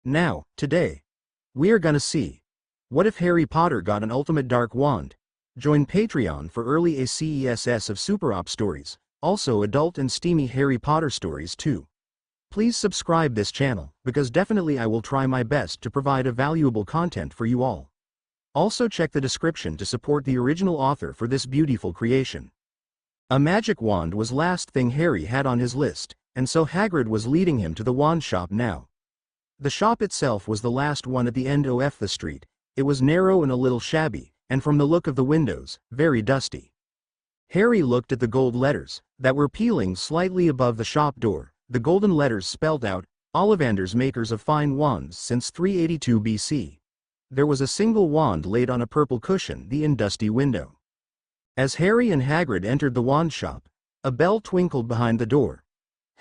Now, today, we are gonna see, what if Harry Potter got an ultimate dark wand? Join Patreon for early ACESS of Super Op stories, also adult and steamy Harry Potter stories too. Please subscribe this channel, because definitely I will try my best to provide a valuable content for you all. Also check the description to support the original author for this beautiful creation. A magic wand was last thing Harry had on his list, and so Hagrid was leading him to the wand shop now. The shop itself was the last one at the end of the street. It was narrow and a little shabby, and from the look of the windows, very dusty. Harry looked at the gold letters that were peeling slightly above the shop door. The golden letters spelled out, Ollivanders, makers of fine wands since 382 BC. There was a single wand laid on a purple cushion in dusty window. As Harry and Hagrid entered the wand shop, a bell twinkled behind the door.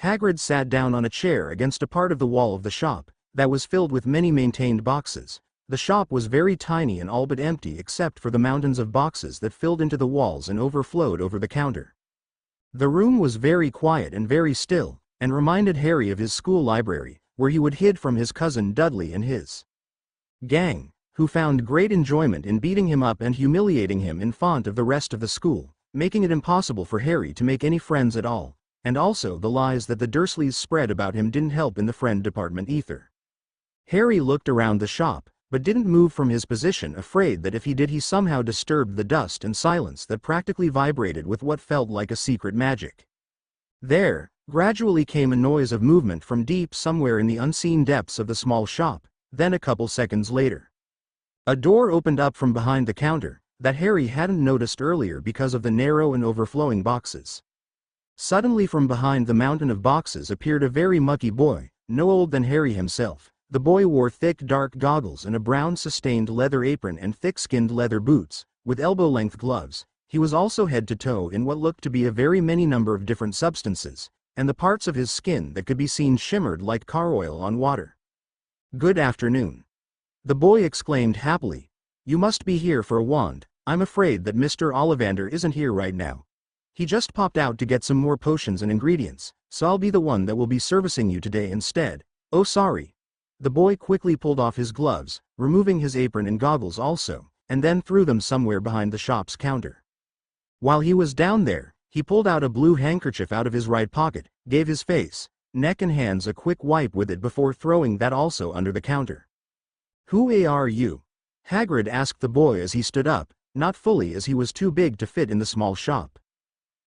Hagrid sat down on a chair against a part of the wall of the shop that was filled with many maintained boxes. The shop was very tiny and all but empty except for the mountains of boxes that filled into the walls and overflowed over the counter. The room was very quiet and very still, and reminded Harry of his school library, where he would hid from his cousin Dudley and his gang, who found great enjoyment in beating him up and humiliating him in front of the rest of the school, making it impossible for Harry to make any friends at all, and also the lies that the Dursleys spread about him didn't help in the friend department either. Harry looked around the shop, but didn't move from his position, afraid that if he did he somehow disturbed the dust and silence that practically vibrated with what felt like a secret magic. There, gradually came a noise of movement from deep somewhere in the unseen depths of the small shop. Then a couple seconds later, a door opened up from behind the counter, that Harry hadn't noticed earlier because of the narrow and overflowing boxes. Suddenly from behind the mountain of boxes appeared a very mucky boy, no older than Harry himself. The boy wore thick dark goggles and a brown sustained leather apron and thick-skinned leather boots, with elbow-length gloves. He was also head to toe in what looked to be a very many number of different substances, and the parts of his skin that could be seen shimmered like car oil on water. "Good afternoon," the boy exclaimed happily. "You must be here for a wand. I'm afraid that Mr. Ollivander isn't here right now. He just popped out to get some more potions and ingredients, so I'll be the one that will be servicing you today instead." "Oh, sorry." The boy quickly pulled off his gloves, removing his apron and goggles also, and then threw them somewhere behind the shop's counter. While he was down there, he pulled out a blue handkerchief out of his right pocket, gave his face, neck and hands a quick wipe with it before throwing that also under the counter. "Who are you?" Hagrid asked the boy as he stood up, not fully as he was too big to fit in the small shop.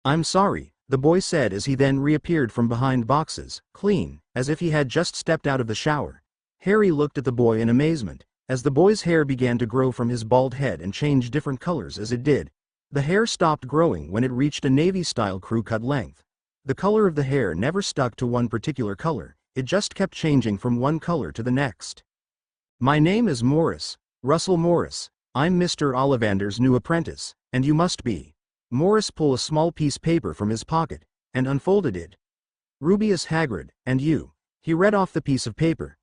"I'm sorry," the boy said as he then reappeared from behind boxes, clean, as if he had just stepped out of the shower. Harry looked at the boy in amazement, as the boy's hair began to grow from his bald head and change different colors as it did. The hair stopped growing when it reached a navy-style crew-cut length. The color of the hair never stuck to one particular color, it just kept changing from one color to the next. "My name is Morris, Russell Morris. I'm Mr. Ollivander's new apprentice, and you must be." Morris pulled a small piece of paper from his pocket, and unfolded it. "Rubius Hagrid, and you." He read off the piece of paper.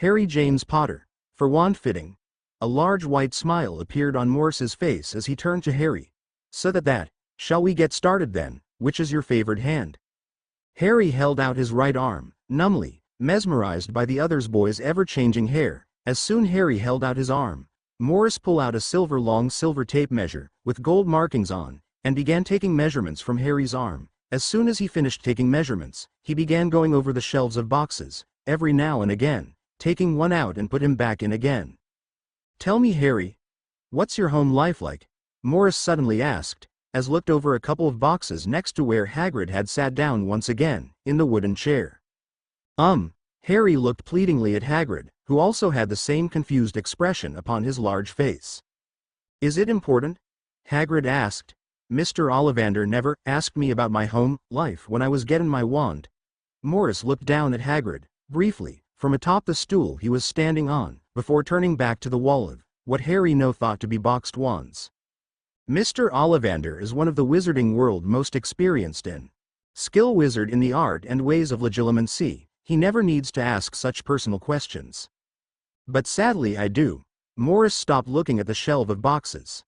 "Harry James Potter, for wand fitting." A large white smile appeared on Morris's face as he turned to Harry. "So that, shall we get started then? Which is your favorite hand?" Harry held out his right arm, numbly, mesmerized by the other boy's ever-changing hair. As soon Harry held out his arm, Morris pulled out a long silver tape measure, with gold markings on, and began taking measurements from Harry's arm. As soon as he finished taking measurements, he began going over the shelves of boxes, every now and again, taking one out and put him back in again. "Tell me, Harry, what's your home life like?" Morris suddenly asked, as looked over a couple of boxes next to where Hagrid had sat down once again, in the wooden chair. Harry looked pleadingly at Hagrid, who also had the same confused expression upon his large face. "Is it important?" Hagrid asked. "Mr. Ollivander never asked me about my home life when I was getting my wand." Morris looked down at Hagrid, briefly, from atop the stool he was standing on, before turning back to the wall of what Harry now thought to be boxed wands. "Mr. Ollivander is one of the wizarding world most experienced in skill wizard in the art and ways of legilimency. He never needs to ask such personal questions." "But sadly I do." Morris stopped looking at the shelf of boxes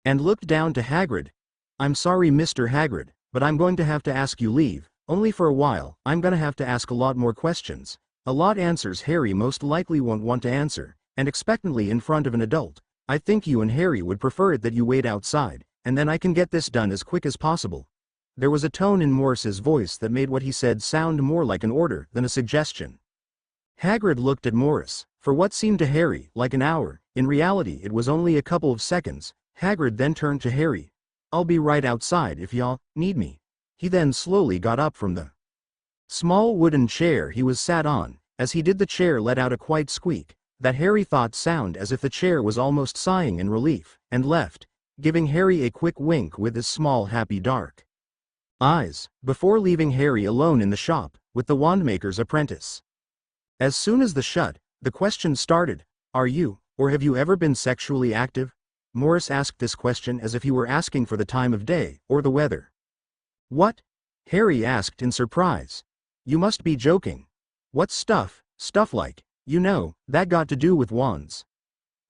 and looked down to Hagrid. "I'm sorry, Mr. Hagrid, but I'm going to have to ask you leave, only for a while. I'm gonna have to ask a lot more questions. A lot answers Harry most likely won't want to answer, and expectantly in front of an adult. I think you and Harry would prefer it that you wait outside, and then I can get this done as quick as possible. There was a tone in Morris's voice that made what he said sound more like an order than a suggestion. Hagrid looked at Morris. For what seemed to Harry like an hour, in reality it was only a couple of seconds. Hagrid then turned to Harry. I'll be right outside if y'all need me. He then slowly got up from the small wooden chair he was sat on. As he did, the chair let out a quiet squeak that Harry thought sound as if the chair was almost sighing in relief, and left, giving Harry a quick wink with his small happy dark eyes, before leaving Harry alone in the shop with the wandmaker's apprentice. As soon as the question started, "Are you, or have you ever been sexually active?" Morris asked this question as if he were asking for the time of day or the weather. "What?" Harry asked in surprise. "You must be joking. What stuff like, that got to do with wands?"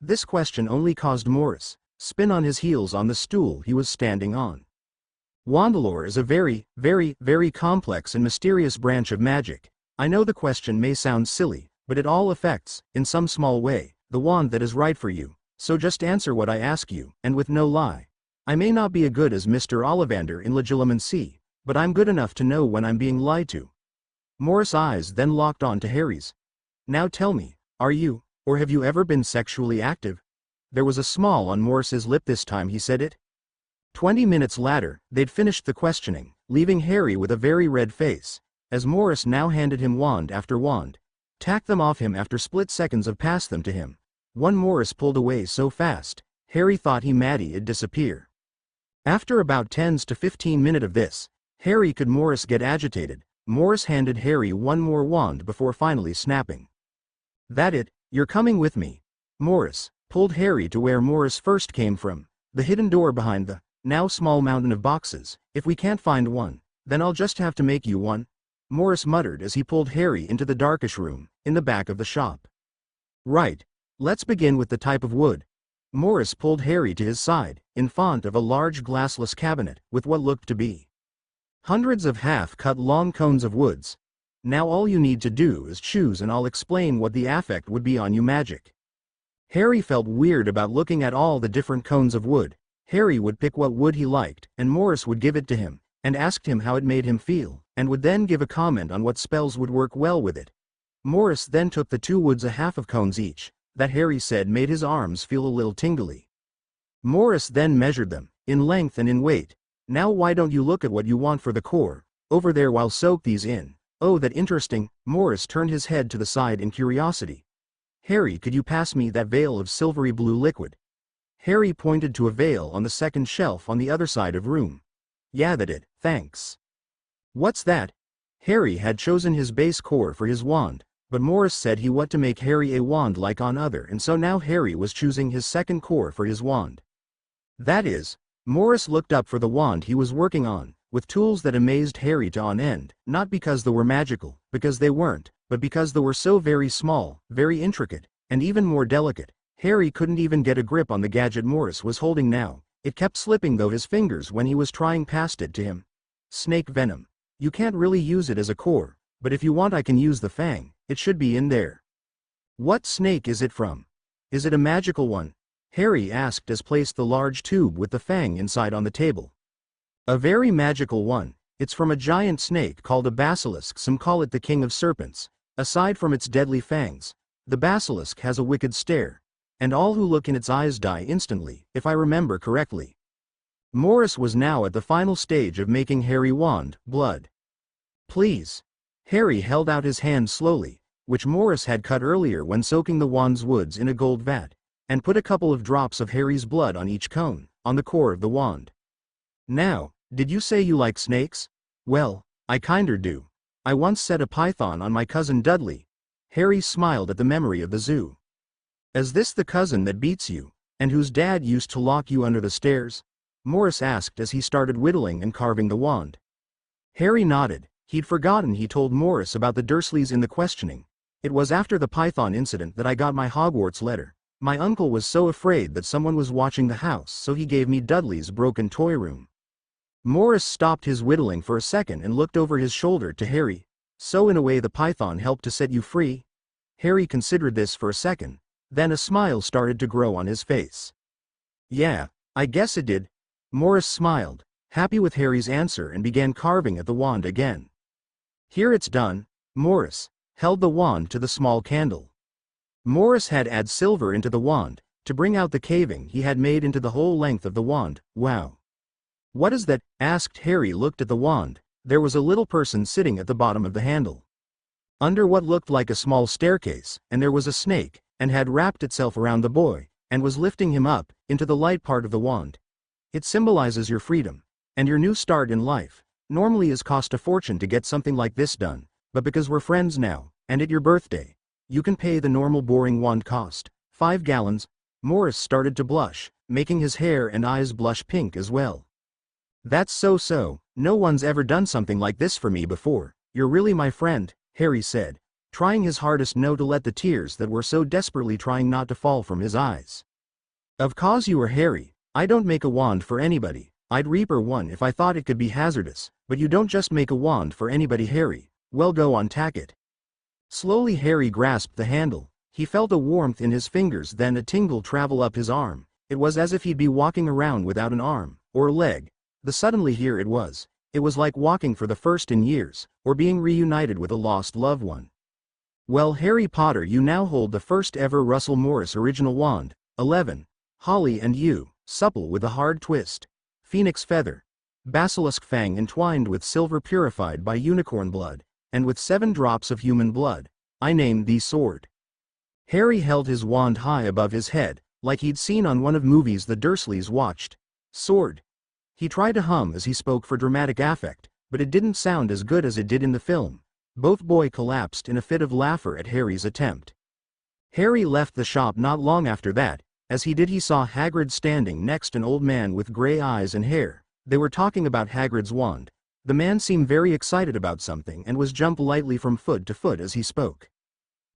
This question only caused Morris spin on his heels on the stool he was standing on. Wandlore is a very, very, very complex and mysterious branch of magic. I know the question may sound silly, but it all affects, in some small way, the wand that is right for you, so just answer what I ask you, and with no lie. I may not be as good as Mr. Ollivander in legilimency, but I'm good enough to know when I'm being lied to. Morris' eyes then locked on to Harry's. Now tell me, are you, or have you ever been sexually active? There was a smile on Morris's lip this time he said it. 20 minutes later, they'd finished the questioning, leaving Harry with a very red face, as Morris now handed him wand after wand, tacked them off him after split seconds of passed them to him. One Morris pulled away so fast, Harry thought he might disappear. After about 10 to 15 minutes of this, Harry could Morris get agitated. Morris handed Harry one more wand before finally snapping. That it, you're coming with me. Morris pulled Harry to where Morris first came from, the hidden door behind the now small mountain of boxes. If we can't find one, then I'll just have to make you one, Morris muttered as he pulled Harry into the darkish room, in the back of the shop. Right. Let's begin with the type of wood. Morris pulled Harry to his side, in front of a large glassless cabinet, with what looked to be hundreds of half-cut long cones of woods. Now all you need to do is choose and I'll explain what the effect would be on you magic. Harry felt weird about looking at all the different cones of wood. Harry would pick what wood he liked, and Morris would give it to him, and asked him how it made him feel, and would then give a comment on what spells would work well with it. Morris then took the two woods a half of cones each, that Harry said made his arms feel a little tingly. Morris then measured them, in length and in weight. Now why don't you look at what you want for the core, over there while soak these in. Oh, that interesting. Morris turned his head to the side in curiosity. Harry, could you pass me that vial of silvery blue liquid? Harry pointed to a vial on the second shelf on the other side of room. Yeah, that it, thanks. What's that? Harry had chosen his base core for his wand, but Morris said he wanted to make Harry a wand like on other, and so now Harry was choosing his second core for his wand. That is, Morris looked up for the wand he was working on, with tools that amazed Harry to on end, not because they were magical, because they weren't, but because they were so very small, very intricate, and even more delicate. Harry couldn't even get a grip on the gadget Morris was holding now. It kept slipping though his fingers when he was trying past it to him. Snake venom. You can't really use it as a core, but if you want I can use the fang. It should be in there. What snake is it from? Is it a magical one? Harry asked as placed the large tube with the fang inside on the table. A very magical one. It's from a giant snake called a basilisk. Some call it the king of serpents. Aside from its deadly fangs, the basilisk has a wicked stare, and all who look in its eyes die instantly, if I remember correctly. Morris was now at the final stage of making Harry wand, blood. Please. Harry held out his hand slowly, which Morris had cut earlier when soaking the wand's woods in a gold vat, and put a couple of drops of Harry's blood on each cone, on the core of the wand. Now, did you say you like snakes? Well, I kinder do. I once set a python on my cousin Dudley. Harry smiled at the memory of the zoo. Is this the cousin that beats you, and whose dad used to lock you under the stairs? Morris asked as he started whittling and carving the wand. Harry nodded. He'd forgotten he told Morris about the Dursleys in the questioning. It was after the python incident that I got my Hogwarts letter. My uncle was so afraid that someone was watching the house, so he gave me Dudley's broken toy room. Morris stopped his whittling for a second and looked over his shoulder to Harry. So in a way the python helped to set you free? Harry considered this for a second, then a smile started to grow on his face. Yeah, I guess it did. Morris smiled, happy with Harry's answer, and began carving at the wand again. Here it's done. Morris held the wand to the small candle. Morris had add silver into the wand, to bring out the caving he had made into the whole length of the wand. Wow. What is that? Asked Harry. Looked at the wand. There was a little person sitting at the bottom of the handle, under what looked like a small staircase, and there was a snake, and had wrapped itself around the boy, and was lifting him up, into the light part of the wand. It symbolizes your freedom, and your new start in life. Normally it costs a fortune to get something like this done, but because we're friends now, and at your birthday, you can pay the normal boring wand cost, 5 gallons. Morris started to blush, making his hair and eyes blush pink as well. That's so, no one's ever done something like this for me before. You're really my friend, Harry said, trying his hardest not to let the tears that were so desperately trying not to fall from his eyes. Of course you are, Harry. I don't make a wand for anybody. I'd reaper one if I thought it could be hazardous, but you don't just make a wand for anybody, Harry. Well, go on, tack it. Slowly Harry grasped the handle. He felt a warmth in his fingers, then a tingle travel up his arm. It was as if he'd be walking around without an arm, or a leg. Suddenly here it was like walking for the first in years, or being reunited with a lost loved one. Well, Harry Potter, you now hold the first ever Russell Morris original wand, 11. Holly and you, supple with a hard twist. Phoenix feather. Basilisk fang entwined with silver purified by unicorn blood, and with 7 drops of human blood. I named thee sword. Harry held his wand high above his head, like he'd seen on one of movies the Dursleys watched. Sword. He tried to hum as he spoke for dramatic effect, but it didn't sound as good as it did in the film. Both boys collapsed in a fit of laughter at Harry's attempt. Harry left the shop not long after that. As he did, he saw Hagrid standing next an old man with grey eyes and hair. They were talking about Hagrid's wand. The man seemed very excited about something and was jumped lightly from foot to foot as he spoke.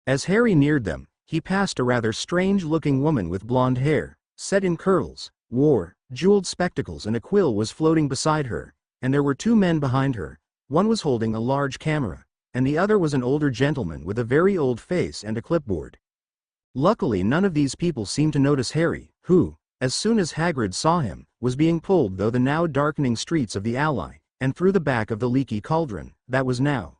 As Harry neared them, he passed a rather strange-looking woman with blonde hair, set in curls, wore jeweled spectacles, and a quill was floating beside her, and there were 2 men behind her. One was holding a large camera, and the other was an older gentleman with a very old face and a clipboard. Luckily none of these people seemed to notice Harry, who, as soon as Hagrid saw him, was being pulled through the now darkening streets of the Alley, and through the back of the leaky cauldron, that was now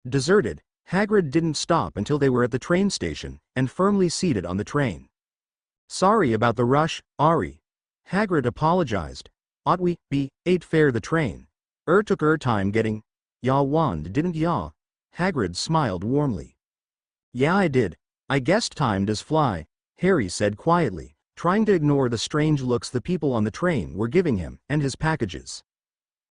deserted. Hagrid didn't stop until they were at the train station, and firmly seated on the train. Sorry about the rush, Ari. Hagrid apologized. Ought we be ate fair the train? Took time getting ya wand, didn't ya? Hagrid smiled warmly. Yeah, I did. I guessed time does fly, Harry said quietly, trying to ignore the strange looks the people on the train were giving him, and his packages.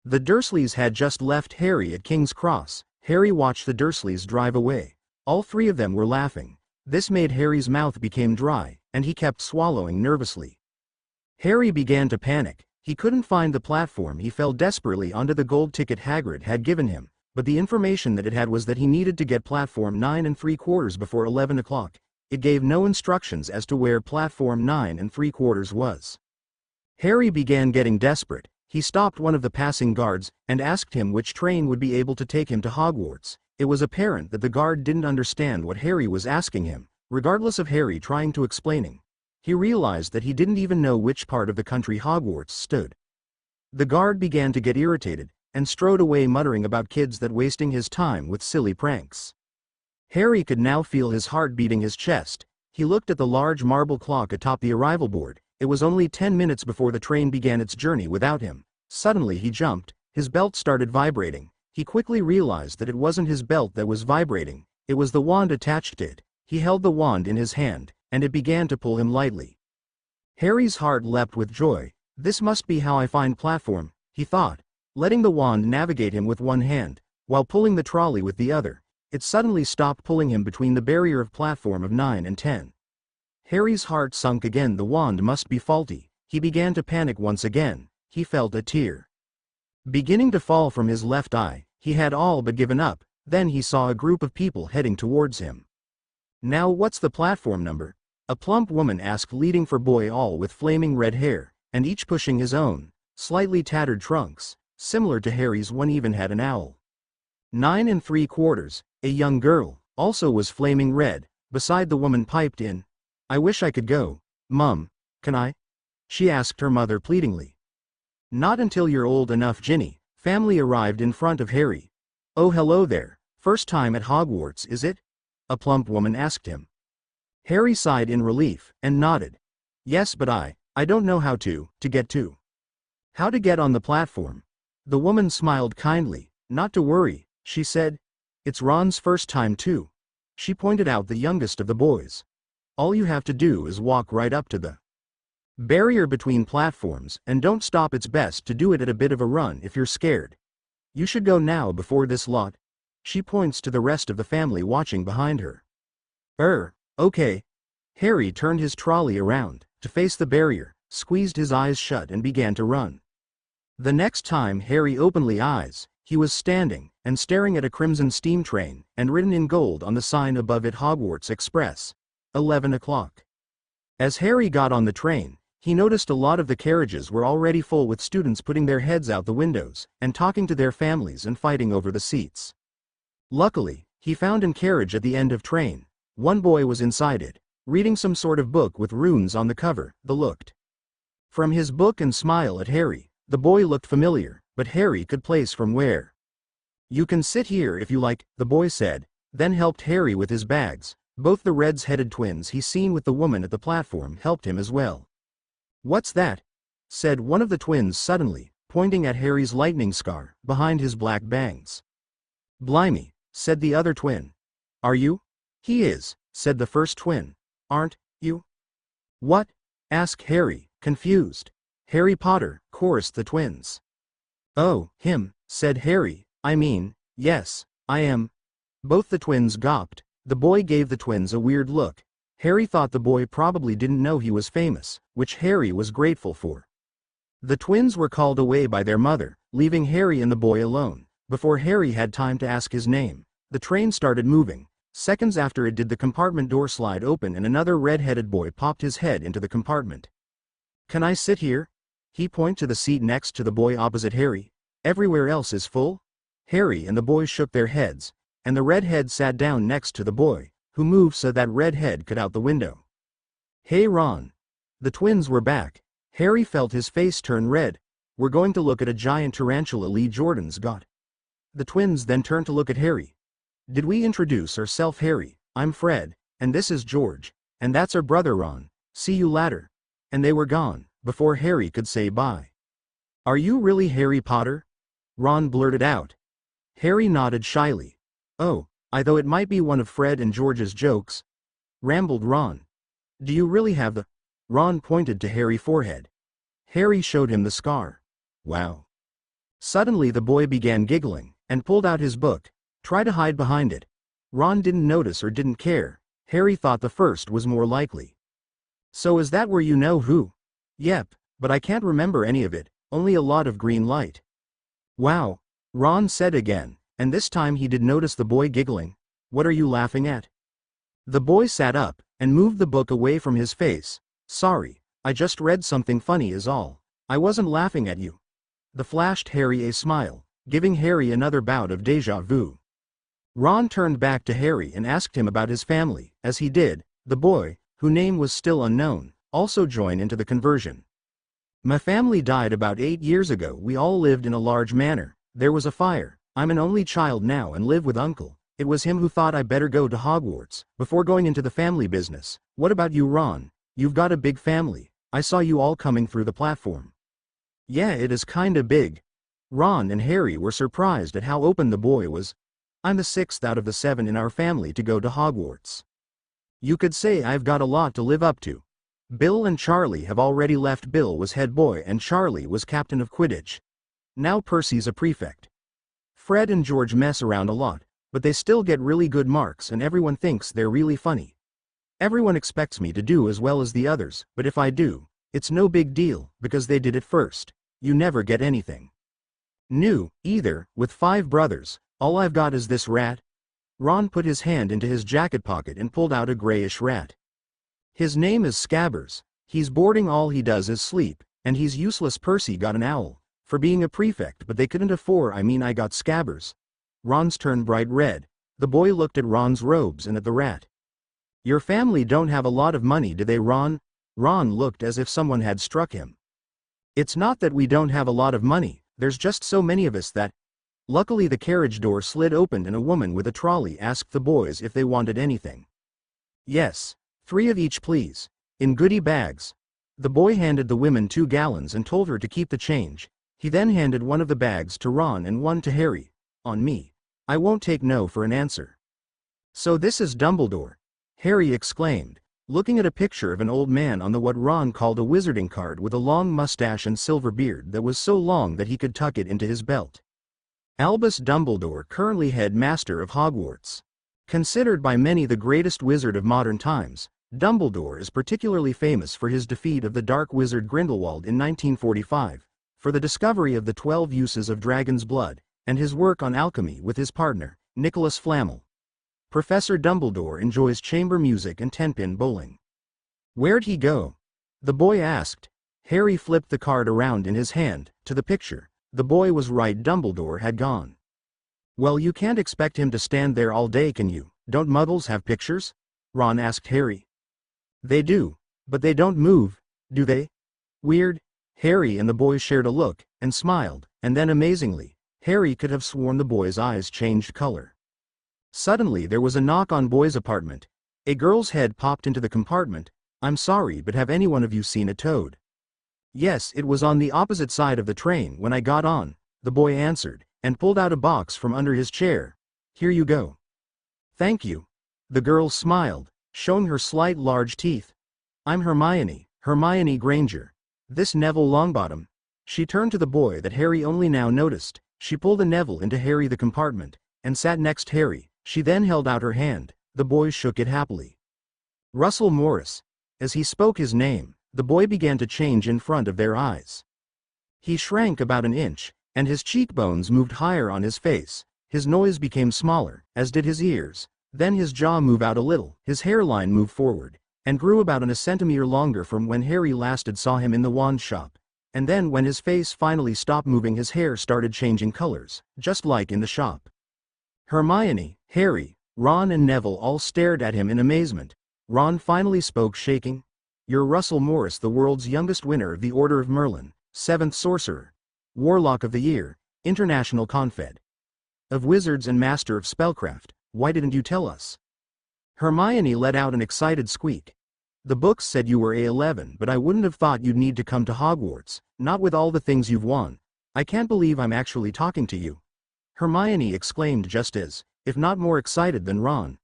The Dursleys had just left Harry at King's Cross. Harry watched the Dursleys drive away. All 3 of them were laughing. This made Harry's mouth become dry, and he kept swallowing nervously. Harry began to panic. He couldn't find the platform. He fell desperately onto the gold ticket Hagrid had given him, but the information that it had was that he needed to get platform 9 3/4 before 11 o'clock. It gave no instructions as to where platform 9 3/4 was. Harry began getting desperate. He stopped one of the passing guards, and asked him which train would be able to take him to Hogwarts. It was apparent that the guard didn't understand what Harry was asking him, regardless of Harry trying to explaining. He realized that he didn't even know which part of the country Hogwarts stood. The guard began to get irritated, and strode away muttering about kids that wasting his time with silly pranks. Harry could now feel his heart beating his chest. He looked at the large marble clock atop the arrival board. It was only 10 minutes before the train began its journey without him. Suddenly he jumped. His belt started vibrating. He quickly realized that it wasn't his belt that was vibrating. It was the wand attached to it. He held the wand in his hand, and it began to pull him lightly. Harry's heart leapt with joy. This must be how I find platform, he thought, letting the wand navigate him with one hand, while pulling the trolley with the other. It suddenly stopped pulling him between the barrier of platform of 9 and 10. Harry's heart sunk again. The wand must be faulty. He began to panic once again. He felt a tear beginning to fall from his left eye. He had all but given up. Then he saw a group of people heading towards him. Now what's the platform number? A plump woman asked, leading for boy all with flaming red hair, and each pushing his own, slightly tattered trunks. Similar to Harry's one even had an owl. 9 3/4, a young girl, also was flaming red, beside the woman piped in. I wish I could go. Mum, can I? She asked her mother pleadingly. Not until you're old enough, Ginny. Family arrived in front of Harry. Oh, hello there. First time at Hogwarts, is it? A plump woman asked him. Harry sighed in relief, and nodded. Yes, but I don't know how to get to. How to get on the platform? The woman smiled kindly. Not to worry, she said. It's Ron's first time too. She pointed out the youngest of the boys. All you have to do is walk right up to the barrier between platforms, and don't stop. It's best to do it at a bit of a run if you're scared. You should go now before this lot. She points to the rest of the family watching behind her. Okay. Harry turned his trolley around to face the barrier, squeezed his eyes shut and began to run. The next time Harry opened eyes, he was standing and staring at a crimson steam train, and written in gold on the sign above it Hogwarts Express. 11 o'clock. As Harry got on the train, he noticed a lot of the carriages were already full with students putting their heads out the windows, and talking to their families and fighting over the seats. Luckily, he found a carriage at the end of train. One boy was inside it, reading some sort of book with runes on the cover. From his book and smile at Harry, the boy looked familiar, but Harry could place from where. You can sit here if you like, the boy said, then helped Harry with his bags. Both the red-headed twins he seen with the woman at the platform helped him as well. What's that? Said one of the twins suddenly, pointing at Harry's lightning scar behind his black bangs. Blimey, said the other twin. Are you? He is, said the first twin. Aren't you? What? Asked Harry, confused. Harry Potter, chorused the twins. Oh, him, said Harry. I mean, yes, I am. Both the twins gawped. The boy gave the twins a weird look. Harry thought the boy probably didn't know he was famous, which Harry was grateful for. The twins were called away by their mother, leaving Harry and the boy alone. Before Harry had time to ask his name, the train started moving. Seconds after it did, the compartment door slide open and another red-headed boy popped his head into the compartment. Can I sit here? He pointed to the seat next to the boy opposite Harry. Everywhere else is full? Harry and the boy shook their heads, and the redhead sat down next to the boy, who moved so that redhead could out the window. Hey Ron. The twins were back. Harry felt his face turn red. We're going to look at a giant tarantula Lee Jordan's got. The twins then turned to look at Harry. Did we introduce ourselves? Harry, I'm Fred, and this is George, and that's our brother Ron. See you later. And they were gone, before Harry could say bye. Are you really Harry Potter? Ron blurted out. Harry nodded shyly. Oh, though it might be one of Fred and George's jokes, rambled Ron. Do you really have the... Ron pointed to Harry's forehead. Harry showed him the scar. Wow. Suddenly the boy began giggling, and pulled out his book. Try to hide behind it. Ron didn't notice or didn't care. Harry thought the first was more likely. So is that where you know who? Yep, but I can't remember any of it, only a lot of green light. Wow, Ron said again, and this time he did notice the boy giggling. What are you laughing at? The boy sat up, and moved the book away from his face. Sorry, I just read something funny is all. I wasn't laughing at you. The flashed Harry a smile, giving Harry another bout of déjà vu. Ron turned back to Harry and asked him about his family. As he did, the boy, whose name was still unknown, also joined into the conversion. My family died about 8 years ago. We all lived in a large manor. There was a fire. I'm an only child now and live with Uncle. It was him who thought I better go to Hogwarts, before going into the family business. What about you, Ron? You've got a big family. I saw you all coming through the platform. Yeah, it is kinda big. Ron and Harry were surprised at how open the boy was. I'm the 6th out of the 7 in our family to go to Hogwarts. You could say I've got a lot to live up to. Bill and Charlie have already left. Bill was head boy and Charlie was captain of Quidditch. Now Percy's a prefect. Fred and George mess around a lot, but they still get really good marks and everyone thinks they're really funny. Everyone expects me to do as well as the others, but if I do, it's no big deal, because they did it first. You never get anything new, either. With 5 brothers, all I've got is this rat. Ron put his hand into his jacket pocket and pulled out a grayish rat. His name is Scabbers. He's boarding, all he does is sleep, and he's useless. Percy got an owl for being a prefect, but they couldn't afford. I got Scabbers. Ron's turned bright red. The boy looked at Ron's robes and at the rat. Your family don't have a lot of money, do they, Ron? Ron looked as if someone had struck him. It's not that we don't have a lot of money, there's just so many of us that... Luckily the carriage door slid open and a woman with a trolley asked the boys if they wanted anything. Yes. 3 of each please. In goodie bags. The boy handed the women 2 gallons and told her to keep the change. He then handed one of the bags to Ron and one to Harry. On me. I won't take no for an answer. So this is Dumbledore? Harry exclaimed, looking at a picture of an old man on the what Ron called a wizarding card with a long mustache and silver beard that was so long that he could tuck it into his belt. Albus Dumbledore, currently headmaster of Hogwarts. Considered by many the greatest wizard of modern times, Dumbledore is particularly famous for his defeat of the dark wizard Grindelwald in 1945, for the discovery of the 12 uses of dragon's blood, and his work on alchemy with his partner, Nicholas Flamel. Professor Dumbledore enjoys chamber music and 10-pin bowling. Where'd he go? The boy asked. Harry flipped the card around in his hand, to the picture. The boy was right, Dumbledore had gone. Well, you can't expect him to stand there all day, can you? Don't muggles have pictures? Ron asked Harry. They do, but they don't move, do they? Weird. Harry and the boy shared a look, and smiled, and then amazingly, Harry could have sworn the boy's eyes changed color. Suddenly there was a knock on boy's apartment. A girl's head popped into the compartment. I'm sorry, but have any one of you seen a toad? Yes, it was on the opposite side of the train when I got on, the boy answered, and pulled out a box from under his chair. Here you go. Thank you. The girl smiled, showing her slight large teeth. I'm Hermione, Hermione Granger. This Neville Longbottom. She turned to the boy that Harry only now noticed. She pulled a Neville into Harry the compartment, and sat next Harry. She then held out her hand. The boy shook it happily. Russell Morris. As he spoke his name, the boy began to change in front of their eyes. He shrank about an inch, and his cheekbones moved higher on his face. His nose became smaller, as did his ears. Then his jaw moved out a little, his hairline moved forward, and grew about a centimeter longer from when Harry last saw him in the wand shop. And then when his face finally stopped moving, his hair started changing colors, just like in the shop. Hermione, Harry, Ron and Neville all stared at him in amazement. Ron finally spoke, shaking. You're Russell Morris, the world's youngest winner of the Order of Merlin, 7th Sorcerer, Warlock of the Year, International Confed of Wizards and Master of Spellcraft. Why didn't you tell us? Hermione let out an excited squeak. The books said you were A11, but I wouldn't have thought you'd need to come to Hogwarts, not with all the things you've won. I can't believe I'm actually talking to you. Hermione exclaimed, just as, if not more excited than Ron.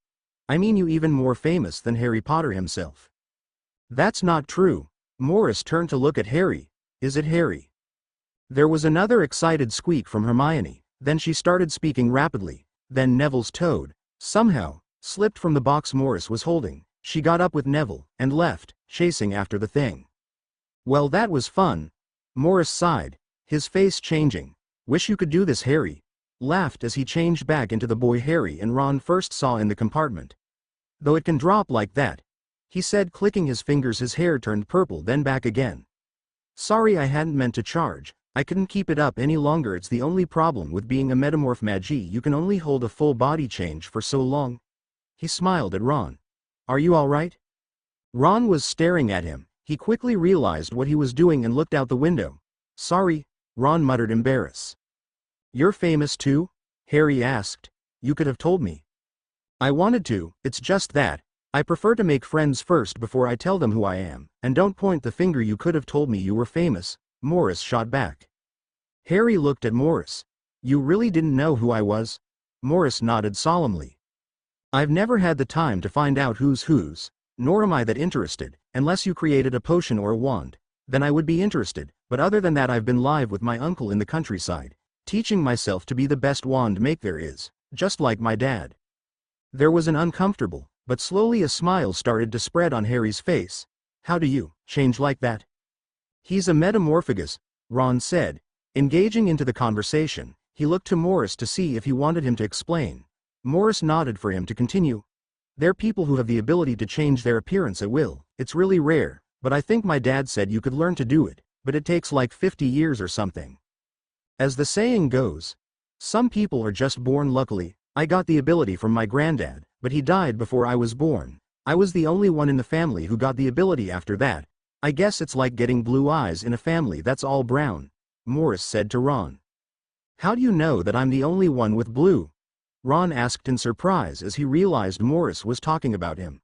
I mean, you even more famous than Harry Potter himself. That's not true. Morris turned to look at Harry. Is it Harry? There was another excited squeak from Hermione. Then she started speaking rapidly. Then Neville's toad, somehow, slipped from the box Morris was holding. She got up with Neville, and left, chasing after the thing. Well, that was fun. Morris sighed, his face changing. Wish you could do this, Harry. Laughed as he changed back into the boy Harry and Ron first saw in the compartment. Though it can drop like that, he said, clicking his fingers. His hair turned purple, then back again. Sorry, I hadn't meant to charge. I couldn't keep it up any longer. It's the only problem with being a metamorph magi. You can only hold a full body change for so long. He smiled at Ron. Are you all right? Ron was staring at him. He quickly realized what he was doing and looked out the window. Sorry, Ron muttered, embarrassed. You're famous too? Harry asked. You could have told me. I wanted to, it's just that. I prefer to make friends first before I tell them who I am, and don't point the finger. You could have told me you were famous, Morris shot back. Harry looked at Morris. You really didn't know who I was? Morris nodded solemnly. I've never had the time to find out who's whose, nor am I that interested. Unless you created a potion or a wand, then I would be interested, but other than that I've been live with my uncle in the countryside, teaching myself to be the best wand make there is, just like my dad. There was an uncomfortable, but slowly a smile started to spread on Harry's face. How do you change like that? He's a metamorphagus, Ron said. Engaging into the conversation, he looked to Morris to see if he wanted him to explain. Morris nodded for him to continue. They're people who have the ability to change their appearance at will. It's really rare, but I think my dad said you could learn to do it, but it takes like 50 years or something. As the saying goes, Some people are just born luckily. I got the ability from my granddad, but he died before I was born. I was the only one in the family who got the ability after that. I guess it's like getting blue eyes in a family that's all brown, Morris said to Ron. How do you know that I'm the only one with blue? Ron asked in surprise as he realized Morris was talking about him.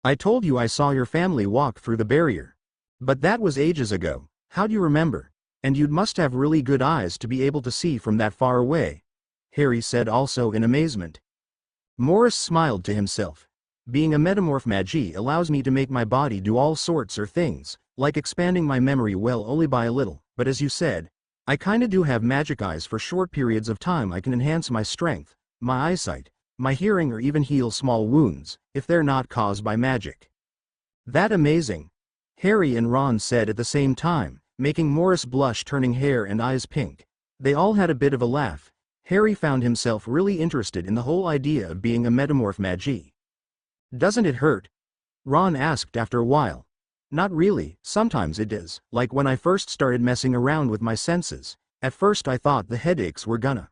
I told you I saw your family walk through the barrier. But that was ages ago. How do you remember? And you must have really good eyes to be able to see from that far away, Harry said also in amazement. Morris smiled to himself. Being a metamorph magi allows me to make my body do all sorts of things, like expanding my memory well only by a little, but as you said, I kinda do have magic eyes for short periods of time. I can enhance my strength, my eyesight, my hearing, or even heal small wounds, if they're not caused by magic. That amazing, Harry and Ron said at the same time, making Morris blush, turning hair and eyes pink. They all had a bit of a laugh. Harry found himself really interested in the whole idea of being a metamorph magi. Doesn't it hurt? Ron asked after a while. Not really, sometimes it does, like when I first started messing around with my senses. At first I thought the headaches were gonna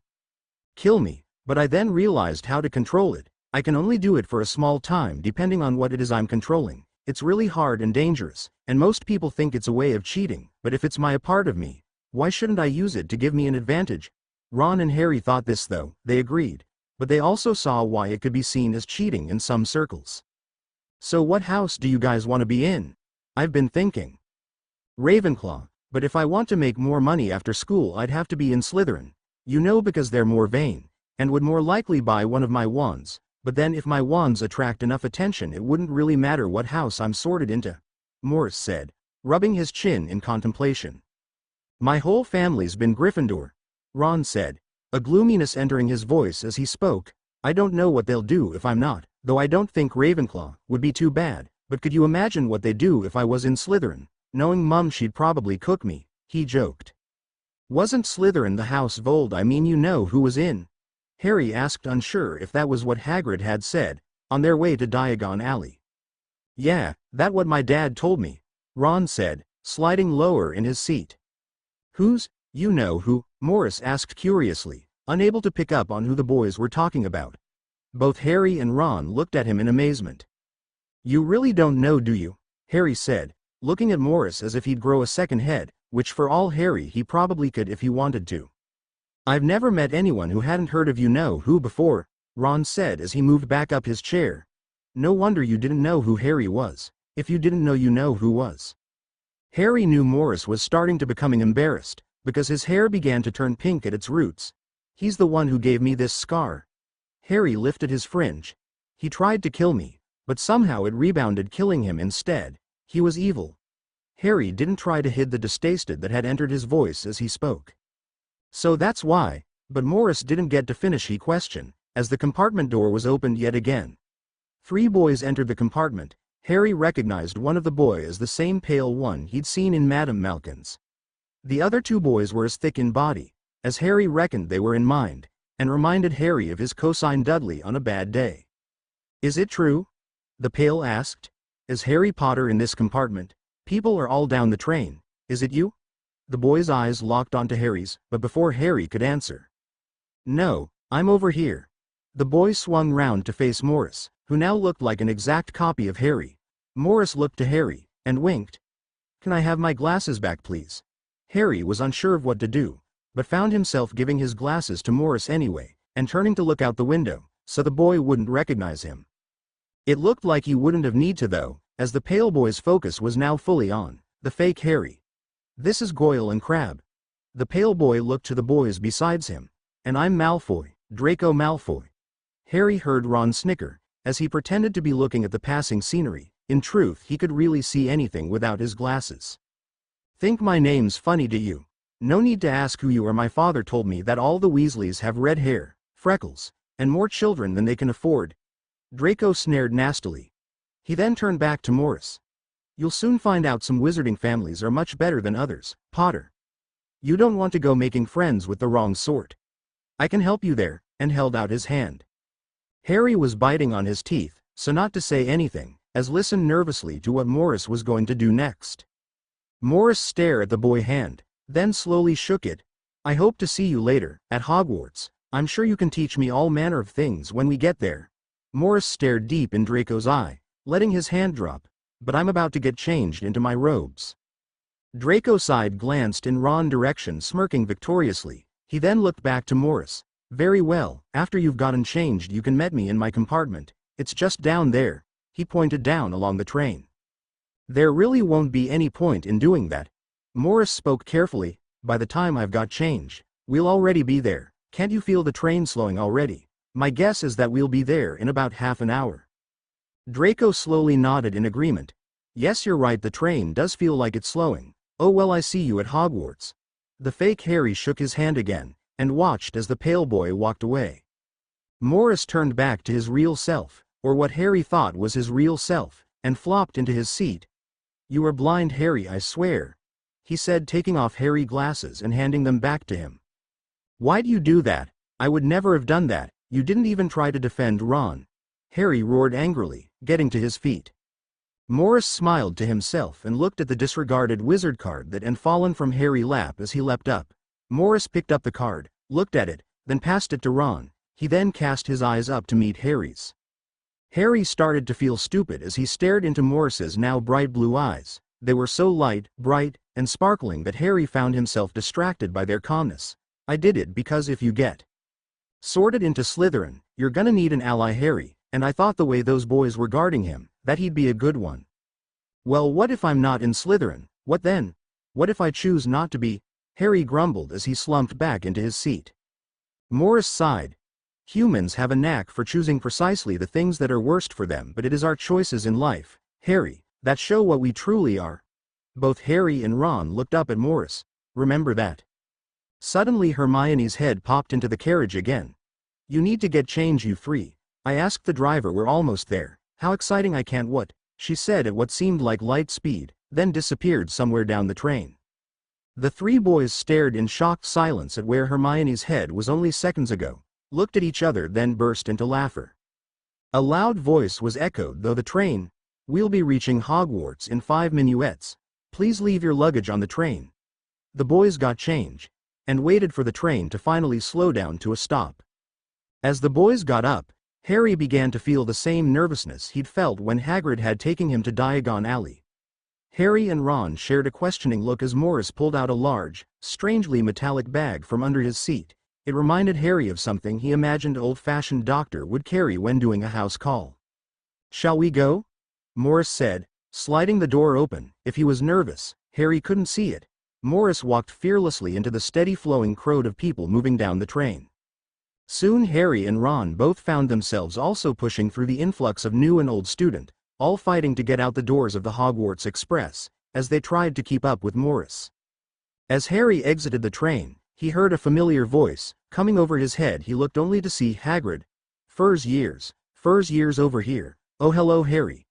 kill me, but I then realized how to control it. I can only do it for a small time depending on what it is I'm controlling. It's really hard and dangerous, and most people think it's a way of cheating, but if it's a part of me, why shouldn't I use it to give me an advantage? Ron and Harry thought this though, they agreed. But they also saw why it could be seen as cheating in some circles. So what house do you guys want to be in? I've been thinking Ravenclaw, but if I want to make more money after school I'd have to be in Slytherin. You know, because they're more vain, and would more likely buy one of my wands, but then if my wands attract enough attention it wouldn't really matter what house I'm sorted into, Morris said, rubbing his chin in contemplation. My whole family's been Gryffindor, Ron said, a gloominess entering his voice as he spoke. I don't know what they'll do if I'm not, though I don't think Ravenclaw would be too bad, but could you imagine what they'd do if I was in Slytherin? Knowing Mum, she'd probably cook me, he joked. Wasn't Slytherin the house of old? I mean, you know who was in? Harry asked, unsure if that was what Hagrid had said, on their way to Diagon Alley. Yeah, that what my dad told me, Ron said, sliding lower in his seat. Who's, you know who? Morris asked curiously, unable to pick up on who the boys were talking about. Both Harry and Ron looked at him in amazement. You really don't know, do you? Harry said, looking at Morris as if he'd grow a second head, which for all Harry he probably could if he wanted to. I've never met anyone who hadn't heard of you know who before, Ron said as he moved back up his chair. No wonder you didn't know who Harry was. If you didn't know, you know who was. Harry knew Morris was starting to becoming embarrassed, because his hair began to turn pink at its roots. He's the one who gave me this scar. Harry lifted his fringe. He tried to kill me, but somehow it rebounded, killing him instead. He was evil. Harry didn't try to hide the distaste that had entered his voice as he spoke. So that's why, but Morris didn't get to finish his question, as the compartment door was opened yet again. 3 boys entered the compartment. Harry recognized one of the boys as the same pale one he'd seen in Madame Malkin's. The other 2 boys were as thick in body, as Harry reckoned they were in mind, and reminded Harry of his cosine Dudley on a bad day. Is it true? The pale asked. Is Harry Potter in this compartment? People are all down the train. Is it you? The boy's eyes locked onto Harry's, but before Harry could answer. No, I'm over here. The boy swung round to face Morris, who now looked like an exact copy of Harry. Morris looked to Harry, and winked. Can I have my glasses back, please? Harry was unsure of what to do, but found himself giving his glasses to Morris anyway, and turning to look out the window, so the boy wouldn't recognize him. It looked like he wouldn't have need to though, as the pale boy's focus was now fully on the fake Harry. This is Goyle and Crabbe. The pale boy looked to the boys besides him. And I'm Malfoy, Draco Malfoy. Harry heard Ron snicker, as he pretended to be looking at the passing scenery. In truth, he could really see anything without his glasses. Think my name's funny to you? No need to ask who you are. My father told me that all the Weasleys have red hair, freckles, and more children than they can afford. Draco snared nastily. He then turned back to Morris. You'll soon find out some wizarding families are much better than others, Potter. You don't want to go making friends with the wrong sort. I can help you there, and held out his hand. Harry was biting on his teeth, so not to say anything, as listened nervously to what Morris was going to do next. Morris stared at the boy hand, then slowly shook it. I hope to see you later, at Hogwarts. I'm sure you can teach me all manner of things when we get there. Morris stared deep in Draco's eye, letting his hand drop. But I'm about to get changed into my robes. Draco sighed, glanced in Ron's direction, smirking victoriously. He then looked back to Morris. Very well, after you've gotten changed you can meet me in my compartment. It's just down there. He pointed down along the train. There really won't be any point in doing that. Morris spoke carefully. By the time I've got changed, we'll already be there. Can't you feel the train slowing already? My guess is that we'll be there in about half an hour. Draco slowly nodded in agreement. Yes, you're right, the train does feel like it's slowing. Oh well, I see you at Hogwarts. The fake Harry shook his hand again, and watched as the pale boy walked away. Morris turned back to his real self, or what Harry thought was his real self, and flopped into his seat. You are blind, Harry, I swear, he said, taking off Harry's glasses and handing them back to him. Why'd you do that? I would never have done that. You didn't even try to defend Ron. Harry roared angrily, getting to his feet. Morris smiled to himself and looked at the disregarded wizard card that had fallen from Harry's lap as he leapt up. Morris picked up the card, looked at it, then passed it to Ron. He then cast his eyes up to meet Harry's. Harry started to feel stupid as he stared into Morris's now bright blue eyes. They were so light, bright, and sparkling that Harry found himself distracted by their calmness. I did it because if you get sorted into Slytherin, you're gonna need an ally, Harry, and I thought the way those boys were guarding him, that he'd be a good one. Well, what if I'm not in Slytherin? What then? What if I choose not to be? Harry grumbled as he slumped back into his seat. Morris sighed. Humans have a knack for choosing precisely the things that are worst for them, but it is our choices in life, Harry, that show what we truly are. Both Harry and Ron looked up at Morris. Remember that. Suddenly Hermione's head popped into the carriage again. You need to get change, you three. I asked the driver, we're almost there. How exciting, I can't what, she said at what seemed like light speed, then disappeared somewhere down the train. The three boys stared in shocked silence at where Hermione's head was only seconds ago, looked at each other, then burst into laughter. A loud voice was echoed though the train. We'll be reaching Hogwarts in 5 minutes. Please leave your luggage on the train. The boys got change and waited for the train to finally slow down to a stop. As the boys got up, Harry began to feel the same nervousness he'd felt when Hagrid had taken him to Diagon Alley. Harry and Ron shared a questioning look as Morris pulled out a large, strangely metallic bag from under his seat. It reminded Harry of something he imagined old-fashioned doctor would carry when doing a house call. Shall we go? Morris said, sliding the door open. If he was nervous, Harry couldn't see it. Morris walked fearlessly into the steady-flowing crowd of people moving down the train. Soon Harry and Ron both found themselves also pushing through the influx of new and old student, all fighting to get out the doors of the Hogwarts Express, as they tried to keep up with Morris. As Harry exited the train, he heard a familiar voice, coming over his head. He looked only to see Hagrid. Furs years over here. Oh hello, Harry,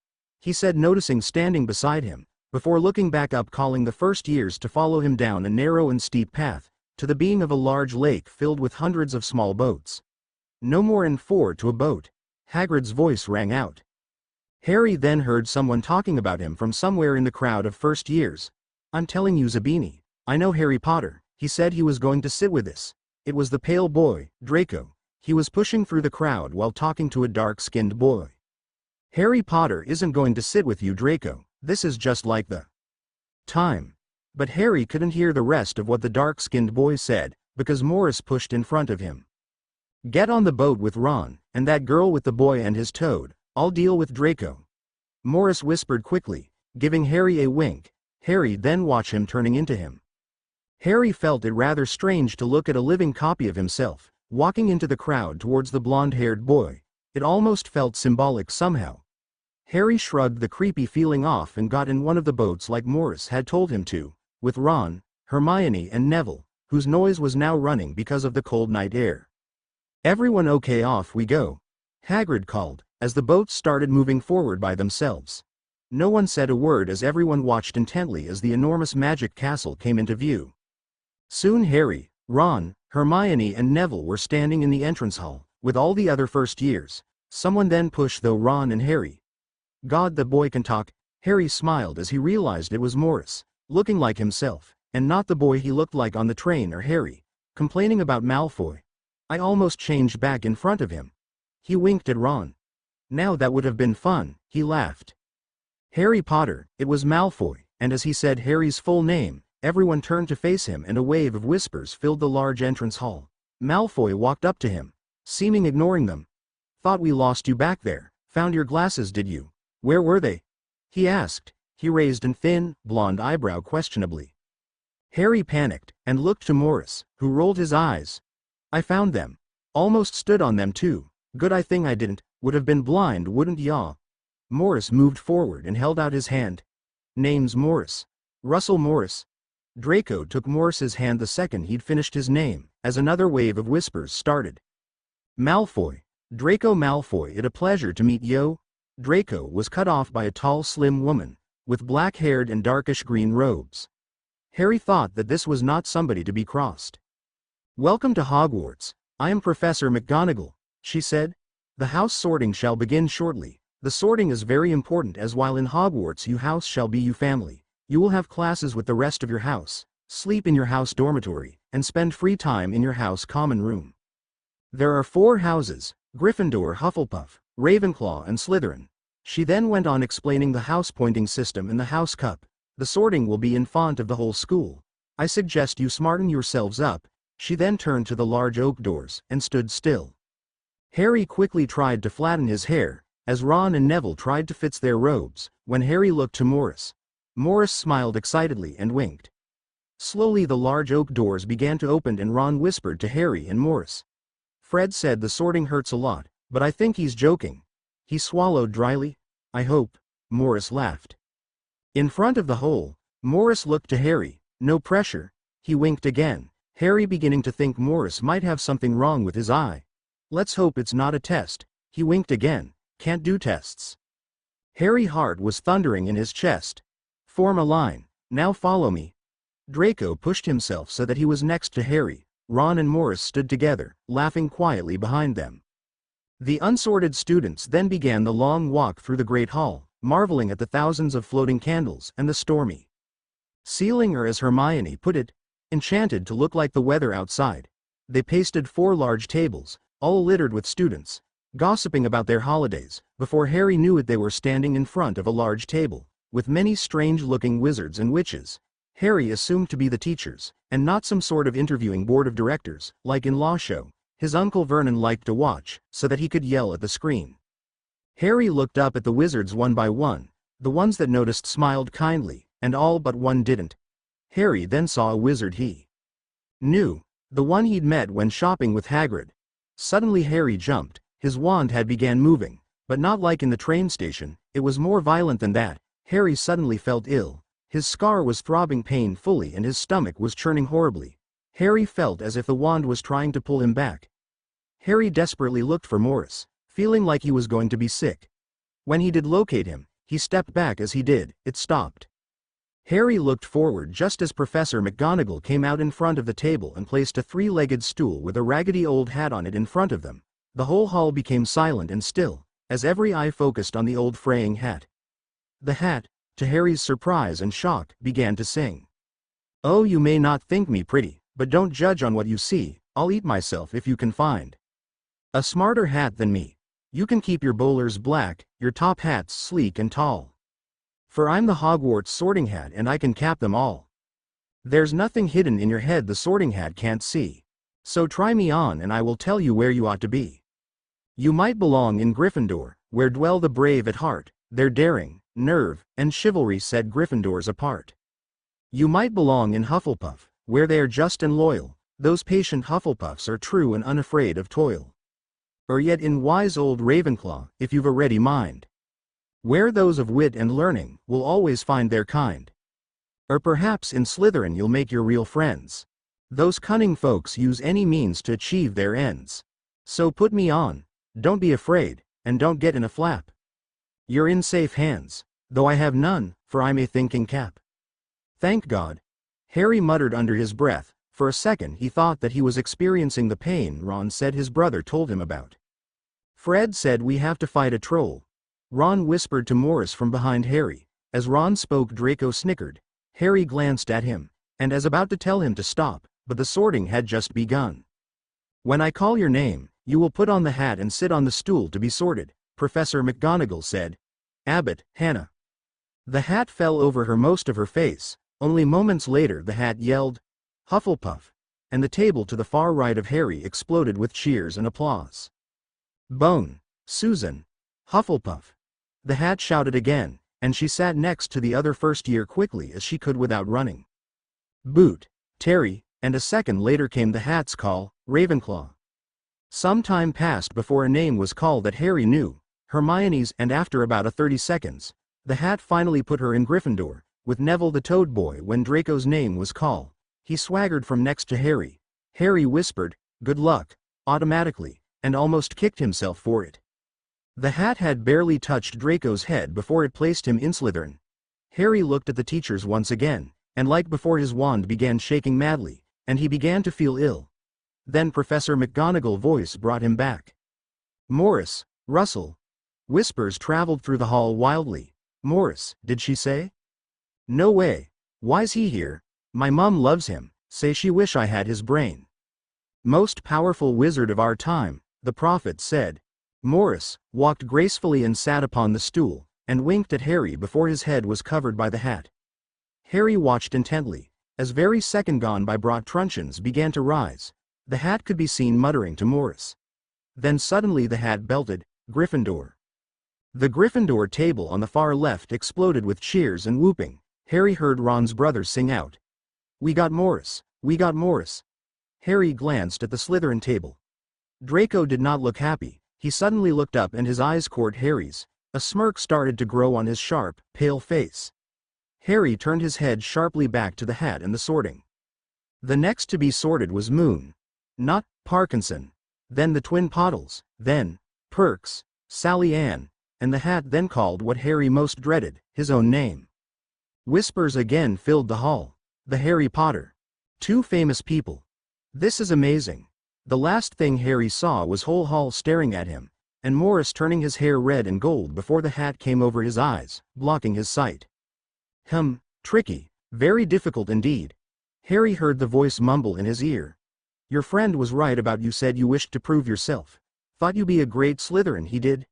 he said, noticing standing beside him, before looking back up, calling the first years to follow him down a narrow and steep path, to the being of a large lake filled with hundreds of small boats. No more than 4 to a boat, Hagrid's voice rang out. Harry then heard someone talking about him from somewhere in the crowd of first years. I'm telling you, Zabini, I know Harry Potter. He said he was going to sit with us. It was the pale boy, Draco. He was pushing through the crowd while talking to a dark-skinned boy. Harry Potter isn't going to sit with you, Draco. This is just like the time. But Harry couldn't hear the rest of what the dark-skinned boy said, because Morris pushed in front of him. Get on the boat with Ron, and that girl with the boy and his toad. I'll deal with Draco. Morris whispered quickly, giving Harry a wink. Harry then watched him turning into him. Harry felt it rather strange to look at a living copy of himself, walking into the crowd towards the blonde-haired boy. It almost felt symbolic somehow. Harry shrugged the creepy feeling off and got in one of the boats like Morris had told him to, with Ron, Hermione and Neville, whose noise was now running because of the cold night air. Everyone okay? Off we go, Hagrid called, as the boats started moving forward by themselves. No one said a word as everyone watched intently as the enormous magic castle came into view. Soon Harry, Ron, Hermione and Neville were standing in the entrance hall, with all the other first years. Someone then pushed though Ron and Harry. God, the boy can talk. Harry smiled as he realized it was Morris, looking like himself, and not the boy he looked like on the train or Harry. Complaining about Malfoy. I almost changed back in front of him. He winked at Ron. Now that would have been fun, he laughed. Harry Potter, it was Malfoy, and as he said Harry's full name, everyone turned to face him and a wave of whispers filled the large entrance hall. Malfoy walked up to him, seeming ignoring them. Thought we lost you back there. Found your glasses, did you? Where were they? He asked. He raised an thin, blonde eyebrow questionably. Harry panicked, and looked to Morris, who rolled his eyes. I found them. Almost stood on them too. Good thing I didn't, would have been blind, wouldn't ya? Morris moved forward and held out his hand. Name's Morris. Russell Morris. Draco took Morris's hand the second he'd finished his name, as another wave of whispers started. Malfoy. Draco Malfoy, it a pleasure to meet yo. Draco was cut off by a tall slim woman, with black-haired and darkish green robes. Harry thought that this was not somebody to be crossed. Welcome to Hogwarts. I am Professor McGonagall, she said. The house sorting shall begin shortly. The sorting is very important as while in Hogwarts you house shall be you family. You will have classes with the rest of your house, sleep in your house dormitory, and spend free time in your house common room. There are 4 houses, Gryffindor, Hufflepuff, Ravenclaw and Slytherin. She then went on explaining the house pointing system and the house cup. The sorting will be in font of the whole school. I suggest you smarten yourselves up. She then turned to the large oak doors, and stood still. Harry quickly tried to flatten his hair, as Ron and Neville tried to fix their robes, when Harry looked to Morris. Morris smiled excitedly and winked. Slowly the large oak doors began to open and Ron whispered to Harry and Morris. Fred said the sorting hurts a lot, but I think he's joking. He swallowed dryly. I hope. Morris laughed. In front of the hole, Morris looked to Harry. No pressure. He winked again, Harry beginning to think Morris might have something wrong with his eye. Let's hope it's not a test. He winked again. Can't do tests. Harry's heart was thundering in his chest. Form a line. Now follow me. Draco pushed himself so that he was next to Harry. Ron and Morris stood together, laughing quietly behind them. The unsorted students then began the long walk through the great hall, marveling at the thousands of floating candles and the stormy ceiling, or as Hermione put it, enchanted to look like the weather outside. They pasted 4 large tables, all littered with students, gossiping about their holidays. Before Harry knew it, they were standing in front of a large table, with many strange-looking wizards and witches. Harry assumed to be the teachers, and not some sort of interviewing board of directors, like in Law Show. His Uncle Vernon liked to watch, so that he could yell at the screen. Harry looked up at the wizards one by one. The ones that noticed smiled kindly, and all but one didn't. Harry then saw a wizard he knew, the one he'd met when shopping with Hagrid. Suddenly Harry jumped. His wand had began moving, but not like in the train station. It was more violent than that. Harry suddenly felt ill. His scar was throbbing painfully and his stomach was churning horribly. Harry felt as if the wand was trying to pull him back. Harry desperately looked for Morris, feeling like he was going to be sick. When he did locate him, he stepped back. As he did, it stopped. Harry looked forward just as Professor McGonagall came out in front of the table and placed a 3-legged stool with a raggedy old hat on it in front of them. The whole hall became silent and still, as every eye focused on the old fraying hat. The hat, to Harry's surprise and shock, began to sing. Oh, you may not think me pretty, but don't judge on what you see. I'll eat myself if you can find a smarter hat than me. You can keep your bowlers black, your top hats sleek and tall. For I'm the Hogwarts sorting hat and I can cap them all. There's nothing hidden in your head the sorting hat can't see. So try me on and I will tell you where you ought to be. You might belong in Gryffindor, where dwell the brave at heart. Their daring, nerve, and chivalry set Gryffindors apart. You might belong in Hufflepuff, where they are just and loyal. Those patient Hufflepuffs are true and unafraid of toil. Or yet in wise old Ravenclaw, if you've a ready mind, where those of wit and learning will always find their kind. Or perhaps in Slytherin you'll make your real friends. Those cunning folks use any means to achieve their ends. So put me on. Don't be afraid, and don't get in a flap. You're in safe hands, though I have none, for I'm a thinking cap. Thank God. Harry muttered under his breath. For a second he thought that he was experiencing the pain Ron said his brother told him about. Fred said we have to fight a troll. Ron whispered to Morris from behind Harry. As Ron spoke, Draco snickered. Harry glanced at him, and as about to tell him to stop, but the sorting had just begun. "When I call your name, you will put on the hat and sit on the stool to be sorted," Professor McGonagall said. "Abbott, Hannah." The hat fell over her most of her face. Only moments later the hat yelled, "Hufflepuff," and the table to the far right of Harry exploded with cheers and applause. "Bone, Susan. Hufflepuff." The hat shouted again, and she sat next to the other first year quickly as she could without running. "Boot, Terry," and a second later came the hat's call, "Ravenclaw." Some time passed before a name was called that Harry knew, Hermione's, and after about 30 seconds, the hat finally put her in Gryffindor, with Neville the Toad Boy. When Draco's name was called, he swaggered from next to Harry. Harry whispered, "Good luck," automatically, and almost kicked himself for it. The hat had barely touched Draco's head before it placed him in Slytherin. Harry looked at the teachers once again, and like before his wand began shaking madly, and he began to feel ill. Then Professor McGonagall's voice brought him back. "Morris, Russell." Whispers traveled through the hall wildly. "Morris, did she say? No way. Why's he here? My mum loves him, say she wish I had his brain." "Most powerful wizard of our time," the prophet said. Morris walked gracefully and sat upon the stool, and winked at Harry before his head was covered by the hat. Harry watched intently, as very second gone by brought truncheons began to rise. The hat could be seen muttering to Morris. Then suddenly the hat belted, "Gryffindor." The Gryffindor table on the far left exploded with cheers and whooping. Harry heard Ron's brothers sing out, "We got Morris! We got Morris!" Harry glanced at the Slytherin table. Draco did not look happy. He suddenly looked up and his eyes caught Harry's. A smirk started to grow on his sharp, pale face. Harry turned his head sharply back to the hat and the sorting. The next to be sorted was Moon. Not Parkinson. Then the twin Pottles. Then Perks, Sally Ann, and the hat then called what Harry most dreaded, his own name. Whispers again filled the hall. The Harry Potter. Two famous people. This is amazing. The last thing Harry saw was whole hall staring at him, and Morris turning his hair red and gold before the hat came over his eyes, blocking his sight. Tricky. Very difficult indeed. Harry heard the voice mumble in his ear. "Your friend was right about you said you wished to prove yourself. Thought you be a great Slytherin, he did."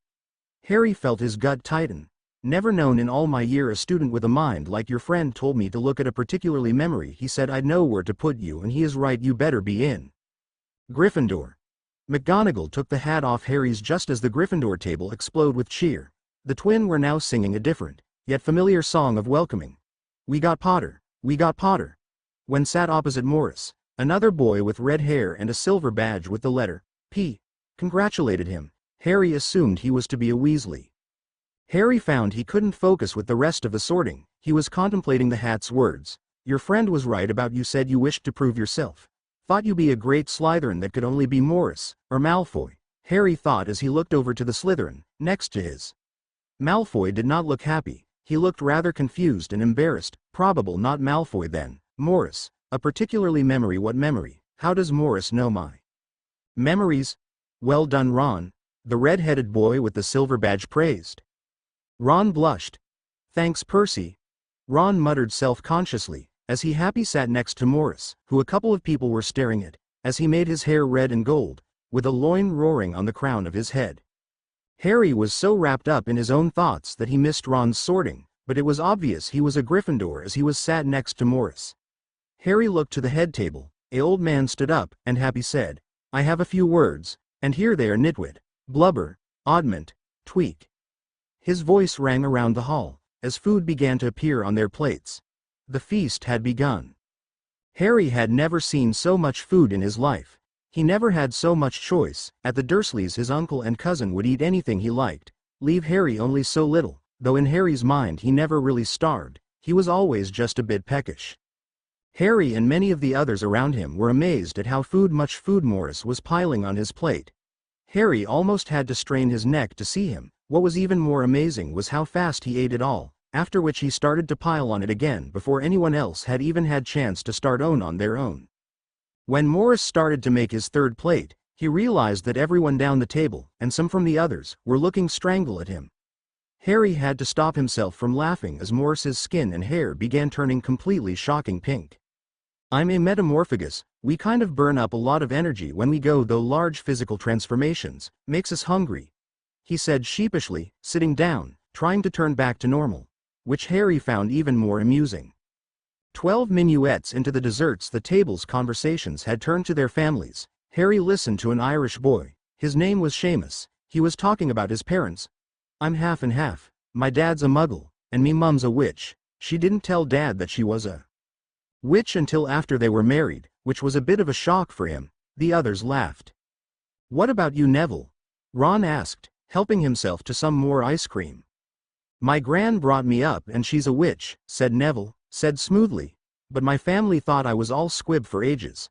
Harry felt his gut tighten. "Never known in all my year a student with a mind like your friend told me to look at a particularly memory. He said I'd know where to put you and he is right, you better be in Gryffindor." McGonagall took the hat off Harry's just as the Gryffindor table exploded with cheer. The twin were now singing a different, yet familiar song of welcoming. "We got Potter, we got Potter." When sat opposite Morris, another boy with red hair and a silver badge with the letter P congratulated him. Harry assumed he was to be a Weasley. Harry found he couldn't focus with the rest of the sorting. He was contemplating the hat's words. "Your friend was right about you said you wished to prove yourself. Thought you be a great Slytherin that could only be Morris, or Malfoy," Harry thought as he looked over to the Slytherin, next to his. Malfoy did not look happy. He looked rather confused and embarrassed. Probable not Malfoy then. Morris. A particularly memory. What memory? How does Morris know my memories? Well done, Ron, the red-headed boy with the silver badge praised. Ron blushed. Thanks, Percy. Ron muttered self-consciously, as he happy sat next to Morris, who a couple of people were staring at, as he made his hair red and gold, with a loin roaring on the crown of his head. Harry was so wrapped up in his own thoughts that he missed Ron's sorting, but it was obvious he was a Gryffindor as he was sat next to Morris. Harry looked to the head table. A old man stood up, and happy said, "I have a few words, and here they are, nitwit, blubber, oddment, tweak." His voice rang around the hall, as food began to appear on their plates. The feast had begun. Harry had never seen so much food in his life. He never had so much choice. At the Dursleys his uncle and cousin would eat anything he liked, leave Harry only so little, though in Harry's mind he never really starved, he was always just a bit peckish. Harry and many of the others around him were amazed at how much food Morris was piling on his plate. Harry almost had to strain his neck to see him. What was even more amazing was how fast he ate it all, after which he started to pile on it again before anyone else had even had chance to start on their own. When Morris started to make his third plate, he realized that everyone down the table, and some from the others, were looking strangle at him. Harry had to stop himself from laughing as Morris's skin and hair began turning completely shocking pink. I'm a metamorphagus. We kind of burn up a lot of energy when we go through large physical transformations, makes us hungry. He said sheepishly, sitting down, trying to turn back to normal, which Harry found even more amusing. 12 minuets into the desserts, the table's conversations had turned to their families. Harry listened to an Irish boy. His name was Seamus. He was talking about his parents. I'm half and half. My dad's a muggle, and me mum's a witch. She didn't tell dad that she was a witch until after they were married, which was a bit of a shock for him. The others laughed. What about you, Neville? Ron asked, helping himself to some more ice cream. My gran brought me up and she's a witch, said Neville, said smoothly. But my family thought I was all squib for ages.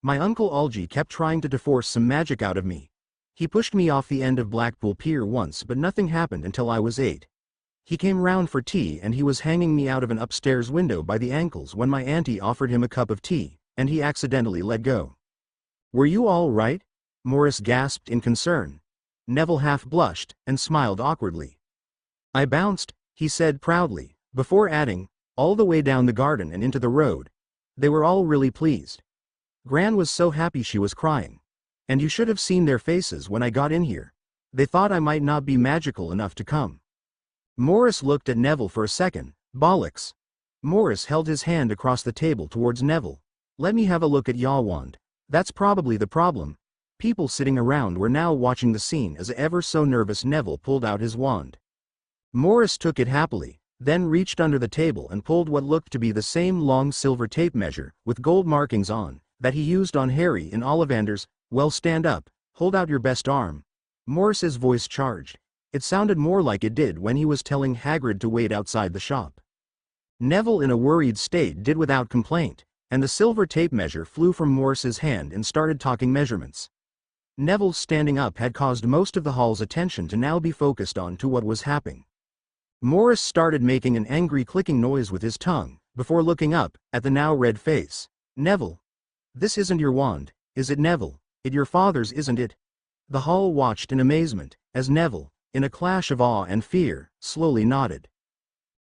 My uncle Algie kept trying to force some magic out of me. He pushed me off the end of Blackpool Pier once, but nothing happened until I was 8. He came round for tea and he was hanging me out of an upstairs window by the ankles when my auntie offered him a cup of tea, and he accidentally let go. Were you all right? Morris gasped in concern. Neville half blushed and smiled awkwardly. I bounced, he said proudly, before adding, all the way down the garden and into the road. They were all really pleased. Gran was so happy she was crying. And you should have seen their faces when I got in here. They thought I might not be magical enough to come. Morris looked at Neville for a second. Bollocks. Morris held his hand across the table towards Neville. Let me have a look at your wand. That's probably the problem. People sitting around were now watching the scene as ever so nervous Neville pulled out his wand. Morris took it happily, then reached under the table and pulled what looked to be the same long silver tape measure, with gold markings on, that he used on Harry in Ollivander's. Well, stand up, hold out your best arm. Morris's voice charged. It sounded more like it did when he was telling Hagrid to wait outside the shop. Neville in a worried state did without complaint, and the silver tape measure flew from Morris's hand and started talking measurements. Neville's standing up had caused most of the hall's attention to now be focused on to what was happening. Morris started making an angry clicking noise with his tongue, before looking up at the now red face. Neville. This isn't your wand, is it, Neville? It your father's, isn't it? The hall watched in amazement, as Neville, in a clash of awe and fear, slowly nodded.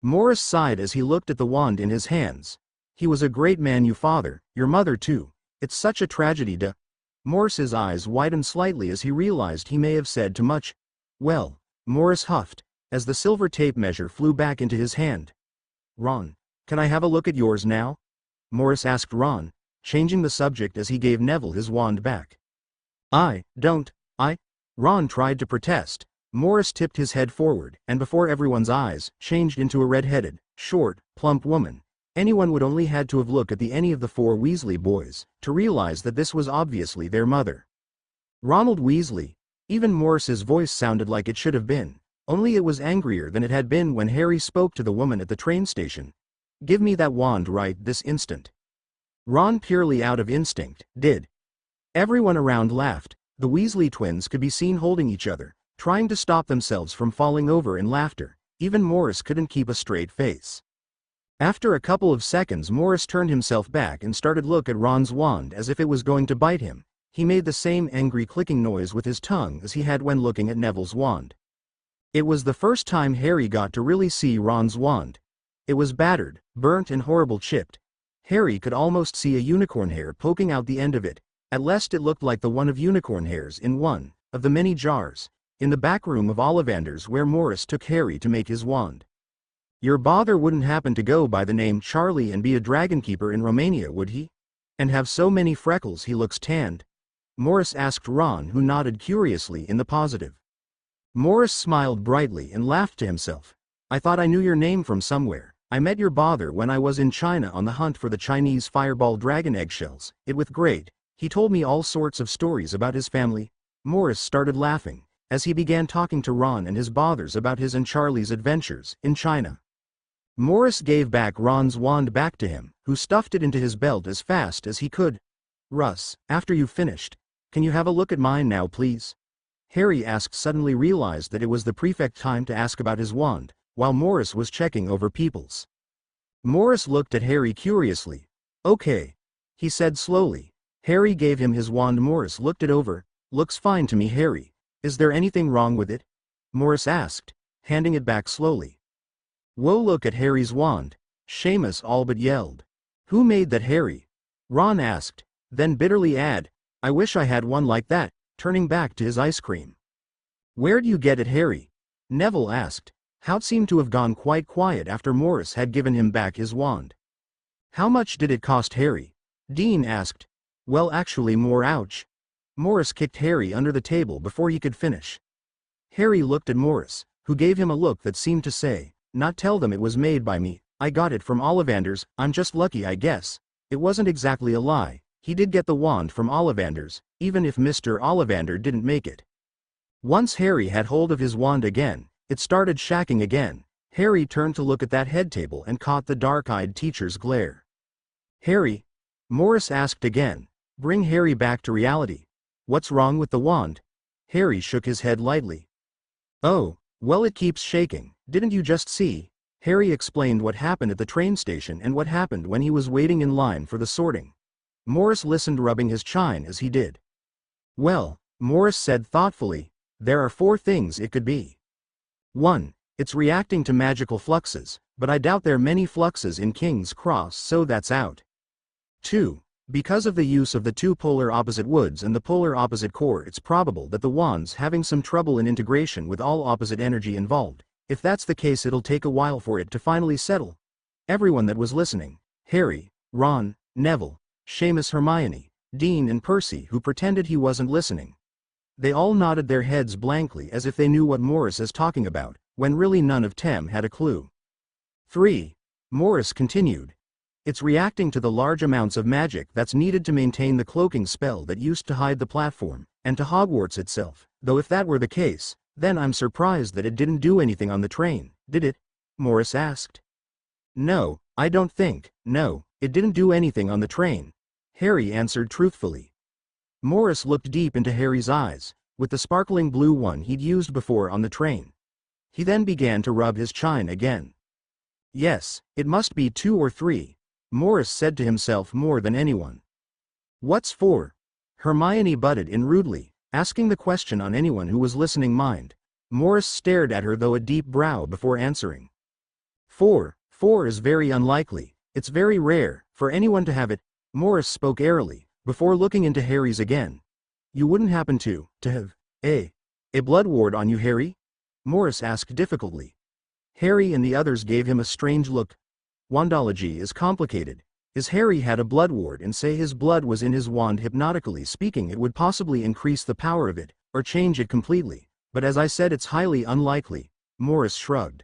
Morris sighed as he looked at the wand in his hands. He was a great man, you father, your mother too. It's such a tragedy to... Morris's eyes widened slightly as he realized he may have said too much. Well, Morris huffed, as the silver tape measure flew back into his hand. Ron, can I have a look at yours now? Morris asked Ron, changing the subject as he gave Neville his wand back. Ron tried to protest. Morris tipped his head forward, and before everyone's eyes, changed into a red-headed, short, plump woman. Anyone would only had to have looked at any of the 4 Weasley boys, to realize that this was obviously their mother. Ronald Weasley. Even Morris's voice sounded like it should have been, only it was angrier than it had been when Harry spoke to the woman at the train station. Give me that wand right this instant. Ron, purely out of instinct, did. Everyone around laughed. The Weasley twins could be seen holding each other, trying to stop themselves from falling over in laughter. Even Morris couldn't keep a straight face. After a couple of seconds, Morris turned himself back and started to look at Ron's wand as if it was going to bite him. He made the same angry clicking noise with his tongue as he had when looking at Neville's wand. It was the first time Harry got to really see Ron's wand. It was battered, burnt and horrible chipped. Harry could almost see a unicorn hair poking out the end of it. At least it looked like the one of unicorn hairs in one of the many jars in the back room of Ollivander's where Morris took Harry to make his wand. Your father wouldn't happen to go by the name Charlie and be a dragonkeeper in Romania, would he? And have so many freckles he looks tanned? Morris asked Ron, who nodded curiously in the positive. Morris smiled brightly and laughed to himself. I thought I knew your name from somewhere. I met your father when I was in China on the hunt for the Chinese fireball dragon eggshells. It was great. He told me all sorts of stories about his family. Morris started laughing as he began talking to Ron and his bothers about his and Charlie's adventures in China. Morris gave back Ron's wand back to him, who stuffed it into his belt as fast as he could. Russ, after you've finished, can you have a look at mine now, please? Harry asked, suddenly realized that it was the prefect time to ask about his wand, while Morris was checking over people's. Morris looked at Harry curiously. Okay, he said slowly. Harry gave him his wand. Morris looked it over. Looks fine to me, Harry. Is there anything wrong with it? Morris asked, handing it back slowly. Whoa, look at Harry's wand. Seamus all but yelled. Who made that, Harry? Ron asked, then bitterly add, I wish I had one like that, turning back to his ice cream. Where'd you get it, Harry? Neville asked. Hout seemed to have gone quite quiet after Morris had given him back his wand. How much did it cost, Harry? Dean asked. Well, actually more, ouch. Morris kicked Harry under the table before he could finish. Harry looked at Morris, who gave him a look that seemed to say, not tell them it was made by me, I got it from Ollivanders, I'm just lucky I guess. It wasn't exactly a lie, he did get the wand from Ollivanders, even if Mr. Ollivander didn't make it. Once Harry had hold of his wand again, it started shacking again. Harry turned to look at that head table and caught the dark-eyed teacher's glare. Harry? Morris asked again. Bring Harry back to reality. What's wrong with the wand? Harry shook his head lightly. Oh, well, it keeps shaking, didn't you just see? Harry explained what happened at the train station and what happened when he was waiting in line for the sorting. Morris listened, rubbing his chin as he did. Well, Morris said thoughtfully, there are 4 things it could be. 1. It's reacting to magical fluxes, but I doubt there are many fluxes in King's Cross, so that's out. 2. Because of the use of the 2 polar opposite woods and the polar opposite core, it's probable that the wand's having some trouble in integration with all opposite energy involved. If that's the case, it'll take a while for it to finally settle. Everyone that was listening, Harry, Ron, Neville, Seamus, Hermione, Dean and Percy, who pretended he wasn't listening. They all nodded their heads blankly as if they knew what Morris is talking about, when really none of them had a clue. 3. Morris continued. It's reacting to the large amounts of magic that's needed to maintain the cloaking spell that used to hide the platform, and to Hogwarts itself, though if that were the case, then I'm surprised that it didn't do anything on the train, did it? Morris asked. No, I don't think, no, it didn't do anything on the train, Harry answered truthfully. Morris looked deep into Harry's eyes, with the sparkling blue one he'd used before on the train. He then began to rub his chin again. Yes, it must be 2 or 3, Morris said to himself more than anyone. What's 4? Hermione butted in rudely, asking the question on anyone who was listening mind. Morris stared at her though a deep brow before answering. 4 is very unlikely, it's very rare, for anyone to have it, Morris spoke airily, before looking into Harry's again. You wouldn't happen to have a blood ward on you, Harry? Morris asked difficultly. Harry and the others gave him a strange look. Wandology is complicated. As Harry had a blood ward and say his blood was in his wand, hypnotically speaking, it would possibly increase the power of it, or change it completely, but as I said, it's highly unlikely, Morris shrugged.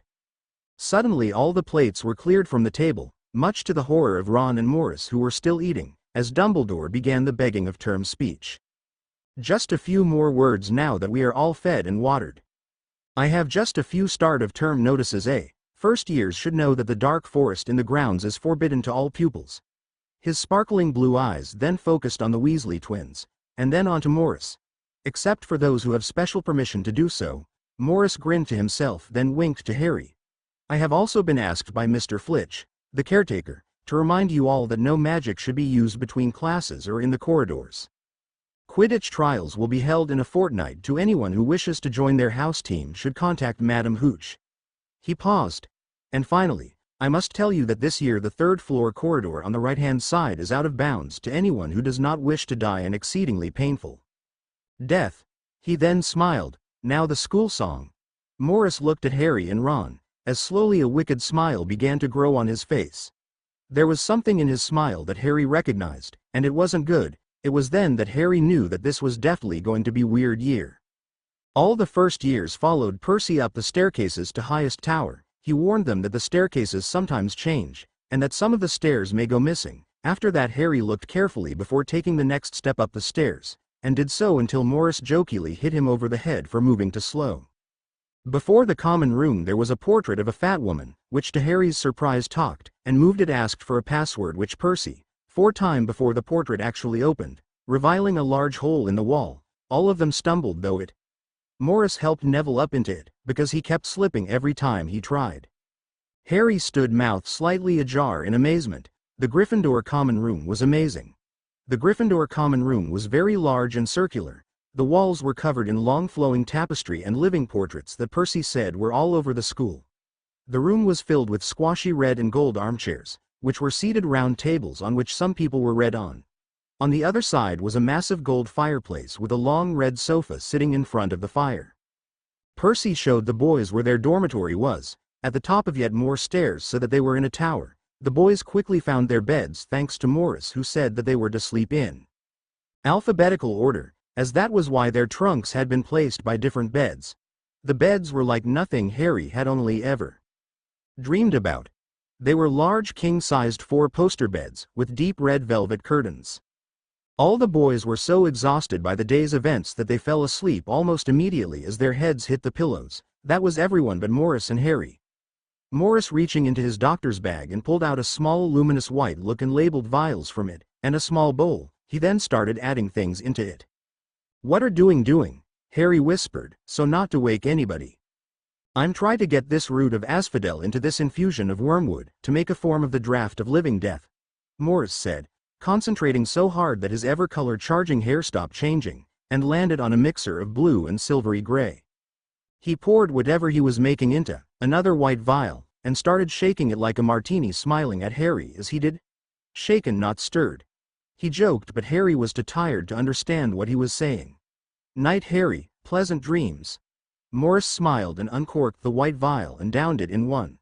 Suddenly all the plates were cleared from the table, much to the horror of Ron and Morris, who were still eating, as Dumbledore began the begging of term speech. Just a few more words now that we are all fed and watered. I have just a few start of term notices. First years should know that the dark forest in the grounds is forbidden to all pupils. His sparkling blue eyes then focused on the Weasley twins, and then onto Morris. Except for those who have special permission to do so, Morris grinned to himself, then winked to Harry. I have also been asked by Mr. Flitch, the caretaker, to remind you all that no magic should be used between classes or in the corridors. Quidditch trials will be held in a fortnight. To anyone who wishes to join their house team should contact Madam Hooch. He paused. And finally, I must tell you that this year the 3rd floor corridor on the right-hand side is out of bounds to anyone who does not wish to die an exceedingly painful death. He then smiled. Now the school song. Morris looked at Harry and Ron, as slowly a wicked smile began to grow on his face. There was something in his smile that Harry recognized, and it wasn't good. It was then that Harry knew that this was definitely going to be weird year. All the first years followed Percy up the staircases to highest tower. He warned them that the staircases sometimes change, and that some of the stairs may go missing. After that, Harry looked carefully before taking the next step up the stairs, and did so until Morris jokingly hit him over the head for moving too slow. Before the common room there was a portrait of a fat woman, which to Harry's surprise talked, and moved it, asked for a password, which Percy, 4 times before the portrait actually opened, revealing a large hole in the wall. All of them stumbled though it. Morris helped Neville up into it, because he kept slipping every time he tried. Harry stood mouth slightly ajar in amazement. The Gryffindor common room was amazing. The Gryffindor common room was very large and circular. The walls were covered in long flowing tapestry and living portraits that Percy said were all over the school. The room was filled with squashy red and gold armchairs, which were seated round tables on which some people were read on. On the other side was a massive gold fireplace with a long red sofa sitting in front of the fire. Percy showed the boys where their dormitory was, at the top of yet more stairs so that they were in a tower. The boys quickly found their beds thanks to Morris, who said that they were to sleep in alphabetical order, as that was why their trunks had been placed by different beds. The beds were like nothing Harry had only ever dreamed about. They were large king-sized 4-poster beds, with deep red velvet curtains. All the boys were so exhausted by the day's events that they fell asleep almost immediately as their heads hit the pillows. That was everyone but Morris and Harry. Morris reaching into his doctor's bag and pulled out a small luminous white look and labeled vials from it, and a small bowl. He then started adding things into it. "What are doing?" Harry whispered, so not to wake anybody. "I'm trying to get this root of asphodel into this infusion of wormwood, to make a form of the draught of living death," Morris said, concentrating so hard that his ever-color charging hair stopped changing, and landed on a mixer of blue and silvery gray. He poured whatever he was making into another white vial, and started shaking it like a martini, smiling at Harry as he did. Shaken, not stirred. He joked, but Harry was too tired to understand what he was saying. "Night, Harry, pleasant dreams." Morris smiled and uncorked the white vial and downed it in one.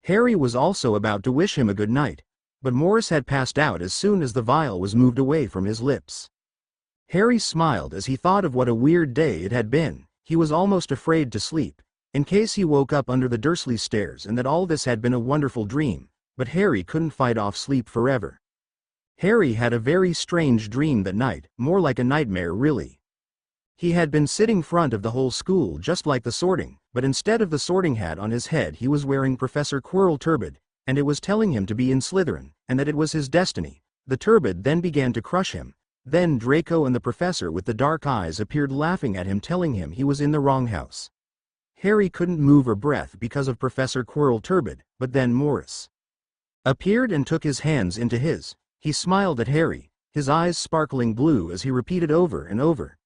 Harry was also about to wish him a good night, but Morris had passed out as soon as the vial was moved away from his lips. Harry smiled as he thought of what a weird day it had been. He was almost afraid to sleep, in case he woke up under the Dursley stairs and that all this had been a wonderful dream, but Harry couldn't fight off sleep forever. Harry had a very strange dream that night, more like a nightmare really. He had been sitting front of the whole school just like the sorting, but instead of the sorting hat on his head he was wearing Professor Quirrell Turbid, and it was telling him to be in Slytherin, and that it was his destiny. The Turbid then began to crush him. Then Draco and the professor with the dark eyes appeared laughing at him, telling him he was in the wrong house. Harry couldn't move a breath because of Professor Quirrell Turbid, but then Morris appeared and took his hands into his. He smiled at Harry, his eyes sparkling blue as he repeated over and over,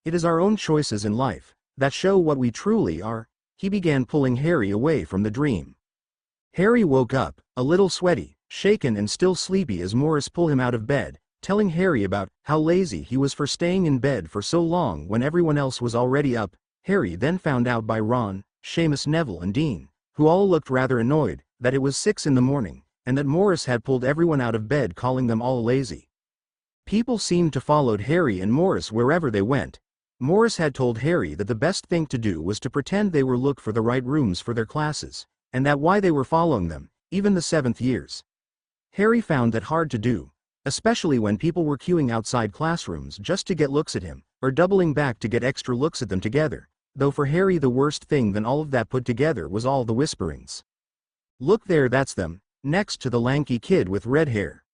"It is our own choices in life that show what we truly are." He began pulling Harry away from the dream. Harry woke up, a little sweaty, shaken and still sleepy as Morris pulled him out of bed, telling Harry about how lazy he was for staying in bed for so long when everyone else was already up. Harry then found out by Ron, Seamus, Neville and Dean, who all looked rather annoyed, that it was 6 in the morning, and that Morris had pulled everyone out of bed, calling them all lazy. People seemed to follow Harry and Morris wherever they went. Morris had told Harry that the best thing to do was to pretend they were looking for the right rooms for their classes, and that why they were following them, even the 7th years. Harry found that hard to do, especially when people were queuing outside classrooms just to get looks at him, or doubling back to get extra looks at them together, though for Harry the worst thing than all of that put together was all the whisperings. "Look there, that's them, next to the lanky kid with red hair.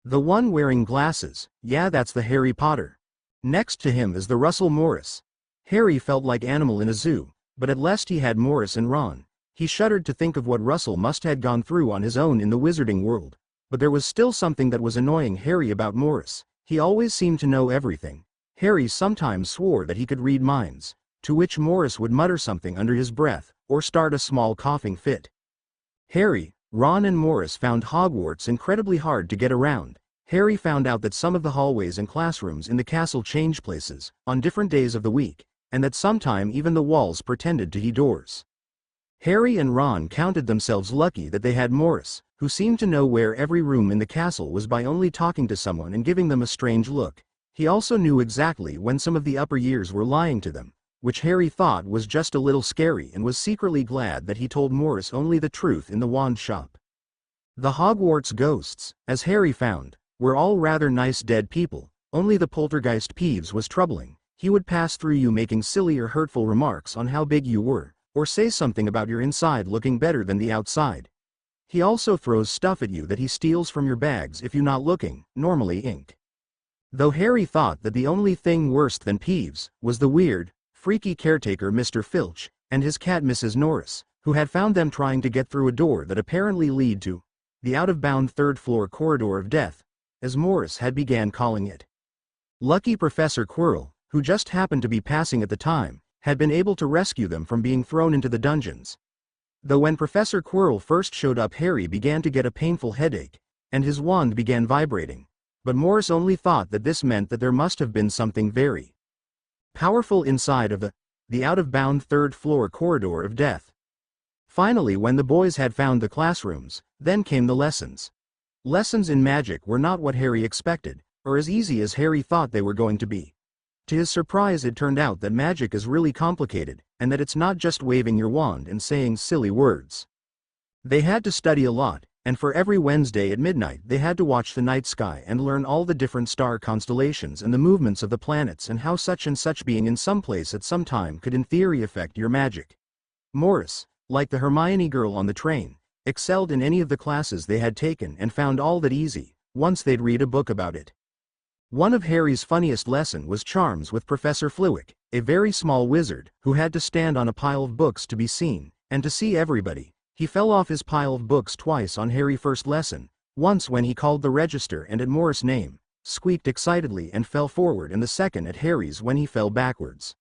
The one wearing glasses, yeah, that's the Harry Potter. Next to him is the Russell Morris." Harry felt like animal in a zoo, but at least he had Morris and Ron. He shuddered to think of what Russell must have gone through on his own in the wizarding world. But there was still something that was annoying Harry about Morris. He always seemed to know everything. Harry sometimes swore that he could read minds, to which Morris would mutter something under his breath, or start a small coughing fit. Harry, Ron and Morris found Hogwarts incredibly hard to get around. Harry found out that some of the hallways and classrooms in the castle changed places, on different days of the week, and that sometime even the walls pretended to be doors. Harry and Ron counted themselves lucky that they had Morris, who seemed to know where every room in the castle was by only talking to someone and giving them a strange look. He also knew exactly when some of the upper years were lying to them, which Harry thought was just a little scary, and was secretly glad that he told Morris only the truth in the wand shop. The Hogwarts ghosts, as Harry found, were all rather nice dead people. Only the poltergeist Peeves was troubling. He would pass through you making silly or hurtful remarks on how big you were, or say something about your inside looking better than the outside. He also throws stuff at you that he steals from your bags if you're not looking, normally ink. Though Harry thought that the only thing worse than Peeves was the weird, freaky caretaker Mr. Filch, and his cat Mrs. Norris, who had found them trying to get through a door that apparently led to the out-of-bound third-floor corridor of death, as Morris had began calling it. Lucky Professor Quirrell, who just happened to be passing at the time, had been able to rescue them from being thrown into the dungeons. Though when Professor Quirrell first showed up, Harry began to get a painful headache, and his wand began vibrating. But Morris only thought that this meant that there must have been something very powerful inside of the out-of-bound third-floor corridor of death. Finally, when the boys had found the classrooms, then came the lessons. Lessons in magic were not what Harry expected, or as easy as Harry thought they were going to be. To his surprise, it turned out that magic is really complicated, and that it's not just waving your wand and saying silly words. They had to study a lot, and for every Wednesday at midnight they had to watch the night sky and learn all the different star constellations and the movements of the planets and how such and such being in some place at some time could in theory affect your magic. Morris, like the Hermione girl on the train, excelled in any of the classes they had taken and found all that easy, once they'd read a book about it. One of Harry's funniest lessons was charms with Professor Flitwick, a very small wizard, who had to stand on a pile of books to be seen, and to see everybody. He fell off his pile of books twice on Harry's first lesson, once when he called the register and at Morris' name, squeaked excitedly and fell forward, and the second at Harry's when he fell backwards.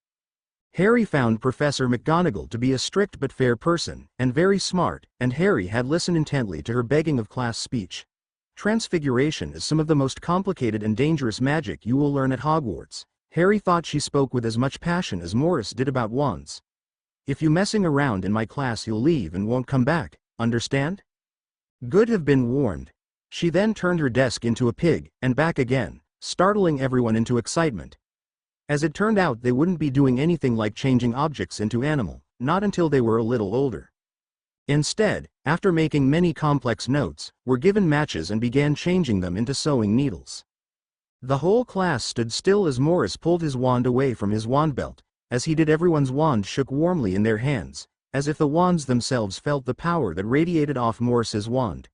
Harry found Professor McGonagall to be a strict but fair person, and very smart, and Harry had listened intently to her begging of class speech. Transfiguration is some of the most complicated and dangerous magic you will learn at Hogwarts. Harry thought she spoke with as much passion as Morris did about wands. If you messing around in my class, you'll leave and won't come back, understand? Good, have been warned. She then turned her desk into a pig, and back again, startling everyone into excitement. As it turned out, they wouldn't be doing anything like changing objects into animal, not until they were a little older. Instead, after making many complex notes, were given matches and began changing them into sewing needles. The whole class stood still as Morris pulled his wand away from his wand belt. As he did, everyone's wand shook warmly in their hands, as if the wands themselves felt the power that radiated off Morris's wand.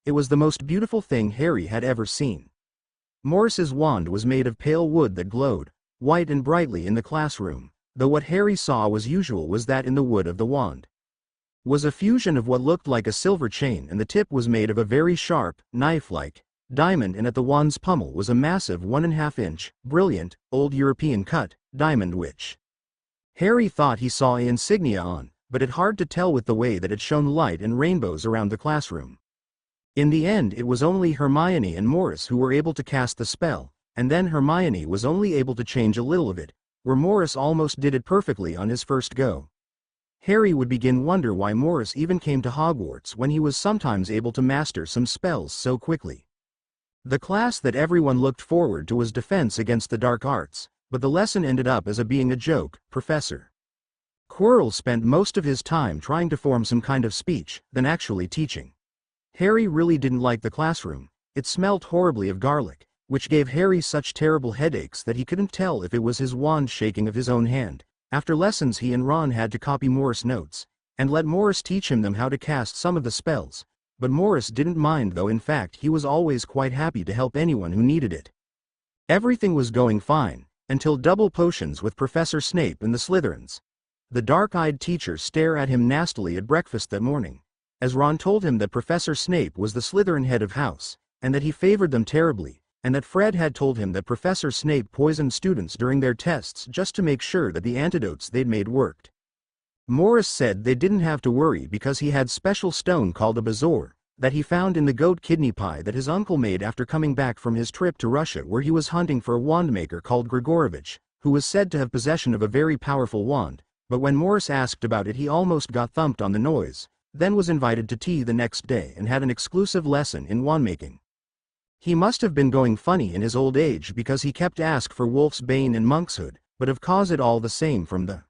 It was the most beautiful thing Harry had ever seen. Morris's wand was made of pale wood that glowed white and brightly in the classroom, though what Harry saw was usual was that in the wood of the wand was a fusion of what looked like a silver chain, and the tip was made of a very sharp, knife-like diamond, and at the wand's pommel was a massive 1.5-inch, brilliant, old European cut diamond which Harry thought he saw an insignia on, but it hard to tell with the way that it shone light and rainbows around the classroom. In the end, it was only Hermione and Morris who were able to cast the spell, and then Hermione was only able to change a little of it, where Morris almost did it perfectly on his first go. Harry would begin wonder why Morris even came to Hogwarts when he was sometimes able to master some spells so quickly. The class that everyone looked forward to was Defense Against the Dark Arts, but the lesson ended up as being a joke. Professor Quirrell spent most of his time trying to form some kind of speech than actually teaching. Harry really didn't like the classroom. It smelled horribly of garlic, which gave Harry such terrible headaches that he couldn't tell if it was his wand shaking of his own hand. After lessons, he and Ron had to copy Morris' notes, and let Morris teach them how to cast some of the spells, but Morris didn't mind, though in fact he was always quite happy to help anyone who needed it. Everything was going fine, until double potions with Professor Snape and the Slytherins. The dark-eyed teacher stared at him nastily at breakfast that morning, as Ron told him that Professor Snape was the Slytherin head of house, and that he favored them terribly, and that Fred had told him that Professor Snape poisoned students during their tests just to make sure that the antidotes they'd made worked. Morris said they didn't have to worry because he had special stone called a bezoar that he found in the goat kidney pie that his uncle made after coming back from his trip to Russia, where he was hunting for a wandmaker called Grigorovich, who was said to have possession of a very powerful wand, but when Morris asked about it he almost got thumped on the nose, then was invited to tea the next day and had an exclusive lesson in wandmaking. He must have been going funny in his old age because he kept asking for Wolf's Bane and Monkshood, but of course it all the same from the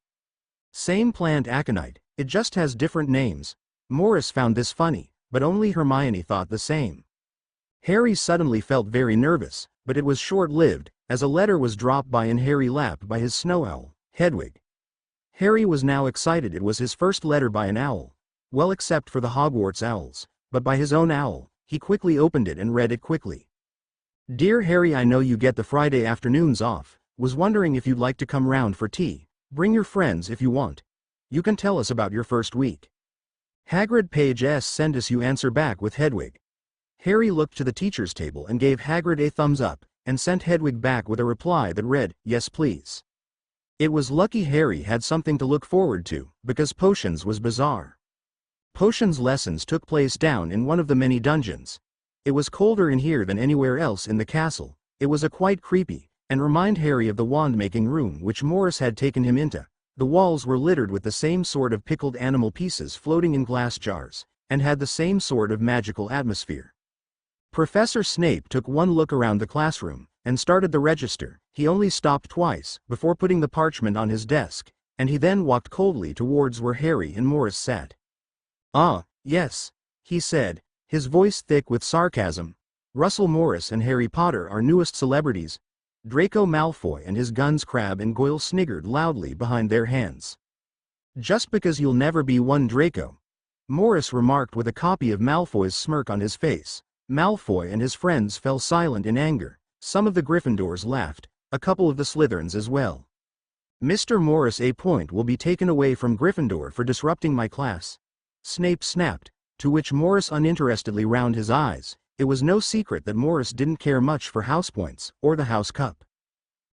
same plant aconite, it just has different names. Morris found this funny, but only Hermione thought the same. Harry suddenly felt very nervous, but it was short-lived, as a letter was dropped by in Harry's lap by his snow owl, Hedwig. Harry was now excited. It was his first letter by an owl, well, except for the Hogwarts owls, but by his own owl. He quickly opened it and read it quickly. Dear Harry, I know you get the Friday afternoons off. Was wondering if you'd like to come round for tea. Bring your friends if you want. You can tell us about your first week. Hagrid Page S. send us you answer back with Hedwig. Harry looked to the teacher's table and gave Hagrid a thumbs up, and sent Hedwig back with a reply that read, yes please. It was lucky Harry had something to look forward to, because potions was bizarre. Potions lessons took place down in one of the many dungeons. It was colder in here than anywhere else in the castle. It was quite creepy, and remind Harry of the wand-making room which Morris had taken him into. The walls were littered with the same sort of pickled animal pieces floating in glass jars, and had the same sort of magical atmosphere. Professor Snape took one look around the classroom, and started the register. He only stopped twice, before putting the parchment on his desk, and he then walked coldly towards where Harry and Morris sat. "Ah, yes," he said, his voice thick with sarcasm. "Russell Morris and Harry Potter are newest celebrities." Draco Malfoy and his guns Crabbe and Goyle sniggered loudly behind their hands. "Just because you'll never be one, Draco," Morris remarked with a copy of Malfoy's smirk on his face. Malfoy and his friends fell silent in anger. Some of the Gryffindors laughed, a couple of the Slytherins as well. "Mr. Morris, a point will be taken away from Gryffindor for disrupting my class," Snape snapped, to which Morris uninterestedly rounded his eyes. It was no secret that Morris didn't care much for house points, or the house cup.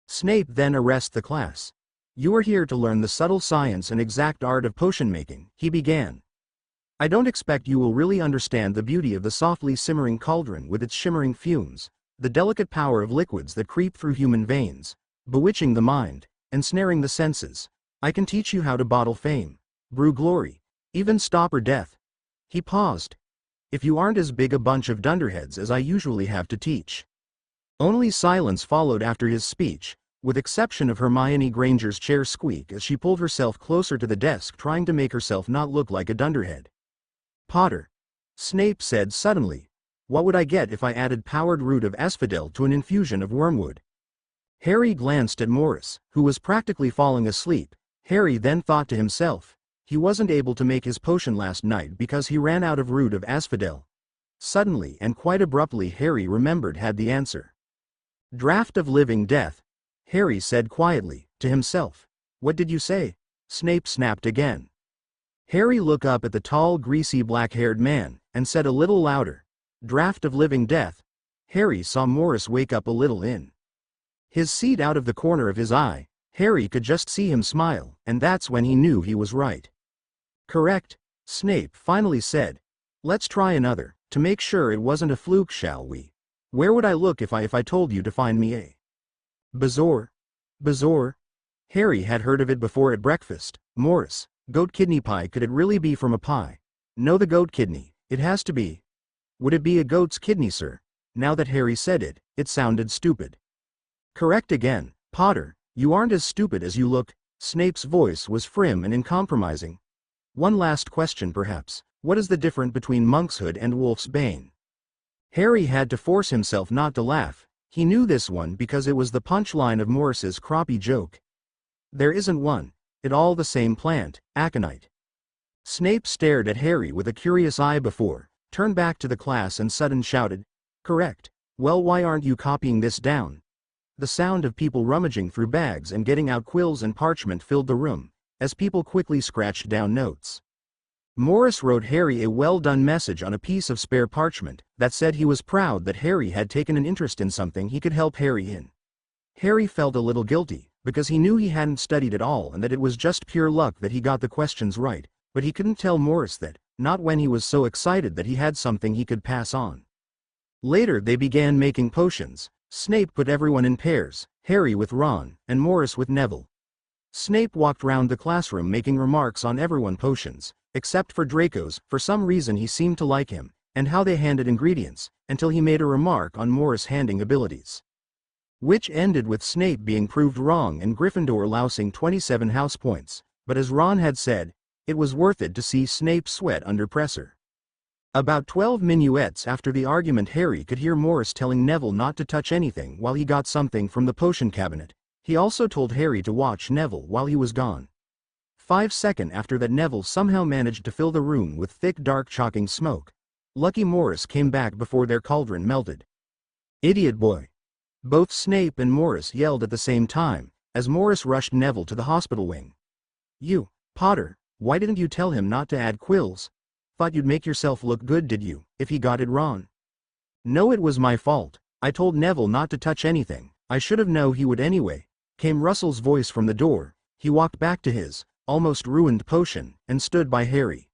Snape then addressed the class. "You are here to learn the subtle science and exact art of potion making," he began. "I don't expect you will really understand the beauty of the softly simmering cauldron with its shimmering fumes, the delicate power of liquids that creep through human veins, bewitching the mind, ensnaring the senses. I can teach you how to bottle fame, brew glory, even stopper death." He paused. "If you aren't as big a bunch of dunderheads as I usually have to teach." Only silence followed after his speech, with exception of Hermione Granger's chair squeak as she pulled herself closer to the desk trying to make herself not look like a dunderhead. "Potter," Snape said suddenly, "what would I get if I added powdered root of asphodel to an infusion of wormwood?" Harry glanced at Morris, who was practically falling asleep. Harry then thought to himself, he wasn't able to make his potion last night because he ran out of root of asphodel. Suddenly and quite abruptly Harry remembered had the answer. "Draught of living death," Harry said quietly, to himself. "What did you say?" Snape snapped again. Harry looked up at the tall, greasy, black-haired man, and said a little louder, "Draught of living death." Harry saw Morris wake up a little in his seat. Out of the corner of his eye, Harry could just see him smile, and that's when he knew he was right. "Correct," Snape finally said. "Let's try another, to make sure it wasn't a fluke, shall we? Where would I look if I told you to find me a bezoar?" Bezoar? Harry had heard of it before at breakfast. Morris, goat kidney pie. Could it really be from a pie? No, the goat kidney, it has to be. Would it be a goat's kidney, sir? Now that Harry said it, it sounded stupid. "Correct again, Potter, you aren't as stupid as you look." Snape's voice was firm and uncompromising. "One last question perhaps, what is the difference between monkshood and wolf's bane?" Harry had to force himself not to laugh. He knew this one because it was the punchline of Morris's croppy joke. "There isn't one. It all the same plant, aconite." Snape stared at Harry with a curious eye before, turned back to the class and suddenly shouted, "Correct. Well, why aren't you copying this down?" The sound of people rummaging through bags and getting out quills and parchment filled the room, as people quickly scratched down notes. Morris wrote Harry a well-done message on a piece of spare parchment that said he was proud that Harry had taken an interest in something he could help Harry in. Harry felt a little guilty, because he knew he hadn't studied at all and that it was just pure luck that he got the questions right, but he couldn't tell Morris that, not when he was so excited that he had something he could pass on. Later they began making potions. Snape put everyone in pairs, Harry with Ron, and Morris with Neville. Snape walked round the classroom making remarks on everyone's potions, except for Draco's. For some reason he seemed to like him, and how they handed ingredients, until he made a remark on Morris' handing abilities, which ended with Snape being proved wrong and Gryffindor lousing 27 house points, but as Ron had said, it was worth it to see Snape sweat under pressure. About 12 minuets after the argument Harry could hear Morris telling Neville not to touch anything while he got something from the potion cabinet. He also told Harry to watch Neville while he was gone. 5 seconds after that Neville somehow managed to fill the room with thick dark choking smoke. Lucky Morris came back before their cauldron melted. "Idiot boy!" Both Snape and Morris yelled at the same time, as Morris rushed Neville to the hospital wing. "You, Potter, why didn't you tell him not to add quills? Thought you'd make yourself look good, did you, if he got it wrong?" "No, it was my fault. I told Neville not to touch anything. I should have known he would anyway," came Russell's voice from the door. He walked back to his almost ruined potion and stood by Harry.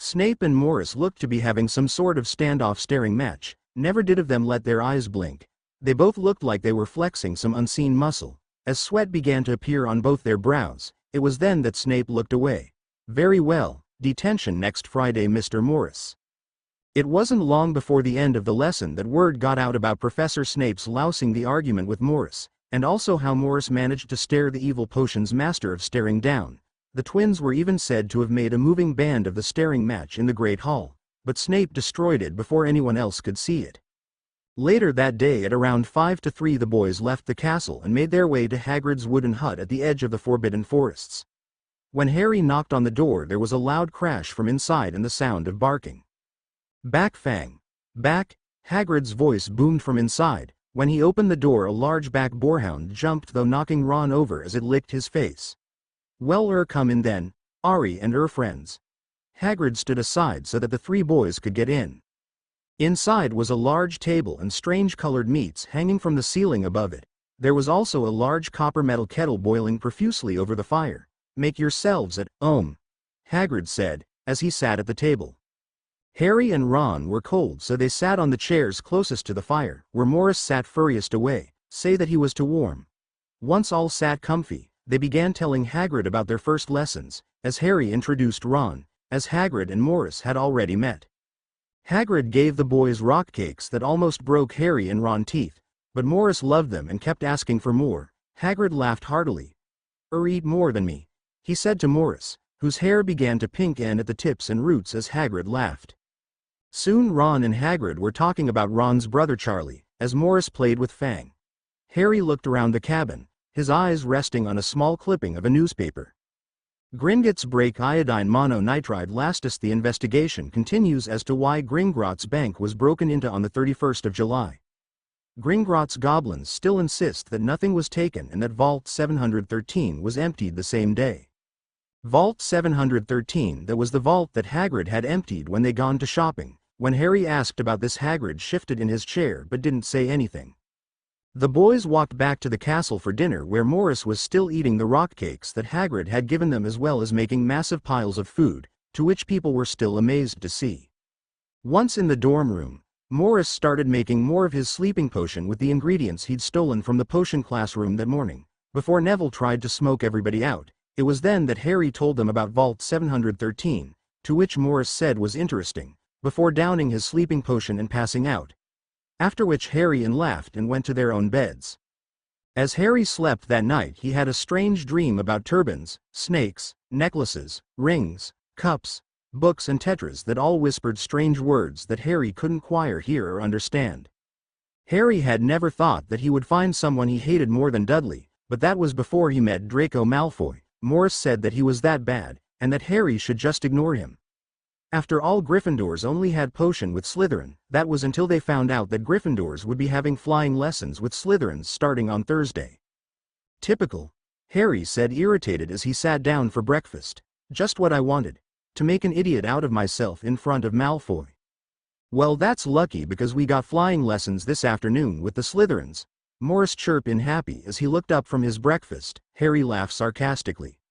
Snape and Morris looked to be having some sort of standoff staring match. Never did of them let their eyes blink. They both looked like they were flexing some unseen muscle. As sweat began to appear on both their brows, it was then that Snape looked away. Very well, detention next Friday, Mr. Morris. It wasn't long before the end of the lesson that word got out about Professor Snape's lousing the argument with Morris, and also how Morris managed to stare the evil potion's master of staring down. The twins were even said to have made a moving band of the staring match in the Great Hall, but Snape destroyed it before anyone else could see it. Later that day at around 5 to 3 the boys left the castle and made their way to Hagrid's wooden hut at the edge of the Forbidden Forests. When Harry knocked on the door there was a loud crash from inside and the sound of barking. "Back, Fang! Back!" Hagrid's voice boomed from inside. When he opened the door a large black boarhound jumped, though knocking Ron over as it licked his face. "Well, come in then, Ari and friends." Hagrid stood aside so that the 3 boys could get in. Inside was a large table and strange-colored meats hanging from the ceiling above it. There was also a large copper metal kettle boiling profusely over the fire. "Make yourselves at home," Hagrid said, as he sat at the table. Harry and Ron were cold, so they sat on the chairs closest to the fire, where Morris sat furthest away, say that he was too warm. Once all sat comfy, they began telling Hagrid about their first lessons, as Harry introduced Ron, as Hagrid and Morris had already met. Hagrid gave the boys rock cakes that almost broke Harry and Ron's teeth, but Morris loved them and kept asking for more. Hagrid laughed heartily. Eat more than me," he said to Morris, whose hair began to pink end at the tips and roots as Hagrid laughed. Soon Ron and Hagrid were talking about Ron's brother Charlie, as Morris played with Fang. Harry looked around the cabin, his eyes resting on a small clipping of a newspaper. Gringotts break iodine mononitride lastus. The investigation continues as to why Gringotts Bank was broken into on the 31st of July. Gringotts goblins still insist that nothing was taken and that Vault 713 was emptied the same day. Vault 713, that was the vault that Hagrid had emptied when they gone to shopping. When Harry asked about this, Hagrid shifted in his chair but didn't say anything. The boys walked back to the castle for dinner, where Morris was still eating the rock cakes that Hagrid had given them, as well as making massive piles of food, to which people were still amazed to see. Once in the dorm room, Morris started making more of his sleeping potion with the ingredients he'd stolen from the potion classroom that morning. Before Neville tried to smoke everybody out, it was then that Harry told them about Vault 713, to which Morris said was interesting, before downing his sleeping potion and passing out. After which Harry and laughed and went to their own beds. As Harry slept that night he had a strange dream about turbans, snakes, necklaces, rings, cups, books and tetras that all whispered strange words that Harry couldn't quite hear or understand. Harry had never thought that he would find someone he hated more than Dudley, but that was before he met Draco Malfoy. Morris said that he was that bad, and that Harry should just ignore him. After all, Gryffindors only had potion with Slytherin. That was until they found out that Gryffindors would be having flying lessons with Slytherins starting on Thursday. "Typical," Harry said, irritated as he sat down for breakfast. "Just what I wanted. To make an idiot out of myself in front of Malfoy." "Well, that's lucky, because we got flying lessons this afternoon with the Slytherins," Morris chirped in, happy as he looked up from his breakfast. Harry laughed sarcastically.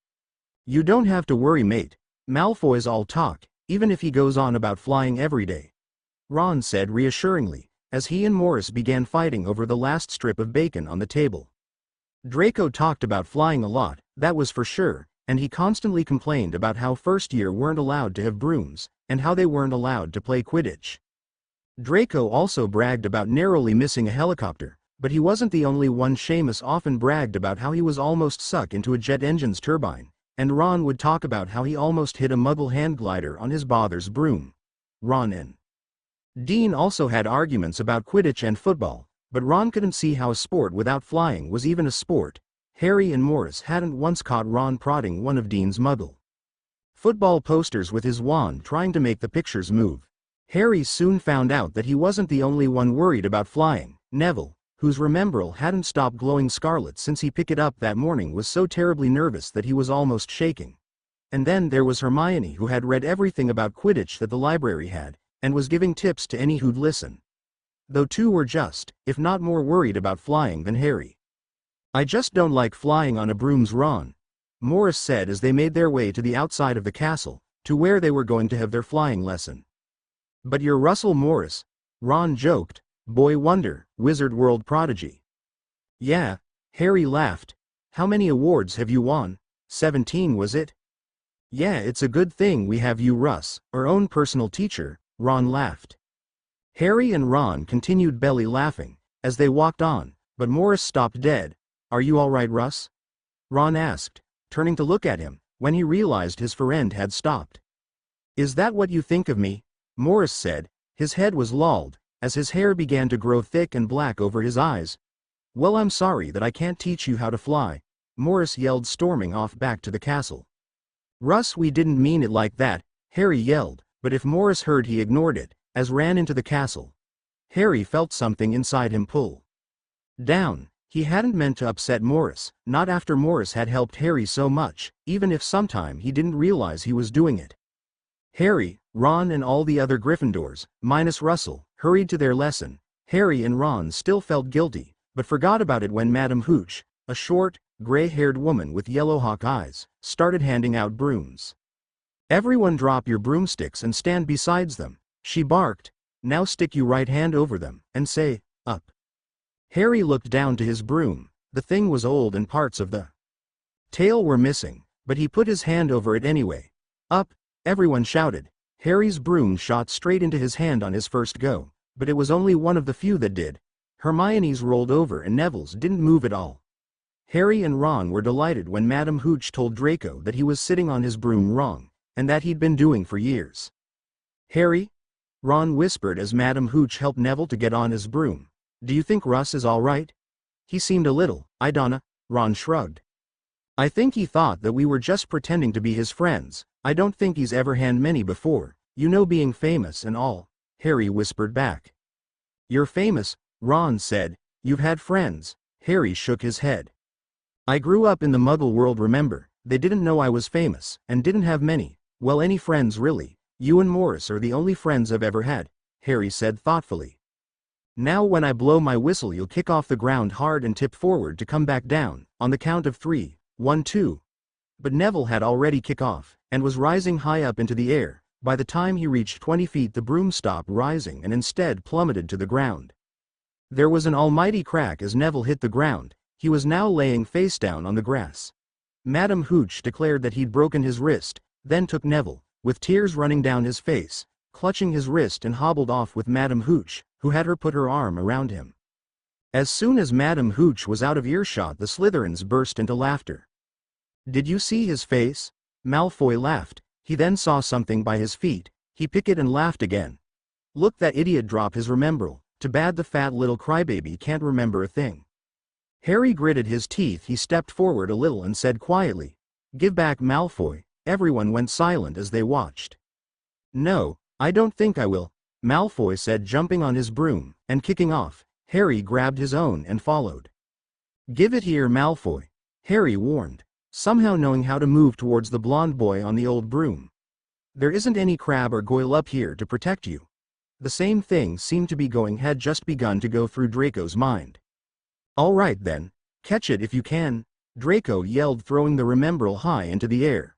"You don't have to worry, mate. Malfoy's all talk, even if he goes on about flying every day," Ron said reassuringly, as he and Morris began fighting over the last strip of bacon on the table. Draco talked about flying a lot, that was for sure, and he constantly complained about how first year weren't allowed to have brooms, and how they weren't allowed to play Quidditch. Draco also bragged about narrowly missing a helicopter, but he wasn't the only one. Seamus often bragged about how he was almost sucked into a jet engine's turbine, and Ron would talk about how he almost hit a Muggle hand glider on his father's broom. Ron and Dean also had arguments about Quidditch and football, but Ron couldn't see how a sport without flying was even a sport. Harry and Morris hadn't once caught Ron prodding one of Dean's Muggle football posters with his wand, trying to make the pictures move. Harry soon found out that he wasn't the only one worried about flying. Neville, whose remembrall hadn't stopped glowing scarlet since he picked it up that morning, was so terribly nervous that he was almost shaking. And then there was Hermione, who had read everything about Quidditch that the library had, and was giving tips to any who'd listen. Though two were just, if not more, worried about flying than Harry. "I just don't like flying on a broom's," Ron, Morris said as they made their way to the outside of the castle, to where they were going to have their flying lesson. But you're Russell Morris, Ron joked, boy wonder, Wizard World prodigy. Yeah, Harry laughed. How many awards have you won? 17 was it? Yeah, it's a good thing we have you, Russ, our own personal teacher, Ron laughed. Harry and Ron continued belly laughing as they walked on, but Morris stopped dead. Are you all right, Russ? Ron asked, turning to look at him, when he realized his friend had stopped. Is that what you think of me? Morris said. His head was lolled, as his hair began to grow thick and black over his eyes. Well, I'm sorry that I can't teach you how to fly, Morris yelled, storming off back to the castle. Russ, we didn't mean it like that, Harry yelled, but if Morris heard, he ignored it, as ran into the castle. Harry felt something inside him pull down. He hadn't meant to upset Morris, not after Morris had helped Harry so much, even if sometime he didn't realize he was doing it. Harry, Ron and all the other Gryffindors, minus Russell, hurried to their lesson. Harry and Ron still felt guilty, but forgot about it when Madame Hooch, a short, gray-haired woman with yellow hawk eyes, started handing out brooms. Everyone drop your broomsticks and stand beside them, she barked. Now stick your right hand over them, and say, up. Harry looked down to his broom. The thing was old and parts of the tail were missing, but he put his hand over it anyway. Up, everyone shouted. Harry's broom shot straight into his hand on his first go, but it was only one of the few that did. Hermione's rolled over and Neville's didn't move at all. Harry and Ron were delighted when Madame Hooch told Draco that he was sitting on his broom wrong, and that he'd been doing for years. Harry? Ron whispered as Madame Hooch helped Neville to get on his broom. Do you think Russ is all right? He seemed a little, I dunna, Ron shrugged. I think he thought that we were just pretending to be his friends. I don't think he's ever had many before, you know, being famous and all, Harry whispered back. You're famous, Ron said. You've had friends, Harry shook his head. I grew up in the Muggle world, remember, they didn't know I was famous, and didn't have many, well, any friends really. You and Morris are the only friends I've ever had, Harry said thoughtfully. Now when I blow my whistle you'll kick off the ground hard and tip forward to come back down, on the count of 3, 1, 2. But Neville had already kicked off, and was rising high up into the air. By the time he reached 20 feet the broom stopped rising and instead plummeted to the ground. There was an almighty crack as Neville hit the ground. He was now laying face down on the grass. Madame Hooch declared that he'd broken his wrist, then took Neville, with tears running down his face, clutching his wrist, and hobbled off with Madame Hooch, who had her put her arm around him. As soon as Madame Hooch was out of earshot the Slytherins burst into laughter. Did you see his face? Malfoy laughed. He then saw something by his feet. He picked it and laughed again. Look, that idiot drop his remembrall. Too bad the fat little crybaby can't remember a thing. Harry gritted his teeth. He stepped forward a little and said quietly, Give back, Malfoy. Everyone went silent as they watched. No, I don't think I will, Malfoy said, jumping on his broom and kicking off. Harry grabbed his own and followed. Give it here, Malfoy, Harry warned, somehow knowing how to move towards the blonde boy on the old broom. There isn't any crab or goyle up here to protect you. The same thing seemed to be had just begun to go through Draco's mind. All right then, catch it if you can, Draco yelled, throwing the remembrall high into the air.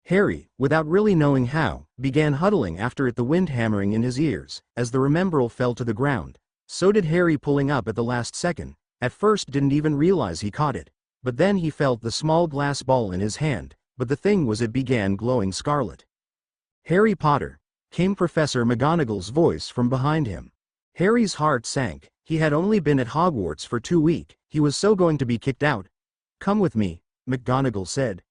Harry, without really knowing how, began huddling after it, the wind hammering in his ears. As the remembrall fell to the ground, so did Harry, pulling up at the last second. At first didn't even realize he caught it, but then he felt the small glass ball in his hand, but the thing was, it began glowing scarlet. Harry Potter, came Professor McGonagall's voice from behind him. Harry's heart sank. He had only been at Hogwarts for 2 weeks, he was so going to be kicked out. Come with me, McGonagall said.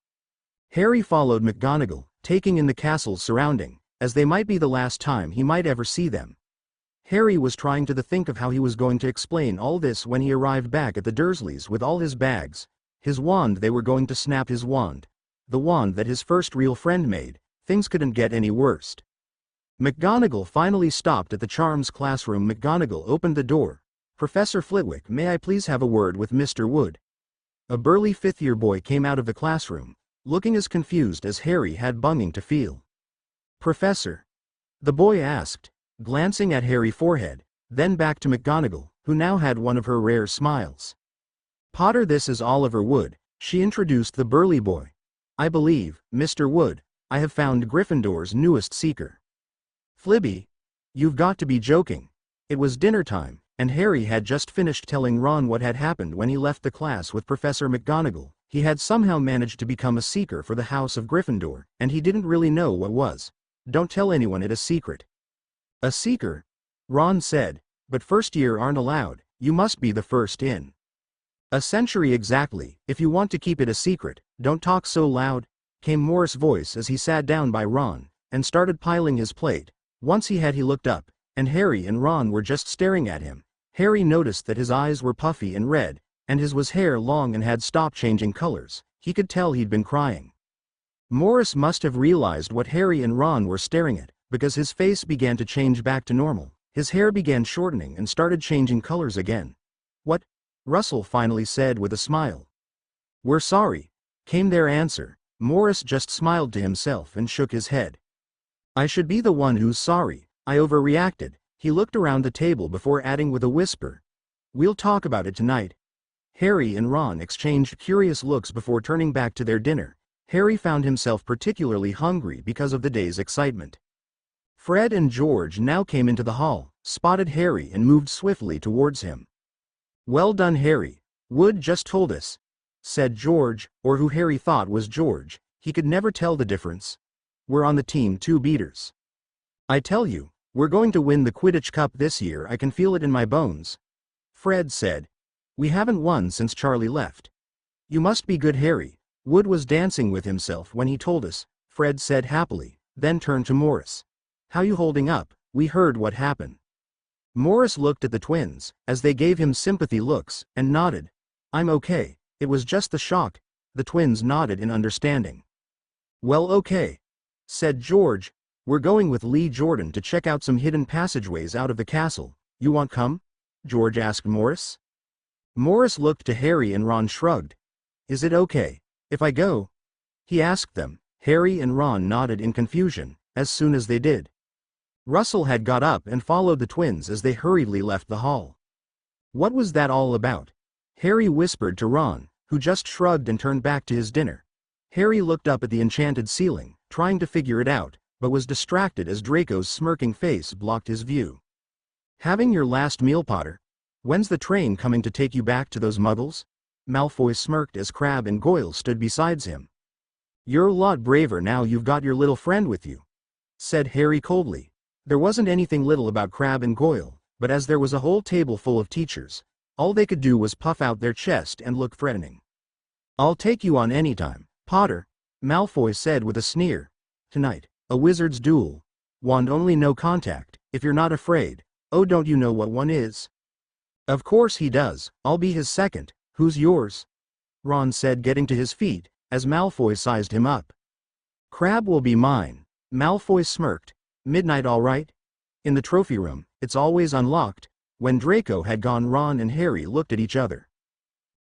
Harry followed McGonagall, taking in the castle's surrounding, as they might be the last time he might ever see them. Harry was trying to think of how he was going to explain all this when he arrived back at the Dursleys with all his bags. His wand, they were going to snap his wand. The wand that his first real friend made. Things couldn't get any worse. McGonagall finally stopped at the charms classroom. McGonagall opened the door. Professor Flitwick, may I please have a word with Mr. Wood? A burly fifth-year boy came out of the classroom, looking as confused as Harry had bunging to feel. Professor? The boy asked, glancing at Harry's forehead, then back to McGonagall, who now had one of her rare smiles. Potter, this is Oliver Wood, she introduced the burly boy. I believe, Mr. Wood, I have found Gryffindor's newest seeker. Flibby, you've got to be joking. It was dinner time, and Harry had just finished telling Ron what had happened when he left the class with Professor McGonagall. He had somehow managed to become a seeker for the House of Gryffindor, and he didn't really know what was. Don't tell anyone it's a secret. A seeker? Ron said, but first year aren't allowed, you must be the first in. A century exactly, if you want to keep it a secret, don't talk so loud, came Morris' voice as he sat down by Ron, and started piling his plate. Once he looked up, and Harry and Ron were just staring at him. Harry noticed that his eyes were puffy and red, and his hair long and had stopped changing colors. He could tell he'd been crying. Morris must have realized what Harry and Ron were staring at, because his face began to change back to normal. His hair began shortening and started changing colors again. What? Russell finally said with a smile. We're sorry, came their answer. Morris just smiled to himself and shook his head. I should be the one who's sorry, I overreacted. He looked around the table before adding with a whisper. We'll talk about it tonight. Harry and Ron exchanged curious looks before turning back to their dinner. Harry found himself particularly hungry because of the day's excitement. Fred and George now came into the hall, spotted Harry and moved swiftly towards him. Well done, Harry. Wood just told us, said George, or who Harry thought was George. He could never tell the difference. We're on the team 2 beaters. I tell you, we're going to win the Quidditch Cup this year, I can feel it in my bones. Fred said. We haven't won since Charlie left. You must be good, Harry. Wood was dancing with himself when he told us, Fred said happily, then turned to Morris. How you holding up? We heard what happened. Morris looked at the twins, as they gave him sympathy looks, and nodded. I'm okay, it was just the shock. The twins nodded in understanding. Well, okay, said George. We're going with Lee Jordan to check out some hidden passageways out of the castle. You want come? George asked Morris. Morris looked to Harry and Ron shrugged. Is it okay if I go? He asked them. Harry and Ron nodded in confusion, as soon as they did. Russell had got up and followed the twins as they hurriedly left the hall. What was that all about? Harry whispered to Ron, who just shrugged and turned back to his dinner. Harry looked up at the enchanted ceiling, trying to figure it out, but was distracted as Draco's smirking face blocked his view. Having your last meal, Potter? When's the train coming to take you back to those muggles? Malfoy smirked as Crabbe and Goyle stood beside him. You're a lot braver now you've got your little friend with you, said Harry coldly. There wasn't anything little about Crabbe and Goyle, but as there was a whole table full of teachers, all they could do was puff out their chest and look threatening. I'll take you on any time, Potter, Malfoy said with a sneer. Tonight, a wizard's duel. Wand only, no contact, if you're not afraid. Oh, don't you know what one is? Of course he does, I'll be his second. Who's yours? Ron said, getting to his feet, as Malfoy sized him up. Crabbe will be mine. Malfoy smirked. Midnight, all right? In the trophy room, it's always unlocked. When Draco had gone, Ron and Harry looked at each other.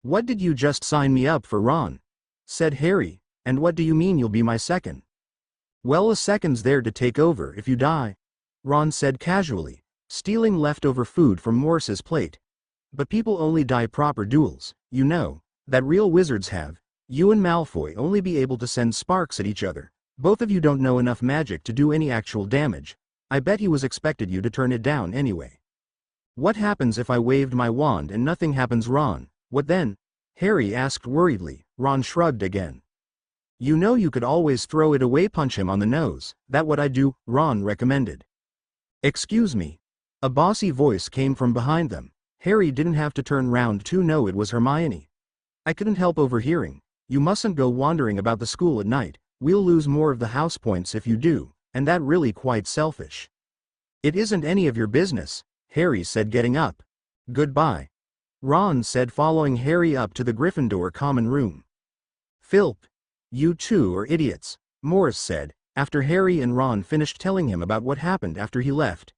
What did you just sign me up for, Ron? Said Harry, and what do you mean you'll be my second? Well, a second's there to take over if you die, Ron said casually, stealing leftover food from Morris's plate. But people only die proper duels, you know, that real wizards have. You and Malfoy only be able to send sparks at each other. Both of you don't know enough magic to do any actual damage. I bet he was expected you to turn it down anyway. What happens if I waved my wand and nothing happens, Ron? What then? Harry asked worriedly. Ron shrugged again. You know you could always throw it away, punch him on the nose. That what I do, Ron recommended. Excuse me. A bossy voice came from behind them. Harry didn't have to turn round to know it was Hermione. I couldn't help overhearing. You mustn't go wandering about the school at night. We'll lose more of the house points if you do, and that really quite selfish. It isn't any of your business, Harry said, getting up. Goodbye. Ron said, following Harry up to the Gryffindor common room. Philp. You two are idiots, Morris said, after Harry and Ron finished telling him about what happened after he left.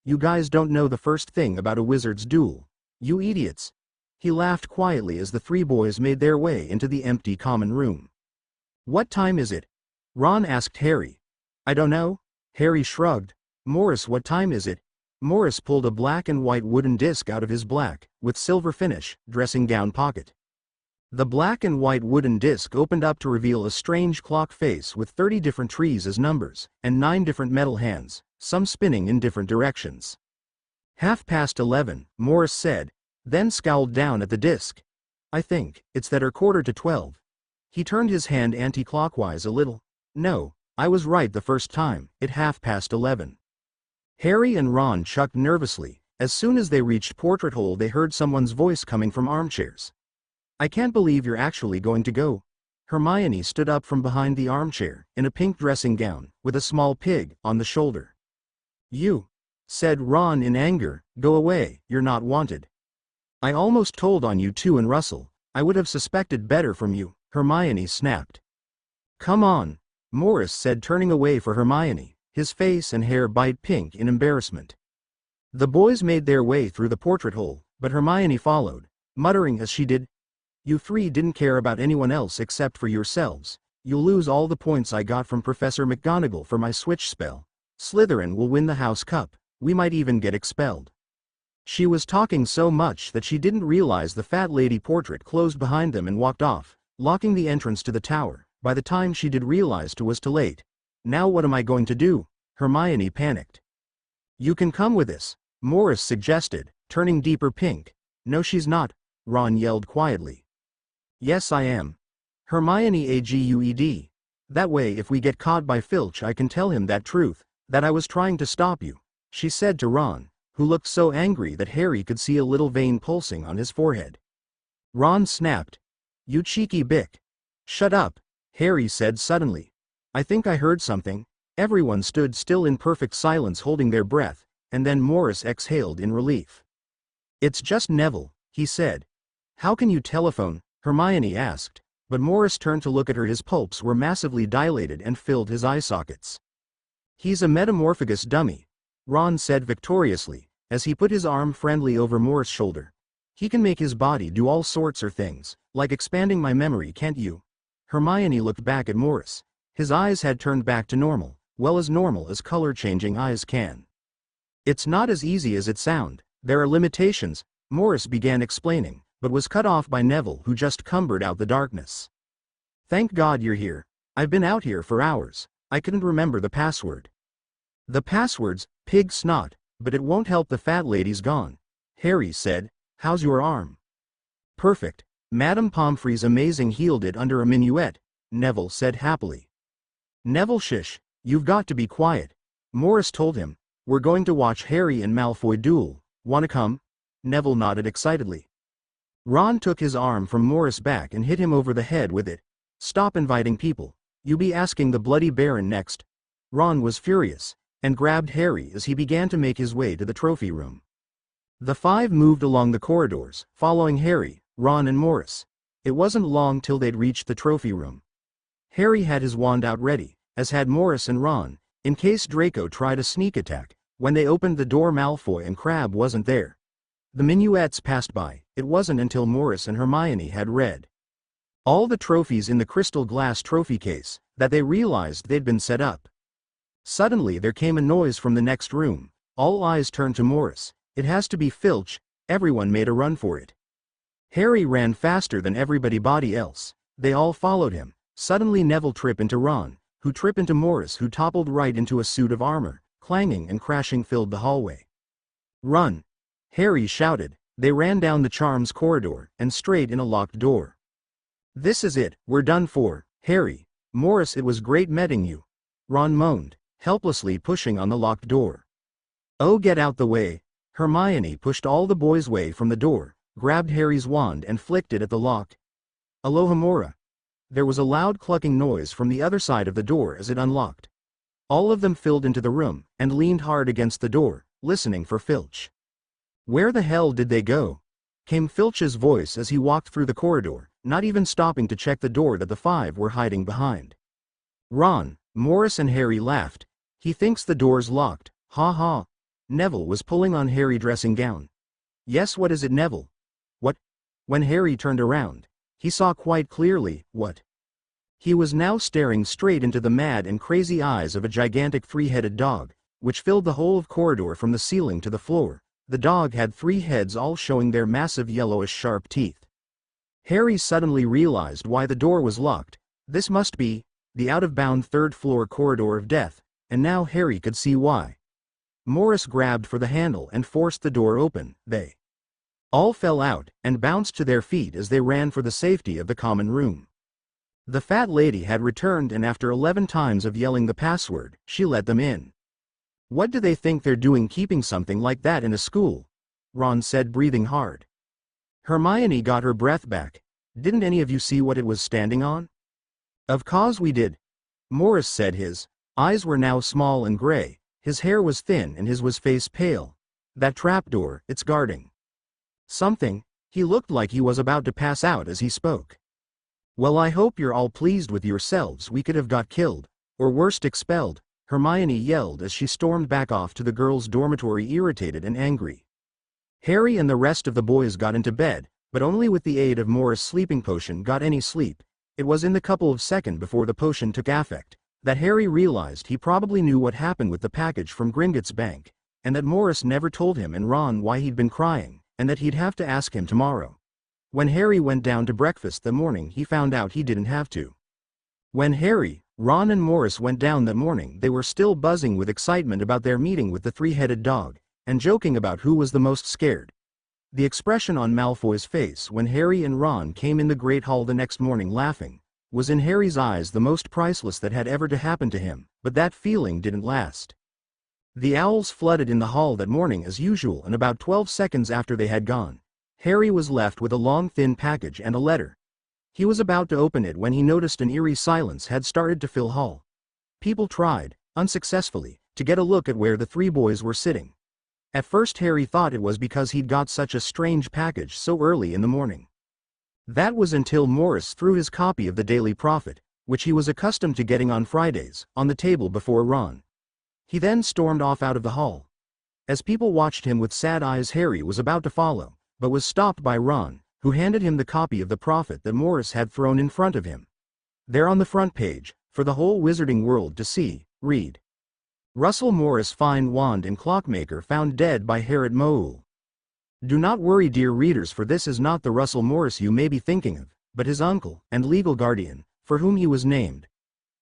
You guys don't know the first thing about a wizard's duel. You idiots. He laughed quietly as the three boys made their way into the empty common room. What time is it? Ron asked Harry. I don't know. Harry shrugged. Morris, what time is it? Morris pulled a black and white wooden disc out of his black, with silver finish, dressing gown pocket. The black and white wooden disc opened up to reveal a strange clock face with 30 different trees as numbers, and 9 different metal hands, some spinning in different directions. 11:30, Morris said, then scowled down at the disc. I think it's that or 11:45. He turned his hand anti-clockwise a little. No, I was right the first time, it 11:30. Harry and Ron chucked nervously. As soon as they reached Portrait Hole they heard someone's voice coming from armchairs. I can't believe you're actually going to go. Hermione stood up from behind the armchair, in a pink dressing gown, with a small pig on the shoulder. You, said Ron in anger, go away, you're not wanted. I almost told on you too and Russell, I would have suspected better from you, Hermione snapped. Come on, Morris said turning away for Hermione, his face and hair bright pink in embarrassment. The boys made their way through the Portrait Hole, but Hermione followed, muttering as she did, you three didn't care about anyone else except for yourselves. You'll lose all the points I got from Professor McGonagall for my switch spell. Slytherin will win the House Cup, we might even get expelled. She was talking so much that she didn't realize the fat lady portrait closed behind them and walked off, locking the entrance to the tower. By the time she did realize it was too late. Now what am I going to do? Hermione panicked. You can come with us, Morris suggested, turning deeper pink. No she's not, Ron yelled quietly. Yes I am. Hermione agreed. That way if we get caught by Filch I can tell him that truth, that I was trying to stop you, she said to Ron, who looked so angry that Harry could see a little vein pulsing on his forehead. Ron snapped. You cheeky bick. Shut up, Harry said suddenly. I think I heard something. Everyone stood still in perfect silence holding their breath, and then Morris exhaled in relief. It's just Neville, he said. How can you telephone? Hermione asked, but Morris turned to look at her. His pupils were massively dilated and filled his eye sockets. He's a metamorphagus dummy, Ron said victoriously, as he put his arm friendly over Morris' shoulder. He can make his body do all sorts of things, like expanding my memory, can't you? Hermione looked back at Morris. His eyes had turned back to normal, well as normal as color-changing eyes can. It's not as easy as it sounds. There are limitations, Morris began explaining, but was cut off by Neville who just cumbered out the darkness. Thank God you're here. I've been out here for hours. I couldn't remember the password. The password's pig snot, but it won't help the fat lady's gone, Harry said. How's your arm? Perfect. Madame Pomfrey's amazing healed it under a minuet, Neville said happily. Neville shish, you've got to be quiet, Morris told him. We're going to watch Harry and Malfoy duel. Wanna come? Neville nodded excitedly. Ron took his arm from Morris' back and hit him over the head with it. Stop inviting people. You be asking the bloody Baron next. Ron was furious, and grabbed Harry as he began to make his way to the trophy room. The five moved along the corridors, following Harry, Ron and Morris. It wasn't long till they'd reached the trophy room. Harry had his wand out ready, as had Morris and Ron, in case Draco tried a sneak attack. When they opened the door Malfoy and Crabbe wasn't there. The minuets passed by. It wasn't until Morris and Hermione had read all the trophies in the crystal glass trophy case that they realized they'd been set up. Suddenly there came a noise from the next room. All eyes turned to Morris. It has to be Filch. Everyone made a run for it. Harry ran faster than everybody else. They all followed him. Suddenly Neville tripped into Ron, who tripped into Morris, who toppled right into a suit of armor. Clanging and crashing filled the hallway. Run! Harry shouted. They ran down the charms corridor, and straight in a locked door. This is it, we're done for, Harry. Morris, it was great meeting you. Ron moaned, helplessly pushing on the locked door. Oh, get out the way. Hermione pushed all the boys away from the door, grabbed Harry's wand and flicked it at the lock. Alohomora. There was a loud clucking noise from the other side of the door as it unlocked. All of them filled into the room, and leaned hard against the door, listening for Filch. Where the hell did they go? Came Filch's voice as he walked through the corridor, not even stopping to check the door that the five were hiding behind. Ron, Morris and Harry laughed. He thinks the door's locked, ha ha. Neville was pulling on Harry's dressing gown. Yes, what is it, Neville? What? When Harry turned around, he saw quite clearly, what? He was now staring straight into the mad and crazy eyes of a gigantic three-headed dog, which filled the whole of corridor from the ceiling to the floor. The dog had 3 heads, all showing their massive yellowish sharp teeth. Harry suddenly realized why the door was locked. This must be the out-of-bound third-floor corridor of death, and now Harry could see why. Morris grabbed for the handle and forced the door open. They all fell out and bounced to their feet as they ran for the safety of the common room. The fat lady had returned, and after 11 times of yelling the password, she let them in. "What do they think they're doing keeping something like that in a school?" Ron said, breathing hard. Hermione got her breath back. "Didn't any of you see what it was standing on?" "Of course we did," Morris said. His eyes were now small and gray, his hair was thin and his face pale. "That trapdoor, it's guarding something." He looked like he was about to pass out as he spoke. "Well, I hope you're all pleased with yourselves. We could have got killed, or worse, expelled," Hermione yelled as she stormed back off to the girls' dormitory, irritated and angry. Harry and the rest of the boys got into bed, but only with the aid of Morris' sleeping potion got any sleep. It was in the couple of seconds before the potion took effect that Harry realized he probably knew what happened with the package from Gringotts Bank, and that Morris never told him and Ron why he'd been crying, and that he'd have to ask him tomorrow. When Harry went down to breakfast that morning, he found out he didn't have to. When Harry, Ron and Morris went down that morning, they were still buzzing with excitement about their meeting with the three-headed dog, and joking about who was the most scared. The expression on Malfoy's face when Harry and Ron came in the Great Hall the next morning laughing was in Harry's eyes the most priceless that had ever to happen to him, but that feeling didn't last. The owls flooded in the hall that morning as usual, and about 12 seconds after they had gone, Harry was left with a long thin package and a letter. He was about to open it when he noticed an eerie silence had started to fill hall. People tried, unsuccessfully, to get a look at where the three boys were sitting. At first Harry thought it was because he'd got such a strange package so early in the morning. That was until Morris threw his copy of the Daily Prophet, which he was accustomed to getting on Fridays, on the table before Ron. He then stormed off out of the hall. As people watched him with sad eyes, Harry was about to follow, but was stopped by Ron, who handed him the copy of the Prophet that Morris had thrown in front of him. There on the front page, for the whole wizarding world to see, read: "Russell Morris, fine wand and clockmaker, found dead by Herod Moul." Do not worry, dear readers, for this is not the Russell Morris you may be thinking of, but his uncle and legal guardian, for whom he was named.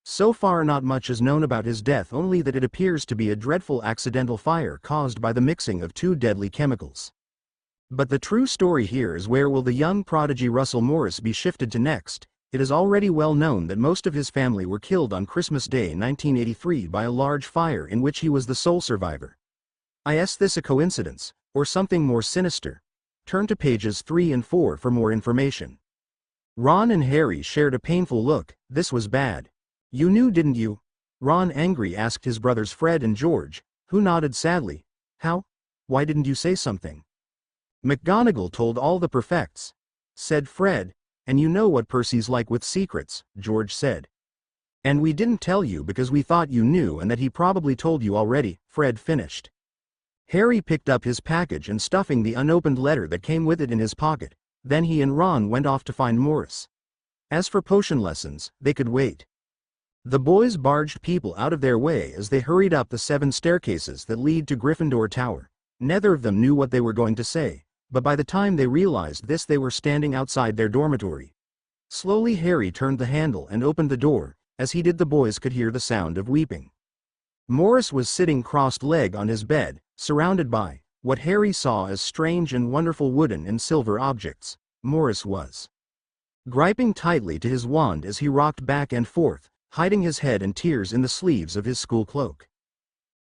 So far not much is known about his death, only that it appears to be a dreadful accidental fire caused by the mixing of two deadly chemicals. But the true story here is, where will the young prodigy Russell Morris be shifted to next? It is already well known that most of his family were killed on Christmas Day 1983 by a large fire in which he was the sole survivor. Is this a coincidence, or something more sinister? Turn to pages 3 and 4 for more information. Ron and Harry shared a painful look. This was bad. "You knew, didn't you?" Ron angrily asked his brothers Fred and George, who nodded sadly. "How? Why didn't you say something?" "McGonagall told all the prefects," said Fred. "And you know what Percy's like with secrets," George said. "And we didn't tell you because we thought you knew and that he probably told you already," Fred finished. Harry picked up his package and stuffing the unopened letter that came with it in his pocket. Then he and Ron went off to find Morris. As for potion lessons, they could wait. The boys barged people out of their way as they hurried up the 7 staircases that lead to Gryffindor Tower. Neither of them knew what they were going to say, but by the time they realized this, they were standing outside their dormitory. Slowly Harry turned the handle and opened the door. As he did, the boys could hear the sound of weeping. Morris was sitting crossed-legged on his bed, surrounded by what Harry saw as strange and wonderful wooden and silver objects. Morris was griping tightly to his wand as he rocked back and forth, hiding his head and tears in the sleeves of his school cloak.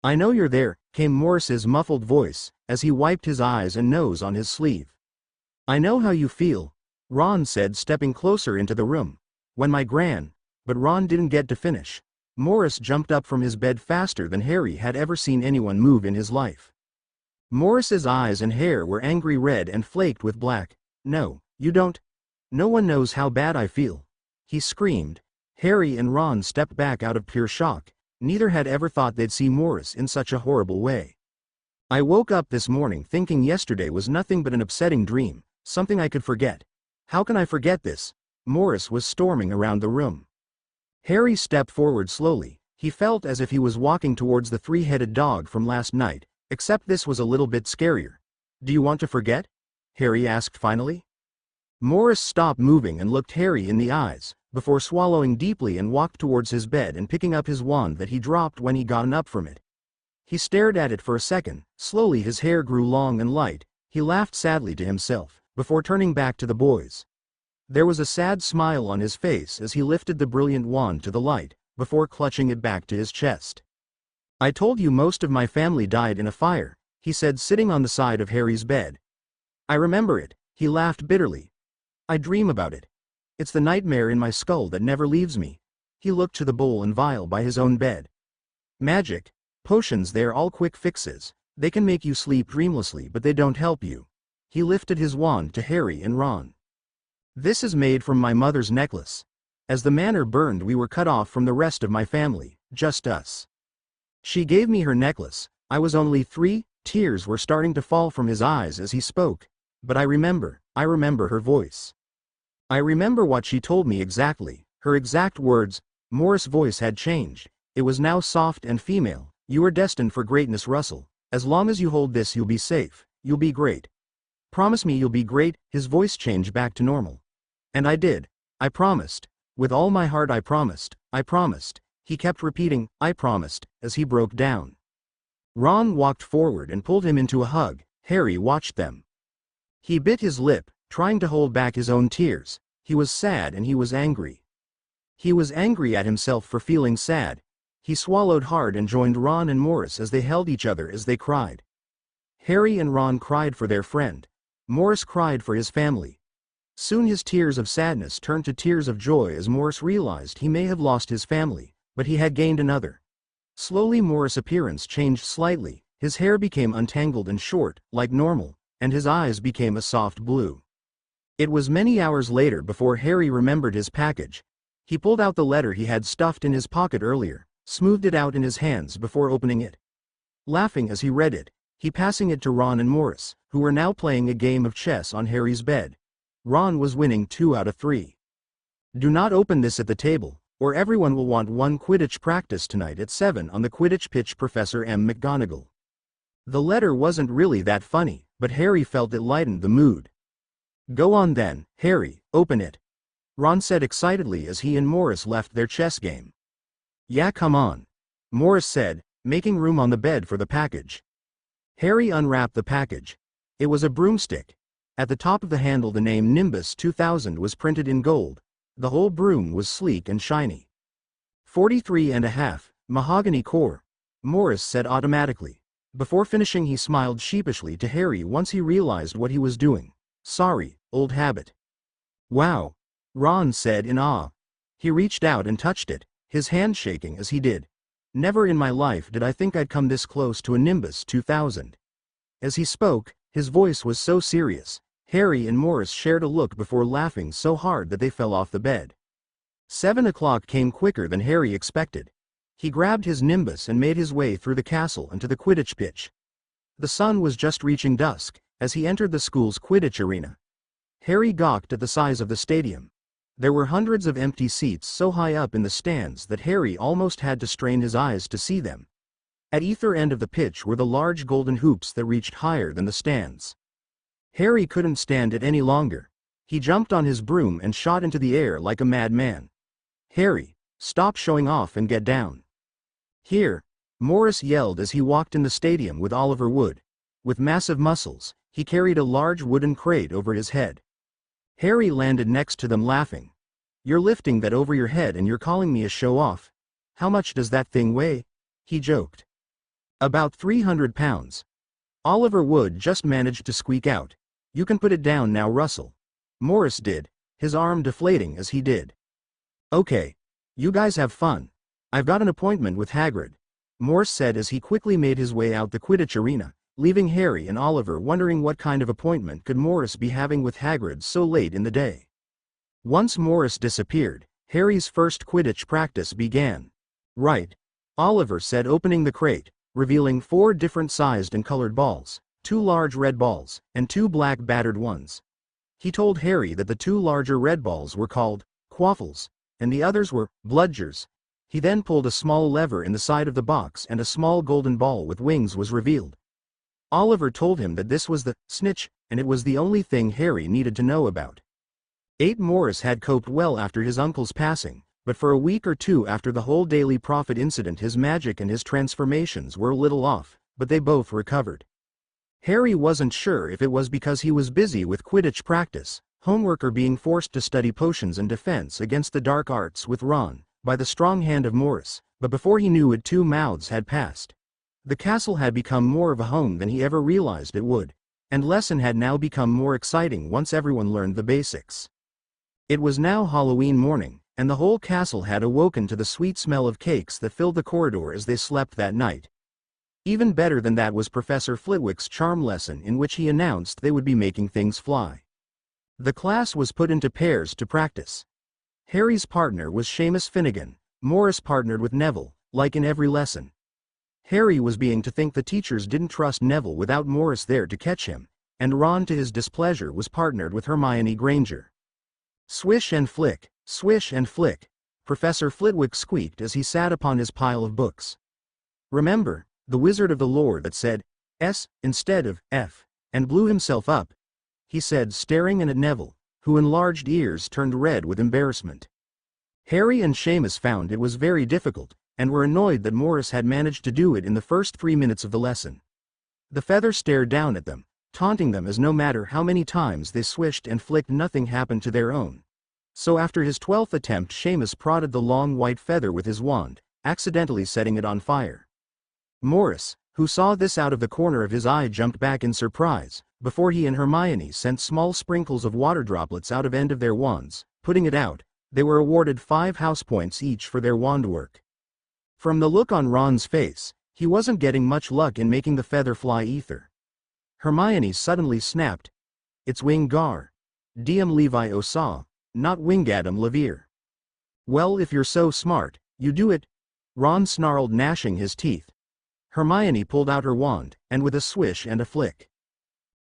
"I know you're there," came Morris's muffled voice, as he wiped his eyes and nose on his sleeve. "I know how you feel," Ron said, stepping closer into the room. "When my gran..." But Ron didn't get to finish. Morris jumped up from his bed faster than Harry had ever seen anyone move in his life. Morris's eyes and hair were angry red and flaked with black. "No, you don't. No one knows how bad I feel," he screamed. Harry and Ron stepped back out of pure shock. Neither had ever thought they'd see Morris in such a horrible way. "I woke up this morning thinking yesterday was nothing but an upsetting dream, something I could forget. How can I forget this?" Morris was storming around the room. Harry stepped forward slowly. He felt as if he was walking towards the three-headed dog from last night, except this was a little bit scarier. "Do you want to forget?" Harry asked finally. Morris stopped moving and looked Harry in the eyes, before swallowing deeply and walked towards his bed and picking up his wand that he dropped when he gotten up from it. He stared at it for a second, slowly his hair grew long and light, he laughed sadly to himself, before turning back to the boys. There was a sad smile on his face as he lifted the brilliant wand to the light, before clutching it back to his chest. "I told you most of my family died in a fire," he said sitting on the side of Harry's bed. "I remember it," he laughed bitterly. "I dream about it. It's the nightmare in my skull that never leaves me." He looked to the bowl and vial by his own bed. "Magic. Potions, they're all quick fixes. They can make you sleep dreamlessly but they don't help you." He lifted his wand to Harry and Ron. "This is made from my mother's necklace. As the manor burned we were cut off from the rest of my family, just us. She gave me her necklace. I was only 3, tears were starting to fall from his eyes as he spoke. But I remember her voice. I remember what she told me exactly, her exact words." Morris' voice had changed. It was now soft and female. "You are destined for greatness, Russell. As long as you hold this you'll be safe, you'll be great. Promise me you'll be great." His voice changed back to normal. "And I did. I promised. With all my heart I promised, I promised." He kept repeating, "I promised," as he broke down. Ron walked forward and pulled him into a hug. Harry watched them. He bit his lip, trying to hold back his own tears. He was sad and he was angry. He was angry at himself for feeling sad. He swallowed hard and joined Ron and Morris as they held each other as they cried. Harry and Ron cried for their friend. Morris cried for his family. Soon his tears of sadness turned to tears of joy as Morris realized he may have lost his family, but he had gained another. Slowly Morris' appearance changed slightly, his hair became untangled and short, like normal, and his eyes became a soft blue. It was many hours later before Harry remembered his package. He pulled out the letter he had stuffed in his pocket earlier, smoothed it out in his hands before opening it. Laughing as he read it, he passing it to Ron and Morris, who were now playing a game of chess on Harry's bed. Ron was winning 2 out of 3. "Do not open this at the table, or everyone will want one Quidditch practice tonight at 7 on the Quidditch pitch. Professor M. McGonagall." The letter wasn't really that funny, but Harry felt it lightened the mood. "Go on then, Harry, open it," Ron said excitedly as he and Morris left their chess game. "Yeah, come on," Morris said, making room on the bed for the package. Harry unwrapped the package. It was a broomstick. At the top of the handle the name Nimbus 2000 was printed in gold. The whole broom was sleek and shiny. 43.5, mahogany core, Morris said automatically. Before finishing he smiled sheepishly to Harry once he realized what he was doing. "Sorry, old habit." "Wow," Ron said in awe. He reached out and touched it, his hand shaking as he did. "Never in my life did I think I'd come this close to a Nimbus 2000. As he spoke, his voice was so serious. Harry and Morris shared a look before laughing so hard that they fell off the bed. 7 o'clock came quicker than Harry expected. He grabbed his Nimbus and made his way through the castle and to the Quidditch pitch. The sun was just reaching dusk as he entered the school's Quidditch arena. Harry gawked at the size of the stadium. There were hundreds of empty seats so high up in the stands that Harry almost had to strain his eyes to see them. At either end of the pitch were the large golden hoops that reached higher than the stands. Harry couldn't stand it any longer. He jumped on his broom and shot into the air like a madman. "Harry, stop showing off and get down." "Here," Morris yelled as he walked in the stadium with Oliver Wood. With massive muscles, he carried a large wooden crate over his head. Harry landed next to them laughing. "You're lifting that over your head and you're calling me a show-off? How much does that thing weigh?" he joked. "About 300 pounds. Oliver Wood just managed to squeak out. "You can put it down now, Russell." Morris did, his arm deflating as he did. "Okay. You guys have fun. I've got an appointment with Hagrid," Morris said as he quickly made his way out the Quidditch arena, leaving Harry and Oliver wondering what kind of appointment could Morris be having with Hagrid so late in the day. Once Morris disappeared, Harry's first Quidditch practice began. "Right," Oliver said, opening the crate, revealing 4 different sized and colored balls, 2 large red balls, and 2 black battered ones. He told Harry that the 2 larger red balls were called quaffles, and the others were bludgers. He then pulled a small lever in the side of the box and a small golden ball with wings was revealed. Oliver told him that this was the snitch, and it was the only thing Harry needed to know about. Morris had coped well after his uncle's passing, but for a week or two after the whole Daily Prophet incident his magic and his transformations were a little off, but they both recovered. Harry wasn't sure if it was because he was busy with Quidditch practice, homework, or being forced to study potions and defense against the dark arts with Ron, by the strong hand of Morris, but before he knew it 2 mouths had passed. The castle had become more of a home than he ever realized it would, and lesson had now become more exciting once everyone learned the basics. It was now Halloween morning, and the whole castle had awoken to the sweet smell of cakes that filled the corridor as they slept that night. Even better than that was Professor Flitwick's charm lesson, in which he announced they would be making things fly. The class was put into pairs to practice. Harry's partner was Seamus Finnegan, Morris partnered with Neville, like in every lesson. Harry was beginning to think the teachers didn't trust Neville without Morris there to catch him, and Ron, to his displeasure, was partnered with Hermione Granger. Swish and flick, Professor Flitwick squeaked as he sat upon his pile of books. Remember, the Wizard of the Lore that said S instead of F, and blew himself up, he said, staring at Neville, who enlarged ears turned red with embarrassment. Harry and Seamus found it was very difficult, and were annoyed that Morris had managed to do it in the first 3 minutes of the lesson. The feather stared down at them, taunting them as no matter how many times they swished and flicked nothing happened to their own. So after his 12th attempt Seamus prodded the long white feather with his wand, accidentally setting it on fire. Morris, who saw this out of the corner of his eye, jumped back in surprise, before he and Hermione sent small sprinkles of water droplets out of end of their wands. Putting it out, they were awarded 5 house points each for their wand work. From the look on Ron's face, he wasn't getting much luck in making the feather fly either. Hermione suddenly snapped, "It's Wingar Diem Leviosa, not Wingardium Leviosa." "Well, if you're so smart, you do it," Ron snarled, gnashing his teeth. Hermione pulled out her wand, and with a swish and a flick,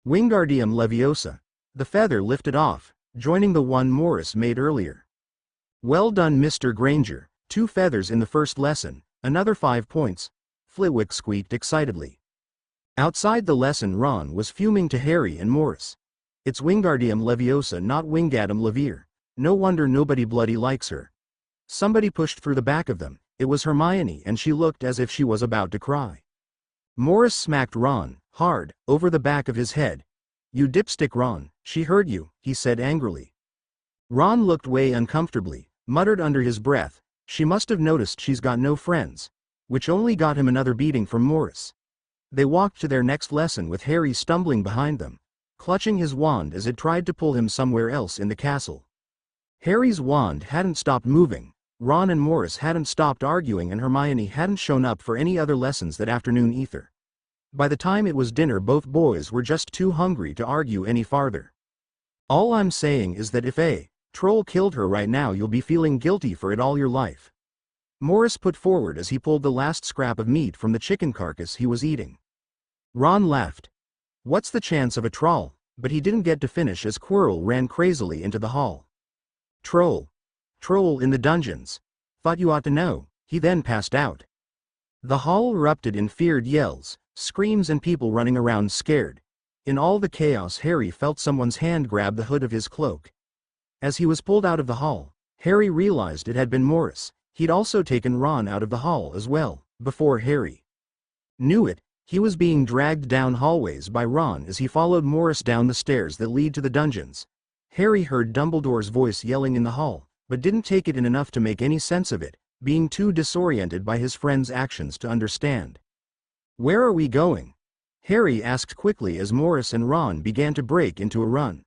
Wingardium Leviosa, the feather lifted off, joining the one Morris made earlier. "Well done, Mr. Granger, 2 feathers in the first lesson, another 5 points, Flitwick squeaked excitedly. Outside the lesson Ron was fuming to Harry and Morris. "It's Wingardium Leviosa, not Wingardium Leviosa. No wonder nobody bloody likes her." Somebody pushed through the back of them. It was Hermione, and she looked as if she was about to cry. Morris smacked Ron, hard, over the back of his head. "You dipstick, Ron, she heard you," he said angrily. Ron looked way uncomfortably, muttered under his breath, "She must have noticed she's got no friends," which only got him another beating from Morris. They walked to their next lesson with Harry stumbling behind them, clutching his wand as it tried to pull him somewhere else in the castle. Harry's wand hadn't stopped moving, Ron and Morris hadn't stopped arguing, and Hermione hadn't shown up for any other lessons that afternoon either. By the time it was dinner both boys were just too hungry to argue any farther. "All I'm saying is that if a troll killed her right now you'll be feeling guilty for it all your life," Morris put forward as he pulled the last scrap of meat from the chicken carcass he was eating. Ron laughed. "What's the chance of a troll?" But he didn't get to finish as Quirrell ran crazily into the hall. "Troll. Troll in the dungeons. Thought you ought to know." He then passed out. The hall erupted in feared yells, screams, and people running around scared. In all the chaos Harry felt someone's hand grab the hood of his cloak. As he was pulled out of the hall, Harry realized it had been Morris. He'd also taken Ron out of the hall as well. Before Harry knew it, he was being dragged down hallways by Ron as he followed Morris down the stairs that lead to the dungeons. Harry heard Dumbledore's voice yelling in the hall, but didn't take it in enough to make any sense of it, being too disoriented by his friend's actions to understand. "Where are we going?" Harry asked quickly as Morris and Ron began to break into a run.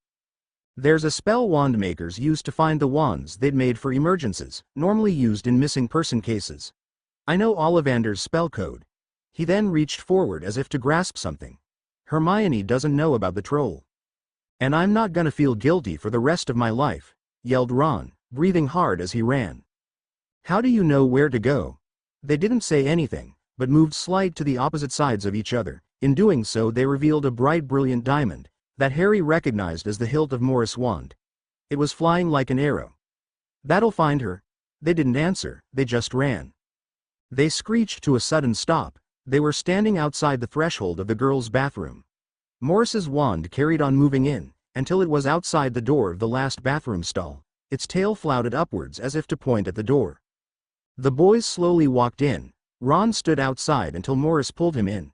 "There's a spell wand makers used to find the wands they'd made for emergencies, normally used in missing person cases. I know Ollivander's spell code." He then reached forward as if to grasp something. "Hermione doesn't know about the troll. And I'm not gonna feel guilty for the rest of my life," yelled Ron, breathing hard as he ran. "How do you know where to go?" They didn't say anything, but moved slight to the opposite sides of each other. In doing so they revealed a bright brilliant diamond that Harry recognized as the hilt of Morris' wand. It was flying like an arrow. "That'll find her." They didn't answer, they just ran. They screeched to a sudden stop. They were standing outside the threshold of the girls' bathroom. Morris's wand carried on moving in, until it was outside the door of the last bathroom stall. Its tail flouted upwards as if to point at the door. The boys slowly walked in. Ron stood outside until Morris pulled him in.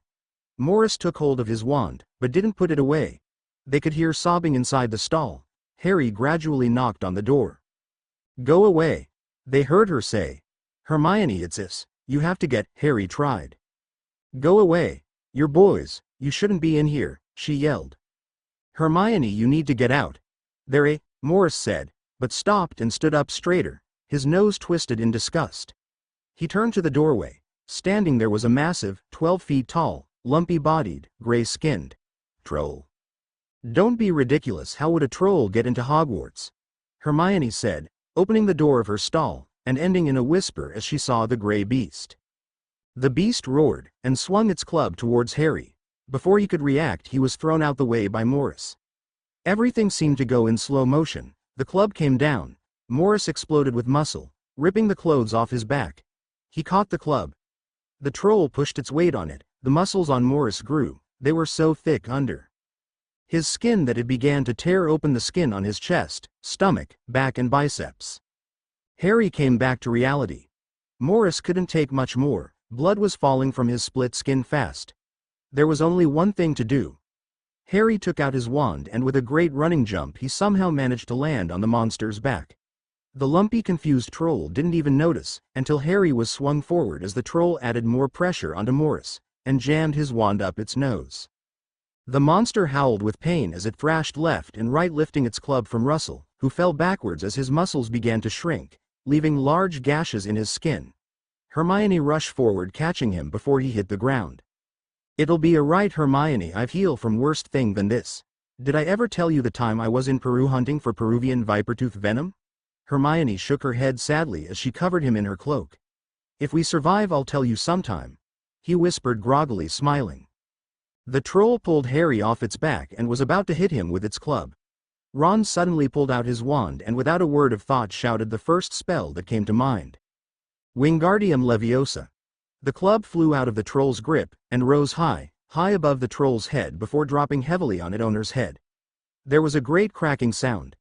Morris took hold of his wand, but didn't put it away. They could hear sobbing inside the stall. Harry gradually knocked on the door. "Go away," they heard her say. "Hermione, it's this. You have to get," Harry tried. "Go away. You're boys, you shouldn't be in here," she yelled. "Hermione, you need to get out." "There, Morris said, but stopped and stood up straighter, his nose twisted in disgust. He turned to the doorway. Standing there was a massive, 12 feet tall, lumpy-bodied, gray-skinned troll. "Don't be ridiculous, how would a troll get into Hogwarts?" Hermione said, opening the door of her stall, and ending in a whisper as she saw the gray beast. The beast roared, and swung its club towards Harry. Before he could react, he was thrown out the way by Morris. Everything seemed to go in slow motion. The club came down. Morris exploded with muscle, ripping the clothes off his back. He caught the club. The troll pushed its weight on it. The muscles on Morris grew. They were so thick under his skin that it began to tear open the skin on his chest, stomach, back and biceps. Harry came back to reality. Morris couldn't take much more. Blood was falling from his split skin fast. There was only one thing to do. Harry took out his wand and with a great running jump he somehow managed to land on the monster's back. The lumpy, confused troll didn't even notice, until Harry was swung forward as the troll added more pressure onto Morris, and jammed his wand up its nose. The monster howled with pain as it thrashed left and right, lifting its club from Russell, who fell backwards as his muscles began to shrink, leaving large gashes in his skin. Hermione rushed forward, catching him before he hit the ground. "It'll be alright, Hermione, I've healed from worse thing than this. Did I ever tell you the time I was in Peru hunting for Peruvian vipertooth venom?" Hermione shook her head sadly as she covered him in her cloak. "If we survive, I'll tell you sometime," he whispered groggily, smiling. The troll pulled Harry off its back and was about to hit him with its club. Ron suddenly pulled out his wand and without a word of thought shouted the first spell that came to mind. Wingardium Leviosa. The club flew out of the troll's grip and rose high, high above the troll's head before dropping heavily on its owner's head. There was a great cracking sound.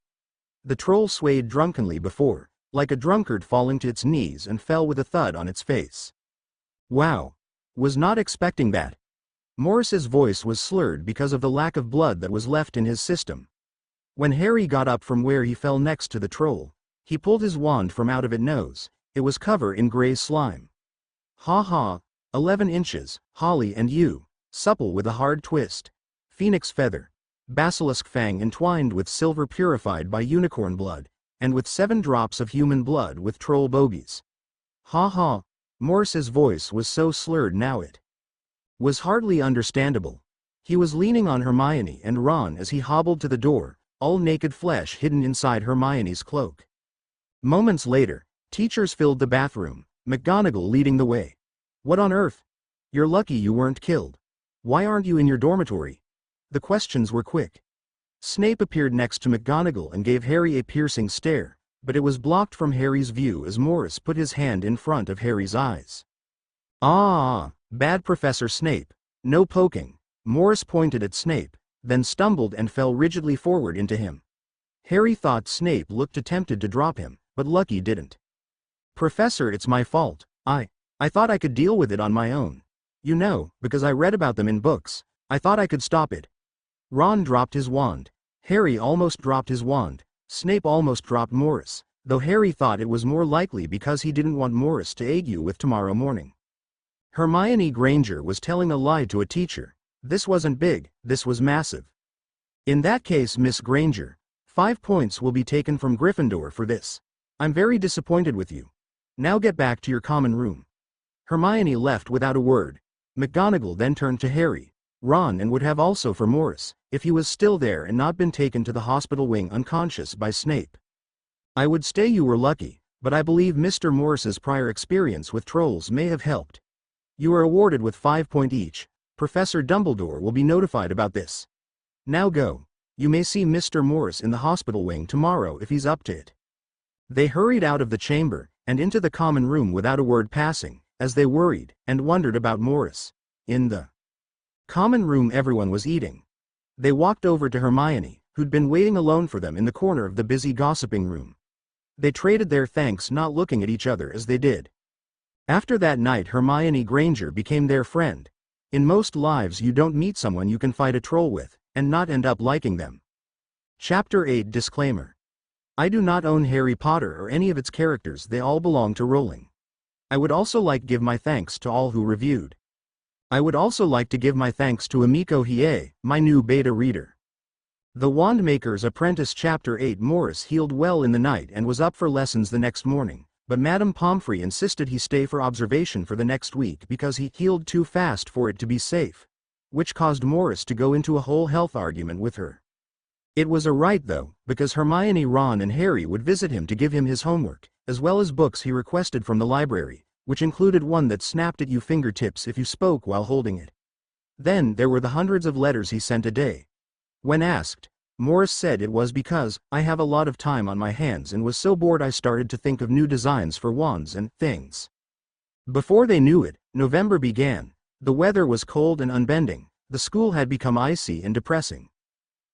The troll swayed drunkenly before, like a drunkard falling to its knees, and fell with a thud on its face. "Wow. Was not expecting that." Morris's voice was slurred because of the lack of blood that was left in his system. When Harry got up from where he fell next to the troll, he pulled his wand from out of its nose. It was covered in gray slime. "Ha ha, 11 inches, holly and yew, supple with a hard twist. Phoenix feather, basilisk fang entwined with silver purified by unicorn blood, and with 7 drops of human blood with troll bogies." "Ha ha." Morris's voice was so slurred now it was hardly understandable. He was leaning on Hermione and Ron as he hobbled to the door, all naked flesh hidden inside Hermione's cloak. Moments later, teachers filled the bathroom, McGonagall leading the way. "What on earth? You're lucky you weren't killed. Why aren't you in your dormitory?" The questions were quick. Snape appeared next to McGonagall and gave Harry a piercing stare, but it was blocked from Harry's view as Morris put his hand in front of Harry's eyes. "Ah, bad Professor Snape. No poking." Morris pointed at Snape, then stumbled and fell rigidly forward into him. Harry thought Snape looked tempted to drop him, but lucky didn't. "Professor, it's my fault. I thought I could deal with it on my own. You know, because I read about them in books. I thought I could stop it." Ron dropped his wand. Harry almost dropped his wand. Snape almost dropped Morris, though Harry thought it was more likely because he didn't want Morris to argue with tomorrow morning. Hermione Granger was telling a lie to a teacher. This wasn't big, this was massive. "In that case, Miss Granger, 5 points will be taken from Gryffindor for this. I'm very disappointed with you. Now get back to your common room." Hermione left without a word. McGonagall then turned to Harry, Ron, and would have also for Morris, if he was still there and not been taken to the hospital wing unconscious by Snape. "I would say you were lucky, but I believe Mr. Morris's prior experience with trolls may have helped. You are awarded with 5 points each. Professor Dumbledore will be notified about this. Now go. You may see Mr. Morris in the hospital wing tomorrow if he's up to it." They hurried out of the chamber and into the common room without a word passing, as they worried and wondered about Morris. In the common room everyone was eating. They walked over to Hermione, who'd been waiting alone for them in the corner of the busy gossiping room. They traded their thanks, not looking at each other as they did. After that night, Hermione Granger became their friend. In most lives you don't meet someone you can fight a troll with, and not end up liking them. Chapter 8 Disclaimer. I do not own Harry Potter or any of its characters, they all belong to Rowling. I would also like to give my thanks to all who reviewed. I would also like to give my thanks to Emiko Hiei, my new beta reader. The Wandmaker's Apprentice Chapter 8. Morris healed well in the night and was up for lessons the next morning, but Madame Pomfrey insisted he stay for observation for the next week because he healed too fast for it to be safe, which caused Morris to go into a whole health argument with her. It was a right though, because Hermione, Ron and Harry would visit him to give him his homework, as well as books he requested from the library, which included one that snapped at you fingertips if you spoke while holding it. Then there were the hundreds of letters he sent a day. When asked, Morris said it was because, I have a lot of time on my hands and was so bored I started to think of new designs for wands and things. Before they knew it, November began. The weather was cold and unbending, the school had become icy and depressing.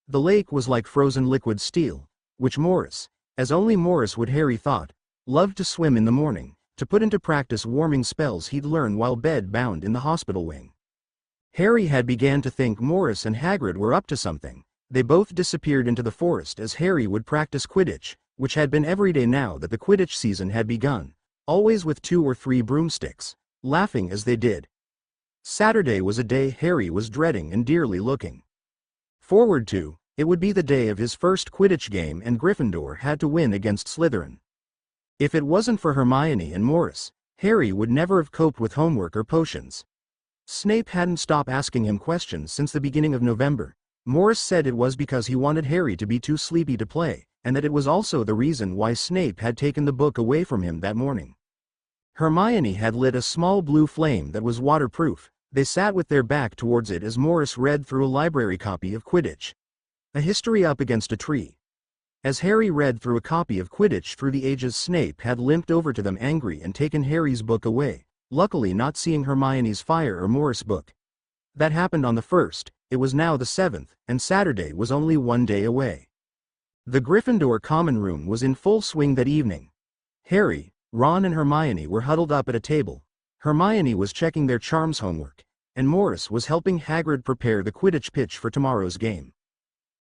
The lake was like frozen liquid steel, which Morris, as only Morris would, Harry thought, loved to swim in the morning, to put into practice warming spells he'd learned while bed-bound in the hospital wing. Harry had began to think Morris and Hagrid were up to something. They both disappeared into the forest as Harry would practice Quidditch, which had been every day now that the Quidditch season had begun, always with 2 or 3 broomsticks, laughing as they did. Saturday was a day Harry was dreading and dearly looking forward to. It would be the day of his first Quidditch game and Gryffindor had to win against Slytherin. If it wasn't for Hermione and Morris, Harry would never have coped with homework or potions. Snape hadn't stopped asking him questions since the beginning of November. Morris said it was because he wanted Harry to be too sleepy to play, and that it was also the reason why Snape had taken the book away from him that morning. Hermione had lit a small blue flame that was waterproof. They sat with their back towards it as Morris read through a library copy of Quidditch. A history up against a tree. As Harry read through a copy of Quidditch through the ages, Snape had limped over to them angry and taken Harry's book away, luckily not seeing Hermione's fire or Morris' book. That happened on the 1st, it was now the 7th, and Saturday was only 1 day away. The Gryffindor common room was in full swing that evening. Harry, Ron and Hermione were huddled up at a table. Hermione was checking their charms homework, and Morris was helping Hagrid prepare the Quidditch pitch for tomorrow's game.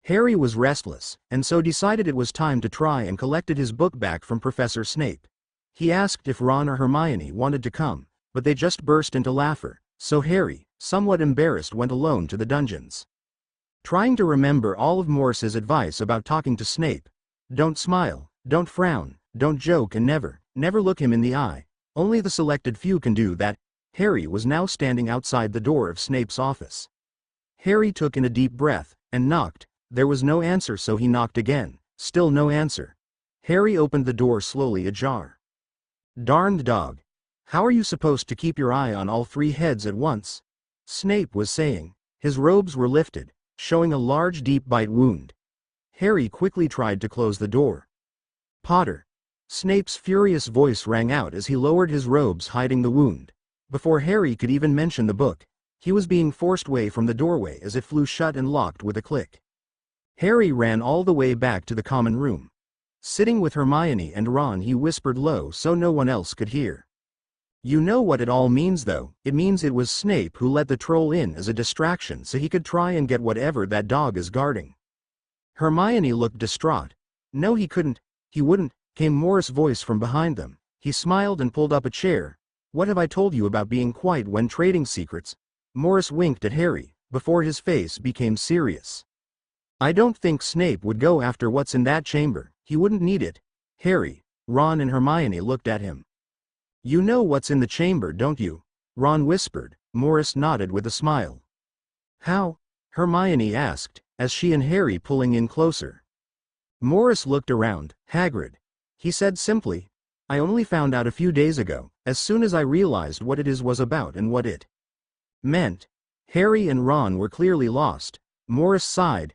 Harry was restless, and so decided it was time to try and collected his book back from Professor Snape. He asked if Ron or Hermione wanted to come, but they just burst into laughter, so Harry, somewhat embarrassed, went alone to the dungeons. Trying to remember all of Morris's advice about talking to Snape. Don't smile, don't frown, don't joke and never look him in the eye. Only the selected few can do that. Harry was now standing outside the door of Snape's office. Harry took in a deep breath, and knocked. There was no answer, so he knocked again. Still no answer. Harry opened the door slowly ajar. Darned dog. How are you supposed to keep your eye on all 3 heads at once? Snape was saying. His robes were lifted, showing a large deep bite wound. Harry quickly tried to close the door. Potter. Snape's furious voice rang out as he lowered his robes, hiding the wound. Before Harry could even mention the book, he was being forced away from the doorway as it flew shut and locked with a click. Harry ran all the way back to the common room. Sitting with Hermione and Ron, he whispered low so no one else could hear. You know what it all means though? It means it was Snape who let the troll in as a distraction so he could try and get whatever that dog is guarding. Hermione looked distraught. No, he couldn't, he wouldn't, came Morris' voice from behind them. He smiled and pulled up a chair. What have I told you about being quiet when trading secrets? Morris winked at Harry, before his face became serious. I don't think Snape would go after what's in that chamber, he wouldn't need it. Harry, Ron and Hermione looked at him. You know what's in the chamber, don't you? Ron whispered. Morris nodded with a smile. How? Hermione asked, as she and Harry pulling in closer. Morris looked around. Hagrid. He said simply. I only found out a few days ago, as soon as I realized what it was about and what it meant. Harry and Ron were clearly lost. Morris sighed.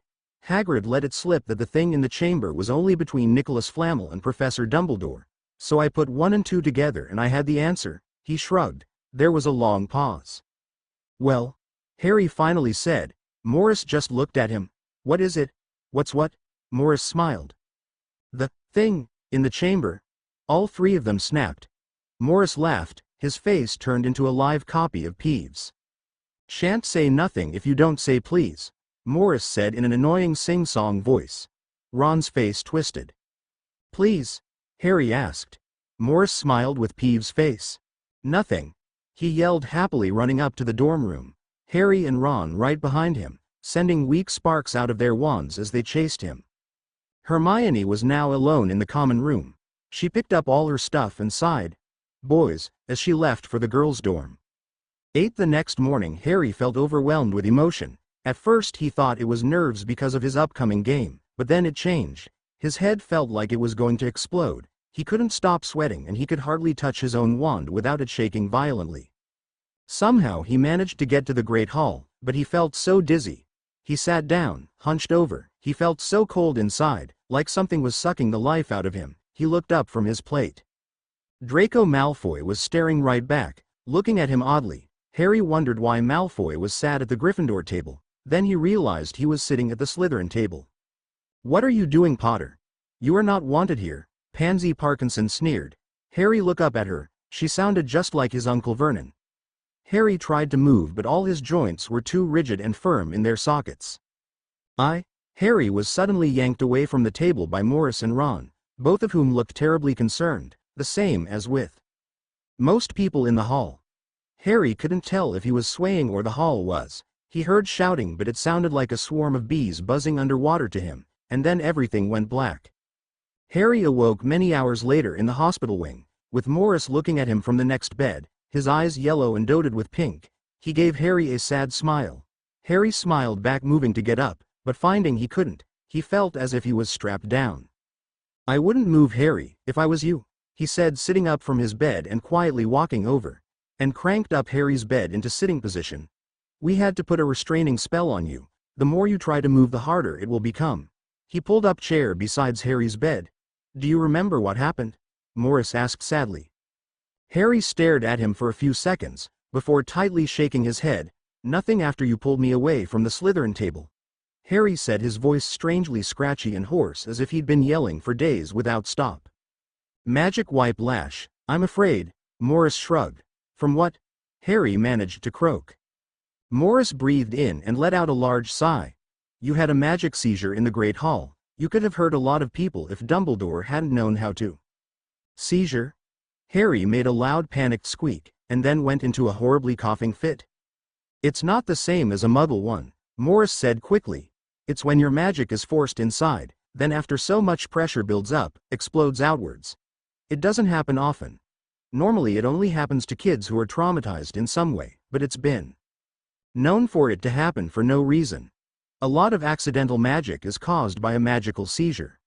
Hagrid let it slip that the thing in the chamber was only between Nicholas Flamel and Professor Dumbledore. So I put 1 and 2 together and I had the answer. He shrugged. There was a long pause. Well, Harry finally said. Morris just looked at him. What is it? What? Morris smiled. The thing in the chamber. All three of them snapped. Morris laughed, his face turned into a live copy of Peeves. Shan't say nothing if you don't say please, Morris said in an annoying sing-song voice. Ron's face twisted. Please? Harry asked. Morris smiled with Peeves' face. Nothing. He yelled happily, running up to the dorm room, Harry and Ron right behind him, sending weak sparks out of their wands as they chased him. Hermione was now alone in the common room. She picked up all her stuff and sighed. Boys, as she left for the girls' dorm. The next morning, Harry felt overwhelmed with emotion. At first he thought it was nerves because of his upcoming game, but then it changed. His head felt like it was going to explode. He couldn't stop sweating and he could hardly touch his own wand without it shaking violently. Somehow he managed to get to the Great Hall, but he felt so dizzy. He sat down, hunched over. He felt so cold inside, like something was sucking the life out of him. He looked up from his plate. Draco Malfoy was staring right back, looking at him oddly. Harry wondered why Malfoy was sat at the Gryffindor table. Then he realized he was sitting at the Slytherin table. What are you doing, Potter? You are not wanted here, Pansy Parkinson sneered. Harry looked up at her. She sounded just like his Uncle Vernon. Harry tried to move, but all his joints were too rigid and firm in their sockets. Harry was suddenly yanked away from the table by Morris and Ron, both of whom looked terribly concerned, the same as with most people in the hall. Harry couldn't tell if he was swaying or the hall was. He heard shouting, but it sounded like a swarm of bees buzzing underwater to him, and then everything went black. Harry awoke many hours later in the hospital wing, with Morris looking at him from the next bed, his eyes yellow and dotted with pink. He gave Harry a sad smile. Harry smiled back, moving to get up, but finding he couldn't, he felt as if he was strapped down. I wouldn't move, Harry, if I was you, he said, sitting up from his bed and quietly walking over, and cranked up Harry's bed into sitting position. We had to put a restraining spell on you. The more you try to move, the harder it will become. He pulled up chair besides Harry's bed. Do you remember what happened? Morris asked sadly. Harry stared at him for a few seconds, before tightly shaking his head. Nothing after you pulled me away from the Slytherin table, Harry said, his voice strangely scratchy and hoarse, as if he'd been yelling for days without stop. Magic wipe lash, I'm afraid, Morris shrugged. From what? Harry managed to croak. Morris breathed in and let out a large sigh. You had a magic seizure in the Great Hall. You could have hurt a lot of people if Dumbledore hadn't known how to. Seizure? Harry made a loud panicked squeak, and then went into a horribly coughing fit. It's not the same as a Muggle one, Morris said quickly. It's when your magic is forced inside, then after so much pressure builds up, explodes outwards. It doesn't happen often. Normally it only happens to kids who are traumatized in some way, but it's been known for it to happen for no reason. A lot of accidental magic is caused by a magical seizure.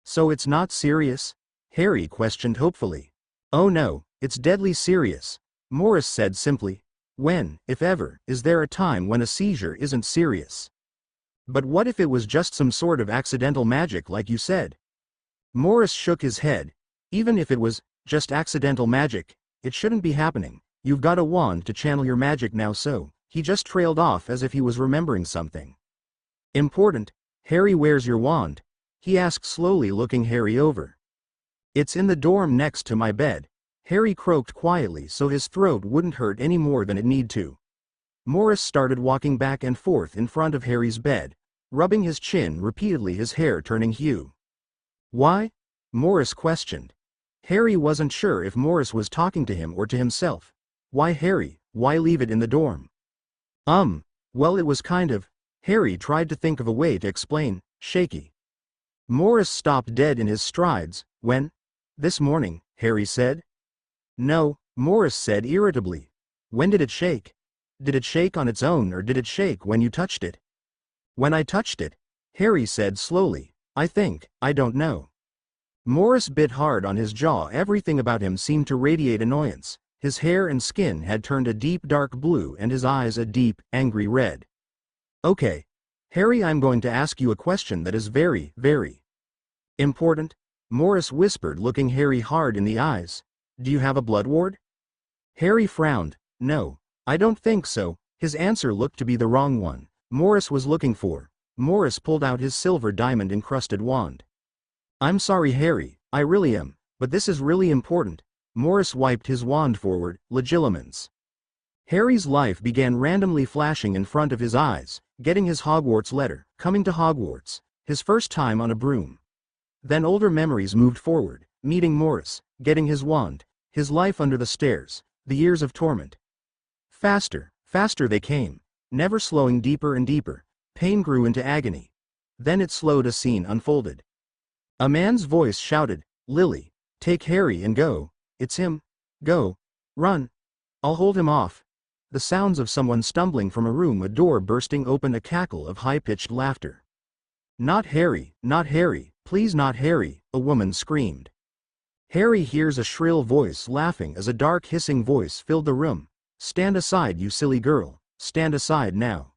So it's not serious? Harry questioned hopefully. Oh no, it's deadly serious, Morris said simply. When, if ever, is there a time when a seizure isn't serious? But what if it was just some sort of accidental magic like you said? Morris shook his head. Even if it was just accidental magic, it shouldn't be happening. You've got a wand to channel your magic now, so. He just trailed off as if he was remembering something important. Harry, where's your wand? He asked slowly, looking Harry over. It's in the dorm next to my bed. Harry croaked quietly so his throat wouldn't hurt any more than it need to. Morris started walking back and forth in front of Harry's bed, rubbing his chin repeatedly, his hair turning hue. Why? Morris questioned. Harry wasn't sure if Morris was talking to him or to himself. Why, Harry, why leave it in the dorm? Well, it was kind of. Harry tried to think of a way to explain, shaky. Morris stopped dead in his strides. When? This morning, Harry said. No, Morris said irritably. When did it shake? Did it shake on its own, or did it shake when you touched it? When I touched it, Harry said slowly. I don't know. Morris bit hard on his jaw. Everything about him seemed to radiate annoyance. His hair and skin had turned a deep dark blue and his eyes a deep, angry red. Okay, Harry, I'm going to ask you a question that is very, very important, Morris whispered, looking Harry hard in the eyes. Do you have a blood ward? Harry frowned. No, I don't think so. His answer looked to be the wrong one Morris was looking for. Morris pulled out his silver diamond-encrusted wand. "I'm sorry, Harry, I really am, but this is really important." Morris wiped his wand forward, legilimens. Harry's life began randomly flashing in front of his eyes, getting his Hogwarts letter, coming to Hogwarts, his first time on a broom. Then older memories moved forward, meeting Morris, getting his wand, his life under the stairs, the years of torment. Faster, faster they came, never slowing, deeper and deeper. Pain grew into agony. Then it slowed. A scene unfolded. A man's voice shouted, "Lily, take Harry and go. It's him. Go. Run. I'll hold him off." The sounds of someone stumbling from a room, a door bursting open, a cackle of high-pitched laughter. "Not Harry, not Harry, please not Harry," a woman screamed. Harry hears a shrill voice laughing as a dark hissing voice filled the room. "Stand aside, you silly girl, stand aside now.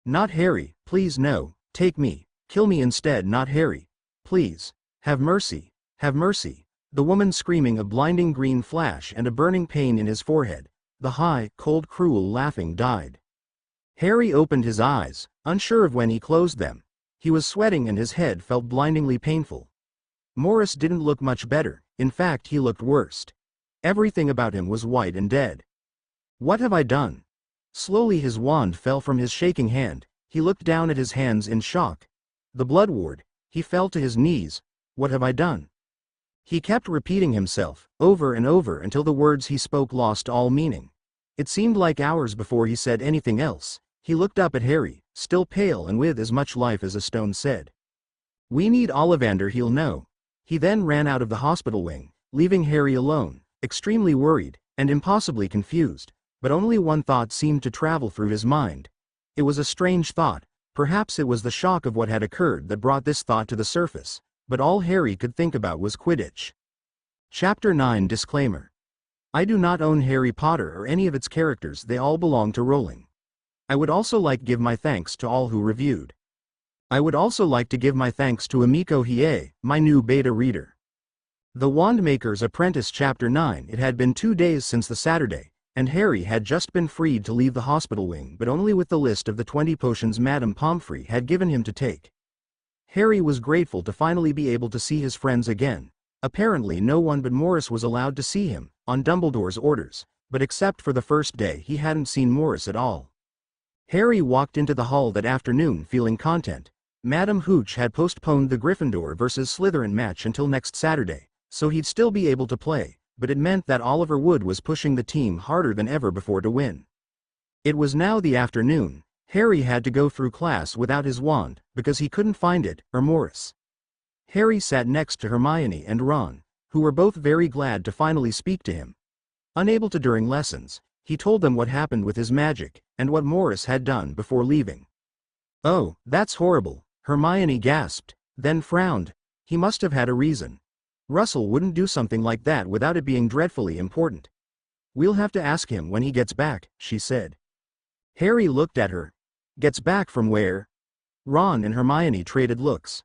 Not Harry, please no, take me, kill me instead, not Harry, please, have mercy, have mercy." The woman screaming, a blinding green flash and a burning pain in his forehead. The high, cold, cruel laughing died. Harry opened his eyes, unsure of when he closed them. He was sweating and his head felt blindingly painful. Morris didn't look much better, in fact he looked worse. Everything about him was white and dead. "What have I done?" Slowly his wand fell from his shaking hand. He looked down at his hands in shock. The blood ward. He fell to his knees. "What have I done?" He kept repeating himself, over and over, until the words he spoke lost all meaning. It seemed like hours before he said anything else. He looked up at Harry, still pale and with as much life as a stone, said, "We need Ollivander, he'll know." He then ran out of the hospital wing, leaving Harry alone, extremely worried, and impossibly confused. But only one thought seemed to travel through his mind. It was a strange thought. Perhaps it was the shock of what had occurred that brought this thought to the surface, but all Harry could think about was Quidditch. Chapter 9 Disclaimer. I do not own Harry Potter or any of its characters, they all belong to Rowling. I would also like to give my thanks to all who reviewed. I would also like to give my thanks to Amiko Hiei, my new beta reader. The Wandmaker's Apprentice Chapter 9. It had been 2 days since the Saturday, and Harry had just been freed to leave the hospital wing, but only with the list of the 20 potions Madame Pomfrey had given him to take. Harry was grateful to finally be able to see his friends again. Apparently no one but Morris was allowed to see him, on Dumbledore's orders, but except for the first day he hadn't seen Morris at all. Harry walked into the hall that afternoon feeling content. Madame Hooch had postponed the Gryffindor vs Slytherin match until next Saturday, so he'd still be able to play, but it meant that Oliver Wood was pushing the team harder than ever before to win. It was now the afternoon. Harry had to go through class without his wand, because he couldn't find it, or Morris. Harry sat next to Hermione and Ron, who were both very glad to finally speak to him. Unable to during lessons, he told them what happened with his magic, and what Morris had done before leaving. "Oh, that's horrible," Hermione gasped, then frowned. "He must have had a reason. Russell wouldn't do something like that without it being dreadfully important." "We'll have to ask him when he gets back," she said. Harry looked at her. "Gets back from where?" Ron and Hermione traded looks.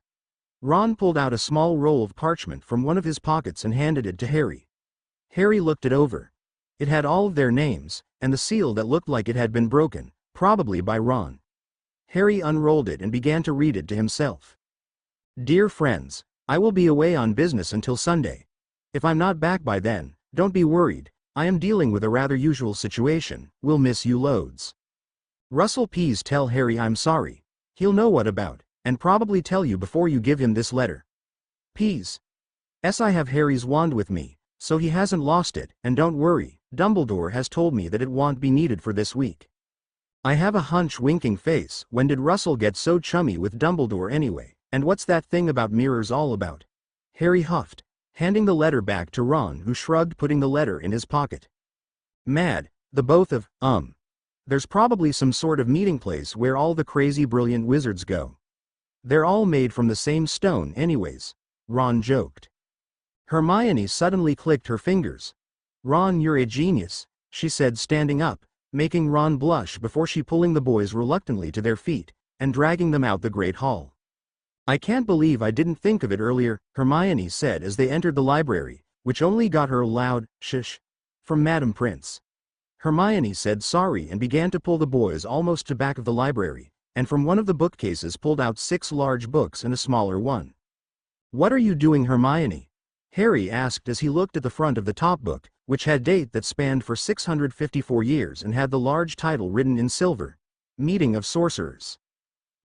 Ron pulled out a small roll of parchment from one of his pockets and handed it to Harry. Harry looked it over. It had all of their names, and the seal that looked like it had been broken, probably by Ron. Harry unrolled it and began to read it to himself. "Dear friends, I will be away on business until Sunday. If I'm not back by then, don't be worried, I am dealing with a rather usual situation, will miss you loads. Russell, please tell Harry I'm sorry. He'll know what about, and probably tell you before you give him this letter. Please. I have Harry's wand with me, so he hasn't lost it, and don't worry, Dumbledore has told me that it won't be needed for this week. I have a hunch, winking face, when did Russell get so chummy with Dumbledore anyway, and what's that thing about mirrors all about?" Harry huffed, handing the letter back to Ron, who shrugged, putting the letter in his pocket. "Mad, the both of, There's probably some sort of meeting place where all the crazy brilliant wizards go. They're all made from the same stone anyways," Ron joked. Hermione suddenly clicked her fingers. "Ron, you're a genius," she said, standing up, making Ron blush before she pulling the boys reluctantly to their feet, and dragging them out the great hall. "I can't believe I didn't think of it earlier," Hermione said as they entered the library, which only got her a loud, "Shush," from Madam Prince. Hermione said sorry and began to pull the boys almost to back of the library, and from one of the bookcases pulled out 6 large books and a smaller one. "What are you doing, Hermione?" Harry asked as he looked at the front of the top book, which had date that spanned for 654 years and had the large title written in silver, Meeting of Sorcerers.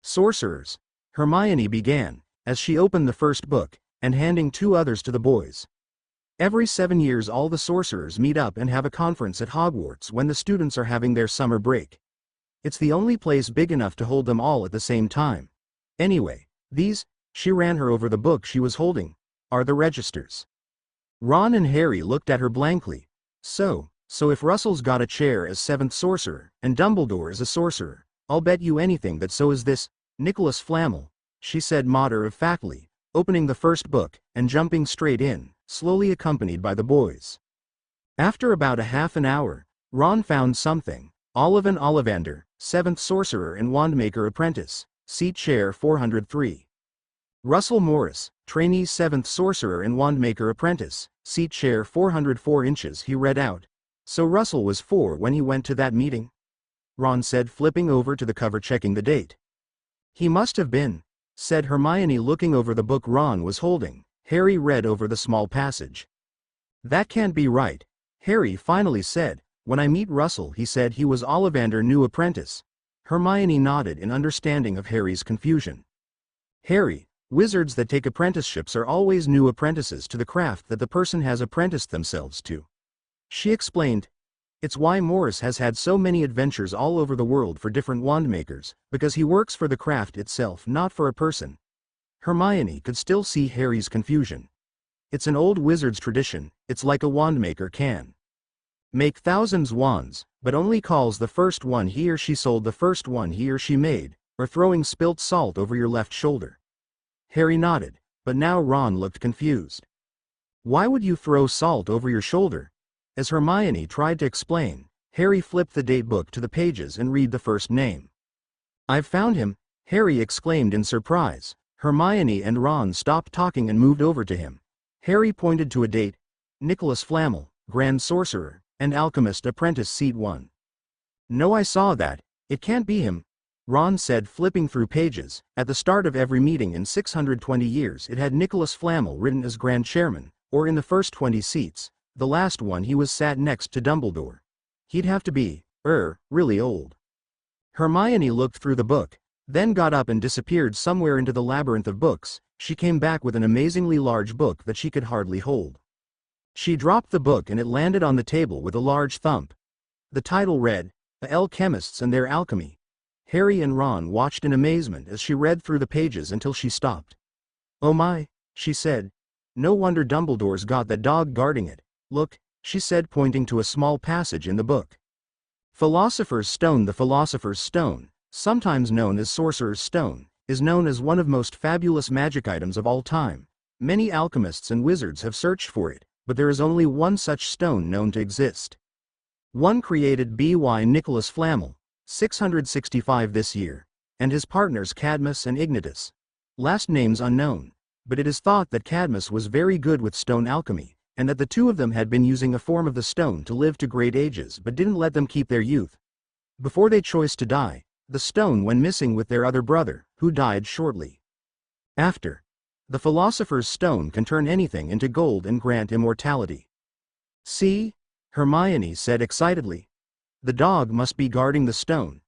"Sorcerers," Hermione began, as she opened the first book, and handing 2 others to the boys. "Every 7 years all the sorcerers meet up and have a conference at Hogwarts when the students are having their summer break. It's the only place big enough to hold them all at the same time. Anyway, these," she ran her over the book she was holding, "are the registers." Ron and Harry looked at her blankly. So if Russell's got a chair as 7th sorcerer, and Dumbledore is a sorcerer, I'll bet you anything that so is this Nicholas Flamel, she said matter-of-factly, opening the first book, and jumping straight in, slowly accompanied by the boys. After about a half an hour, Ron found something. Ollivan Ollivander, 7th sorcerer and wandmaker apprentice, seat chair 403. Russell Morris, trainee 7th sorcerer and wandmaker apprentice, seat chair 404 inches, he read out. "So Russell was 4 when he went to that meeting?" Ron said, flipping over to the cover checking the date. "He must have been," said Hermione, looking over the book Ron was holding. Harry read over the small passage. "That can't be right," Harry finally said. "When I meet Russell he said he was Ollivander new apprentice." Hermione nodded in understanding of Harry's confusion. "Harry, wizards that take apprenticeships are always new apprentices to the craft that the person has apprenticed themselves to," she explained. "It's why Morris has had so many adventures all over the world for different wandmakers, because he works for the craft itself, not for a person." Hermione could still see Harry's confusion. "It's an old wizard's tradition. It's like a wandmaker can make thousands wands, but only calls the first one he or she sold the first one he or she made, or throwing spilt salt over your left shoulder." Harry nodded, but now Ron looked confused. "Why would you throw salt over your shoulder?" As Hermione tried to explain, Harry flipped the date book to the pages and read the first name. "I've found him," Harry exclaimed in surprise. Hermione and Ron stopped talking and moved over to him. Harry pointed to a date. "Nicholas Flamel, Grand Sorcerer, and Alchemist Apprentice Seat 1. "No, I saw that. It can't be him," Ron said, flipping through pages. "At the start of every meeting in 620 years it had Nicholas Flamel written as Grand Chairman, or in the first 20 seats. The last one he was sat next to Dumbledore. He'd have to be, really old." Hermione looked through the book, then got up and disappeared somewhere into the labyrinth of books. She came back with an amazingly large book that she could hardly hold. She dropped the book and it landed on the table with a large thump. The title read, "The Alchemists and Their Alchemy." Harry and Ron watched in amazement as she read through the pages until she stopped. "Oh my," she said. "No wonder Dumbledore's got that dog guarding it. Look," she said, pointing to a small passage in the book. "Philosopher's Stone." The Philosopher's Stone, sometimes known as Sorcerer's Stone, is known as one of most fabulous magic items of all time. Many alchemists and wizards have searched for it, but there is only one such stone known to exist. One created by Nicholas Flamel, 665 this year, and his partners Cadmus and Ignitus. Last names unknown, but it is thought that Cadmus was very good with stone alchemy, and that the two of them had been using a form of the stone to live to great ages but didn't let them keep their youth. Before they chose to die, the stone went missing with their other brother, who died shortly after. The Philosopher's Stone can turn anything into gold and grant immortality. "See?" Hermione said excitedly. "The dog must be guarding the stone.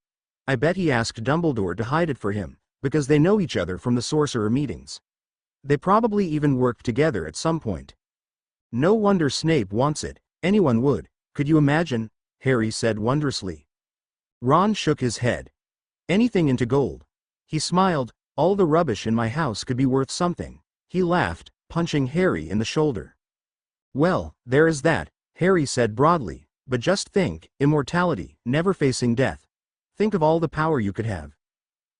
I bet he asked Dumbledore to hide it for him, because they know each other from the sorcerer meetings. They probably even worked together at some point. No wonder Snape wants it. Anyone would. Could you imagine?" Harry said wondrously. Ron shook his head. "Anything into gold." He smiled. "All the rubbish in my house could be worth something." He laughed, punching Harry in the shoulder. "Well, there is that," Harry said broadly, "but just think, immortality, never facing death. Think of all the power you could have."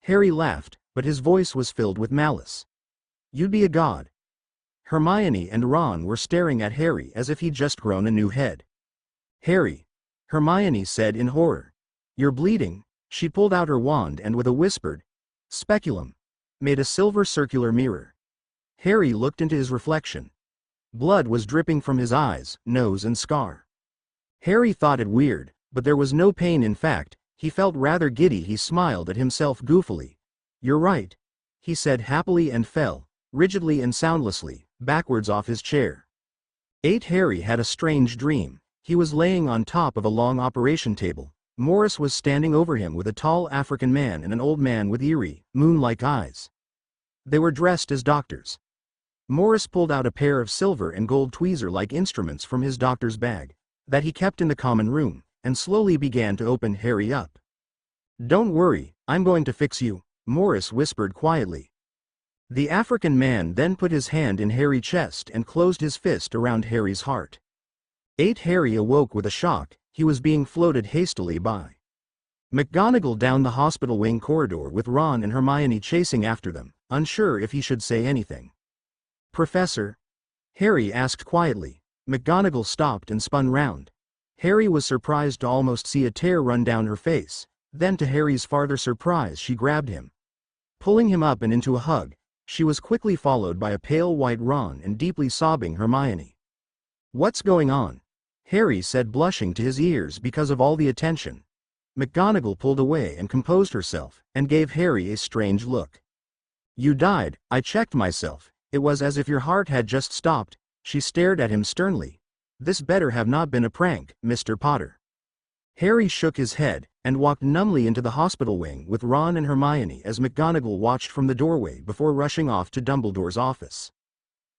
Harry laughed, but his voice was filled with malice. "You'd be a god." Hermione and Ron were staring at Harry as if he'd just grown a new head. "Harry," Hermione said in horror. "You're bleeding." She pulled out her wand and with a whispered speculum, made a silver circular mirror. Harry looked into his reflection. Blood was dripping from his eyes, nose and scar. Harry thought it weird, but there was no pain. In fact, He felt rather giddy. He smiled at himself goofily. "You're right," he said happily and fell, rigidly and soundlessly, backwards off his chair. 8. Harry had a strange dream. He was laying on top of a long operation table. Morris was standing over him with a tall African man and an old man with eerie, moon-like eyes. They were dressed as doctors. Morris pulled out a pair of silver and gold tweezer-like instruments from his doctor's bag, that he kept in the common room, and slowly began to open Harry up. "Don't worry, I'm going to fix you," Morris whispered quietly. The African man then put his hand in Harry's chest and closed his fist around Harry's heart. 8. Harry awoke with a shock. He was being floated hastily by McGonagall down the hospital wing corridor with Ron and Hermione chasing after them, unsure if he should say anything. "Professor?" Harry asked quietly. McGonagall stopped and spun round. Harry was surprised to almost see a tear run down her face. Then to Harry's farther surprise she grabbed him, pulling him up and into a hug. She was quickly followed by a pale white Ron and deeply sobbing Hermione. "What's going on?" Harry said, blushing to his ears because of all the attention. McGonagall pulled away and composed herself, and gave Harry a strange look. "You died. I checked myself. It was as if your heart had just stopped." She stared at him sternly. "This better have not been a prank, Mr. Potter." Harry shook his head, and walked numbly into the hospital wing with Ron and Hermione as McGonagall watched from the doorway before rushing off to Dumbledore's office.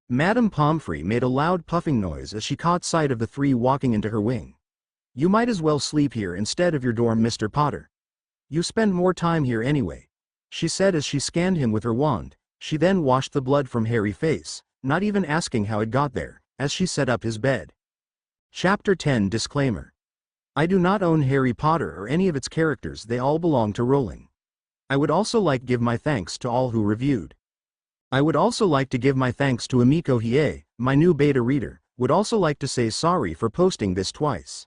Madame Pomfrey made a loud puffing noise as she caught sight of the three walking into her wing. "You might as well sleep here instead of your dorm, Mr. Potter. You spend more time here anyway," she said as she scanned him with her wand. She then washed the blood from Harry's face, not even asking how it got there, as she set up his bed. Chapter 10 Disclaimer. I do not own Harry Potter or any of its characters. They all belong to Rowling. I would also like to give my thanks to all who reviewed. I would also like to give my thanks to Amiko Hiei, my new beta reader. Would also like to say sorry for posting this twice.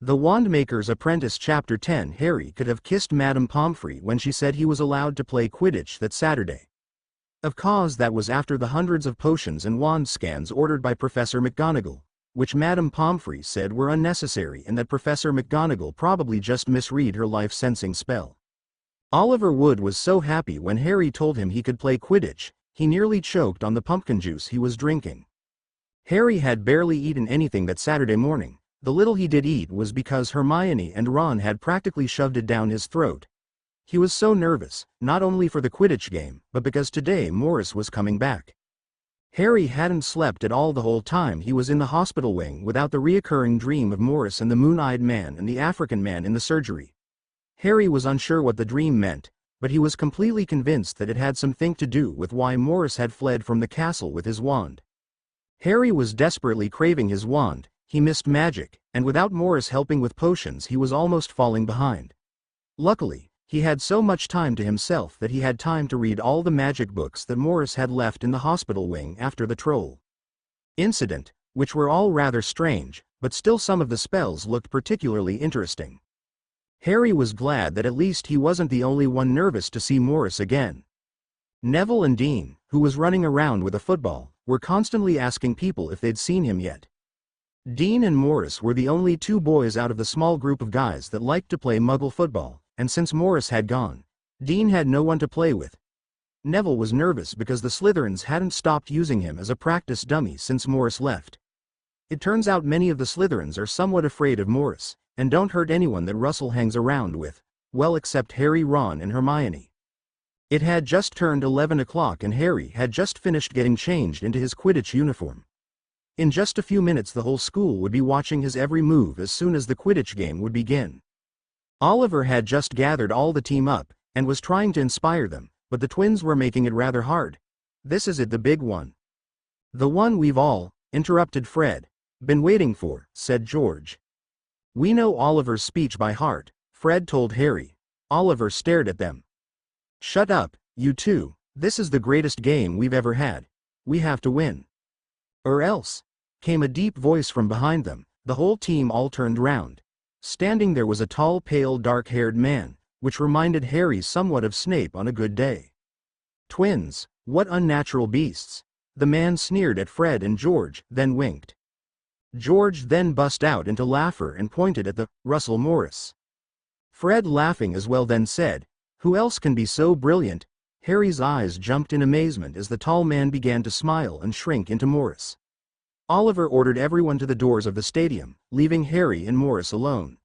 The Wandmaker's Apprentice Chapter 10. Harry could have kissed Madame Pomfrey when she said he was allowed to play Quidditch that Saturday. Of course that was after the hundreds of potions and wand scans ordered by Professor McGonagall, which Madame Pomfrey said were unnecessary and that Professor McGonagall probably just misread her life-sensing spell. Oliver Wood was so happy when Harry told him he could play Quidditch, he nearly choked on the pumpkin juice he was drinking. Harry had barely eaten anything that Saturday morning. The little he did eat was because Hermione and Ron had practically shoved it down his throat. He was so nervous, not only for the Quidditch game, but because today Morris was coming back. Harry hadn't slept at all the whole time he was in the hospital wing without the reoccurring dream of Morris and the moon-eyed man and the African man in the surgery. Harry was unsure what the dream meant, but he was completely convinced that it had something to do with why Morris had fled from the castle with his wand. Harry was desperately craving his wand. He missed magic, and without Morris helping with potions he was almost falling behind. Luckily, he had so much time to himself that he had time to read all the magic books that Morris had left in the hospital wing after the troll incident, which were all rather strange, but still some of the spells looked particularly interesting. Harry was glad that at least he wasn't the only one nervous to see Morris again. Neville and Dean, who was running around with a football, were constantly asking people if they'd seen him yet. Dean and Morris were the only two boys out of the small group of guys that liked to play Muggle football, and since Morris had gone, Dean had no one to play with. Neville was nervous because the Slytherins hadn't stopped using him as a practice dummy since Morris left. It turns out many of the Slytherins are somewhat afraid of Morris, and don't hurt anyone that Russell hangs around with, well except Harry, Ron and Hermione. It had just turned 11 o'clock and Harry had just finished getting changed into his Quidditch uniform. In just a few minutes the whole school would be watching his every move as soon as the Quidditch game would begin. Oliver had just gathered all the team up, and was trying to inspire them, but the twins were making it rather hard. "This is it, the big one." "The one we've all," interrupted Fred, "been waiting for," said George. "We know Oliver's speech by heart," Fred told Harry. Oliver stared at them. "Shut up, you two, this is the greatest game we've ever had. We have to win. Or else," came a deep voice from behind them. The whole team all turned round. Standing there was a tall, pale, dark-haired man, which reminded Harry somewhat of Snape on a good day. "Twins, what unnatural beasts." The man sneered at Fred and George, then winked. George then bust out into laughter and pointed at the Russell Morris. Fred, laughing as well, then said, "Who else can be so brilliant?" Harry's eyes jumped in amazement as the tall man began to smile and shrink into Morris. Oliver ordered everyone to the doors of the stadium, leaving Harry and Morris alone.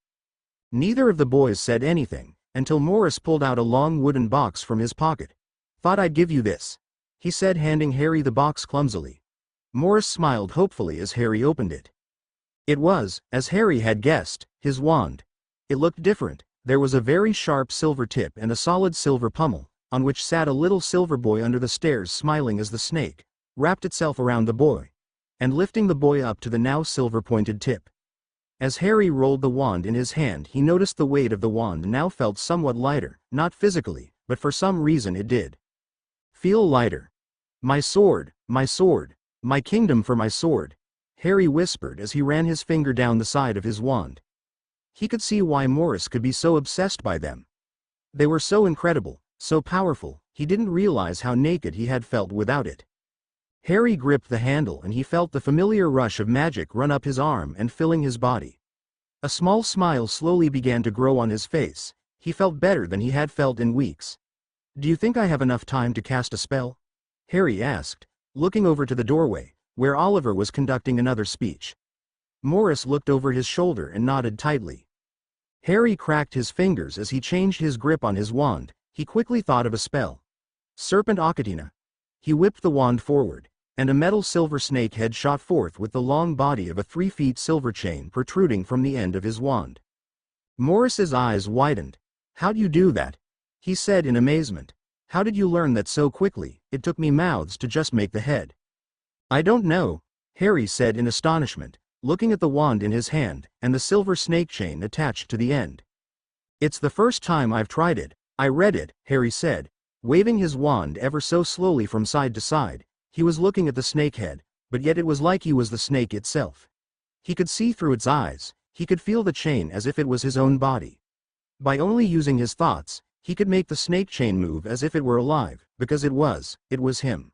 Neither of the boys said anything, until Morris pulled out a long wooden box from his pocket. "Thought I'd give you this," he said, handing Harry the box clumsily. Morris smiled hopefully as Harry opened it. It was, as Harry had guessed, his wand. It looked different. There was a very sharp silver tip and a solid silver pommel, on which sat a little silver boy under the stairs, smiling as the snake wrapped itself around the boy, and lifting the boy up to the now silver-pointed tip. As Harry rolled the wand in his hand, he noticed the weight of the wand now felt somewhat lighter, not physically, but for some reason it did feel lighter. My sword, my kingdom for my sword," Harry whispered as he ran his finger down the side of his wand. He could see why Morris could be so obsessed by them. They were so incredible, so powerful. He didn't realize how naked he had felt without it. Harry gripped the handle and he felt the familiar rush of magic run up his arm and filling his body. A small smile slowly began to grow on his face. He felt better than he had felt in weeks. "Do you think I have enough time to cast a spell?" Harry asked, looking over to the doorway, where Oliver was conducting another speech. Morris looked over his shoulder and nodded tightly. Harry cracked his fingers as he changed his grip on his wand. He quickly thought of a spell. Serpent Occatina. He whipped the wand forward, and a metal silver snake head shot forth with the long body of a 3-foot silver chain protruding from the end of his wand. Morris's eyes widened. "How'd you do that?" he said in amazement. "How did you learn that so quickly? It took me mouths to just make the head." "I don't know," Harry said in astonishment, looking at the wand in his hand, and the silver snake chain attached to the end. "It's the first time I've tried it. I read it," Harry said, waving his wand ever so slowly from side to side. He was looking at the snake head, but yet it was like he was the snake itself. He could see through its eyes. He could feel the chain as if it was his own body. By only using his thoughts, he could make the snake chain move as if it were alive, because it was him.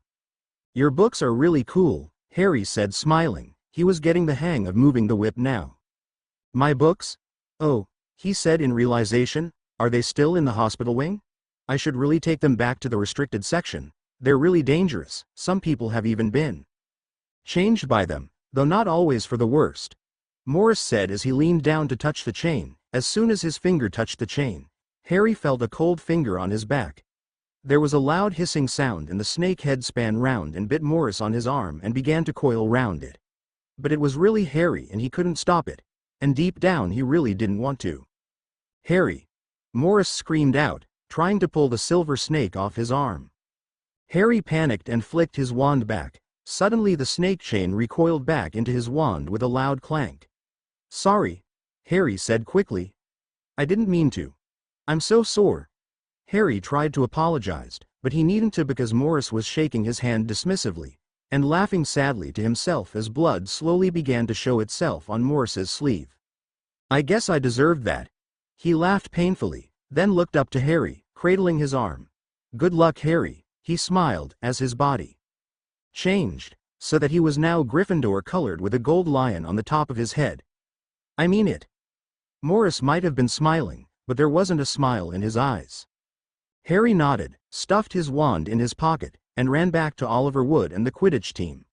"Your books are really cool," Harry said, smiling. He was getting the hang of moving the whip now. "My books? Oh," he said in realization, "are they still in the hospital wing? I should really take them back to the restricted section. They're really dangerous. Some people have even been changed by them, though not always for the worst," Morris said as he leaned down to touch the chain. As soon as his finger touched the chain, Harry felt a cold finger on his back. There was a loud hissing sound and the snake head span round and bit Morris on his arm and began to coil round it. But it was really Harry and he couldn't stop it, and deep down he really didn't want to. "Harry!" Morris screamed out, trying to pull the silver snake off his arm. Harry panicked and flicked his wand back. Suddenly the snake chain recoiled back into his wand with a loud clank. "Sorry," Harry said quickly. "I didn't mean to. I'm so sore." Harry tried to apologize, but he needn't to because Morris was shaking his hand dismissively, and laughing sadly to himself as blood slowly began to show itself on Morris's sleeve. "I guess I deserved that." He laughed painfully, then looked up to Harry, cradling his arm. "Good luck, Harry," he smiled, as his body changed, so that he was now Gryffindor colored with a gold lion on the top of his head. "I mean it." Morris might have been smiling, but there wasn't a smile in his eyes. Harry nodded, stuffed his wand in his pocket, and ran back to Oliver Wood and the Quidditch team.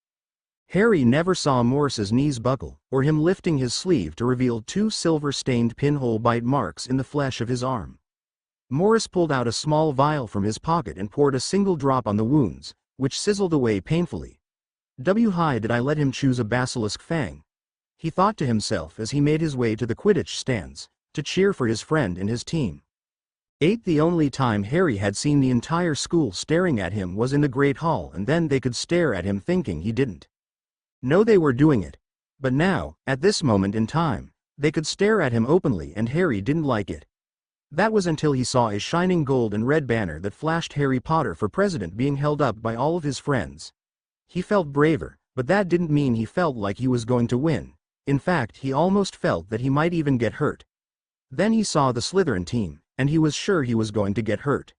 Harry never saw Morris's knees buckle, or him lifting his sleeve to reveal 2 silver-stained pinhole bite marks in the flesh of his arm. Morris pulled out a small vial from his pocket and poured a single drop on the wounds, which sizzled away painfully. Why did I let him choose a basilisk fang? He thought to himself as he made his way to the Quidditch stands, to cheer for his friend and his team. The only time Harry had seen the entire school staring at him was in the Great Hall, and then they could stare at him thinking he didn't know they were doing it. But now, at this moment in time, they could stare at him openly and Harry didn't like it. That was until he saw a shining gold and red banner that flashed Harry Potter for president being held up by all of his friends. He felt braver, but that didn't mean he felt like he was going to win. In fact, he almost felt that he might even get hurt. Then he saw the Slytherin team, and he was sure he was going to get hurt.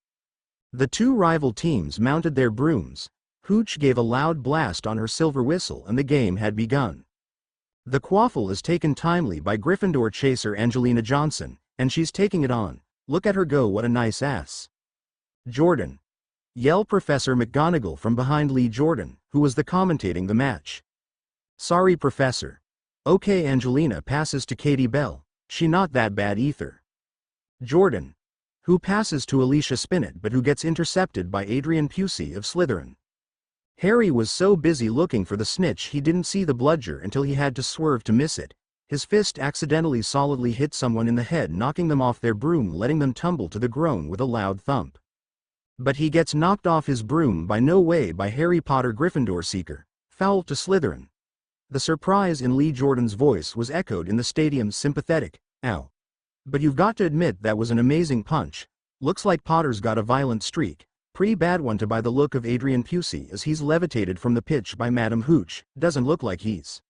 The 2 rival teams mounted their brooms. Hooch gave a loud blast on her silver whistle and the game had begun. The quaffle is taken timely by Gryffindor chaser Angelina Johnson, and she's taking it on, Look at her go, what a nice ass. Jordan. Yelled Professor McGonagall from behind Lee Jordan, who was the commentating the match. Sorry Professor. Okay, Angelina passes to Katie Bell, she not that bad either. Jordan. Who passes to Alicia Spinnet but who gets intercepted by Adrian Pusey of Slytherin. Harry was so busy looking for the snitch he didn't see the bludger until he had to swerve to miss it. His fist accidentally solidly hit someone in the head, knocking them off their broom, letting them tumble to the ground with a loud thump. But he gets knocked off his broom by Harry Potter Gryffindor seeker. Foul to Slytherin. The surprise in Lee Jordan's voice was echoed in the stadium's sympathetic, ow. But you've got to admit that was an amazing punch. Looks like Potter's got a violent streak. Pretty bad one to by the look of Adrian Pusey as he's levitated from the pitch by Madam Hooch. Doesn't look like he's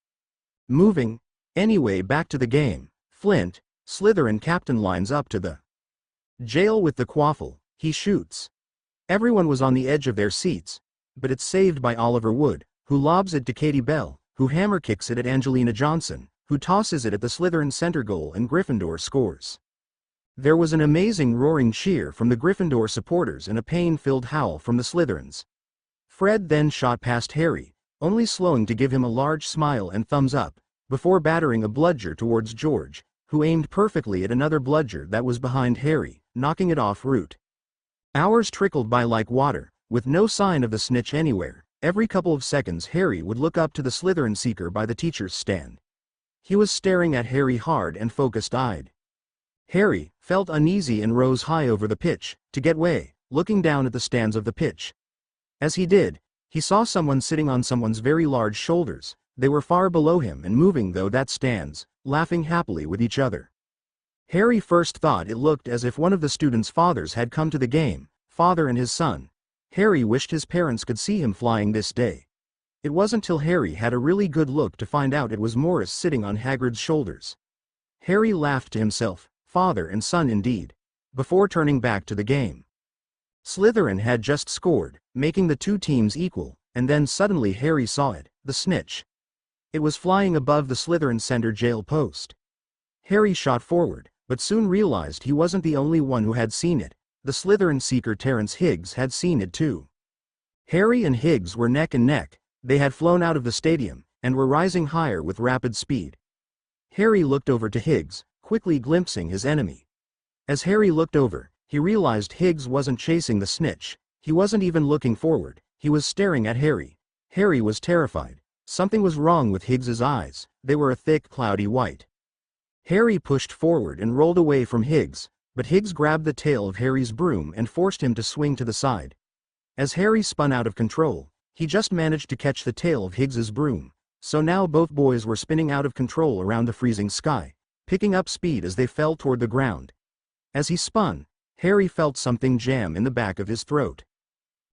moving. Anyway, back to the game. Flint, Slytherin captain, lines up to the jail with the quaffle. He shoots. Everyone was on the edge of their seats, but it's saved by Oliver Wood, who lobs it to Katie Bell, who hammer kicks it at Angelina Johnson, who tosses it at the Slytherin center goal, and Gryffindor scores. There was an amazing roaring cheer from the Gryffindor supporters and a pain-filled howl from the Slytherins. Fred then shot past Harry, only slowing to give him a large smile and thumbs up, before battering a bludger towards George, who aimed perfectly at another bludger that was behind Harry, knocking it off route. Hours trickled by like water, with no sign of the snitch anywhere. Every couple of seconds Harry would look up to the Slytherin seeker by the teacher's stand. He was staring at Harry hard and focused-eyed. Harry felt uneasy and rose high over the pitch, to get way, looking down at the stands of the pitch. As he did, he saw someone sitting on someone's very large shoulders. They were far below him and moving though that stands, laughing happily with each other. Harry first thought it looked as if one of the students' fathers had come to the game, father and his son. Harry wished his parents could see him flying this day. It wasn't till Harry had a really good look to find out it was Morris sitting on Hagrid's shoulders. Harry laughed to himself, father and son indeed, before turning back to the game. Slytherin had just scored, making the two teams equal, and then suddenly Harry saw it, the snitch. It was flying above the Slytherin center jail post. Harry shot forward, but soon realized he wasn't the only one who had seen it. The Slytherin seeker Terrence Higgs had seen it too. Harry and Higgs were neck and neck. They had flown out of the stadium, and were rising higher with rapid speed. Harry looked over to Higgs, quickly glimpsing his enemy. As Harry looked over, he realized Higgs wasn't chasing the snitch. He wasn't even looking forward, he was staring at Harry. Harry was terrified. Something was wrong with Higgs's eyes, they were a thick cloudy white. Harry pushed forward and rolled away from Higgs, but Higgs grabbed the tail of Harry's broom and forced him to swing to the side. As Harry spun out of control, he just managed to catch the tail of Higgs's broom, so now both boys were spinning out of control around the freezing sky, picking up speed as they fell toward the ground. As he spun, Harry felt something jam in the back of his throat.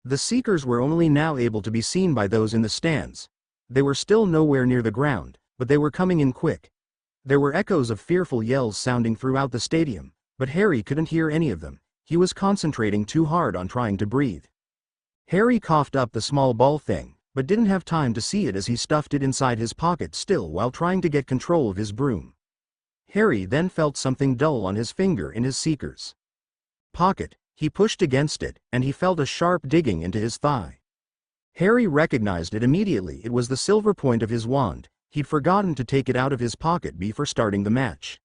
The seekers were only now able to be seen by those in the stands. They were still nowhere near the ground, but they were coming in quick. There were echoes of fearful yells sounding throughout the stadium, but Harry couldn't hear any of them. He was concentrating too hard on trying to breathe. Harry coughed up the small ball thing, but didn't have time to see it as he stuffed it inside his pocket still while trying to get control of his broom. Harry then felt something dull on his finger in his seeker's pocket. He pushed against it, and he felt a sharp digging into his thigh. Harry recognized it immediately. It was the silver point of his wand. He'd forgotten to take it out of his pocket before starting the match.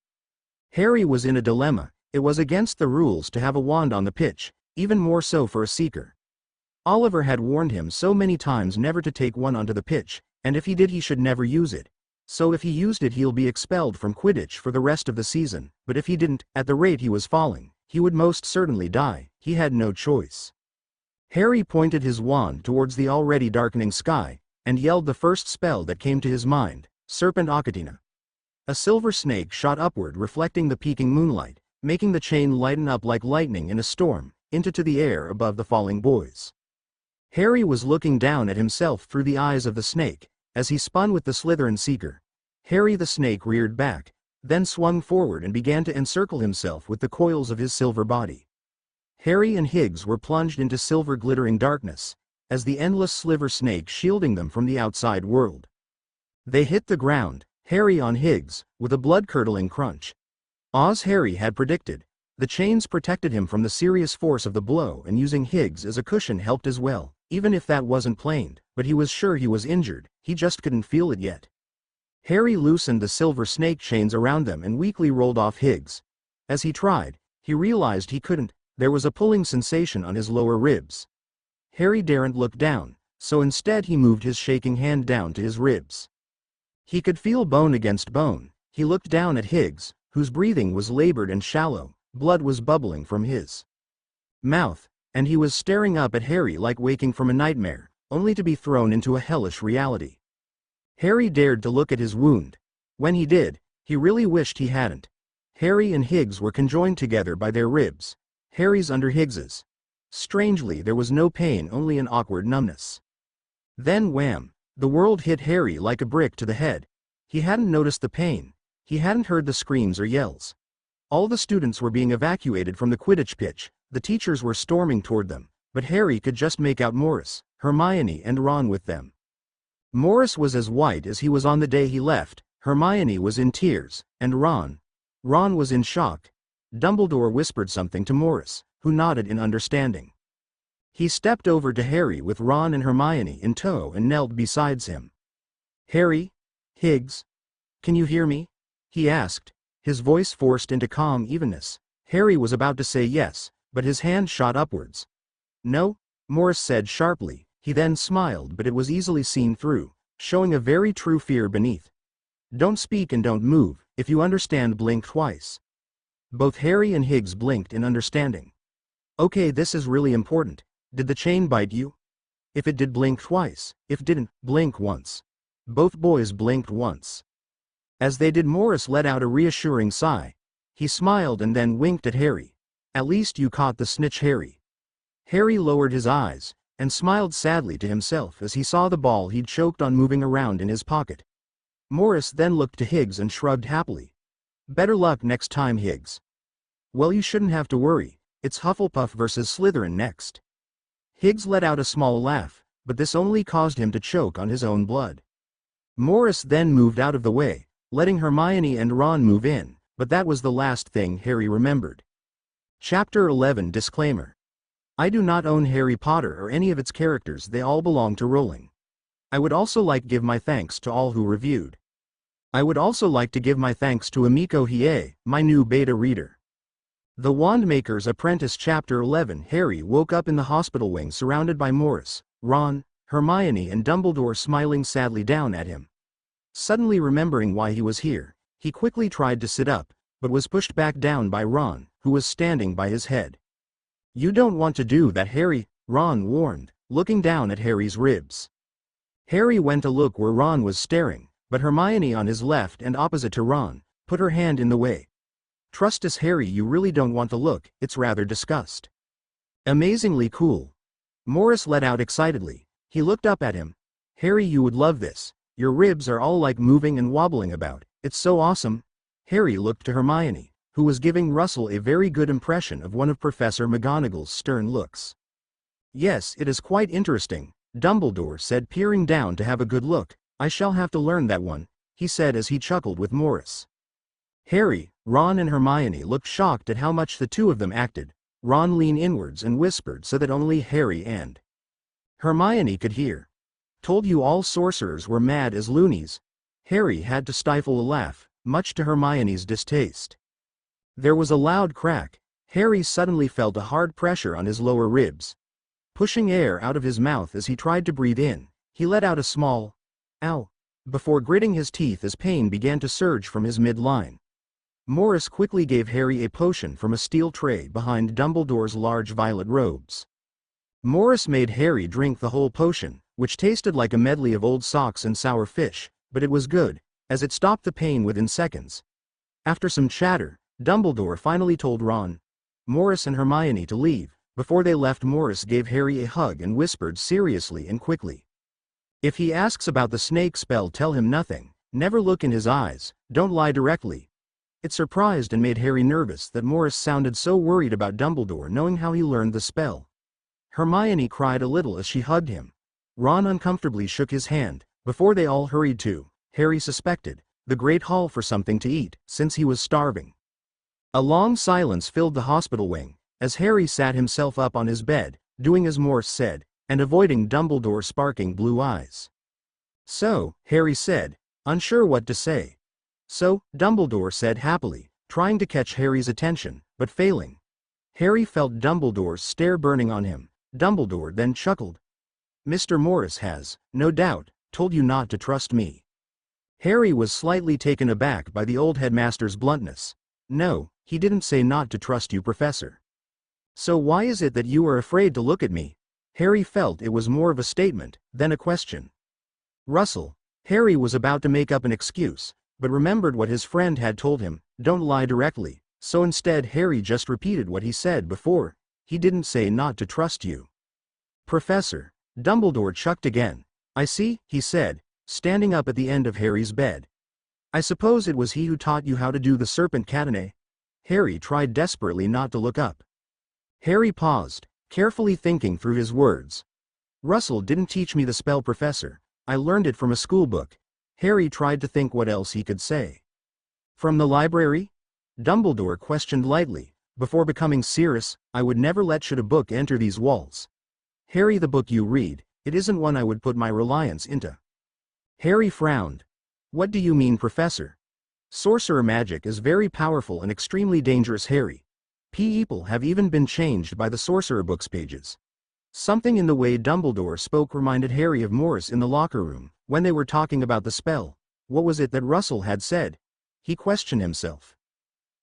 Harry was in a dilemma. It was against the rules to have a wand on the pitch, even more so for a seeker. Oliver had warned him so many times never to take one onto the pitch, and if he did he should never use it. So if he used it he'll be expelled from Quidditch for the rest of the season, but if he didn't, at the rate he was falling, he would most certainly die. He had no choice. Harry pointed his wand towards the already darkening sky, and yelled the first spell that came to his mind, Serpent Occatina. A silver snake shot upward reflecting the peaking moonlight, making the chain lighten up like lightning in a storm, into the air above the falling boys. Harry was looking down at himself through the eyes of the snake, as he spun with the Slytherin seeker. Harry the snake reared back, then swung forward and began to encircle himself with the coils of his silver body. Harry and Higgs were plunged into silver glittering darkness, as the endless sliver snake shielding them from the outside world. They hit the ground, Harry on Higgs, with a blood-curdling crunch. As Harry had predicted, The chains protected him from the serious force of the blow, and using Higgs as a cushion helped as well, even if that wasn't planed, but he was sure he was injured, he just couldn't feel it yet. Harry loosened the silver snake chains around them and weakly rolled off Higgs. As he tried, he realized he couldn't. There was a pulling sensation on his lower ribs. Harry daren't look down, so instead he moved his shaking hand down to his ribs. He could feel bone against bone. He looked down at Higgs, whose breathing was labored and shallow. Blood was bubbling from his mouth, and he was staring up at Harry like waking from a nightmare, only to be thrown into a hellish reality. Harry dared to look at his wound. When he did, he really wished he hadn't. Harry and Higgs were conjoined together by their ribs. Harry's under Higgs's. Strangely, there was no pain, only an awkward numbness. Then wham! The world hit Harry like a brick to the head. He hadn't noticed the pain. He hadn't heard the screams or yells. All the students were being evacuated from the Quidditch pitch. The teachers were storming toward them, but Harry could just make out Morris, Hermione and Ron with them. Morris was as white as he was on the day he left. Hermione was in tears, and Ron was in shock. Dumbledore whispered something to Morris, who nodded in understanding. He stepped over to Harry with Ron and Hermione in tow and knelt beside him. "Harry? Higgs? Can you hear me?" he asked, his voice forced into calm evenness. Harry was about to say yes, but his hand shot upwards. "No," Morris said sharply. He then smiled, but it was easily seen through, showing a very true fear beneath. "Don't speak and don't move. If you understand, blink twice." Both Harry and Higgs blinked in understanding. "Okay, this is really important. Did the chain bite you? If it did, blink twice. If didn't, blink once." Both boys blinked once. As they did, Morris let out a reassuring sigh. He smiled and then winked at Harry. "At least you caught the snitch, Harry." Harry lowered his eyes, and smiled sadly to himself as he saw the ball he'd choked on moving around in his pocket. Morris then looked to Higgs and shrugged happily. "Better luck next time, Higgs." "Well, you shouldn't have to worry. It's Hufflepuff versus Slytherin next." Higgs let out a small laugh, but this only caused him to choke on his own blood. Morris then moved out of the way, letting Hermione and Ron move in, but that was the last thing Harry remembered. Chapter 11 Disclaimer. I do not own Harry Potter or any of its characters. They all belong to Rowling. I would also like to give my thanks to all who reviewed. I would also like to give my thanks to Amiko Hiei, my new beta reader. The Wandmaker's Apprentice. Chapter 11. Harry woke up in the hospital wing surrounded by Morris, Ron, Hermione and Dumbledore smiling sadly down at him. Suddenly remembering why he was here, he quickly tried to sit up, but was pushed back down by Ron, who was standing by his head. "You don't want to do that, Harry," Ron warned, looking down at Harry's ribs. Harry went to look where Ron was staring, but Hermione, on his left and opposite to Ron, put her hand in the way. "Trust us, Harry, you really don't want to look. It's rather disgust." "Amazingly cool," Morris let out excitedly. He looked up at him. "Harry, you would love this. Your ribs are all like moving and wobbling about. It's so awesome." Harry looked to Hermione, who was giving Russell a very good impression of one of Professor McGonagall's stern looks. "Yes, it is quite interesting," Dumbledore said, peering down to have a good look. "I shall have to learn that one," he said as he chuckled with Morris. Harry, Ron and Hermione looked shocked at how much the two of them acted. Ron leaned inwards and whispered so that only Harry and Hermione could hear. "Told you all sorcerers were mad as loonies." Harry had to stifle a laugh, much to Hermione's distaste. There was a loud crack. Harry suddenly felt a hard pressure on his lower ribs. Pushing air out of his mouth as he tried to breathe in, he let out a small "ow" before gritting his teeth as pain began to surge from his midline. Morris quickly gave Harry a potion from a steel tray behind Dumbledore's large violet robes. Morris made Harry drink the whole potion, which tasted like a medley of old socks and sour fish, but it was good, as it stopped the pain within seconds. After some chatter, Dumbledore finally told Ron, Morris and Hermione to leave. Before they left, Morris gave Harry a hug and whispered seriously and quickly, "If he asks about the snake spell, tell him nothing. Never look in his eyes, don't lie directly." It surprised and made Harry nervous that Morris sounded so worried about Dumbledore knowing how he learned the spell. Hermione cried a little as she hugged him. Ron uncomfortably shook his hand. Before they all hurried to, Harry suspected, the Great Hall for something to eat, since he was starving. A long silence filled the hospital wing, as Harry sat himself up on his bed, doing as Morse said, and avoiding Dumbledore's sparkling blue eyes. "So," Harry said, unsure what to say. "So," Dumbledore said happily, trying to catch Harry's attention, but failing. Harry felt Dumbledore's stare burning on him. Dumbledore then chuckled. "Mr. Morris has, no doubt, told you not to trust me." Harry was slightly taken aback by the old headmaster's bluntness. "No, he didn't say not to trust you, Professor." "So why is it that you are afraid to look at me?" Harry felt it was more of a statement than a question. "Russell." Harry was about to make up an excuse, but remembered what his friend had told him, don't lie directly, so instead Harry just repeated what he said before. "He didn't say not to trust you." "Professor." Dumbledore chucked again. "I see," he said, standing up at the end of Harry's bed. "I suppose it was he who taught you how to do the serpent cadenet?" Harry tried desperately not to look up. Harry paused, carefully thinking through his words. "Russell didn't teach me the spell, Professor. I learned it from a schoolbook." Harry tried to think what else he could say. "From the library?" Dumbledore questioned lightly, before becoming serious. "I would never let should a book enter these walls." "Harry, the book you read, it isn't one I would put my reliance into." Harry frowned. "What do you mean, Professor?" "Sorcerer magic is very powerful and extremely dangerous, Harry. People have even been changed by the sorcerer book's pages." Something in the way Dumbledore spoke reminded Harry of Morris in the locker room, when they were talking about the spell. What was it that Russell had said? He questioned himself.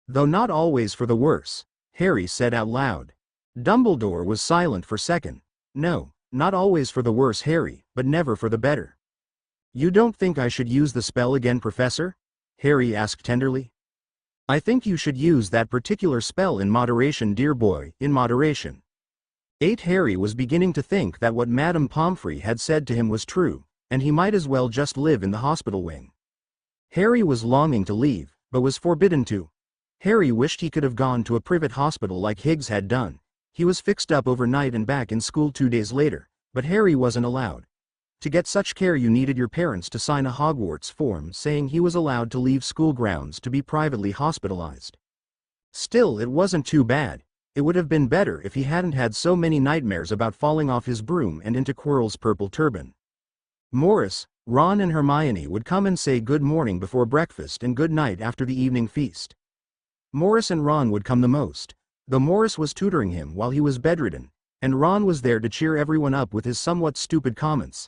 "Though not always for the worse," Harry said out loud. Dumbledore was silent for a second. "No, not always for the worse, Harry, but never for the better." "You don't think I should use the spell again, Professor?" Harry asked tenderly. "I think you should use that particular spell in moderation, dear boy, in moderation." Harry was beginning to think that what Madame Pomfrey had said to him was true, and he might as well just live in the hospital wing. Harry was longing to leave, but was forbidden to. Harry wished he could have gone to a private hospital like Higgs had done. He was fixed up overnight and back in school 2 days later, but Harry wasn't allowed. To get such care you needed your parents to sign a Hogwarts form saying he was allowed to leave school grounds to be privately hospitalized. Still, it wasn't too bad. It would have been better if he hadn't had so many nightmares about falling off his broom and into Quirrell's purple turban. Morris, Ron and Hermione would come and say good morning before breakfast and good night after the evening feast. Morris and Ron would come the most, though Morris was tutoring him while he was bedridden, and Ron was there to cheer everyone up with his somewhat stupid comments.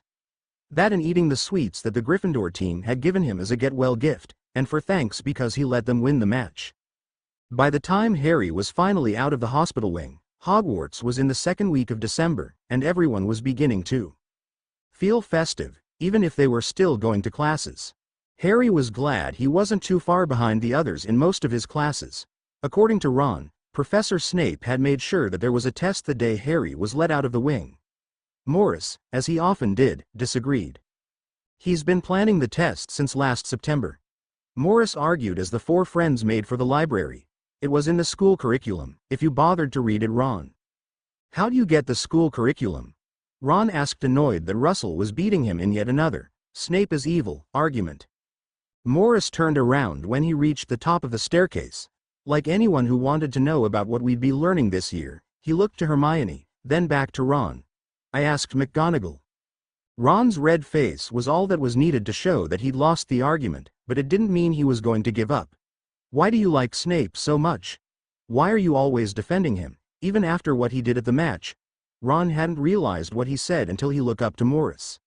That and eating the sweets that the Gryffindor team had given him as a get-well gift, and for thanks because he let them win the match. By the time Harry was finally out of the hospital wing, Hogwarts was in the second week of December, and everyone was beginning to feel festive, even if they were still going to classes. Harry was glad he wasn't too far behind the others in most of his classes. According to Ron, Professor Snape had made sure that there was a test the day Harry was let out of the wing. Morris, as he often did, disagreed. "He's been planning the test since last September." Morris argued as the four friends made for the library. "It was in the school curriculum, if you bothered to read it, Ron." "How do you get the school curriculum?" Ron asked, annoyed that Russell was beating him in yet another "Snape is evil" argument. Morris turned around when he reached the top of the staircase. Like anyone who wanted to know about what we'd be learning this year, he looked to Hermione, then back to Ron. "I asked McGonagall." Ron's red face was all that was needed to show that he'd lost the argument, but it didn't mean he was going to give up. "Why do you like Snape so much? Why are you always defending him, even after what he did at the match?" Ron hadn't realized what he said until he looked up to Morris.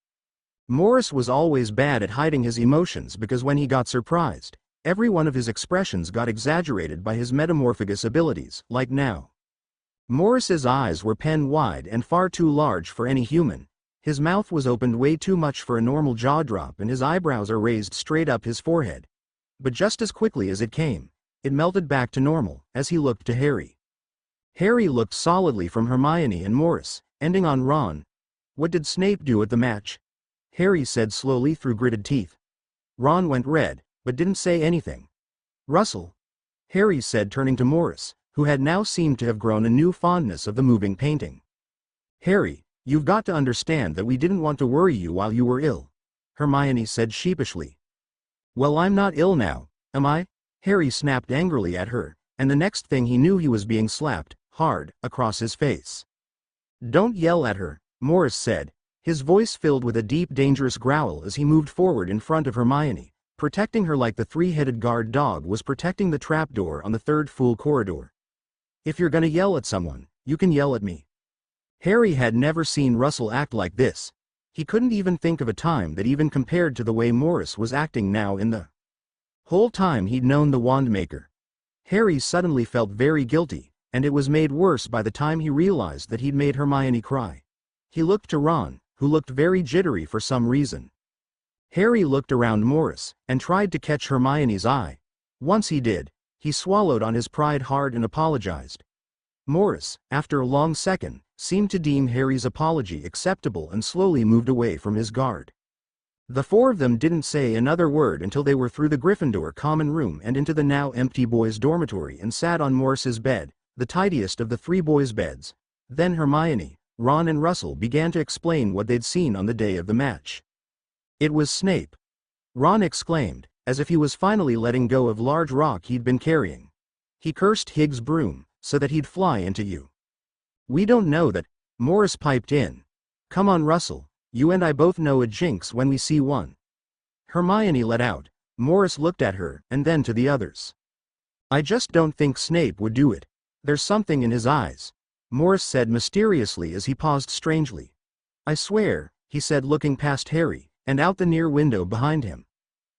Morris was always bad at hiding his emotions because when he got surprised, every one of his expressions got exaggerated by his metamorphagus abilities, like now. Morris's eyes were pen-wide and far too large for any human. His mouth was opened way too much for a normal jaw drop and his eyebrows are raised straight up his forehead. But just as quickly as it came, it melted back to normal, as he looked to Harry. Harry looked solidly from Hermione and Morris, ending on Ron. "What did Snape do at the match?" Harry said slowly through gritted teeth. Ron went red, but didn't say anything. "Russell," Harry said, turning to Morris, who had now seemed to have grown a new fondness of the moving painting. "Harry, you've got to understand that we didn't want to worry you while you were ill," Hermione said sheepishly. "Well, I'm not ill now, am I?" Harry snapped angrily at her. and the next thing he knew he was being slapped, hard, across his face. "Don't yell at her," Morris said, his voice filled with a deep dangerous growl as he moved forward in front of Hermione, protecting her like the three-headed guard dog was protecting the trapdoor on the third full corridor. "If you're gonna yell at someone, you can yell at me." Harry had never seen Russell act like this. He couldn't even think of a time that even compared to the way Morris was acting now in the whole time he'd known the Wandmaker. Harry suddenly felt very guilty, and it was made worse by the time he realized that he'd made Hermione cry. He looked to Ron, who looked very jittery for some reason. Harry looked around Morris, and tried to catch Hermione's eye. Once he did, he swallowed on his pride hard and apologized. Morris, after a long second, seemed to deem Harry's apology acceptable and slowly moved away from his guard. The four of them didn't say another word until they were through the Gryffindor common room and into the now empty boys' dormitory and sat on Morris's bed, the tidiest of the three boys' beds. Then Hermione, Ron and Russell began to explain what they'd seen on the day of the match. "It was Snape," Ron exclaimed, as if he was finally letting go of large rock he'd been carrying. "He cursed Higgs' broom, so that he'd fly into you." "We don't know that," Morris piped in. "Come on, Russell, you and I both know a jinx when we see one." Hermione let out. Morris looked at her, and then to the others. "I just don't think Snape would do it. There's something in his eyes," Morris said mysteriously as he paused strangely. "I swear," he said looking past Harry, and out the near window behind him.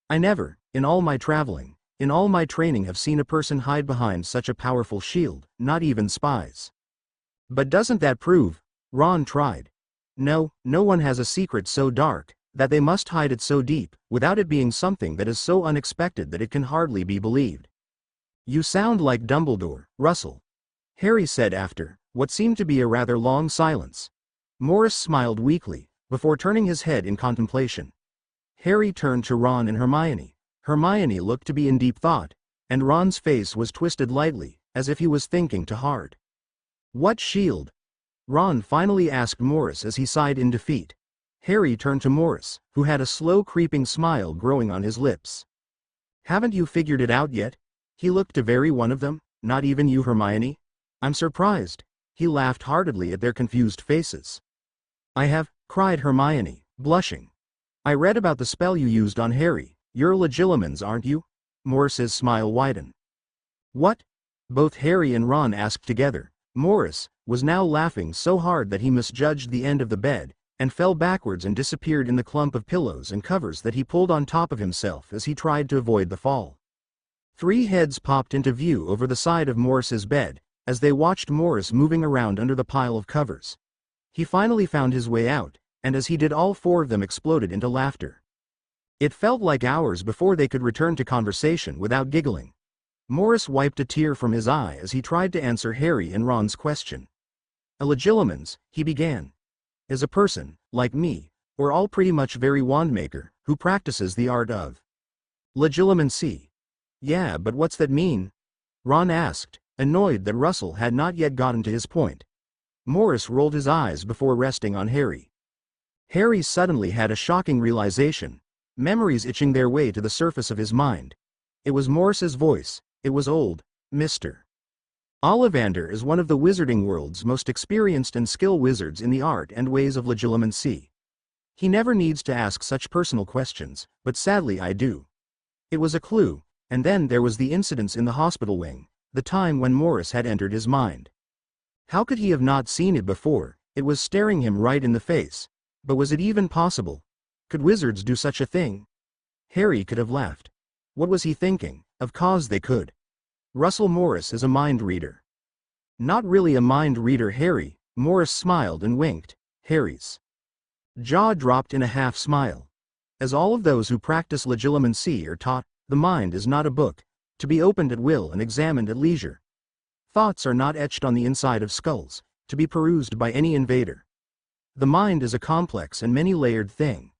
"I never, in all my traveling, in all my training have seen a person hide behind such a powerful shield, not even spies." "But doesn't that prove?" Ron tried. No one has a secret so dark, that they must hide it so deep, without it being something that is so unexpected that it can hardly be believed." "You sound like Dumbledore, Russell," Harry said after what seemed to be a rather long silence. Morris smiled weakly, before turning his head in contemplation. Harry turned to Ron and Hermione. Hermione looked to be in deep thought, and Ron's face was twisted lightly, as if he was thinking too hard. "What shield?" Ron finally asked Morris as he sighed in defeat. Harry turned to Morris, who had a slow creeping smile growing on his lips. "Haven't you figured it out yet?" He looked to very one of them. "Not even you, Hermione?" "I'm surprised." He laughed heartedly at their confused faces. "I have," cried Hermione, blushing. "I read about the spell you used on Harry. You're Legilimens, aren't you?" Morris's smile widened. "What?" both Harry and Ron asked together. Morris was now laughing so hard that he misjudged the end of the bed, and fell backwards and disappeared in the clump of pillows and covers that he pulled on top of himself as he tried to avoid the fall. Three heads popped into view over the side of Morris's bed, as they watched Morris moving around under the pile of covers. He finally found his way out, and as he did all four of them exploded into laughter. It felt like hours before they could return to conversation without giggling. Morris wiped a tear from his eye as he tried to answer Harry and Ron's question. "A Legilimens," he began, "is a person, like me, or all pretty much very Wandmaker, who practices the art of Legilimency." "Yeah, but what's that mean?" Ron asked, annoyed that Russell had not yet gotten to his point. Morris rolled his eyes before resting on Harry. Harry suddenly had a shocking realization, memories itching their way to the surface of his mind. It was Morris's voice. It was old Mr. Ollivander is one of the wizarding world's most experienced and skilled wizards in the art and ways of Legilimency. He never needs to ask such personal questions, but sadly I do. It was a clue, and then there was the incidents in the hospital wing, the time when Morris had entered his mind. How could he have not seen it before? It was staring him right in the face. But was it even possible? Could wizards do such a thing? Harry could have laughed. What was he thinking? Of course they could. Russell Morris is a mind reader. Not really a mind reader, Harry. Morris smiled and winked. Harry's jaw dropped in a half smile. As all of those who practice Legilimency are taught, the mind is not a book, to be opened at will and examined at leisure. Thoughts are not etched on the inside of skulls, to be perused by any invader. The mind is a complex and many-layered thing.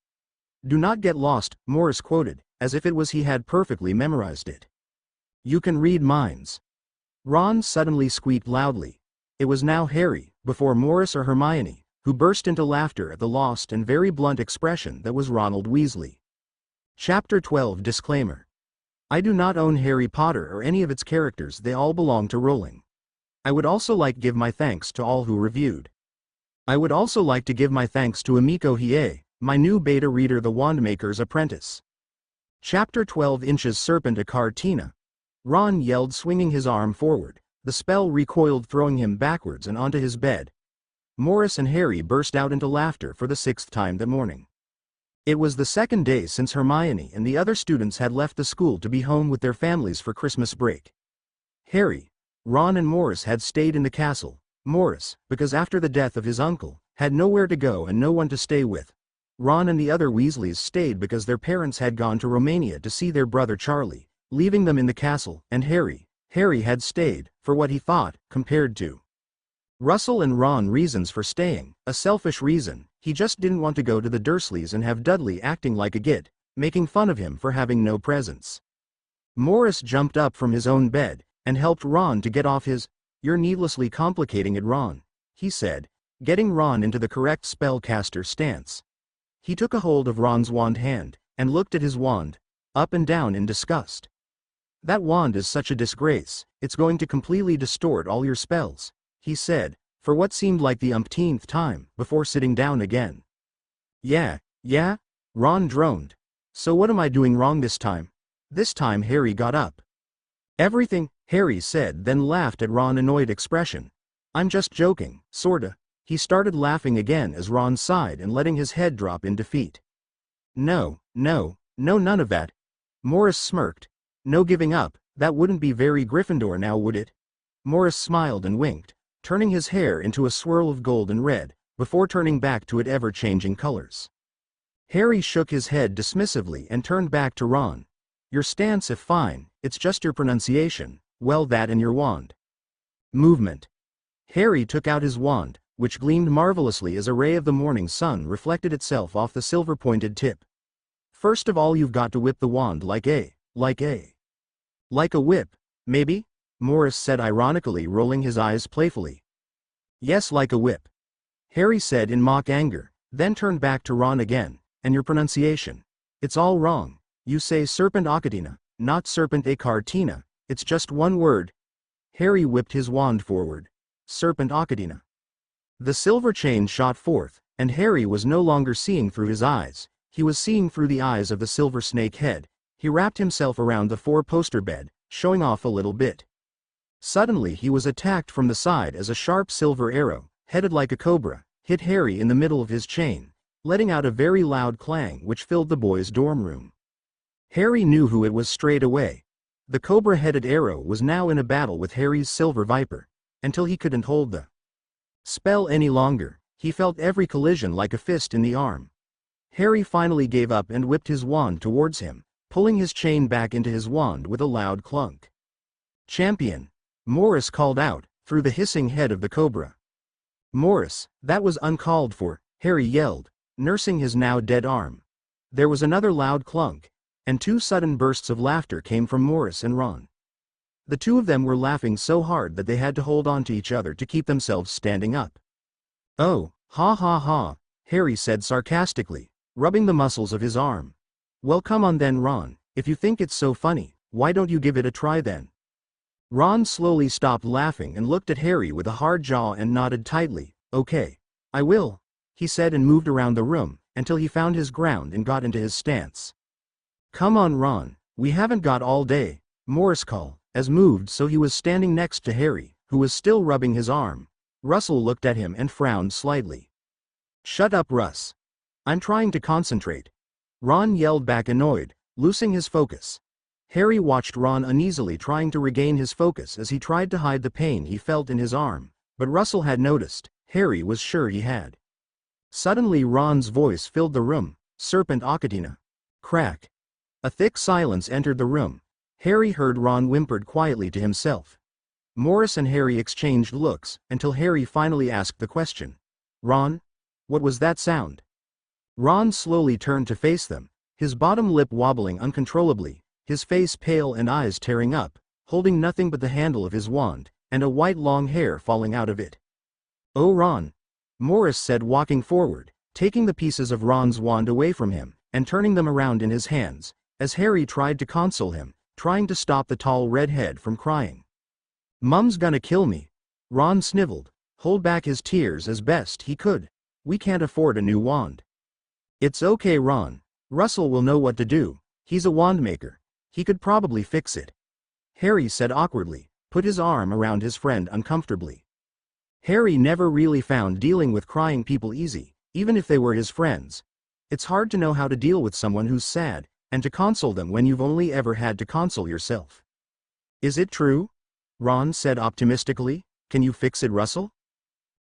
"Do not get lost," Morris quoted, as if it was he had perfectly memorized it. "You can read minds." Ron suddenly squeaked loudly. It was now Harry, before Morris or Hermione, who burst into laughter at the lost and very blunt expression that was Ronald Weasley. Chapter 12 Disclaimer. I do not own Harry Potter or any of its characters, they all belong to Rowling. I would also like to give my thanks to all who reviewed. I would also like to give my thanks to Emiko Hiei, my new beta reader, The Wandmaker's Apprentice. Chapter 12 Inches Serpent a Cartina. Ron yelled, swinging his arm forward. The spell recoiled, throwing him backwards and onto his bed. Morris and Harry burst out into laughter for the 6th time that morning. It was the 2nd day since Hermione and the other students had left the school to be home with their families for Christmas break. Harry, Ron and Morris had stayed in the castle. Morris, because after the death of his uncle, had nowhere to go and no one to stay with. Ron and the other Weasleys stayed because their parents had gone to Romania to see their brother Charlie, leaving them in the castle, and Harry had stayed, for what he thought, compared to Russell and Ron reasons for staying, a selfish reason. He just didn't want to go to the Dursleys and have Dudley acting like a git, making fun of him for having no presents. Morris jumped up from his own bed, and helped Ron to get off his, "You're needlessly complicating it, Ron," he said, getting Ron into the correct spellcaster stance. He took a hold of Ron's wand hand, and looked at his wand, up and down in disgust. "That wand is such a disgrace, it's going to completely distort all your spells," he said, for what seemed like the umpteenth time, before sitting down again. Yeah, Ron droned. "So what am I doing wrong this time?" This time Harry got up. "Everything," Harry said, then laughed at Ron's annoyed expression. "I'm just joking, sorta." He started laughing again as Ron sighed and letting his head drop in defeat. No, none of that." Morris smirked. "No giving up, that wouldn't be very Gryffindor now, would it?" Morris smiled and winked, turning his hair into a swirl of gold and red, before turning back to its ever-changing colors. Harry shook his head dismissively and turned back to Ron. "Your stance is fine, it's just your pronunciation, well, that and your wand." Movement. Harry took out his wand, which gleamed marvelously as a ray of the morning sun reflected itself off the silver-pointed tip. "First of all, you've got to whip the wand like a whip, maybe?" Morris said ironically, rolling his eyes playfully. "Yes, like a whip," Harry said in mock anger, then turned back to Ron again. "And your pronunciation. It's all wrong. You say serpent acatina, not serpent a cartina, it's just one word." Harry whipped his wand forward. "Serpent acatina." The silver chain shot forth, and Harry was no longer seeing through his eyes, he was seeing through the eyes of the silver snake head. He wrapped himself around the four-poster bed, showing off a little bit. Suddenly he was attacked from the side as a sharp silver arrow, headed like a cobra, hit Harry in the middle of his chain, letting out a very loud clang which filled the boys' dorm room. Harry knew who it was straight away. The cobra-headed arrow was now in a battle with Harry's silver viper, until he couldn't hold the spell any longer. He felt every collision like a fist in the arm. Harry finally gave up and whipped his wand towards him, pulling his chain back into his wand with a loud clunk. "Champion!" Morris called out, through the hissing head of the cobra. "Morris, that was uncalled for," Harry yelled, nursing his now dead arm. There was another loud clunk, and 2 sudden bursts of laughter came from Morris and Ron. The 2 of them were laughing so hard that they had to hold on to each other to keep themselves standing up. "Oh, ha ha ha," Harry said sarcastically, rubbing the muscles of his arm. "Well, come on then, Ron, if you think it's so funny, why don't you give it a try then?" Ron slowly stopped laughing and looked at Harry with a hard jaw and nodded tightly. "Okay, I will," he said, and moved around the room, until he found his ground and got into his stance. "Come on, Ron, we haven't got all day," Morris called, as moved so he was standing next to Harry, who was still rubbing his arm. Russell looked at him and frowned slightly. "Shut up, Russ. I'm trying to concentrate," Ron yelled back, annoyed, losing his focus. Harry watched Ron uneasily trying to regain his focus as he tried to hide the pain he felt in his arm, but Russell had noticed. Harry was sure he had. Suddenly Ron's voice filled the room. "Serpent acatina." Crack. A thick silence entered the room. Harry heard Ron whimpered quietly to himself. Morris and Harry exchanged looks, until Harry finally asked the question. "Ron? What was that sound?" Ron slowly turned to face them, his bottom lip wobbling uncontrollably, his face pale and eyes tearing up, holding nothing but the handle of his wand, and a white long hair falling out of it. "Oh, Ron," Morris said, walking forward, taking the pieces of Ron's wand away from him, and turning them around in his hands, as Harry tried to console him. trying to stop the tall redhead from crying. "Mum's gonna kill me." Ron sniveled, hold back his tears as best he could. "We can't afford a new wand." "It's okay, Ron. Russell will know what to do. He's a wand maker. He could probably fix it." Harry said awkwardly, put his arm around his friend uncomfortably. Harry never really found dealing with crying people easy, even if they were his friends. It's hard to know how to deal with someone who's sad, and to console them when you've only ever had to console yourself. "Is it true?" Ron said optimistically. "Can you fix it, Russell?"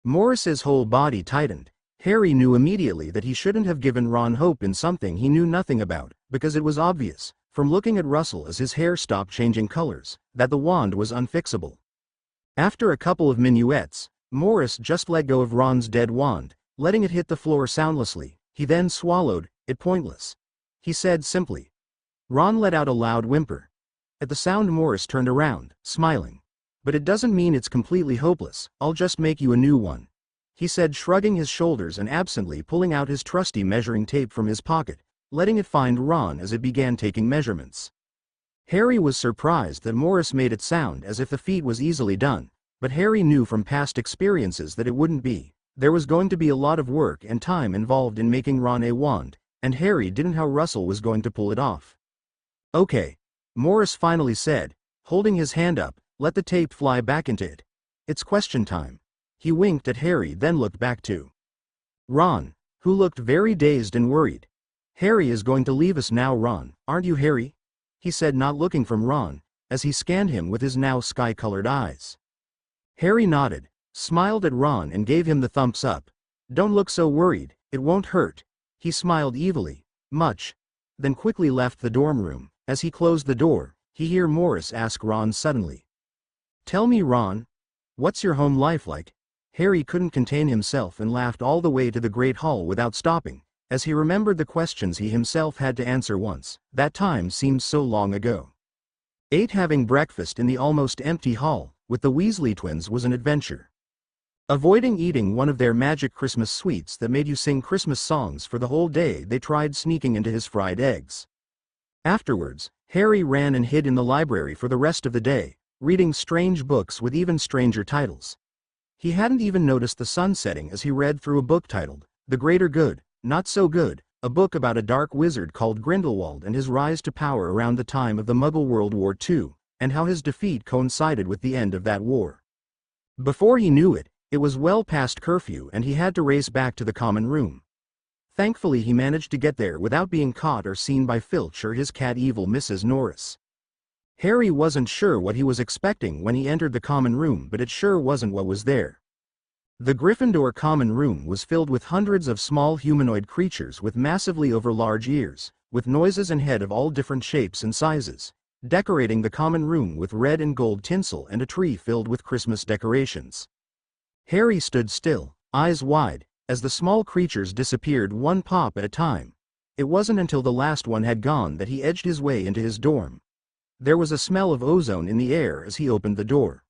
Morris's whole body tightened. Harry knew immediately that he shouldn't have given Ron hope in something he knew nothing about, because it was obvious, from looking at Russell as his hair stopped changing colors, that the wand was unfixable. After a couple of minuets, Morris just let go of Ron's dead wand, letting it hit the floor soundlessly. He then swallowed it, pointless. He said simply. Ron let out a loud whimper. At the sound, Morris turned around, smiling. "But it doesn't mean it's completely hopeless. I'll just make you a new one," he said, shrugging his shoulders and absently pulling out his trusty measuring tape from his pocket, letting it find Ron as it began taking measurements. Harry was surprised that Morris made it sound as if the feat was easily done, but Harry knew from past experiences that it wouldn't be. There was going to be a lot of work and time involved in making Ron a wand, and Harry didn't know how Russell was going to pull it off. "Okay," Morris finally said, holding his hand up. "Let the tape fly back into it. It's question time." He winked at Harry, then looked back to Ron, who looked very dazed and worried. "Harry is going to leave us now, Ron, aren't you, Harry?" he said, not looking from Ron, as he scanned him with his now sky-colored eyes. Harry nodded, smiled at Ron and gave him the thumbs up. "Don't look so worried, it won't hurt." He smiled evilly. "Much?" Then quickly left the dorm room. As he closed the door, he heard Morris ask Ron suddenly. "Tell me, Ron, what's your home life like?" Harry couldn't contain himself and laughed all the way to the Great Hall without stopping, as he remembered the questions he himself had to answer once. That time seemed so long ago. Having breakfast in the almost empty hall with the Weasley twins was an adventure. Avoiding eating one of their magic Christmas sweets that made you sing Christmas songs for the whole day, they tried sneaking into his fried eggs. Afterwards, Harry ran and hid in the library for the rest of the day, reading strange books with even stranger titles. He hadn't even noticed the sun setting as he read through a book titled, The Greater Good, Not So Good, a book about a dark wizard called Grindelwald and his rise to power around the time of the Muggle World War II, and how his defeat coincided with the end of that war. Before he knew it, it was well past curfew and he had to race back to the common room. Thankfully he managed to get there without being caught or seen by Filch or his cat evil Mrs. Norris. Harry wasn't sure what he was expecting when he entered the common room, but it sure wasn't what was there. The Gryffindor common room was filled with hundreds of small humanoid creatures with massively overlarge ears, with noses and head of all different shapes and sizes, decorating the common room with red and gold tinsel and a tree filled with Christmas decorations. Harry stood still, eyes wide, as the small creatures disappeared one pop at a time. It wasn't until the last one had gone that he edged his way into his dorm. There was a smell of ozone in the air as he opened the door.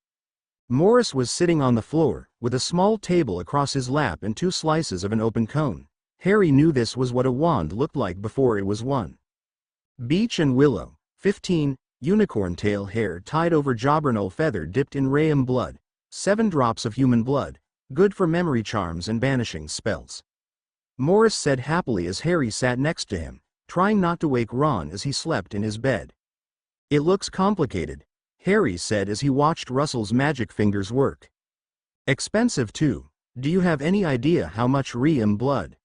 Morris was sitting on the floor, with a small table across his lap and 2 slices of an open cone. Harry knew this was what a wand looked like before it was one. Beech and Willow, 15, unicorn tail hair tied over jobberknoll feather dipped in Rayum blood, 7 drops of human blood, good for memory charms and banishing spells. Morris said happily as Harry sat next to him, trying not to wake Ron as he slept in his bed. "It looks complicated," Harry said as he watched Russell's magic fingers work. "Expensive too. Do you have any idea how much Rayum blood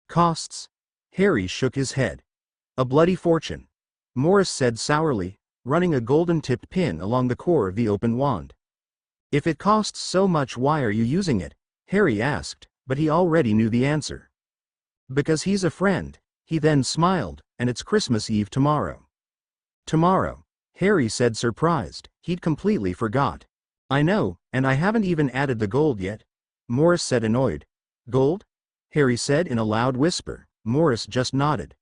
costs?" Harry shook his head. "A bloody fortune," Morris said sourly, running a golden-tipped pin along the core of the open wand. "If it costs so much, why are you using it?" Harry asked, but he already knew the answer. "Because he's a friend." He then smiled, "and it's Christmas Eve tomorrow." "Tomorrow," Harry said, surprised. He'd completely forgot. "I know, and I haven't even added the gold yet," Morris said, annoyed. "Gold?" Harry said in a loud whisper. Morris just nodded.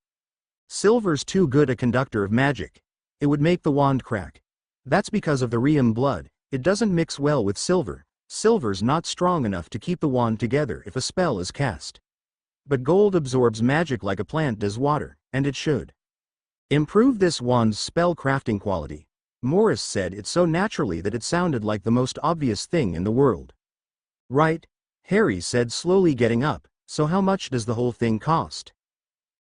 "Silver's too good a conductor of magic. It would make the wand crack. That's because of the Rayum blood. It doesn't mix well with silver. Silver's not strong enough to keep the wand together if a spell is cast. But gold absorbs magic like a plant does water, and it should." Improve this wand's spell crafting quality. Morris said it so naturally that it sounded like the most obvious thing in the world. Right, Harry said, slowly getting up. So how much does the whole thing cost?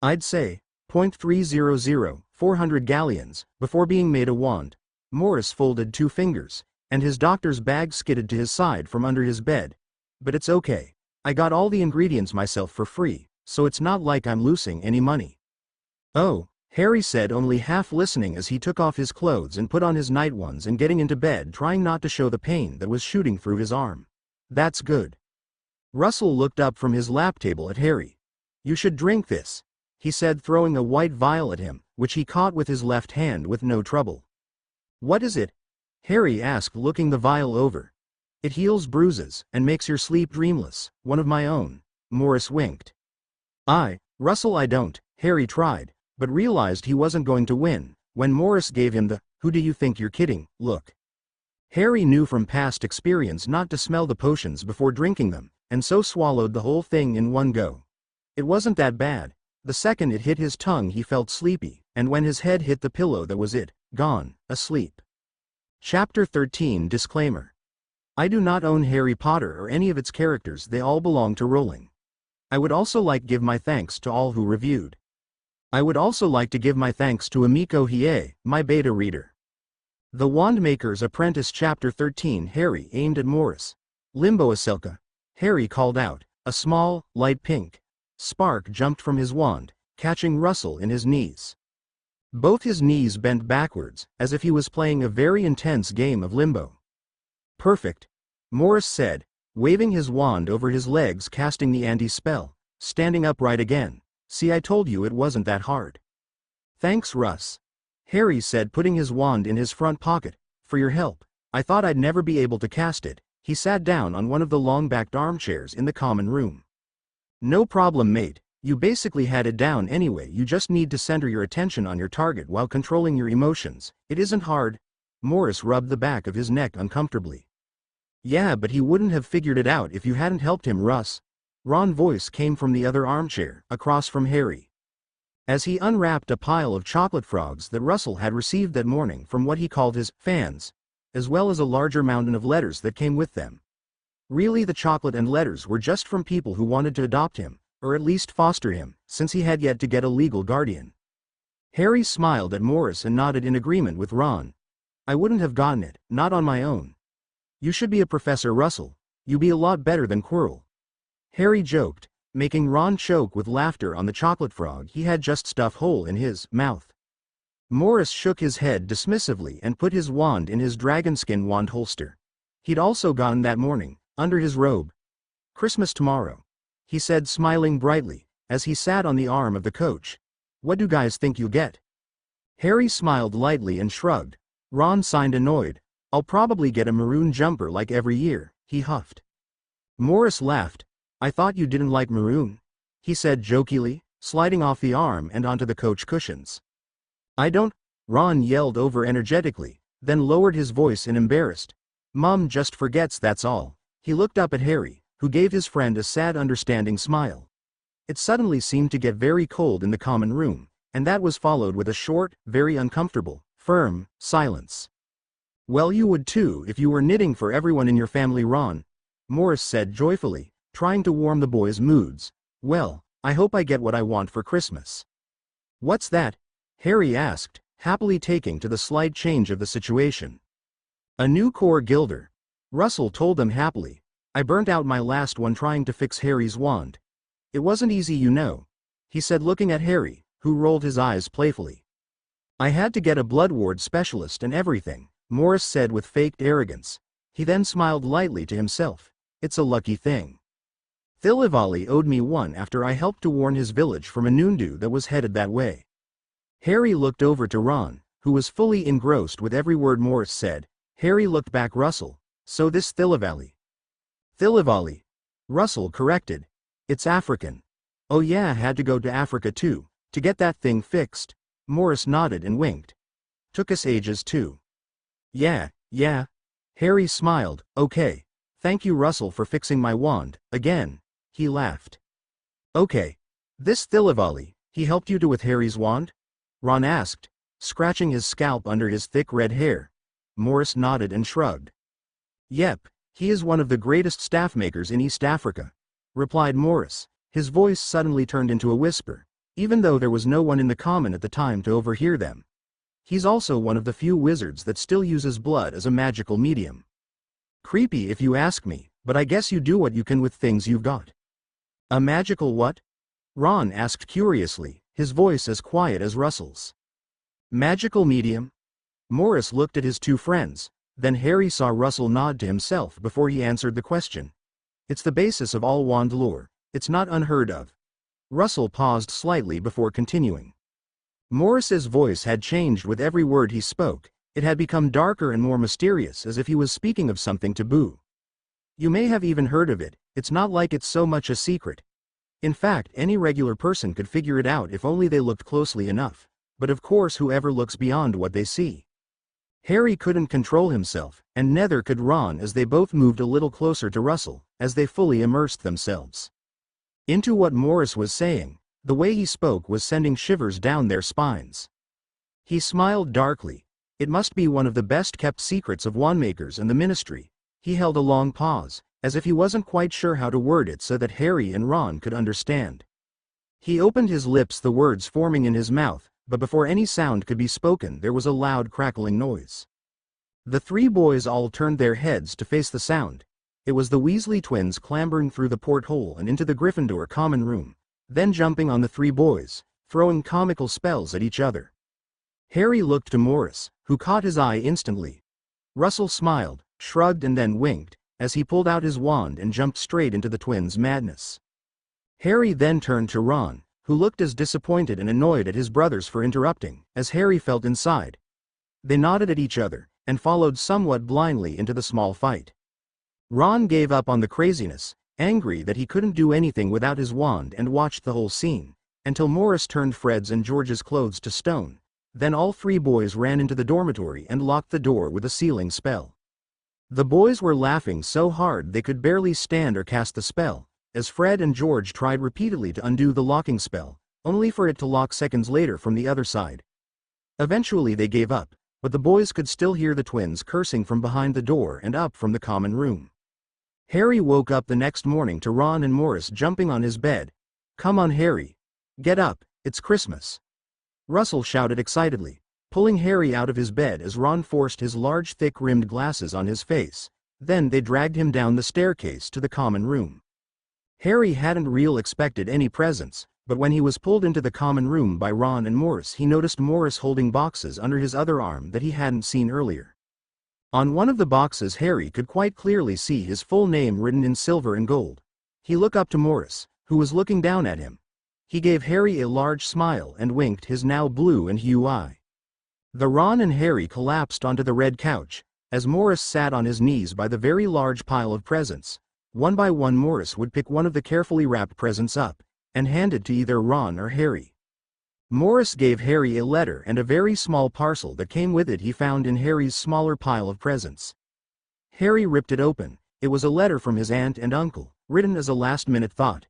I'd say, 400 galleons, before being made a wand. Morris folded 2 fingers, and his doctor's bag skidded to his side from under his bed. But it's okay. I got all the ingredients myself for free, so it's not like I'm losing any money. Oh, Harry said, only half listening as he took off his clothes and put on his night ones and getting into bed, trying not to show the pain that was shooting through his arm. That's good. Russell looked up from his lap table at Harry. You should drink this, he said, throwing a white vial at him, which he caught with his left hand with no trouble. What is it? Harry asked, looking the vial over. It heals bruises and makes your sleep dreamless, one of my own. Morris winked. Russell, I don't. Harry tried, but realized he wasn't going to win, when Morris gave him the, who do you think you're kidding, look. Harry knew from past experience not to smell the potions before drinking them, and so swallowed the whole thing in one go. It wasn't that bad. The second it hit his tongue he felt sleepy, and when his head hit the pillow that was it, gone, asleep. Chapter 13 Disclaimer. I do not own Harry Potter or any of its characters, they all belong to Rowling. I would also like give my thanks to all who reviewed. I would also like to give my thanks to Amiko Hiei, my beta reader. The Wandmaker's Apprentice Chapter 13. Harry aimed at Morris. Limbo Aselka. Harry called out. A small, light pink spark jumped from his wand, catching Russell in his knees. Both his knees bent backwards, as if he was playing a very intense game of limbo. Perfect, Morris said, waving his wand over his legs, casting the anti-spell, standing upright again. See, I told you it wasn't that hard. Thanks, Russ. Harry said, putting his wand in his front pocket. For your help. I thought I'd never be able to cast it. He sat down on one of the long-backed armchairs in the common room. No problem, mate. You basically had it down anyway. You just need to center your attention on your target while controlling your emotions. It isn't hard. Morris rubbed the back of his neck uncomfortably. Yeah, but he wouldn't have figured it out if you hadn't helped him, Russ. Ron's voice came from the other armchair, across from Harry. As he unwrapped a pile of chocolate frogs that Russell had received that morning from what he called his fans, as well as a larger mountain of letters that came with them. Really, the chocolate and letters were just from people who wanted to adopt him, or at least foster him, since he had yet to get a legal guardian. Harry smiled at Morris and nodded in agreement with Ron. I wouldn't have gotten it, not on my own. You should be a professor, Russell. You be a lot better than Quirrell. Harry joked, making Ron choke with laughter on the chocolate frog he had just stuffed whole in his mouth. Morris shook his head dismissively and put his wand in his dragonskin wand holster. He'd also gotten that morning, under his robe. Christmas tomorrow, he said, smiling brightly, as he sat on the arm of the coach. What do guys think you'll get? Harry smiled lightly and shrugged. Ron signed, annoyed. I'll probably get a maroon jumper like every year, he huffed. Morris laughed. I thought you didn't like maroon, he said jokingly, sliding off the arm and onto the coach cushions. I don't, Ron yelled over energetically, then lowered his voice in embarrassed. Mom just forgets, that's all. He looked up at Harry, who gave his friend a sad, understanding smile. It suddenly seemed to get very cold in the common room, and that was followed with a short, very uncomfortable, firm silence. Well, you would too if you were knitting for everyone in your family, Ron, Morris said joyfully, trying to warm the boys' moods. Well, I hope I get what I want for Christmas. What's that? Harry asked, happily taking to the slight change of the situation. A new core gilder. Russell told them happily. I burnt out my last one trying to fix Harry's wand. It wasn't easy, you know, he said, looking at Harry, who rolled his eyes playfully. I had to get a blood ward specialist and everything, Morris said with faked arrogance. He then smiled lightly to himself. It's a lucky thing. Thilivali owed me one after I helped to warn his village from a Noondu that was headed that way. Harry looked over to Ron, who was fully engrossed with every word Morris said. Harry looked back. Russell. So this Thilivali. Thilivali. Russell corrected. It's African. Oh yeah, had to go to Africa too, to get that thing fixed. Morris nodded and winked. Took us ages too. Yeah. Harry smiled. Okay. Thank you, Russell, for fixing my wand, again. He laughed. Okay. This Thilivali, he helped you with Harry's wand? Ron asked, scratching his scalp under his thick red hair. Morris nodded and shrugged. Yep, he is one of the greatest staff makers in East Africa, replied Morris. His voice suddenly turned into a whisper, even though there was no one in the common at the time to overhear them. He's also one of the few wizards that still uses blood as a magical medium. Creepy if you ask me, but I guess you do what you can with things you've got. A magical what? Ron asked curiously, his voice as quiet as Russell's. Magical medium? Morris looked at his two friends, then Harry saw Russell nod to himself before he answered the question. It's the basis of all wand lore, it's not unheard of. Russell paused slightly before continuing. Morris's voice had changed with every word he spoke, it had become darker and more mysterious as if he was speaking of something taboo. You may have even heard of it, it's not like it's so much a secret. In fact, any regular person could figure it out if only they looked closely enough, but of course whoever looks beyond what they see. Harry couldn't control himself, and neither could Ron as they both moved a little closer to Russell, as they fully immersed themselves into what Morris was saying. The way he spoke was sending shivers down their spines. He smiled darkly. It must be one of the best-kept secrets of wandmakers and the Ministry. He held a long pause, as if he wasn't quite sure how to word it so that Harry and Ron could understand. He opened his lips, the words forming in his mouth, but before any sound could be spoken there was a loud crackling noise. The three boys all turned their heads to face the sound. It was the Weasley twins clambering through the porthole and into the Gryffindor common room, then jumping on the three boys, throwing comical spells at each other. Harry looked to Morris, who caught his eye instantly. Russell smiled, shrugged and then winked, as he pulled out his wand and jumped straight into the twins' madness. Harry then turned to Ron, who looked as disappointed and annoyed at his brothers for interrupting, as Harry felt inside. They nodded at each other, and followed somewhat blindly into the small fight. Ron gave up on the craziness, angry that he couldn't do anything without his wand, and watched the whole scene, until Morris turned Fred's and George's clothes to stone. Then all three boys ran into the dormitory and locked the door with a sealing spell. The boys were laughing so hard they could barely stand or cast the spell, as Fred and George tried repeatedly to undo the locking spell, only for it to lock seconds later from the other side. Eventually they gave up, but the boys could still hear the twins cursing from behind the door and up from the common room. Harry woke up the next morning to Ron and Morris jumping on his bed. Come on, Harry. Get up, it's Christmas. Russell shouted excitedly, pulling Harry out of his bed as Ron forced his large thick-rimmed glasses on his face. Then they dragged him down the staircase to the common room. Harry hadn't really expected any presents, but when he was pulled into the common room by Ron and Morris, he noticed Morris holding boxes under his other arm that he hadn't seen earlier. On one of the boxes Harry could quite clearly see his full name written in silver and gold. He looked up to Morris, who was looking down at him. He gave Harry a large smile and winked his now blue and hue eye. The Ron and Harry collapsed onto the red couch, as Morris sat on his knees by the very large pile of presents. One by one Morris would pick one of the carefully wrapped presents up, and hand it to either Ron or Harry. Morris gave Harry a letter and a very small parcel that came with it he found in Harry's smaller pile of presents. Harry ripped it open. It was a letter from his aunt and uncle, written as a last-minute thought.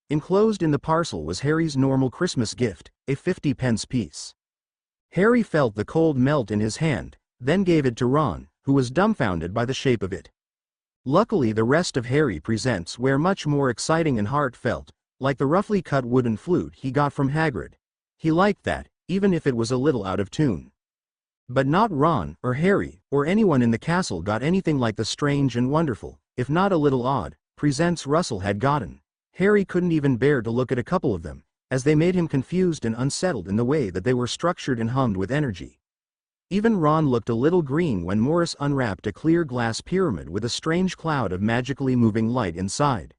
Enclosed in the parcel was Harry's normal Christmas gift, a 50-pence piece. Harry felt the cold melt in his hand, then gave it to Ron, who was dumbfounded by the shape of it. Luckily the rest of Harry presents were much more exciting and heartfelt, like the roughly cut wooden flute he got from Hagrid. He liked that, even if it was a little out of tune. But not Ron, or Harry, or anyone in the castle got anything like the strange and wonderful, if not a little odd, presents Russell had gotten. Harry couldn't even bear to look at a couple of them, as they made him confused and unsettled in the way that they were structured and hummed with energy. Even Ron looked a little green when Morris unwrapped a clear glass pyramid with a strange cloud of magically moving light inside.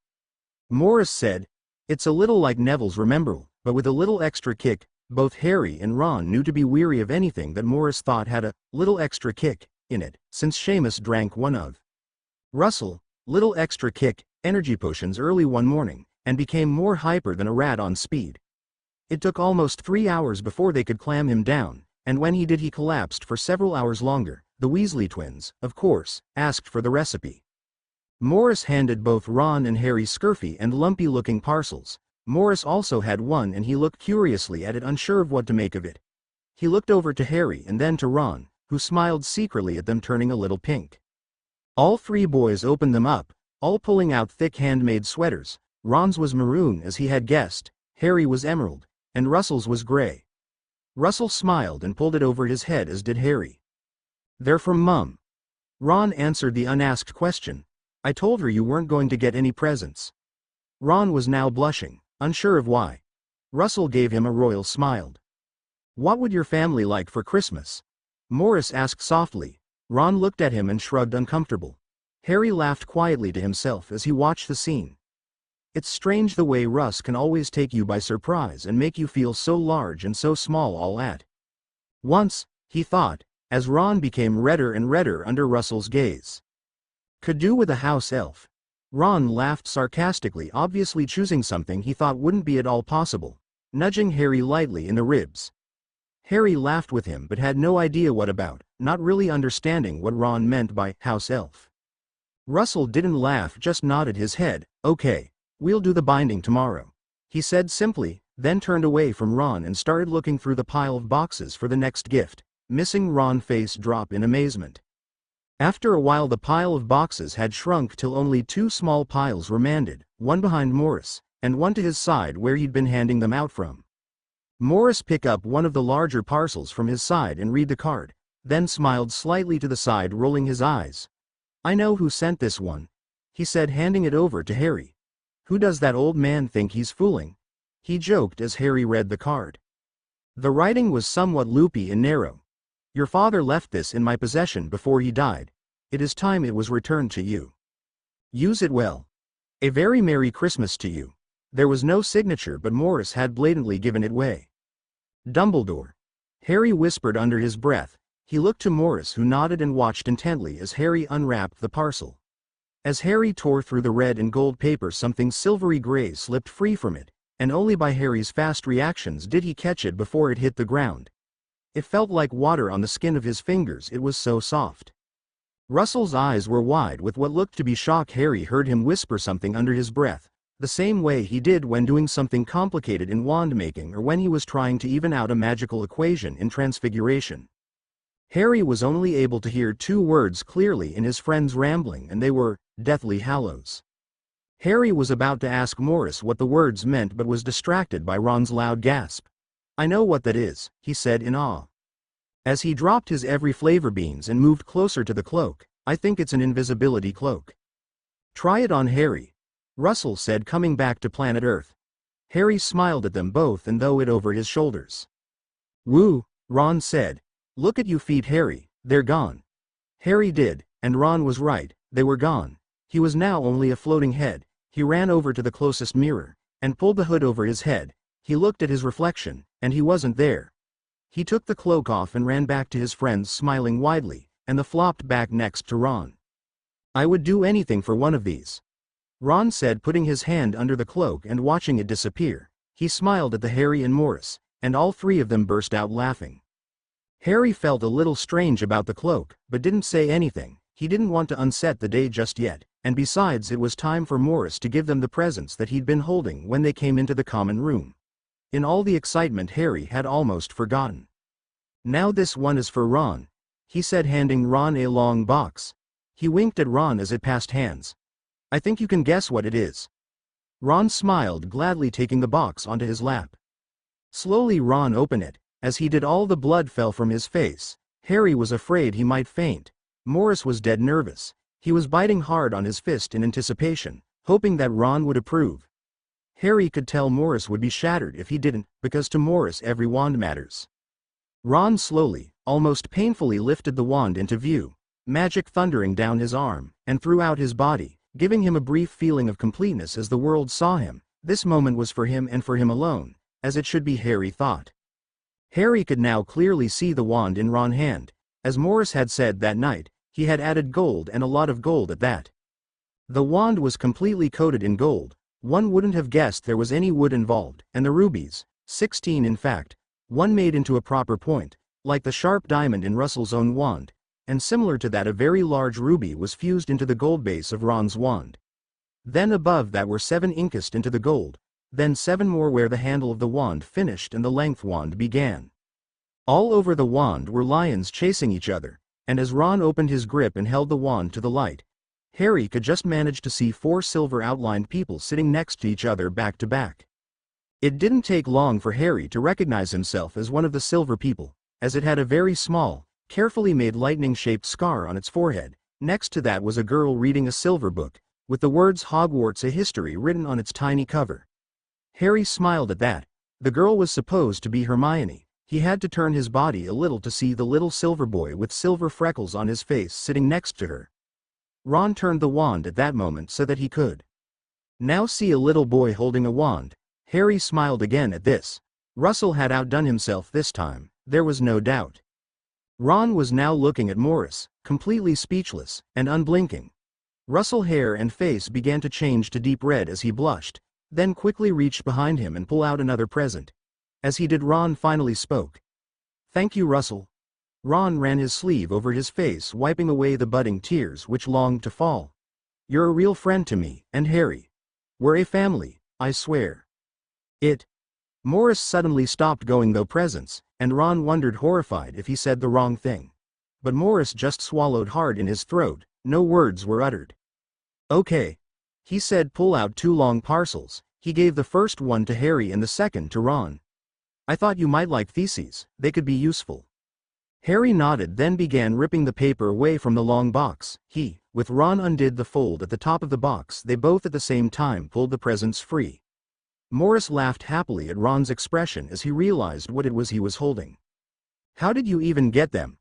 Morris said, "It's a little like Neville's Remembrall, but with a little extra kick." Both Harry and Ron knew to be weary of anything that Morris thought had a little extra kick in it, since Seamus drank one of Russell, little extra kick, energy potions early one morning, and became more hyper than a rat on speed. It took almost 3 hours before they could clam him down, and when he did he collapsed for several hours longer. The Weasley twins, of course, asked for the recipe. Morris handed both Ron and Harry scurfy and lumpy-looking parcels. Morris also had one and he looked curiously at it, unsure of what to make of it. He looked over to Harry and then to Ron, who smiled secretly at them, turning a little pink. All three boys opened them up, all pulling out thick handmade sweaters. Ron's was maroon as he had guessed, Harry was emerald, and Russell's was gray. Russell smiled and pulled it over his head, as did Harry. "They're from Mum." Ron answered the unasked question. "I told her you weren't going to get any presents." Ron was now blushing, unsure of why. Russell gave him a royal smile. "What would your family like for Christmas?" Morris asked softly. Ron looked at him and shrugged, uncomfortable. Harry laughed quietly to himself as he watched the scene. It's strange the way Russ can always take you by surprise and make you feel so large and so small all at once, he thought, as Ron became redder and redder under Russell's gaze. "Could do with a house elf." Ron laughed sarcastically, obviously choosing something he thought wouldn't be at all possible, nudging Harry lightly in the ribs. Harry laughed with him but had no idea what about, not really understanding what Ron meant by house elf. Russell didn't laugh, just nodded his head. "Okay, we'll do the binding tomorrow," he said simply, then turned away from Ron and started looking through the pile of boxes for the next gift, missing Ron's face drop in amazement. After a while the pile of boxes had shrunk till only two small piles remained, one behind Morris, and one to his side where he'd been handing them out from. Morris picked up one of the larger parcels from his side and read the card, then smiled slightly to the side, rolling his eyes. "I know who sent this one," he said, handing it over to Harry. "Who does that old man think he's fooling?" he joked as Harry read the card. The writing was somewhat loopy and narrow. "Your father left this in my possession before he died. It is time it was returned to you. Use it well. A very Merry Christmas to you." There was no signature, but Morris had blatantly given it away. "Dumbledore," Harry whispered under his breath. He looked to Morris, who nodded and watched intently as Harry unwrapped the parcel. As Harry tore through the red and gold paper, something silvery gray slipped free from it, and only by Harry's fast reactions did he catch it before it hit the ground. It felt like water on the skin of his fingers, it was so soft. Russell's eyes were wide with what looked to be shock. Harry heard him whisper something under his breath, the same way he did when doing something complicated in wand making or when he was trying to even out a magical equation in Transfiguration. Harry was only able to hear two words clearly in his friend's rambling, and they were, "Deathly Hallows." Harry was about to ask Morris what the words meant but was distracted by Ron's loud gasp. "I know what that is," he said in awe. As he dropped his every flavor beans and moved closer to the cloak, "I think it's an invisibility cloak." "Try it on Harry," Russell said, coming back to planet Earth. Harry smiled at them both and threw it over his shoulders. "Woo," Ron said. "Look at you feet, Harry, they're gone." Harry did, and Ron was right, they were gone. He was now only a floating head. He ran over to the closest mirror, and pulled the hood over his head. He looked at his reflection, and he wasn't there. He took the cloak off and ran back to his friends, smiling widely, and the flopped back next to Ron. "I would do anything for one of these," Ron said, putting his hand under the cloak and watching it disappear. He smiled at the Harry and Morris, and all three of them burst out laughing. Harry felt a little strange about the cloak, but didn't say anything. He didn't want to unset the day just yet, and besides it was time for Morris to give them the presents that he'd been holding when they came into the common room. In all the excitement Harry had almost forgotten. "Now this one is for Ron," he said, handing Ron a long box. He winked at Ron as it passed hands. "I think you can guess what it is." Ron smiled, gladly taking the box onto his lap. Slowly Ron opened it. As he did, all the blood fell from his face. Harry was afraid he might faint. Morris was dead nervous. He was biting hard on his fist in anticipation, hoping that Ron would approve. Harry could tell Morris would be shattered if he didn't, because to Morris every wand matters. Ron slowly, almost painfully lifted the wand into view, magic thundering down his arm, and throughout his body, giving him a brief feeling of completeness as the world saw him. This moment was for him and for him alone, as it should be, Harry thought. Harry could now clearly see the wand in Ron's hand. As Morris had said that night, he had added gold, and a lot of gold at that. The wand was completely coated in gold. One wouldn't have guessed there was any wood involved, and the rubies, 16 in fact, one made into a proper point, like the sharp diamond in Russell's own wand, and similar to that a very large ruby was fused into the gold base of Ron's wand. Then above that were 7 incased into the gold, then 7 more where the handle of the wand finished and the length wand began. All over the wand were lions chasing each other, and as Ron opened his grip and held the wand to the light, Harry could just manage to see 4 silver outlined people sitting next to each other back to back. It didn't take long for Harry to recognize himself as one of the silver people, as it had a very small, carefully made lightning-shaped scar on its forehead. Next to that was a girl reading a silver book, with the words Hogwarts a History written on its tiny cover. Harry smiled at that. The girl was supposed to be Hermione. He had to turn his body a little to see the little silver boy with silver freckles on his face sitting next to her. Ron turned the wand at that moment so that he could now see a little boy holding a wand. Harry smiled again at this. Russell had outdone himself this time, there was no doubt. Ron was now looking at Morris, completely speechless, and unblinking. Russell's hair and face began to change to deep red as he blushed, then quickly reached behind him and pulled out another present. As he did, Ron finally spoke. "Thank you, Russell." Ron ran his sleeve over his face, wiping away the budding tears which longed to fall. "You're a real friend to me, and Harry. We're a family, I swear." Morris suddenly stopped going through presents, and Ron wondered horrified if he said the wrong thing. But Morris just swallowed hard in his throat, no words were uttered. "Okay," he said. Pull out 2 long parcels. He gave the first one to Harry and the second to Ron. "I thought you might like theses, they could be useful." Harry nodded, then began ripping the paper away from the long box. With Ron undid the fold at the top of the box. They both at the same time pulled the presents free. Morris laughed happily at Ron's expression as he realized what it was he was holding. "How did you even get them?"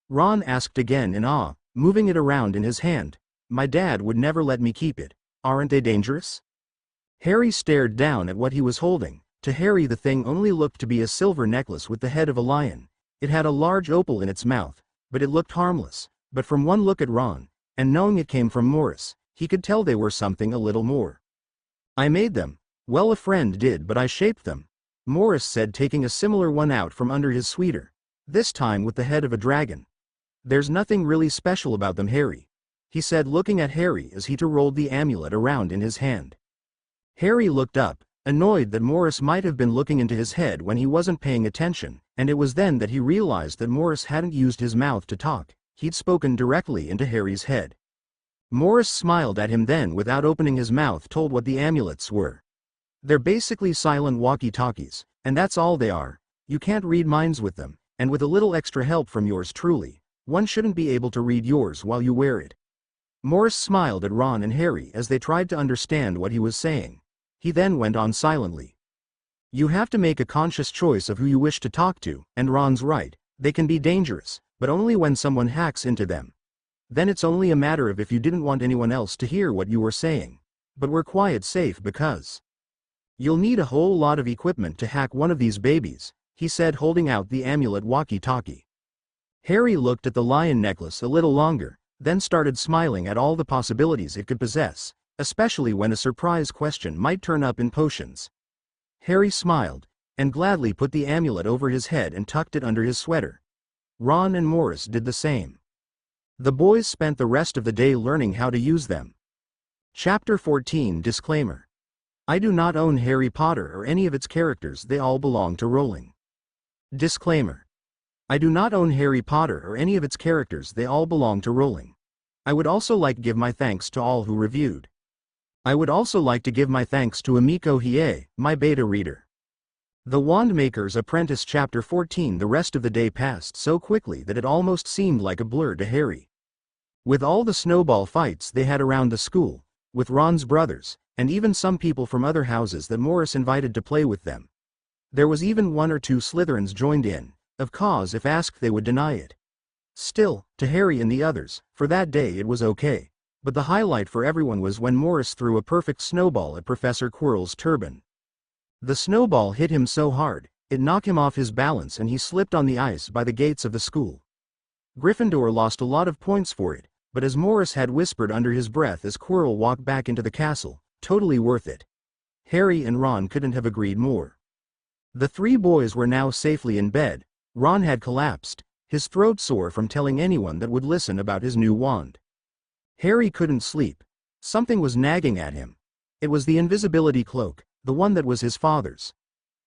Ron asked again in awe, moving it around in his hand. "My dad would never let me keep it. Aren't they dangerous?" Harry stared down at what he was holding. To Harry the thing only looked to be a silver necklace with the head of a lion. It had a large opal in its mouth, but it looked harmless. But from one look at Ron, and knowing it came from Morris, he could tell they were something a little more. "I made them." "Well, a friend did, but I shaped them," Morris said, taking a similar one out from under his sweater, this time with the head of a dragon. "There's nothing really special about them, Harry," he said, looking at Harry as he rolled the amulet around in his hand. Harry looked up, annoyed that Morris might have been looking into his head when he wasn't paying attention, and it was then that he realized that Morris hadn't used his mouth to talk, he'd spoken directly into Harry's head. Morris smiled at him, then without opening his mouth told what the amulets were. "They're basically silent walkie-talkies, and that's all they are. You can't read minds with them, and with a little extra help from yours truly, one shouldn't be able to read yours while you wear it." Morris smiled at Ron and Harry as they tried to understand what he was saying. He then went on silently. "You have to make a conscious choice of who you wish to talk to, and Ron's right, they can be dangerous, but only when someone hacks into them. Then it's only a matter of if you didn't want anyone else to hear what you were saying. But we're quite safe because you'll need a whole lot of equipment to hack one of these babies," he said, holding out the amulet walkie-talkie. Harry looked at the lion necklace a little longer, then started smiling at all the possibilities it could possess, especially when a surprise question might turn up in potions. Harry smiled, and gladly put the amulet over his head and tucked it under his sweater. Ron and Morris did the same. The boys spent the rest of the day learning how to use them. Chapter 14 Disclaimer. I do not own Harry Potter or any of its characters, they all belong to Rowling. Disclaimer. I do not own Harry Potter or any of its characters, they all belong to Rowling. I would also like to give my thanks to all who reviewed. I would also like to give my thanks to Amiko Hiei, my beta reader. The Wandmaker's Apprentice Chapter 14. The rest of the day passed so quickly that it almost seemed like a blur to Harry. With all the snowball fights they had around the school, with Ron's brothers, and even some people from other houses that Morris invited to play with them. There was even 1 or 2 Slytherins joined in, of course if asked they would deny it. Still, to Harry and the others, for that day it was okay. But the highlight for everyone was when Morris threw a perfect snowball at Professor Quirrell's turban. The snowball hit him so hard, it knocked him off his balance and he slipped on the ice by the gates of the school. Gryffindor lost a lot of points for it, but as Morris had whispered under his breath as Quirrell walked back into the castle, totally worth it. Harry and Ron couldn't have agreed more. The 3 boys were now safely in bed. Ron had collapsed, his throat sore from telling anyone that would listen about his new wand. Harry couldn't sleep. Something was nagging at him. It was the invisibility cloak, the one that was his father's.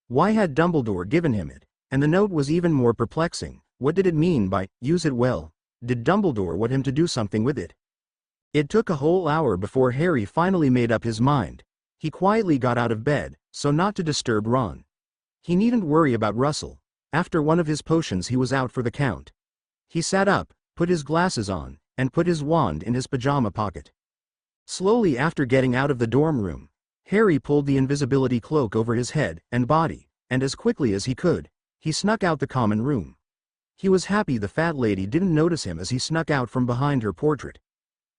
Why had Dumbledore given him it? And the note was even more perplexing. What did it mean by, use it well? Did Dumbledore want him to do something with it? It took a whole hour before Harry finally made up his mind. He quietly got out of bed, so not to disturb Ron. He needn't worry about Russell. After one of his potions he was out for the count. He sat up, put his glasses on, and put his wand in his pajama pocket. Slowly after getting out of the dorm room, Harry pulled the invisibility cloak over his head and body, and as quickly as he could, he snuck out the common room. He was happy the fat lady didn't notice him as he snuck out from behind her portrait.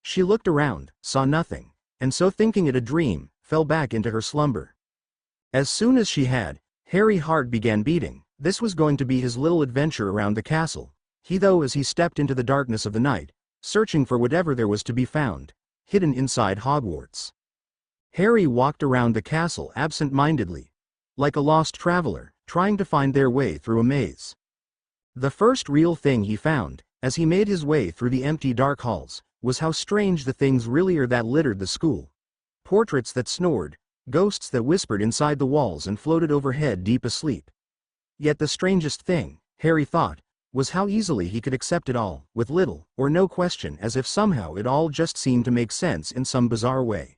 She looked around, saw nothing, and so thinking it a dream, fell back into her slumber. As soon as she had, Harry's heart began beating. This was going to be his little adventure around the castle. As he stepped into the darkness of the night, searching for whatever there was to be found, hidden inside Hogwarts. Harry walked around the castle absent-mindedly, like a lost traveler, trying to find their way through a maze. The first real thing he found, as he made his way through the empty dark halls, was how strange the things really are that littered the school. Portraits that snored, ghosts that whispered inside the walls and floated overhead deep asleep. Yet the strangest thing, Harry thought, was how easily he could accept it all, with little or no question, as if somehow it all just seemed to make sense in some bizarre way.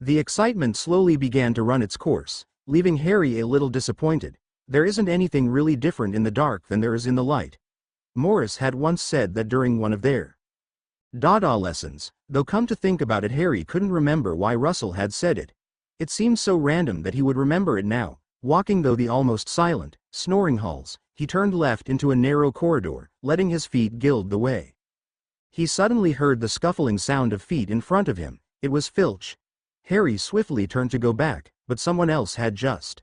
The excitement slowly began to run its course, leaving Harry a little disappointed. There isn't anything really different in the dark than there is in the light. Morris had once said that during one of their Dada lessons, though come to think about it Harry couldn't remember why Russell had said it. It seemed so random that he would remember it now. Walking through the almost silent, snoring halls, he turned left into a narrow corridor, letting his feet gild the way. He suddenly heard the scuffling sound of feet in front of him. It was Filch. Harry swiftly turned to go back, but someone else had just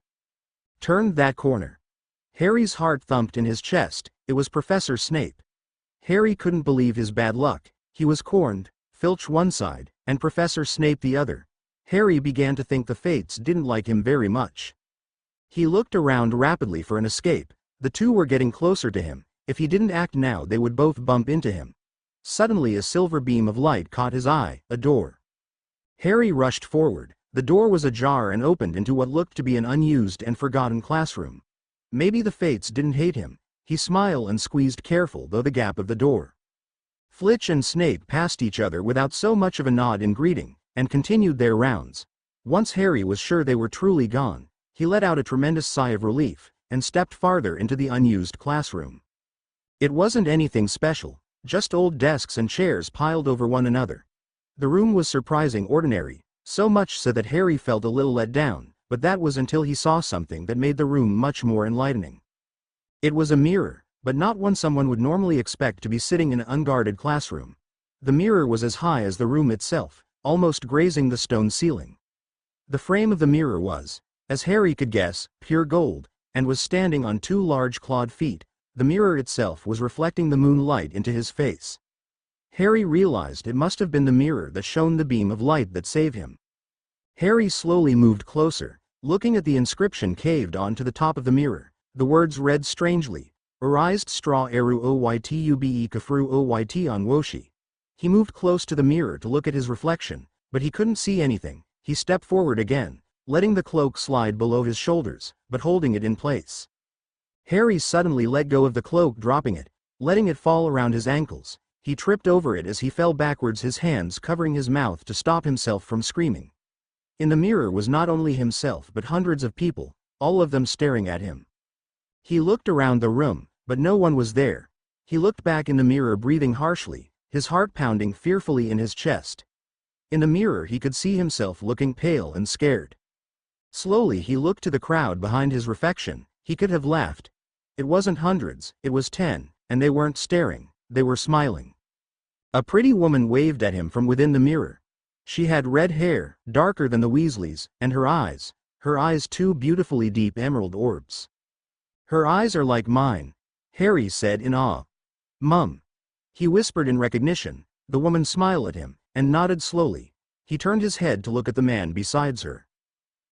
turned that corner. Harry's heart thumped in his chest. It was Professor Snape. Harry couldn't believe his bad luck. He was cornered, Filch one side, and Professor Snape the other. Harry began to think the fates didn't like him very much. He looked around rapidly for an escape. The two were getting closer to him. If he didn't act now they would both bump into him. Suddenly a silver beam of light caught his eye, a door. Harry rushed forward. The door was ajar and opened into what looked to be an unused and forgotten classroom. Maybe the fates didn't hate him. He smiled and squeezed careful though the gap of the door. Filch and Snape passed each other without so much of a nod in greeting, and continued their rounds. Once Harry was sure they were truly gone, he let out a tremendous sigh of relief, and stepped farther into the unused classroom. It wasn't anything special, just old desks and chairs piled over one another. The room was surprisingly ordinary, so much so that Harry felt a little let down, but that was until he saw something that made the room much more enlightening. It was a mirror, but not one someone would normally expect to be sitting in an unguarded classroom. The mirror was as high as the room itself, almost grazing the stone ceiling. The frame of the mirror was, as Harry could guess, pure gold, and was standing on two large clawed feet. The mirror itself was reflecting the moonlight into his face. Harry realized it must have been the mirror that shone the beam of light that saved him. Harry slowly moved closer, looking at the inscription carved onto the top of the mirror. The words read strangely, Erised straw eru oytube kafru oyt on woshi. He moved close to the mirror to look at his reflection, but he couldn't see anything. He stepped forward again, letting the cloak slide below his shoulders, but holding it in place. Harry suddenly let go of the cloak, dropping it, letting it fall around his ankles. He tripped over it as he fell backwards, his hands covering his mouth to stop himself from screaming. In the mirror was not only himself but hundreds of people, all of them staring at him. He looked around the room, but no one was there. He looked back in the mirror, breathing harshly, his heart pounding fearfully in his chest. In the mirror he could see himself looking pale and scared. Slowly he looked to the crowd behind his reflection. He could have laughed. It wasn't hundreds, it was 10, and they weren't staring, they were smiling. A pretty woman waved at him from within the mirror. She had red hair, darker than the Weasleys, and her eyes two beautifully deep emerald orbs. Her eyes are like mine, Harry said in awe. Mum. He whispered in recognition. The woman smiled at him, and nodded slowly. He turned his head to look at the man beside her.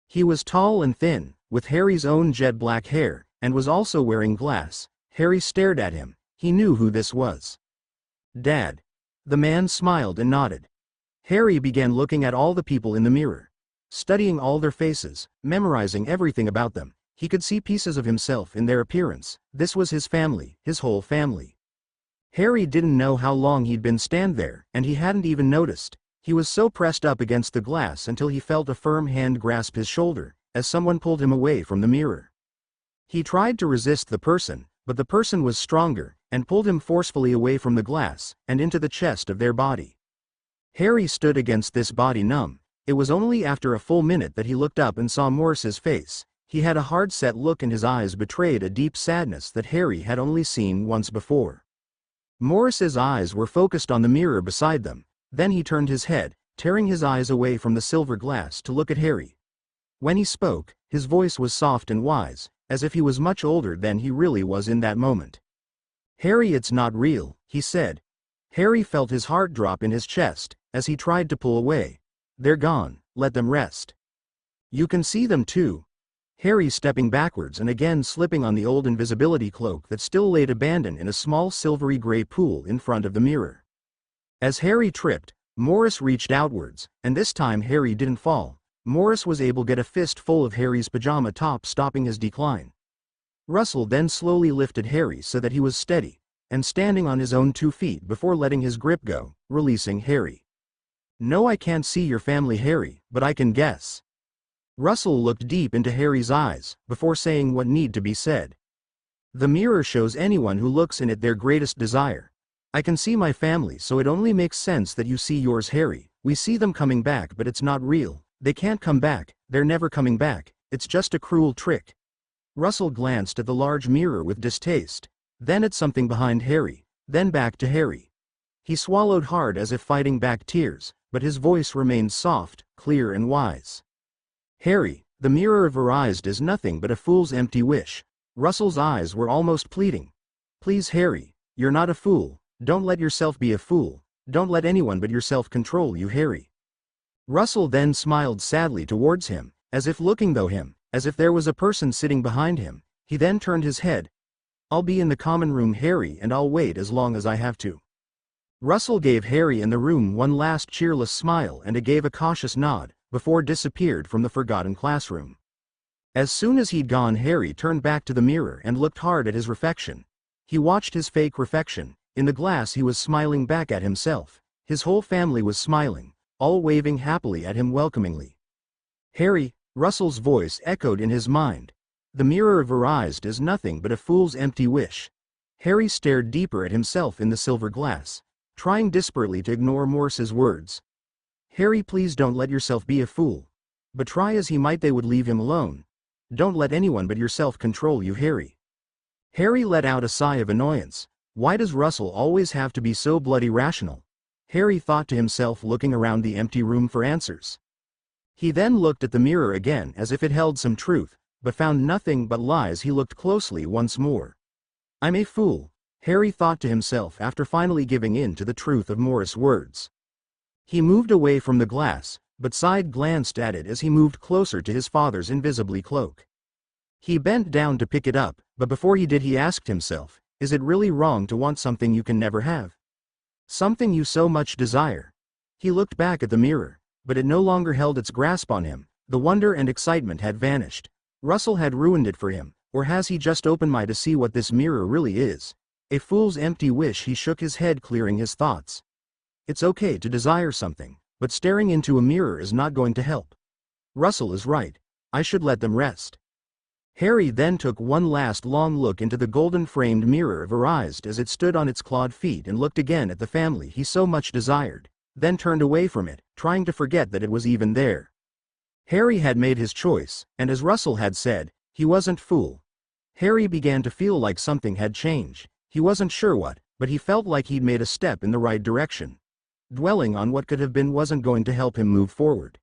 He was tall and thin, with Harry's own jet black hair, and was also wearing glass. Harry stared at him. He knew who this was. Dad. The man smiled and nodded. Harry began looking at all the people in the mirror, studying all their faces, memorizing everything about them. He could see pieces of himself in their appearance. This was his family, his whole family. Harry didn't know how long he'd been stand there, and he hadn't even noticed. He was so pressed up against the glass until he felt a firm hand grasp his shoulder, as someone pulled him away from the mirror. He tried to resist the person, but the person was stronger, and pulled him forcefully away from the glass, and into the chest of their body. Harry stood against this body numb. It was only after a full minute that he looked up and saw Morris's face. He had a hard-set look and his eyes betrayed a deep sadness that Harry had only seen once before. Morris's eyes were focused on the mirror beside them. Then he turned his head, tearing his eyes away from the silver glass to look at Harry. When he spoke, his voice was soft and wise, as if he was much older than he really was in that moment. "Harry, it's not real," he said. Harry felt his heart drop in his chest, as he tried to pull away. "They're gone, let them rest." "You can see them too." Harry stepping backwards and again slipping on the old invisibility cloak that still laid abandoned in a small silvery gray pool in front of the mirror. As Harry tripped, Morris reached outwards, and this time Harry didn't fall. Morris was able to get a fist full of Harry's pajama top, stopping his decline. Russell then slowly lifted Harry so that he was steady, and standing on his own 2 feet before letting his grip go, releasing Harry. "No, I can't see your family, Harry, but I can guess." Russell looked deep into Harry's eyes, before saying what need to be said. "The mirror shows anyone who looks in it their greatest desire. I can see my family, so it only makes sense that you see yours, Harry. We see them coming back, but it's not real. They can't come back, they're never coming back, it's just a cruel trick." Russell glanced at the large mirror with distaste, then at something behind Harry, then back to Harry. He swallowed hard as if fighting back tears, but his voice remained soft, clear and wise. "Harry, the Mirror of Erised is nothing but a fool's empty wish." Russell's eyes were almost pleading. "Please, Harry, you're not a fool. Don't let yourself be a fool. Don't let anyone but yourself control you, Harry." Russell then smiled sadly towards him, as if looking through him, as if there was a person sitting behind him. He then turned his head. "I'll be in the common room, Harry, and I'll wait as long as I have to." Russell gave Harry in the room one last cheerless smile and gave a cautious nod, before disappeared from the forgotten classroom. As soon as he'd gone, Harry turned back to the mirror and looked hard at his reflection. He watched his fake reflection. In the glass he was smiling back at himself. His whole family was smiling, all waving happily at him welcomingly. "Harry," Russell's voice echoed in his mind. "The Mirror of Erised is nothing but a fool's empty wish." Harry stared deeper at himself in the silver glass, trying desperately to ignore Morris's words. "Harry, please don't let yourself be a fool." But try as he might, they would leave him alone. "Don't let anyone but yourself control you, Harry." Harry let out a sigh of annoyance. Why does Russell always have to be so bloody rational? Harry thought to himself, looking around the empty room for answers. He then looked at the mirror again as if it held some truth, but found nothing but lies. He looked closely once more. "I'm a fool," Harry thought to himself after finally giving in to the truth of Morris' words. He moved away from the glass, but side glanced at it as he moved closer to his father's invisibly cloak. He bent down to pick it up, but before he did he asked himself, is it really wrong to want something you can never have? Something you so much desire? He looked back at the mirror, but it no longer held its grasp on him. The wonder and excitement had vanished. Russell had ruined it for him, or has he just opened my eyes to see what this mirror really is? A fool's empty wish. He shook his head, clearing his thoughts. It's okay to desire something, but staring into a mirror is not going to help. Russell is right. I should let them rest. Harry then took one last long look into the golden-framed Mirror of Erised as it stood on its clawed feet and looked again at the family he so much desired, then turned away from it, trying to forget that it was even there. Harry had made his choice, and as Russell had said, he wasn't fool. Harry began to feel like something had changed. He wasn't sure what, but he felt like he'd made a step in the right direction. Dwelling on what could have been wasn't going to help him move forward.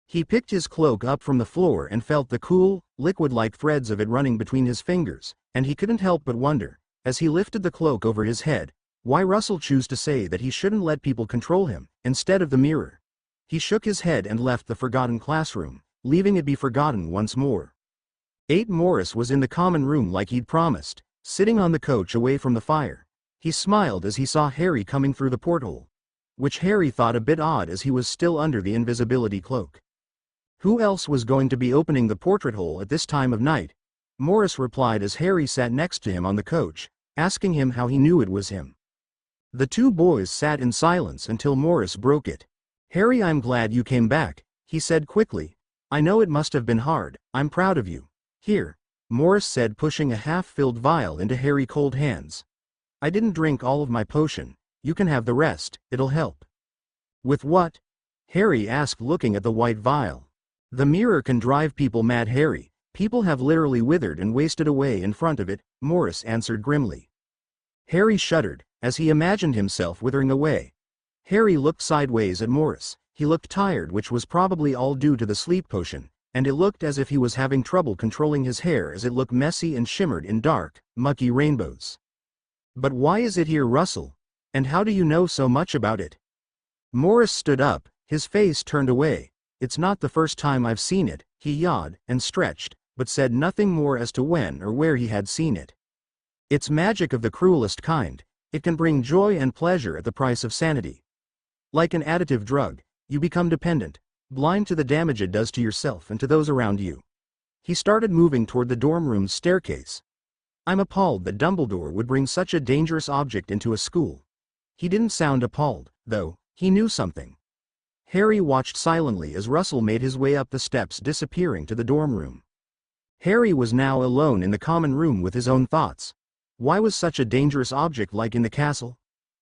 He picked his cloak up from the floor and felt the cool, liquid-like threads of it running between his fingers, and he couldn't help but wonder, as he lifted the cloak over his head, why Russell chose to say that he shouldn't let people control him, instead of the mirror. He shook his head and left the forgotten classroom, leaving it be forgotten once more. 8 Morris was in the common room like he'd promised, sitting on the couch away from the fire. He smiled as he saw Harry coming through the porthole, which Harry thought a bit odd as he was still under the invisibility cloak. Who else was going to be opening the portrait hole at this time of night? Morris replied as Harry sat next to him on the coach, asking him how he knew it was him. The two boys sat in silence until Morris broke it. "Harry, I'm glad you came back," he said quickly. "I know it must have been hard. I'm proud of you. Here," Morris said, pushing a half-filled vial into Harry's cold hands. "I didn't drink all of my potion. You can have the rest, it'll help." "With what?" Harry asked, looking at the white vial. "The mirror can drive people mad, Harry. People have literally withered and wasted away in front of it," Morris answered grimly. Harry shuddered, as he imagined himself withering away. Harry looked sideways at Morris. He looked tired, which was probably all due to the sleep potion, and it looked as if he was having trouble controlling his hair as it looked messy and shimmered in dark, mucky rainbows. "But why is it here, Russell? And how do you know so much about it?" Morris stood up, his face turned away. "It's not the first time I've seen it," he yawned and stretched, but said nothing more as to when or where he had seen it. "It's magic of the cruelest kind. It can bring joy and pleasure at the price of sanity. Like an additive drug, you become dependent, blind to the damage it does to yourself and to those around you." He started moving toward the dorm room's staircase. "I'm appalled that Dumbledore would bring such a dangerous object into a school." He didn't sound appalled, though. He knew something. Harry watched silently as Russell made his way up the steps, disappearing to the dorm room. Harry was now alone in the common room with his own thoughts. Why was such a dangerous object like in the castle?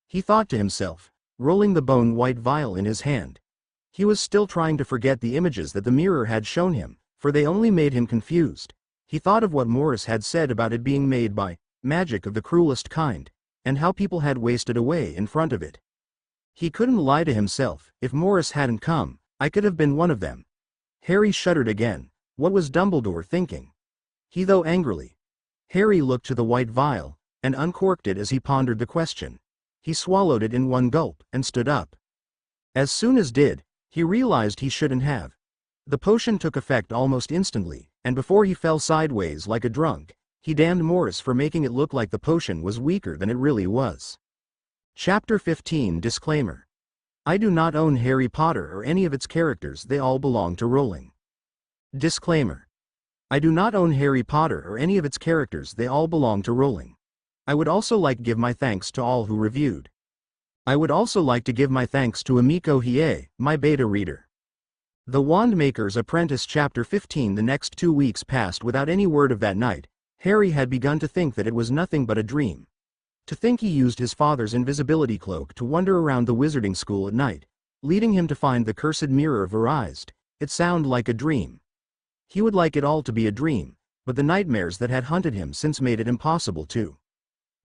He thought to himself, rolling the bone white vial in his hand. He was still trying to forget the images that the mirror had shown him, for they only made him confused. He thought of what Morris had said about it being made by magic of the cruelest kind, and how people had wasted away in front of it. He couldn't lie to himself. If Morris hadn't come, I could have been one of them. Harry shuddered again. What was Dumbledore thinking? He thought angrily. Harry looked to the white vial, and uncorked it as he pondered the question. He swallowed it in one gulp, and stood up. As soon as did, he realized he shouldn't have. The potion took effect almost instantly, and before he fell sideways like a drunk, he damned Morris for making it look like the potion was weaker than it really was. Chapter 15 Disclaimer. I do not own Harry Potter or any of its characters, they all belong to Rowling. Disclaimer. I do not own Harry Potter or any of its characters, they all belong to Rowling. I would also like to give my thanks to all who reviewed. I would also like to give my thanks to Amiko Hiei, my beta reader. The Wandmaker's Apprentice Chapter 15. The next 2 weeks passed without any word of that night. Harry had begun to think that it was nothing but a dream. To think he used his father's invisibility cloak to wander around the wizarding school at night, leading him to find the cursed Mirror of Erised. It sounded like a dream. He would like it all to be a dream, but the nightmares that had hunted him since made it impossible to.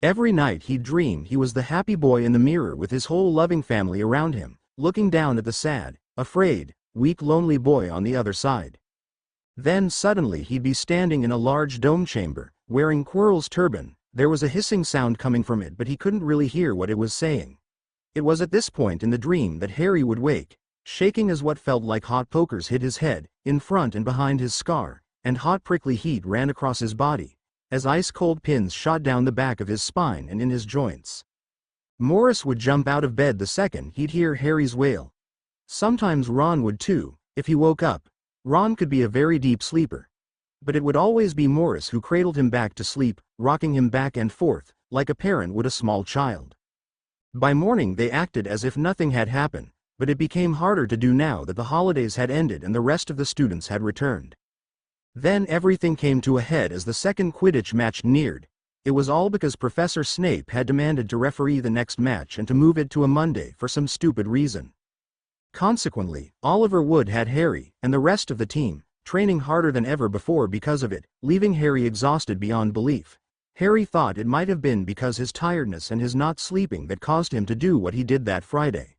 Every night he'd dream he was the happy boy in the mirror with his whole loving family around him, looking down at the sad, afraid, weak, lonely boy on the other side. Then suddenly he'd be standing in a large dome chamber, wearing Quirrell's turban. There was a hissing sound coming from it, but he couldn't really hear what it was saying. It was at this point in the dream that Harry would wake, shaking as what felt like hot pokers hit his head, in front and behind his scar, and hot prickly heat ran across his body, as ice-cold pins shot down the back of his spine and in his joints. Morris would jump out of bed the second he'd hear Harry's wail. Sometimes Ron would too, if he woke up. Ron could be a very deep sleeper. But it would always be Morris who cradled him back to sleep, rocking him back and forth, like a parent would a small child. By morning they acted as if nothing had happened, but it became harder to do now that the holidays had ended and the rest of the students had returned. Then everything came to a head as the second Quidditch match neared. It was all because Professor Snape had demanded to referee the next match and to move it to a Monday for some stupid reason. Consequently, Oliver Wood had Harry, and the rest of the team, training harder than ever before because of it, leaving Harry exhausted beyond belief. Harry thought it might have been because his tiredness and his not sleeping that caused him to do what he did that Friday.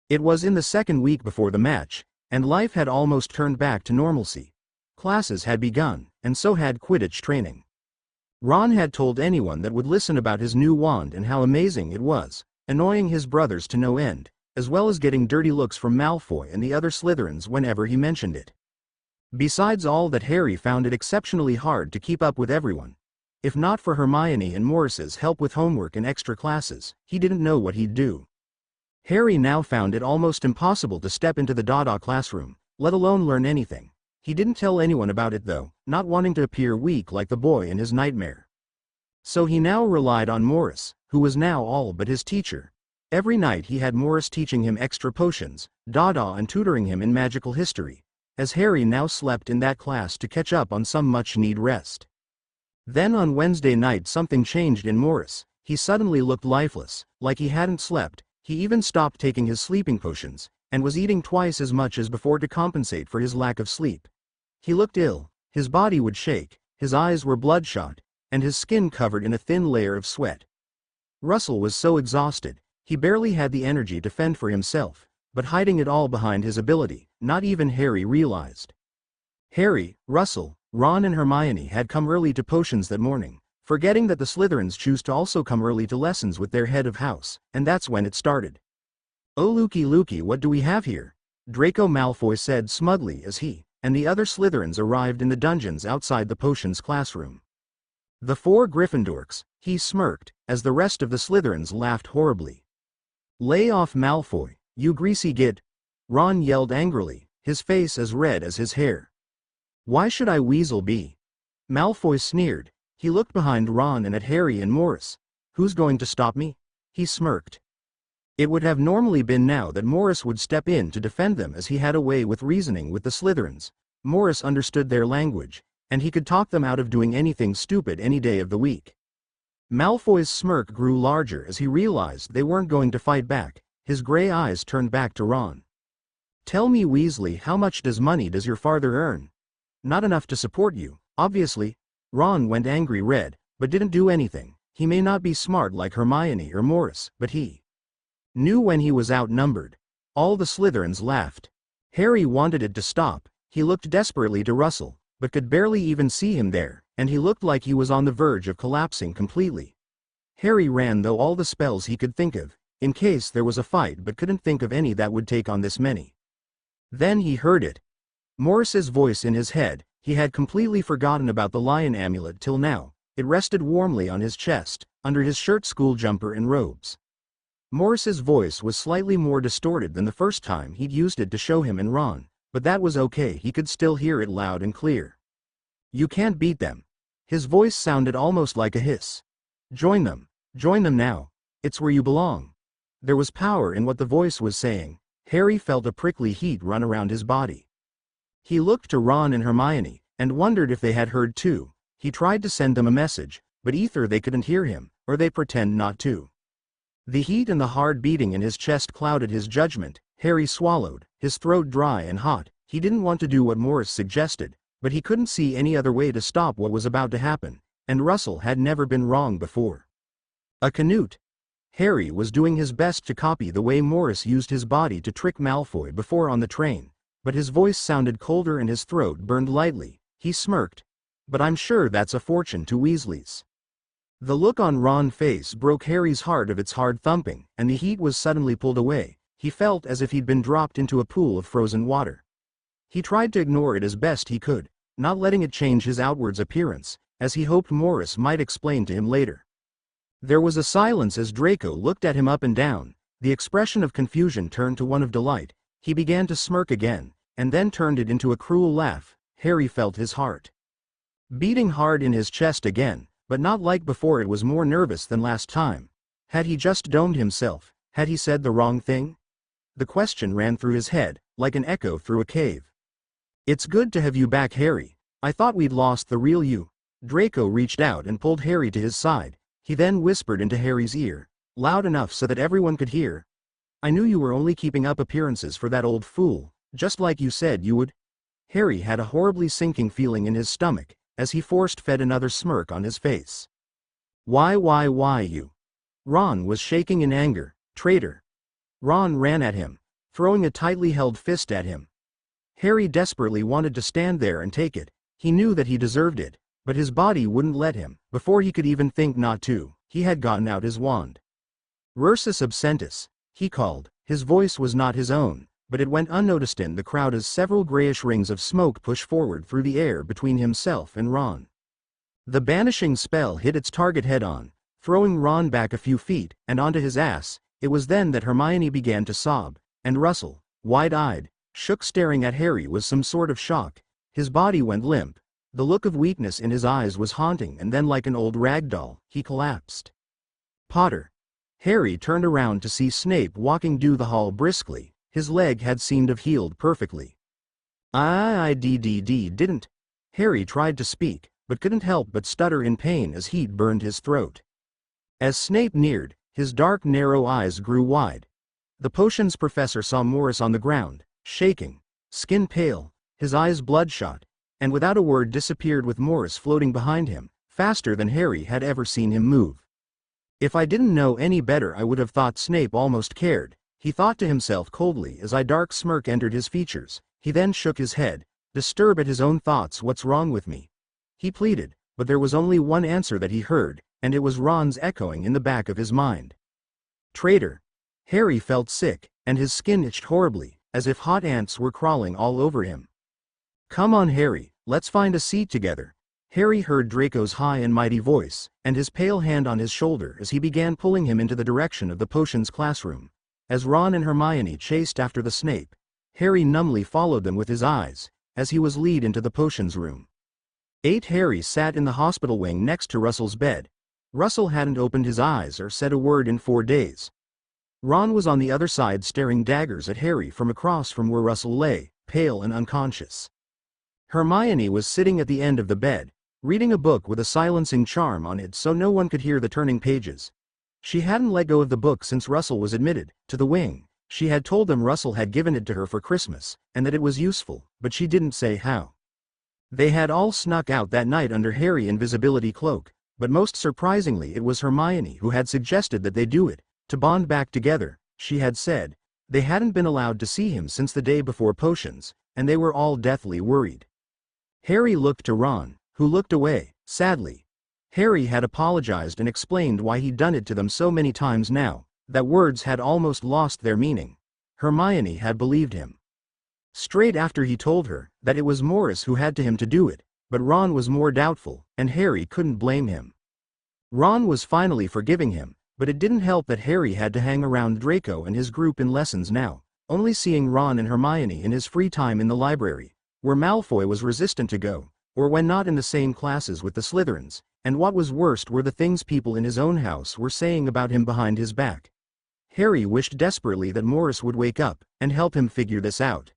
It was in the second week before the match, and life had almost turned back to normalcy. Classes had begun, and so had Quidditch training. Ron had told anyone that would listen about his new wand and how amazing it was, annoying his brothers to no end, as well as getting dirty looks from Malfoy and the other Slytherins whenever he mentioned it. Besides all that, Harry found it exceptionally hard to keep up with everyone. If not for Hermione and Morris's help with homework and extra classes, he didn't know what he'd do. Harry now found it almost impossible to step into the Dada classroom, let alone learn anything. He didn't tell anyone about it though, not wanting to appear weak like the boy in his nightmare. So he now relied on Morris, who was now all but his teacher. Every night he had Morris teaching him extra potions, Dada and tutoring him in magical history, as Harry now slept in that class to catch up on some much-needed rest. Then on Wednesday night something changed in Morris. He suddenly looked lifeless, like he hadn't slept. He even stopped taking his sleeping potions, and was eating twice as much as before to compensate for his lack of sleep. He looked ill, his body would shake, his eyes were bloodshot, and his skin covered in a thin layer of sweat. Russell was so exhausted, he barely had the energy to fend for himself, but hiding it all behind his ability, not even Harry realized. Harry, Russell, Ron and Hermione had come early to potions that morning, forgetting that the Slytherins choose to also come early to lessons with their head of house, and that's when it started. "Oh looky, what do we have here?" Draco Malfoy said smugly as he and the other Slytherins arrived in the dungeons outside the potions classroom. "The 4 Gryffindors," he smirked, as the rest of the Slytherins laughed horribly. "Lay off Malfoy, you greasy git!" Ron yelled angrily, his face as red as his hair. "Why should I weasel be?" Malfoy sneered. He looked behind Ron and at Harry and Morris. "Who's going to stop me?" he smirked. It would have normally been now that Morris would step in to defend them, as he had a way with reasoning with the Slytherins. Morris understood their language, and he could talk them out of doing anything stupid any day of the week. Malfoy's smirk grew larger as he realized they weren't going to fight back. His gray eyes turned back to Ron. "Tell me, Weasley, how much money does your father earn?" "Not enough to support you, obviously." Ron went angry red, but didn't do anything. He may not be smart like Hermione or Morris, but he knew when he was outnumbered. All the Slytherins laughed. Harry wanted it to stop. He looked desperately to Russell, but could barely even see him there, and he looked like he was on the verge of collapsing completely. Harry ran though all the spells he could think of, in case there was a fight, but couldn't think of any that would take on this many. Then he heard it. Morris's voice in his head. He had completely forgotten about the lion amulet till now. It rested warmly on his chest, under his shirt, school jumper and robes. Morris's voice was slightly more distorted than the first time he'd used it to show him and Ron, but that was okay, he could still hear it loud and clear. "You can't beat them." His voice sounded almost like a hiss. Join them now. It's where you belong." There was power in what the voice was saying. Harry felt a prickly heat run around his body. He looked to Ron and Hermione, and wondered if they had heard too. He tried to send them a message, but either they couldn't hear him, or they pretend not to. The heat and the hard beating in his chest clouded his judgment. Harry swallowed, his throat dry and hot. He didn't want to do what Morris suggested, but he couldn't see any other way to stop what was about to happen, and Russell had never been wrong before. A Canute. Harry was doing his best to copy the way Morris used his body to trick Malfoy before on the train, but his voice sounded colder and his throat burned lightly. He smirked. "But I'm sure that's a fortune to Weasleys." The look on Ron's face broke Harry's heart of its hard thumping, and the heat was suddenly pulled away. He felt as if he'd been dropped into a pool of frozen water. He tried to ignore it as best he could, not letting it change his outward appearance, as he hoped Morris might explain to him later. There was a silence as Draco looked at him up and down. The expression of confusion turned to one of delight. He began to smirk again, and then turned it into a cruel laugh. Harry felt his heart beating hard in his chest again, but not like before. It was more nervous than last time. Had he just domed himself? Had he said the wrong thing? The question ran through his head, like an echo through a cave. "It's good to have you back, Harry. I thought we'd lost the real you." Draco reached out and pulled Harry to his side. He then whispered into Harry's ear, loud enough so that everyone could hear. "I knew you were only keeping up appearances for that old fool, just like you said you would." Harry had a horribly sinking feeling in his stomach, as he forced-fed another smirk on his face. Why you?" Ron was shaking in anger. "Traitor." Ron ran at him, throwing a tightly held fist at him. Harry desperately wanted to stand there and take it. He knew that he deserved it, but his body wouldn't let him. Before he could even think not to, he had gotten out his wand. "Versus absentis," he called. His voice was not his own, but it went unnoticed in the crowd as several grayish rings of smoke pushed forward through the air between himself and Ron. The banishing spell hit its target head-on, throwing Ron back a few feet, and onto his ass. It was then that Hermione began to sob, and Russell, wide-eyed, shook, staring at Harry with some sort of shock. His body went limp. The look of weakness in his eyes was haunting, and then like an old rag doll, he collapsed. Potter. Harry turned around to see Snape walking down the hall briskly. His leg had seemed to have healed perfectly. Didn't. Harry tried to speak, but couldn't help but stutter in pain as heat burned his throat. As Snape neared, his dark narrow eyes grew wide. The potions professor saw Morris on the ground, shaking, skin pale, his eyes bloodshot, and without a word disappeared with Morris floating behind him, faster than Harry had ever seen him move. If I didn't know any better I would have thought Snape almost cared, he thought to himself coldly as a dark smirk entered his features. He then shook his head, disturbed at his own thoughts. What's wrong with me? He pleaded, but there was only one answer that he heard, and it was Ron's echoing in the back of his mind. Traitor. Harry felt sick, and his skin itched horribly, as if hot ants were crawling all over him. Come on Harry, let's find a seat together. Harry heard Draco's high and mighty voice, and his pale hand on his shoulder as he began pulling him into the direction of the potions classroom. As Ron and Hermione chased after the Snape, Harry numbly followed them with his eyes, as he was led into the potions room. Harry sat in the hospital wing next to Russell's bed. Russell hadn't opened his eyes or said a word in 4 days. Ron was on the other side staring daggers at Harry from across from where Russell lay, pale and unconscious. Hermione was sitting at the end of the bed, reading a book with a silencing charm on it so no one could hear the turning pages. She hadn't let go of the book since Russell was admitted to the wing. She had told them Russell had given it to her for Christmas, and that it was useful, but she didn't say how. They had all snuck out that night under Harry's invisibility cloak, but most surprisingly it was Hermione who had suggested that they do it, to bond back together. She had said they hadn't been allowed to see him since the day before potions, and they were all deathly worried. Harry looked to Ron, who looked away, sadly. Harry had apologized and explained why he'd done it to them so many times now, that words had almost lost their meaning. Hermione had believed him. Straight after he told her that it was Morris who had to him to do it, but Ron was more doubtful, and Harry couldn't blame him. Ron was finally forgiving him, but it didn't help that Harry had to hang around Draco and his group in lessons now, only seeing Ron and Hermione in his free time in the library, where Malfoy was resistant to go, or when not in the same classes with the Slytherins, and what was worst were the things people in his own house were saying about him behind his back. Harry wished desperately that Morris would wake up and help him figure this out.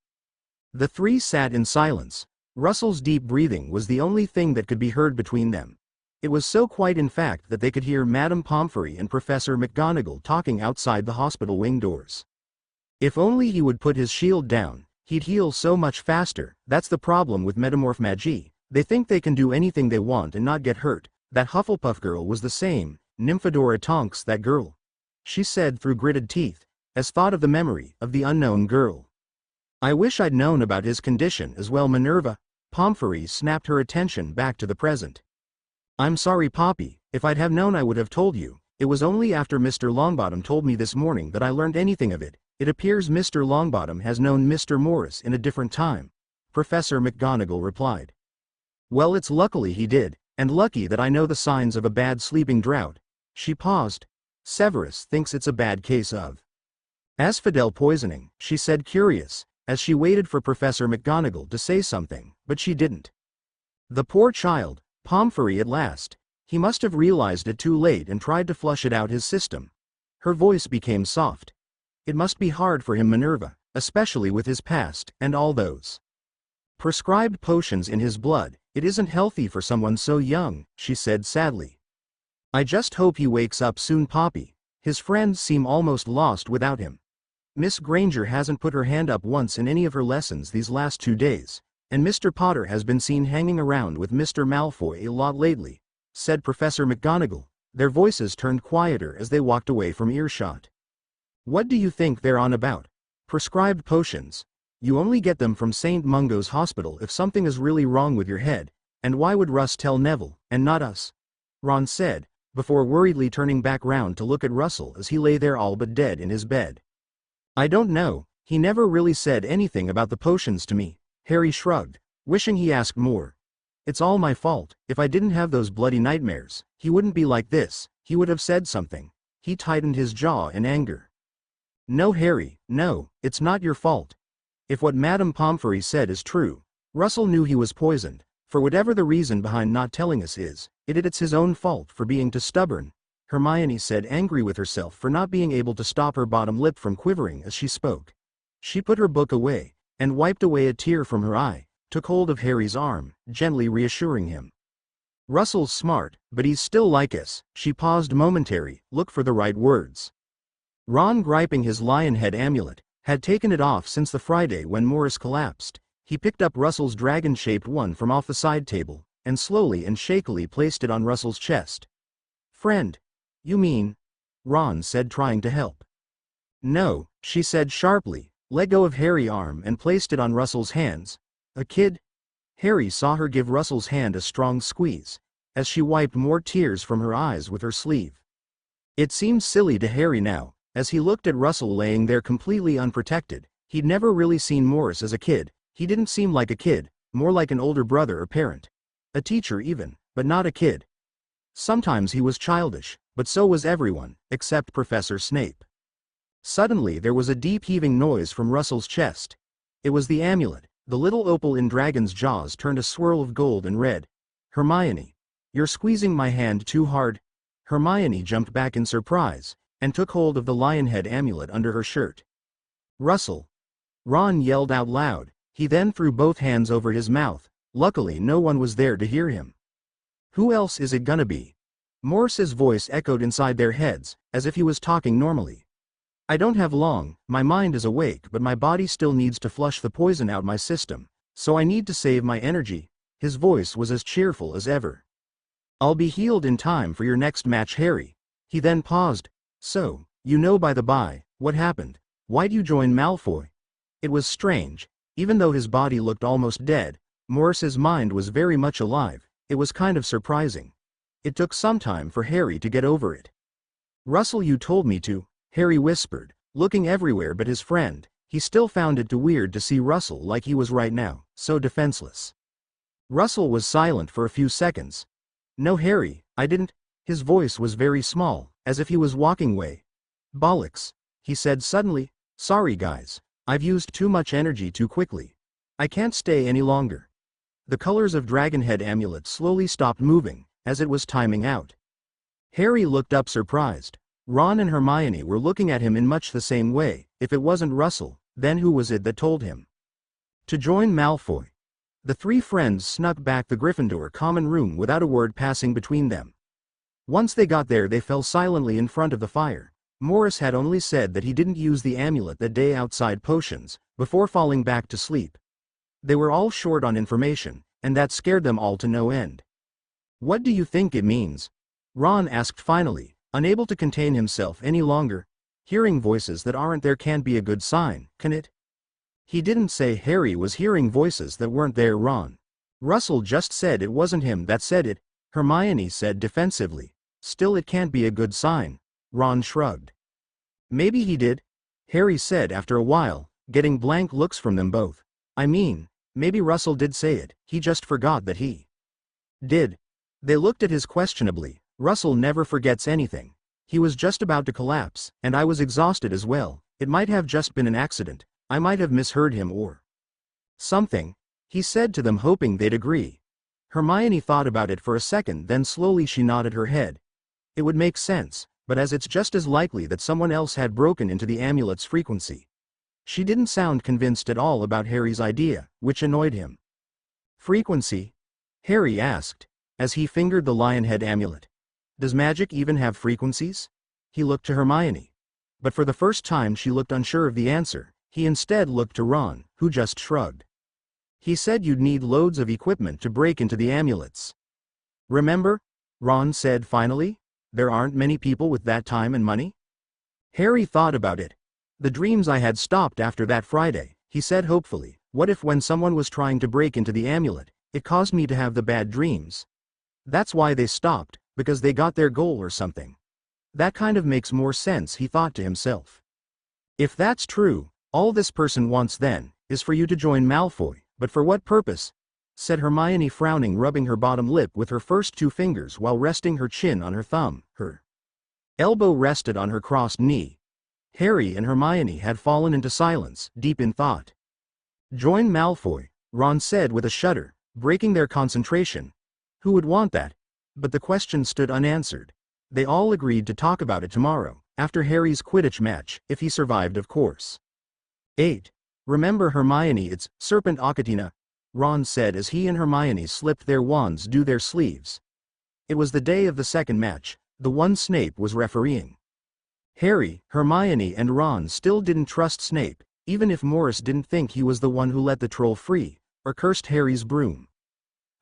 The three sat in silence. Russell's deep breathing was the only thing that could be heard between them. It was so quiet in fact that they could hear Madame Pomfrey and Professor McGonagall talking outside the hospital wing doors. If only he would put his shield down, he'd heal so much faster. That's the problem with metamorph magie. They think they can do anything they want and not get hurt. That Hufflepuff girl was the same. Nymphadora Tonks, that girl, she said through gritted teeth, as thought of the memory of the unknown girl. I wish I'd known about his condition as well. Minerva. Pomfrey snapped her attention back to the present. I'm sorry Poppy, if I'd have known I would have told you. It was only after Mr. Longbottom told me this morning that I learned anything of it. It appears Mr. Longbottom has known Mr. Morris in a different time, Professor McGonagall replied. Well, it's luckily he did, and lucky that I know the signs of a bad sleeping drought. She paused. Severus thinks it's a bad case of asphodel poisoning, she said, curious, as she waited for Professor McGonagall to say something, but she didn't. The poor child, Pomfrey at last. He must have realized it too late and tried to flush it out his system. Her voice became soft. It must be hard for him, Minerva, especially with his past and all those prescribed potions in his blood. It isn't healthy for someone so young, she said sadly. I just hope he wakes up soon, Poppy. His friends seem almost lost without him. Miss Granger hasn't put her hand up once in any of her lessons these last 2 days, and Mr. Potter has been seen hanging around with Mr. Malfoy a lot lately, said Professor McGonagall. Their voices turned quieter as they walked away from earshot. What do you think they're on about? Prescribed potions. You only get them from St. Mungo's Hospital if something is really wrong with your head, and why would Russ tell Neville, and not us? Ron said, before worriedly turning back round to look at Russell as he lay there all but dead in his bed. I don't know, he never really said anything about the potions to me. Harry shrugged, wishing he asked more. It's all my fault. If I didn't have those bloody nightmares, he wouldn't be like this. He would have said something. He tightened his jaw in anger. No, Harry, no, it's not your fault. If what Madame Pomfrey said is true, Russell knew he was poisoned, For whatever the reason behind not telling us is, it's his own fault for being too stubborn," Hermione said, angry with herself for not being able to stop her bottom lip from quivering as she spoke. She put her book away, and wiped away a tear from her eye, took hold of Harry's arm, gently reassuring him. "Russell's smart, but he's still like us." She paused momentary, looked for the right words. Ron, griping his lion head amulet, had taken it off since the Friday when Morris collapsed. He picked up Russell's dragon-shaped one from off the side table, and slowly and shakily placed it on Russell's chest. "Friend. You mean?" Ron said, trying to help. "No," she said sharply, let go of Harry's arm and placed it on Russell's hands. "A kid?" Harry saw her give Russell's hand a strong squeeze, as she wiped more tears from her eyes with her sleeve. It seemed silly to Harry now, as he looked at Russell laying there completely unprotected. He'd never really seen Morris as a kid. He didn't seem like a kid, more like an older brother or parent. A teacher even, but not a kid. Sometimes he was childish, but so was everyone, except Professor Snape. Suddenly there was a deep heaving noise from Russell's chest. It was the amulet. The little opal in Dragon's jaws turned a swirl of gold and red. "Hermione. You're squeezing my hand too hard." Hermione jumped back in surprise, and took hold of the lion head amulet under her shirt. "Russell!" Ron yelled out loud. He then threw both hands over his mouth. Luckily no one was there to hear him. "Who else is it gonna be?" Morris's voice echoed inside their heads, as if he was talking normally. "I don't have long, my mind is awake but my body still needs to flush the poison out my system, so I need to save my energy." His voice was as cheerful as ever. "I'll be healed in time for your next match, Harry." He then paused. "So, you know, by the by, what happened? Why'd you join Malfoy?" It was strange. Even though his body looked almost dead, Morris's mind was very much alive. It was kind of surprising. It took some time for Harry to get over it. "Russell, you told me to," Harry whispered, looking everywhere but his friend. He still found it too weird to see Russell like he was right now, so defenseless. Russell was silent for a few seconds. "No, Harry, I didn't." His voice was very small, as if he was walking away. "Bollocks," he said suddenly. "Sorry guys. I've used too much energy too quickly. I can't stay any longer." The colors of Dragonhead amulet slowly stopped moving, as it was timing out. Harry looked up surprised. Ron and Hermione were looking at him in much the same way. If it wasn't Russell, then who was it that told him to join Malfoy? The three friends snuck back the Gryffindor common room without a word passing between them. Once they got there they fell silently in front of the fire. Morris had only said that he didn't use the amulet that day outside potions, before falling back to sleep. They were all short on information, and that scared them all to no end. "What do you think it means?" Ron asked finally, unable to contain himself any longer. "Hearing voices that aren't there can't be a good sign, can it?" He didn't say Harry was hearing voices that weren't there, Ron. "Russell just said it wasn't him that said it," Hermione said defensively. "Still, it can't be a good sign." Ron shrugged. "Maybe he did," Harry said after a while, getting blank looks from them both. "I mean, maybe Russell did say it, he just forgot that he did." They looked at his questionably. "Russell never forgets anything. He was just about to collapse, and I was exhausted as well. It might have just been an accident. I might have misheard him or something," he said to them, hoping they'd agree. Hermione thought about it for a second, then slowly she nodded her head. It would make sense, but as it's just as likely that someone else had broken into the amulet's frequency. She didn't sound convinced at all about Harry's idea, which annoyed him. "Frequency?" Harry asked, as he fingered the lion head amulet. "Does magic even have frequencies?" He looked to Hermione. But for the first time she looked unsure of the answer. He instead looked to Ron, who just shrugged. "He said you'd need loads of equipment to break into the amulets. Remember?" Ron said finally. "There aren't many people with that time and money." Harry thought about it. "The dreams I had stopped after that Friday," he said hopefully. "What if when someone was trying to break into the amulet, it caused me to have the bad dreams? That's why they stopped, because they got their goal or something. That kind of makes more sense," he thought to himself. "If that's true, all this person wants then, is for you to join Malfoy, but for what purpose?" said Hermione, frowning, rubbing her bottom lip with her first two fingers while resting her chin on her thumb. Her elbow rested on her crossed knee. Harry and Hermione had fallen into silence, deep in thought. "Join Malfoy," Ron said with a shudder, breaking their concentration. Who would want that? But the question stood unanswered. They all agreed to talk about it tomorrow, after Harry's Quidditch match, if he survived of course. 8. Remember Hermione, it's Serpent Occatina, Ron said as he and Hermione slipped their wands to their sleeves. It was the day of the second match, the one Snape was refereeing. Harry, Hermione and Ron still didn't trust Snape, even if Morris didn't think he was the one who let the troll free, or cursed Harry's broom.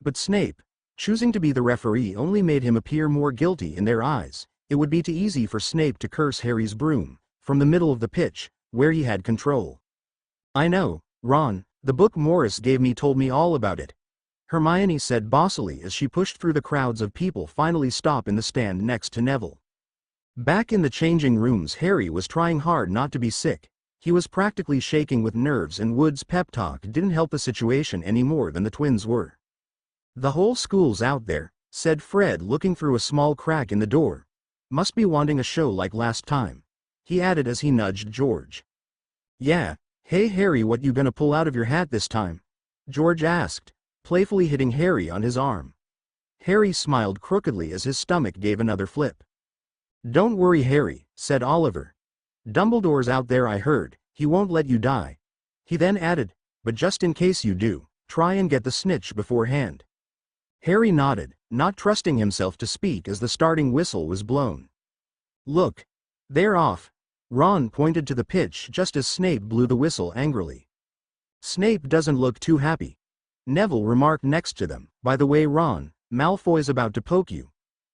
But Snape, choosing to be the referee only made him appear more guilty in their eyes. It would be too easy for Snape to curse Harry's broom, from the middle of the pitch, where he had control. I know, Ron, the book Morris gave me told me all about it, Hermione said bossily as she pushed through the crowds of people finally stop in the stand next to Neville. Back in the changing rooms, Harry was trying hard not to be sick. He was practically shaking with nerves, and Wood's pep talk didn't help the situation any more than the twins were. The whole school's out there, said Fred looking through a small crack in the door. Must be wanting a show like last time, he added as he nudged George. Yeah, hey Harry, what you gonna pull out of your hat this time? George asked, playfully hitting Harry on his arm. Harry smiled crookedly as his stomach gave another flip. Don't worry Harry, said Oliver. Dumbledore's out there, I heard, he won't let you die. He then added, but just in case you do, try and get the snitch beforehand. Harry nodded, not trusting himself to speak as the starting whistle was blown. Look, they're off. Ron pointed to the pitch just as Snape blew the whistle angrily. Snape doesn't look too happy. Neville remarked next to them, by the way Ron, Malfoy's about to poke you.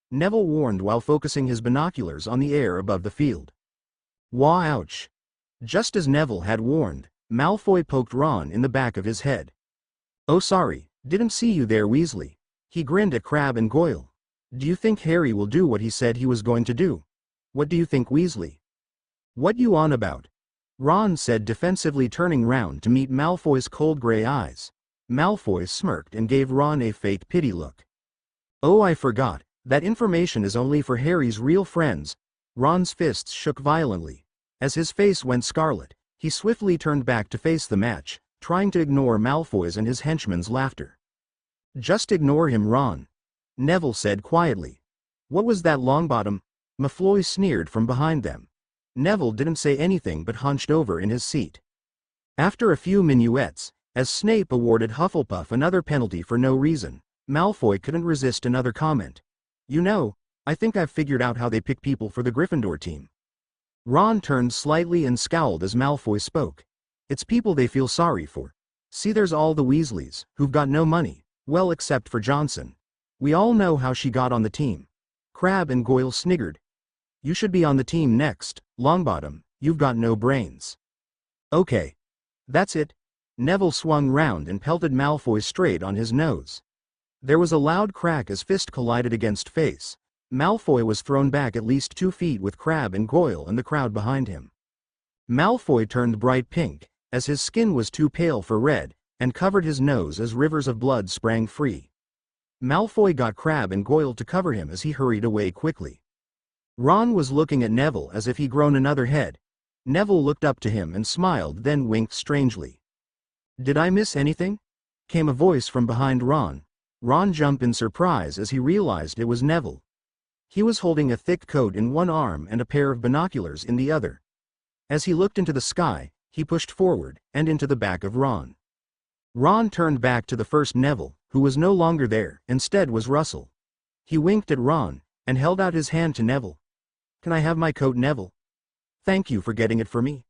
Neville warned while focusing his binoculars on the air above the field. Wah, ouch. Just as Neville had warned, Malfoy poked Ron in the back of his head. Oh sorry, didn't see you there Weasley. He grinned at Crabbe and Goyle. Do you think Harry will do what he said he was going to do? What do you think Weasley? What you on about? Ron said defensively, turning round to meet Malfoy's cold grey eyes. Malfoy smirked and gave Ron a fake pity look. Oh, I forgot, that information is only for Harry's real friends. Ron's fists shook violently. As his face went scarlet, he swiftly turned back to face the match, trying to ignore Malfoy's and his henchmen's laughter. Just ignore him, Ron, Neville said quietly. What was that, Longbottom? Malfoy sneered from behind them. Neville didn't say anything but hunched over in his seat. After a few minuets, as Snape awarded Hufflepuff another penalty for no reason, Malfoy couldn't resist another comment. You know, I think I've figured out how they pick people for the Gryffindor team. Ron turned slightly and scowled as Malfoy spoke. It's people they feel sorry for. See, there's all the Weasleys, who've got no money, well except for Johnson. We all know how she got on the team. Crabbe and Goyle sniggered. You should be on the team next, Longbottom, you've got no brains. Okay. That's it. Neville swung round and pelted Malfoy straight on his nose. There was a loud crack as fist collided against face. Malfoy was thrown back at least 2 feet with Crabbe and Goyle and the crowd behind him. Malfoy turned bright pink, as his skin was too pale for red, and covered his nose as rivers of blood sprang free. Malfoy got Crabbe and Goyle to cover him as he hurried away quickly. Ron was looking at Neville as if he'd grown another head. Neville looked up to him and smiled, then winked strangely. Did I miss anything? Came a voice from behind Ron. Ron jumped in surprise as he realized it was Neville. He was holding a thick coat in one arm and a pair of binoculars in the other. As he looked into the sky, he pushed forward and into the back of Ron. Ron turned back to the first Neville, who was no longer there, instead was Russell. He winked at Ron and held out his hand to Neville. Can I have my coat, Neville? Thank you for getting it for me.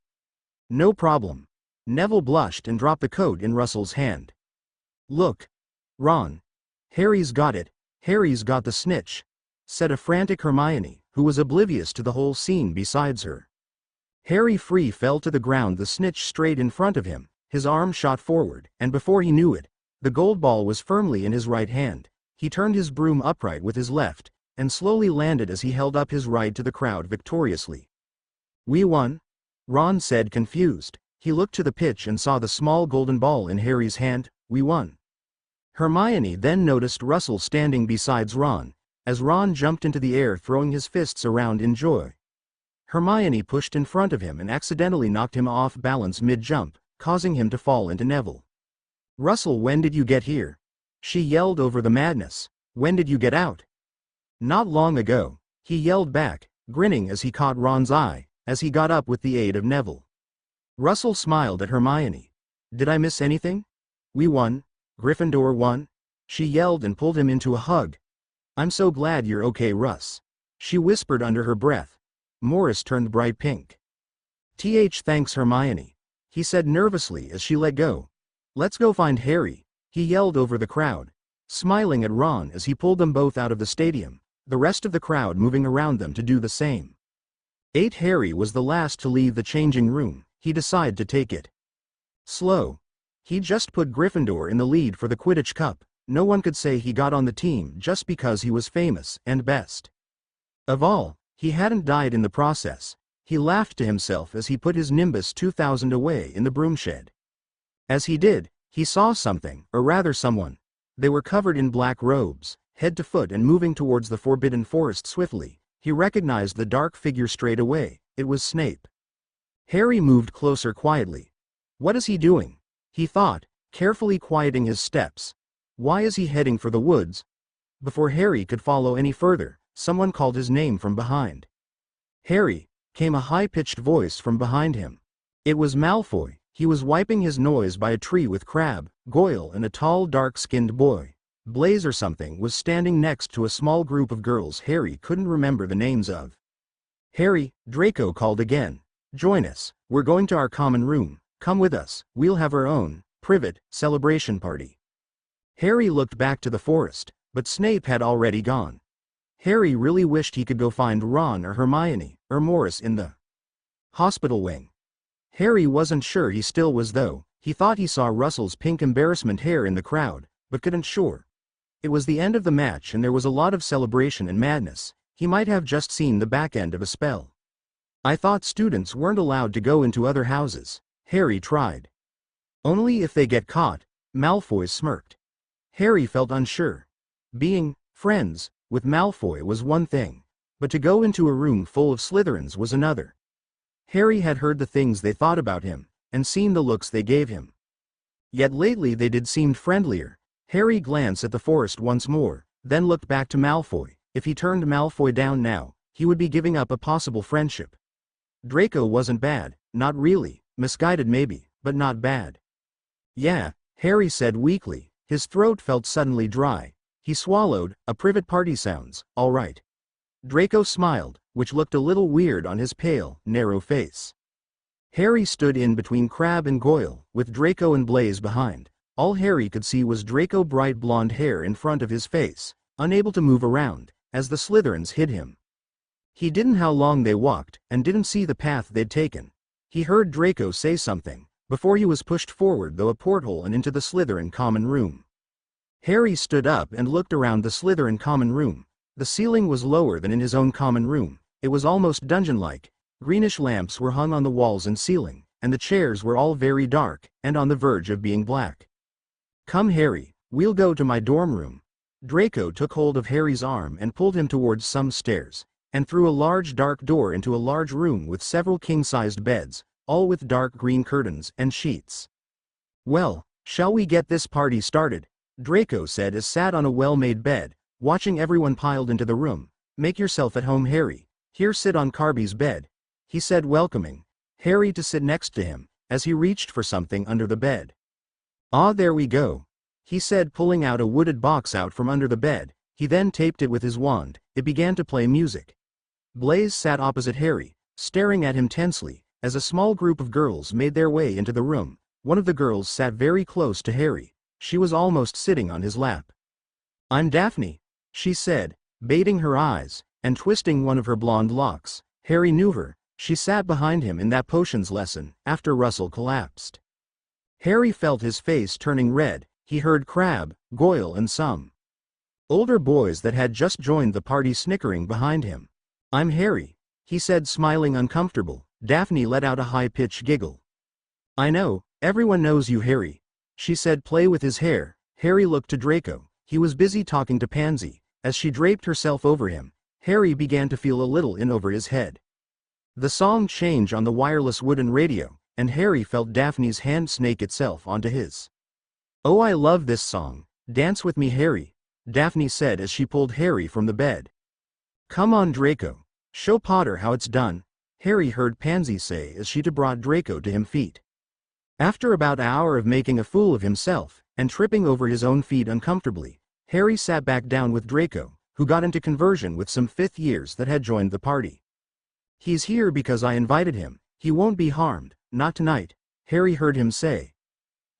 No problem. Neville blushed and dropped the coat in Russell's hand. Look, Ron. Harry's got it. Harry's got the snitch, said a frantic Hermione, who was oblivious to the whole scene besides her. Harry Free fell to the ground, the snitch straight in front of him. His arm shot forward, and before he knew it, the gold ball was firmly in his right hand. He turned his broom upright with his left, and slowly landed as he held up his right to the crowd victoriously. We won? Ron said, confused. He looked to the pitch and saw the small golden ball in Harry's hand. We won. Hermione then noticed Russell standing beside Ron, as Ron jumped into the air throwing his fists around in joy. Hermione pushed in front of him and accidentally knocked him off balance mid-jump, causing him to fall into Neville. Russell, when did you get here? She yelled over the madness. When did you get out? Not long ago, he yelled back, grinning as he caught Ron's eye, as he got up with the aid of Neville. Russell smiled at Hermione. Did I miss anything? We won. Gryffindor won. She yelled and pulled him into a hug. I'm so glad you're okay, Russ. She whispered under her breath. Morris turned bright pink. Thanks, Hermione, he said nervously as she let go. Let's go find Harry, he yelled over the crowd, smiling at Ron as he pulled them both out of the stadium, the rest of the crowd moving around them to do the same. Harry was the last to leave the changing room. He decided to take it slow. He just put Gryffindor in the lead for the Quidditch Cup. No one could say he got on the team just because he was famous and best. Of all, he hadn't died in the process. He laughed to himself as he put his Nimbus 2000 away in the broom shed. As he did, he saw something, or rather someone. They were covered in black robes, head to foot and moving towards the Forbidden Forest swiftly. He recognized the dark figure straight away. It was Snape. Harry moved closer quietly. What is he doing? He thought, carefully quieting his steps. Why is he heading for the woods? Before Harry could follow any further, someone called his name from behind. Harry, came a high-pitched voice from behind him. It was Malfoy. He was wiping his nose by a tree with Crabbe, Goyle and a tall dark-skinned boy. Blaise or something was standing next to a small group of girls Harry couldn't remember the names of. Harry, Draco called again. Join us, we're going to our common room. Come with us, we'll have our own private celebration party. Harry looked back to the forest, but Snape had already gone. Harry really wished he could go find Ron or Hermione, or Morris in the hospital wing. Harry wasn't sure he still was though. He thought he saw Russell's pink embarrassment hair in the crowd, but couldn't sure. It was the end of the match and there was a lot of celebration and madness. He might have just seen the back end of a spell. I thought students weren't allowed to go into other houses. Harry tried. Only if they get caught, Malfoy smirked. Harry felt unsure. Being friends with Malfoy was one thing, but to go into a room full of Slytherins was another. Harry had heard the things they thought about him, and seen the looks they gave him. Yet lately they did seemed friendlier. Harry glanced at the forest once more, then looked back to Malfoy. If he turned Malfoy down now, he would be giving up a possible friendship. Draco wasn't bad, not really, misguided maybe, but not bad. Yeah, Harry said weakly. His throat felt suddenly dry. He swallowed. A private party sounds, all right. Draco smiled, which looked a little weird on his pale, narrow face. Harry stood in between Crabbe and Goyle, with Draco and Blaise behind. All Harry could see was Draco's bright blonde hair in front of his face, unable to move around, as the Slytherins hid him. He didn't know how long they walked, and didn't see the path they'd taken. He heard Draco say something, before he was pushed forward through a porthole and into the Slytherin common room. Harry stood up and looked around the Slytherin common room. The ceiling was lower than in his own common room. It was almost dungeon-like. Greenish lamps were hung on the walls and ceiling, and the chairs were all very dark, and on the verge of being black. Come Harry, we'll go to my dorm room. Draco took hold of Harry's arm and pulled him towards some stairs, and through a large dark door into a large room with several king-sized beds, all with dark green curtains and sheets. Well, shall we get this party started? Draco said as sat on a well-made bed, watching everyone piled into the room. Make yourself at home, Harry. Here, sit on Carby's bed, he said, welcoming Harry to sit next to him, as he reached for something under the bed. Ah, there we go, he said, pulling out a wooded box out from under the bed. He then taped it with his wand. It began to play music. Blaise sat opposite Harry, staring at him tensely, as a small group of girls made their way into the room. One of the girls sat very close to Harry. She was almost sitting on his lap. I'm Daphne, she said, baiting her eyes, and twisting one of her blonde locks. Harry knew her. She sat behind him in that potions lesson, after Russell collapsed. Harry felt his face turning red. He heard Crabbe, Goyle and some older boys that had just joined the party snickering behind him. I'm Harry, he said, smiling uncomfortable. Daphne let out a high-pitched giggle. I know, everyone knows you, Harry, she said. Play with his hair. Harry looked to Draco. He was busy talking to Pansy. As she draped herself over him, Harry began to feel a little in over his head. The song changed on the wireless wooden radio, and Harry felt Daphne's hand snake itself onto his. Oh, I love this song, "Dance with me, Harry," Daphne said as she pulled Harry from the bed. "Come on, Draco. Show Potter how it's done," Harry heard Pansy say as she brought Draco to him feet. After about an hour of making a fool of himself, and tripping over his own feet uncomfortably, Harry sat back down with Draco, who got into conversion with some fifth years that had joined the party. "He's here because I invited him. He won't be harmed, not tonight," Harry heard him say.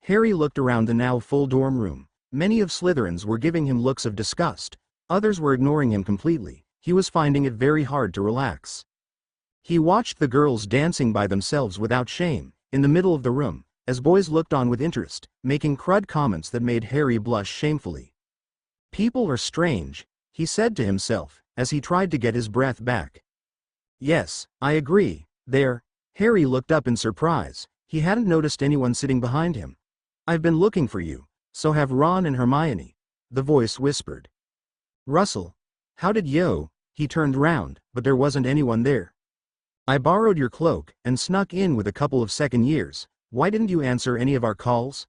Harry looked around the now full dorm room. Many of Slytherins were giving him looks of disgust, others were ignoring him completely. He was finding it very hard to relax. He watched the girls dancing by themselves without shame, in the middle of the room, as boys looked on with interest, making crud comments that made Harry blush shamefully. "People are strange," he said to himself, as he tried to get his breath back. "Yes, I agree, there." Harry looked up in surprise. He hadn't noticed anyone sitting behind him. "I've been looking for you. So have Ron and Hermione," the voice whispered. "Russell, how did you?" He turned round, but there wasn't anyone there. "I borrowed your cloak, and snuck in with a couple of second years. Why didn't you answer any of our calls?"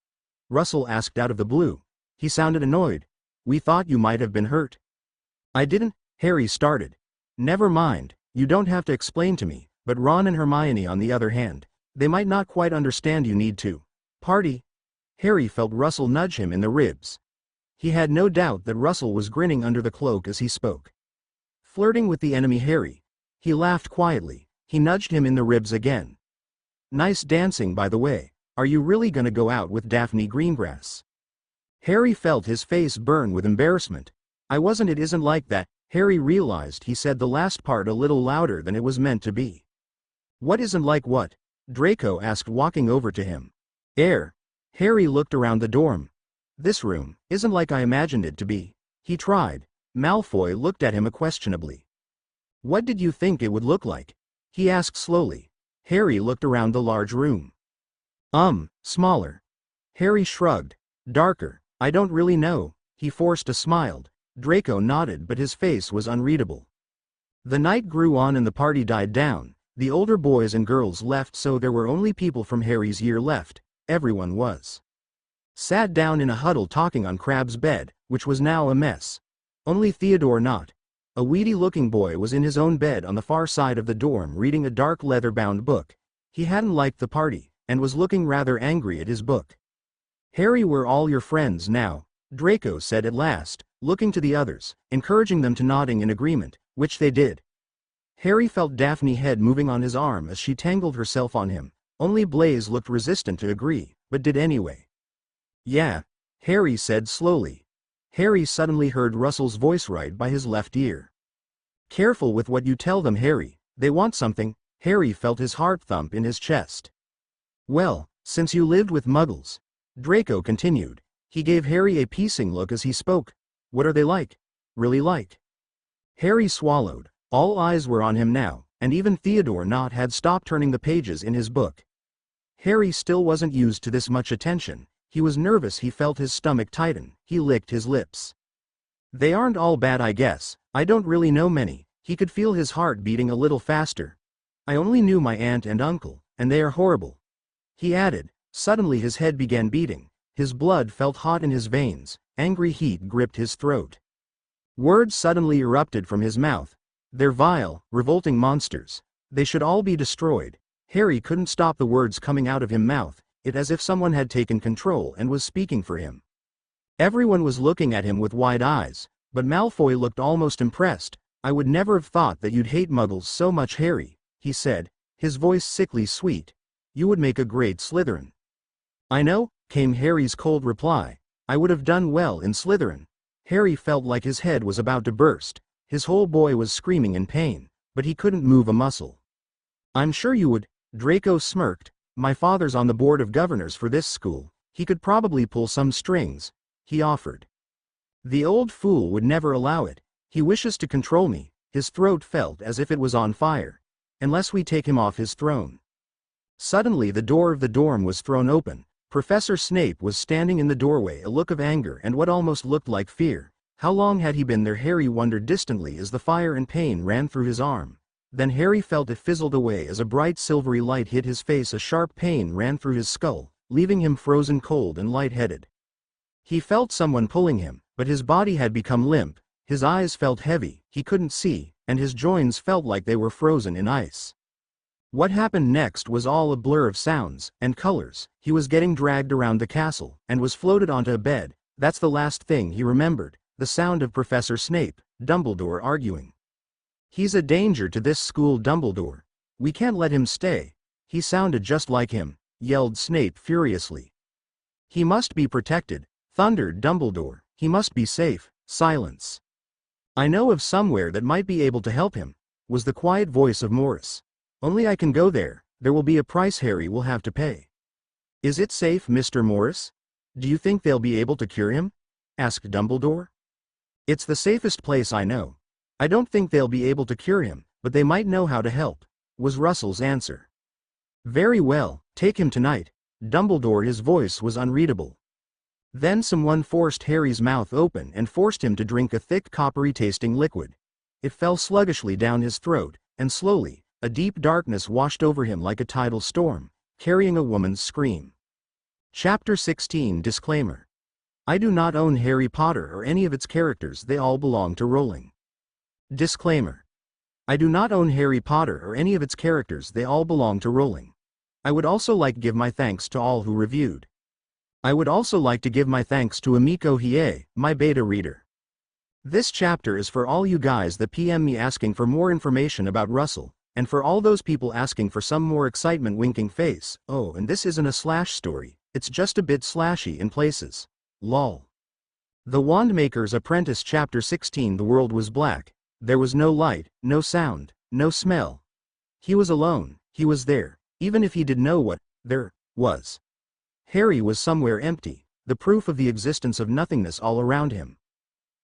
Russell asked out of the blue. He sounded annoyed. "We thought you might have been hurt." "I didn't," Harry started. "Never mind, you don't have to explain to me, but Ron and Hermione on the other hand, they might not quite understand you need to party." Harry felt Russell nudge him in the ribs. He had no doubt that Russell was grinning under the cloak as he spoke. Flirting with the enemy Harry. He laughed quietly. He nudged him in the ribs again. "Nice dancing, by the way. Are you really gonna go out with Daphne Greengrass?" Harry felt his face burn with embarrassment. "I wasn't. It isn't like that." Harry realized he said the last part a little louder than it was meant to be. "What isn't like what?" Draco asked, walking over to him. Harry looked around the dorm. "This room isn't like I imagined it to be." He tried. Malfoy looked at him questionably. "What did you think it would look like?" he asked slowly. Harry looked around the large room. Smaller." Harry shrugged. "Darker. I don't really know." He forced a smile. Draco nodded, but his face was unreadable. The night grew on and the party died down. The older boys and girls left, so there were only people from Harry's year left. Everyone was sat down in a huddle talking on Crabbe's bed, which was now a mess. Only Theodore not. A weedy-looking boy was in his own bed on the far side of the dorm reading a dark leather-bound book. He hadn't liked the party, and was looking rather angry at his book. "Harry, we're all your friends now," Draco said at last, looking to the others, encouraging them to nodding in agreement, which they did. Harry felt Daphne's head moving on his arm as she tangled herself on him. Only Blaise looked resistant to agree, but did anyway. "Yeah," Harry said slowly. Harry suddenly heard Russell's voice right by his left ear. "Careful with what you tell them, Harry. They want something." Harry felt his heart thump in his chest. "Well, since you lived with Muggles," Draco continued. He gave Harry a piecing look as he spoke. "What are they like? Really like?" Harry swallowed. All eyes were on him now, and even Theodore not had stopped turning the pages in his book. Harry still wasn't used to this much attention. He was nervous. He felt his stomach tighten. He licked his lips. "They aren't all bad, I guess. I don't really know many." He could feel his heart beating a little faster. "I only knew my aunt and uncle, and they are horrible," he added. Suddenly his head began beating. His blood felt hot in his veins. Angry heat gripped his throat. Words suddenly erupted from his mouth. "They're vile, revolting monsters. They should all be destroyed." Harry couldn't stop the words coming out of his mouth. It as if someone had taken control and was speaking for him. Everyone was looking at him with wide eyes, but Malfoy looked almost impressed. "I would never have thought that you'd hate Muggles so much, Harry," he said, his voice sickly sweet. "You would make a great Slytherin." "I know," came Harry's cold reply. "I would have done well in Slytherin." Harry felt like his head was about to burst. His whole boy was screaming in pain, but he couldn't move a muscle. "I'm sure you would," Draco smirked. "My father's on the board of governors for this school. He could probably pull some strings," he offered. "The old fool would never allow it. He wishes to control me." His throat felt as if it was on fire. "Unless we take him off his throne." Suddenly the door of the dorm was thrown open. Professor Snape was standing in the doorway, a look of anger and what almost looked like fear. How long had he been there? Harry wondered distantly as the fire and pain ran through his arm. Then Harry felt it fizzled away as a bright silvery light hit his face. A sharp pain ran through his skull, leaving him frozen cold and lightheaded. He felt someone pulling him, but his body had become limp, his eyes felt heavy, he couldn't see, and his joints felt like they were frozen in ice. What happened next was all a blur of sounds and colors. He was getting dragged around the castle, and was floated onto a bed. That's the last thing he remembered, the sound of Professor Snape, Dumbledore arguing. "He's a danger to this school, Dumbledore. We can't let him stay. He sounded just like him," yelled Snape furiously. "He must be protected," thundered Dumbledore. "He must be safe." Silence. "I know of somewhere that might be able to help him," was the quiet voice of Morris. "Only I can go there. There will be a price Harry will have to pay." "Is it safe, Mr. Morris? Do you think they'll be able to cure him?" asked Dumbledore. "It's the safest place I know. I don't think they'll be able to cure him, but they might know how to help," was Russell's answer. "Very well, take him tonight." Dumbledore, his voice was unreadable. Then someone forced Harry's mouth open and forced him to drink a thick coppery-tasting liquid. It fell sluggishly down his throat, and slowly, a deep darkness washed over him like a tidal storm, carrying a woman's scream. Chapter 16 Disclaimer. I do not own Harry Potter or any of its characters, they all belong to Rowling. Disclaimer. I do not own Harry Potter or any of its characters, they all belong to Rowling. I would also like to give my thanks to all who reviewed. I would also like to give my thanks to Amiko Hiei, my beta reader. This chapter is for all you guys that PM me asking for more information about Russell, and for all those people asking for some more excitement, winking face. Oh, and this isn't a slash story, it's just a bit slashy in places. Lol. The Wandmaker's Apprentice Chapter 16. The world was black. There was no light, no sound, no smell. He was alone, he was there, even if he did know what there was. Harry was somewhere empty, the proof of the existence of nothingness all around him.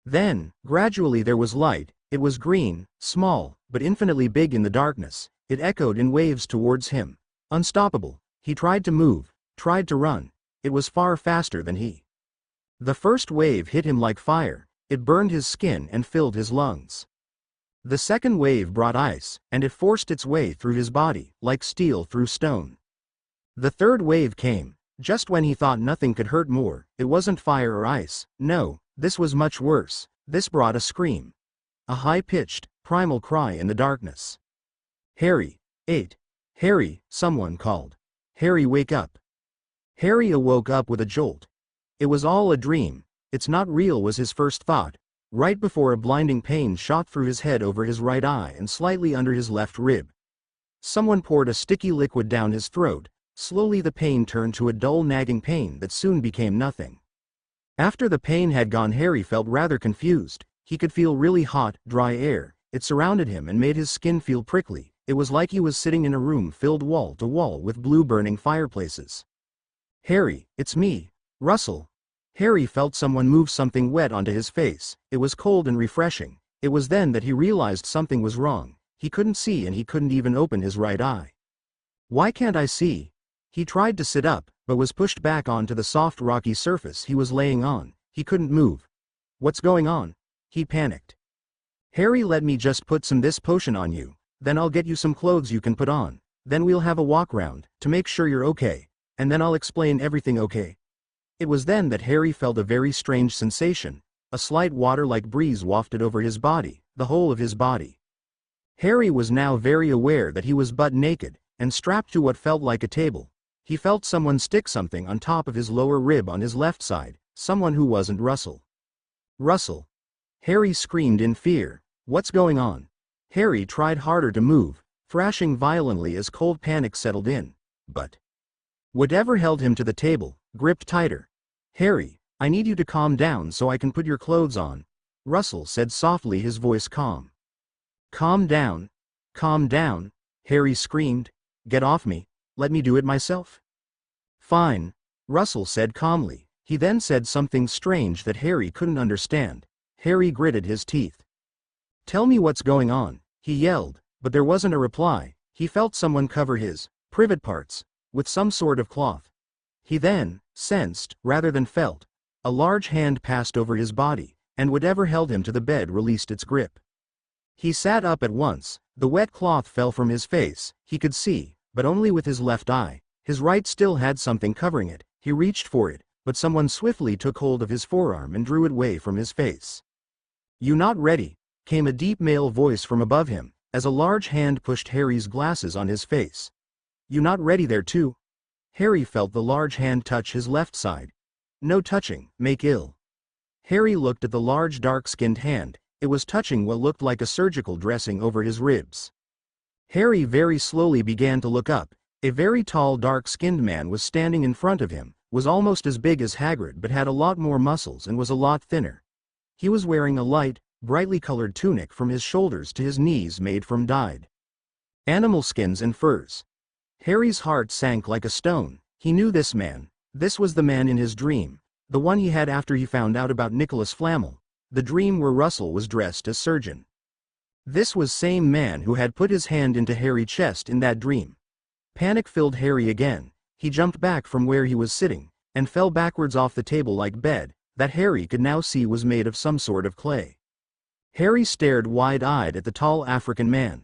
Then, gradually there was light. It was green, small, but infinitely big in the darkness. It echoed in waves towards him. Unstoppable. He tried to move, tried to run. It was far faster than he. The first wave hit him like fire. It burned his skin and filled his lungs. The second wave brought ice, and it forced its way through his body, like steel through stone. The third wave came, just when he thought nothing could hurt more. It wasn't fire or ice, no, this was much worse. This brought a scream. A high-pitched, primal cry in the darkness. "Harry, 8. Harry," someone called. "Harry, wake up." Harry awoke up with a jolt. It was all a dream. It's not real, was his first thought, right before a blinding pain shot through his head over his right eye and slightly under his left rib. Someone poured a sticky liquid down his throat. Slowly the pain turned to a dull nagging pain that soon became nothing. After the pain had gone, Harry felt rather confused. He could feel really hot, dry air. It surrounded him and made his skin feel prickly. It was like he was sitting in a room filled wall to wall with blue burning fireplaces. "Harry, it's me, Russell." Harry felt someone move something wet onto his face. It was cold and refreshing. It was then that he realized something was wrong. He couldn't see, and he couldn't even open his right eye. "Why can't I see?" He tried to sit up, but was pushed back onto the soft rocky surface he was laying on. He couldn't move. "What's going on?" he panicked. "Harry, let me just put this potion on you. Then I'll get you some clothes you can put on. Then we'll have a walk round, to make sure you're okay. And then I'll explain everything, okay?" It was then that Harry felt a very strange sensation. A slight water-like breeze wafted over his body, the whole of his body. Harry was now very aware that he was butt naked, and strapped to what felt like a table. He felt someone stick something on top of his lower rib on his left side, someone who wasn't Russell. "Russell!" Harry screamed in fear. "What's going on?" Harry tried harder to move, thrashing violently as cold panic settled in. But whatever held him to the table gripped tighter. "Harry, I need you to calm down so I can put your clothes on," Russell said softly, his voice calm. "Calm down? Calm down?" Harry screamed. "Get off me. Let me do it myself." "Fine," Russell said calmly. He then said something strange that Harry couldn't understand. Harry gritted his teeth. "Tell me what's going on," he yelled, but there wasn't a reply. He felt someone cover his private parts with some sort of cloth. He then sensed, rather than felt, a large hand passed over his body, and whatever held him to the bed released its grip. He sat up at once. The wet cloth fell from his face. He could see, but only with his left eye. His right still had something covering it. He reached for it, but someone swiftly took hold of his forearm and drew it away from his face. "You not ready?" came a deep male voice from above him, as a large hand pushed Harry's glasses on his face. "You not ready there too?" Harry felt the large hand touch his left side. "No touching, make ill." Harry looked at the large dark-skinned hand. It was touching what looked like a surgical dressing over his ribs. Harry very slowly began to look up. A very tall dark-skinned man was standing in front of him, was almost as big as Hagrid but had a lot more muscles and was a lot thinner. He was wearing a light, brightly colored tunic from his shoulders to his knees made from dyed animal skins and furs. Harry's heart sank like a stone. He knew this man. This was the man in his dream, the one he had after he found out about Nicholas Flamel, the dream where Russell was dressed as surgeon. This was same man who had put his hand into Harry's chest in that dream. Panic filled Harry again. He jumped back from where he was sitting, and fell backwards off the table like bed, that Harry could now see was made of some sort of clay. Harry stared wide-eyed at the tall African man.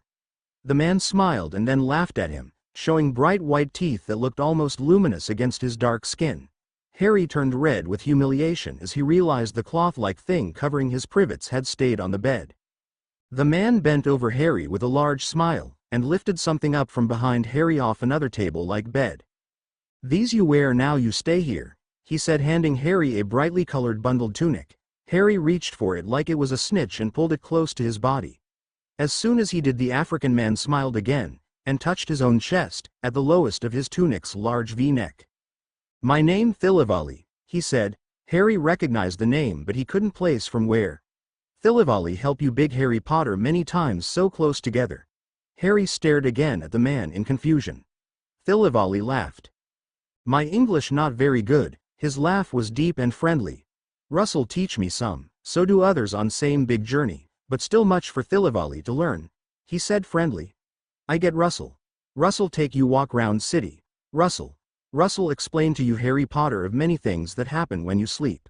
The man smiled and then laughed at him, showing bright white teeth that looked almost luminous against his dark skin. Harry turned red with humiliation as he realized the cloth-like thing covering his privets had stayed on the bed. The man bent over Harry with a large smile, and lifted something up from behind Harry off another table-like bed. "These you wear now you stay here," he said, handing Harry a brightly colored bundled tunic. Harry reached for it like it was a snitch and pulled it close to his body. As soon as he did, the African man smiled again, and touched his own chest, at the lowest of his tunic's large V-neck. "My name Thilivali," he said. Harry recognized the name but he couldn't place from where. "Thilivali help you big Harry Potter many times so close together." Harry stared again at the man in confusion. Thilivali laughed. "My English not very good." His laugh was deep and friendly. "Russell teach me some, so do others on same big journey, but still much for Thilivali to learn," he said friendly. "I get Russell. Russell take you walk round city. Russell explain to you Harry Potter of many things that happen when you sleep."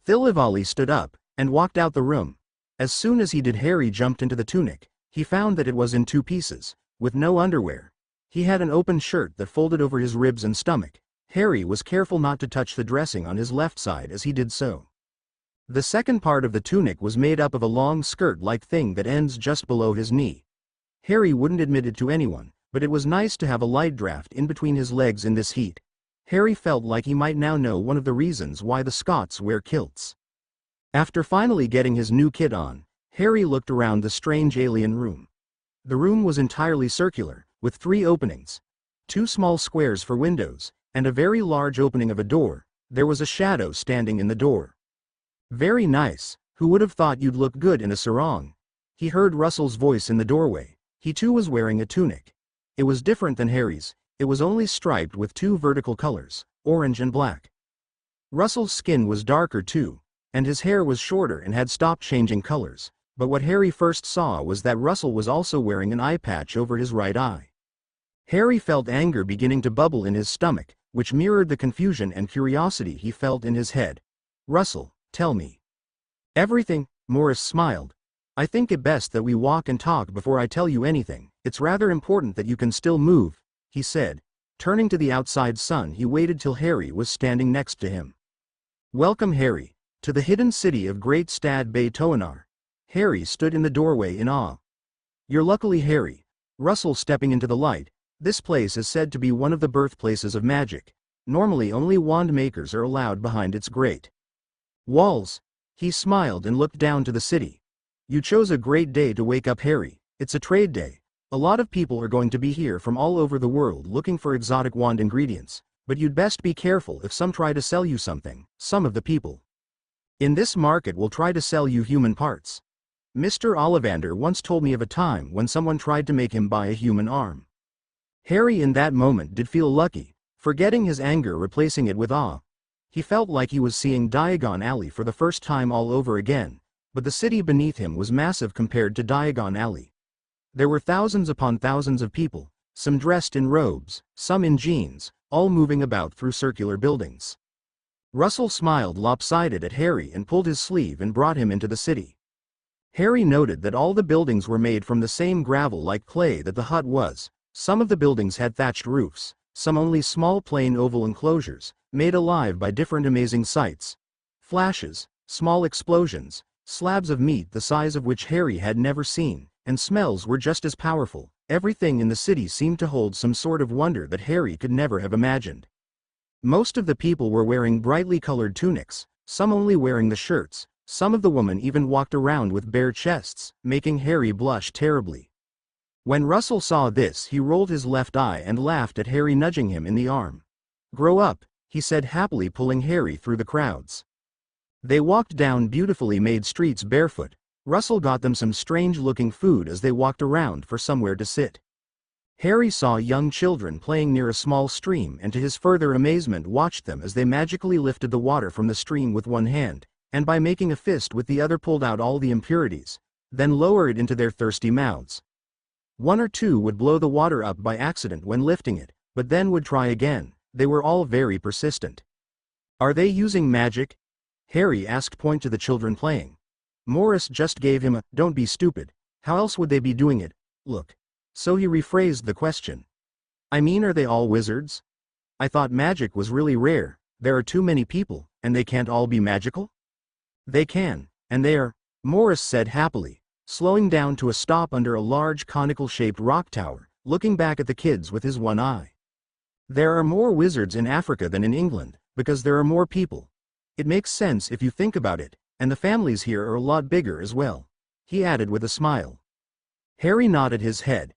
Thilivali stood up, and walked out the room. As soon as he did, Harry jumped into the tunic. He found that it was in two pieces, with no underwear. He had an open shirt that folded over his ribs and stomach. Harry was careful not to touch the dressing on his left side as he did so. The second part of the tunic was made up of a long skirt-like thing that ends just below his knee. Harry wouldn't admit it to anyone, but it was nice to have a light draft in between his legs in this heat. Harry felt like he might now know one of the reasons why the Scots wear kilts. After finally getting his new kit on, Harry looked around the strange alien room. The room was entirely circular, with 3 openings. 2 small squares for windows, and a very large opening of a door. There was a shadow standing in the door. "Very nice. Who would have thought you'd look good in a sarong?" He heard Russell's voice in the doorway. He too was wearing a tunic. It was different than Harry's. It was only striped with 2 vertical colors, orange and black. Russell's skin was darker too, and his hair was shorter and had stopped changing colors. But what Harry first saw was that Russell was also wearing an eye patch over his right eye. Harry felt anger beginning to bubble in his stomach, which mirrored the confusion and curiosity he felt in his head. "Russell, tell me everything." Morris smiled. "I think it best that we walk and talk before I tell you anything. It's rather important that you can still move," he said. Turning to the outside sun, he waited till Harry was standing next to him. "Welcome, Harry, to the hidden city of Great Stad Bay Toanar." Harry stood in the doorway in awe. "You're luckily Harry." Russell stepping into the light. "This place is said to be one of the birthplaces of magic. Normally only wand makers are allowed behind its great walls." He smiled and looked down to the city. "You chose a great day to wake up, Harry. It's a trade day. A lot of people are going to be here from all over the world looking for exotic wand ingredients, but you'd best be careful if some try to sell you something. Some of the people in this market will try to sell you human parts. Mr. Ollivander once told me of a time when someone tried to make him buy a human arm." Harry in that moment did feel lucky, forgetting his anger, replacing it with awe. He felt like he was seeing Diagon Alley for the first time all over again, but the city beneath him was massive compared to Diagon Alley. There were thousands upon thousands of people, some dressed in robes, some in jeans, all moving about through circular buildings. Russell smiled lopsided at Harry and pulled his sleeve and brought him into the city. Harry noted that all the buildings were made from the same gravel-like clay that the hut was. Some of the buildings had thatched roofs, some only small plain oval enclosures, made alive by different amazing sights. Flashes, small explosions, slabs of meat the size of which Harry had never seen, and smells were just as powerful. Everything in the city seemed to hold some sort of wonder that Harry could never have imagined. Most of the people were wearing brightly colored tunics, some only wearing the shirts. Some of the women even walked around with bare chests, making Harry blush terribly. When Russell saw this, he rolled his left eye and laughed at Harry, nudging him in the arm. "Grow up," he said happily, pulling Harry through the crowds. They walked down beautifully made streets barefoot. Russell got them some strange-looking food as they walked around for somewhere to sit. Harry saw young children playing near a small stream and to his further amazement watched them as they magically lifted the water from the stream with one hand, and by making a fist with the other pulled out all the impurities, then lower it into their thirsty mouths. One or two would blow the water up by accident when lifting it, but then would try again. They were all very persistent. "Are they using magic?" Harry asked, point to the children playing. Morris just gave him a, "Don't be stupid, how else would they be doing it, look." So he rephrased the question. "I mean, are they all wizards? I thought magic was really rare. There are too many people, and they can't all be magical?" "They can, and they are," Morris said happily, slowing down to a stop under a large conical-shaped rock tower, looking back at the kids with his one eye. "There are more wizards in Africa than in England, because there are more people. It makes sense if you think about it, and the families here are a lot bigger as well," he added with a smile. Harry nodded his head.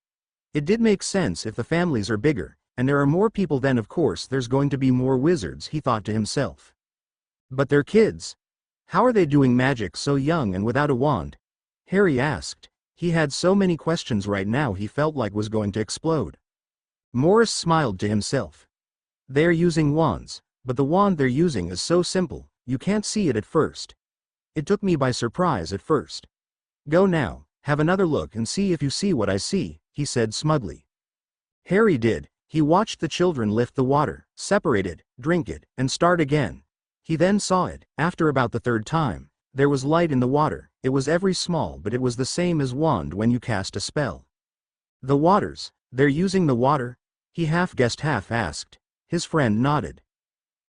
It did make sense. If the families are bigger, and there are more people, then of course there's going to be more wizards, he thought to himself. But they're kids. How are they doing magic so young and without a wand? Harry asked. He had so many questions right now he felt like was going to explode. Morris smiled to himself. "They're using wands, but the wand they're using is so simple, you can't see it at first. It took me by surprise at first. Go now, have another look and see if you see what I see," he said smugly. Harry did. He watched the children lift the water, separate it, drink it, and start again. He then saw it. After about the third time, there was light in the water. It was very small, but it was the same as wand when you cast a spell. "The waters, they're using the water?" he half guessed, half asked. His friend nodded.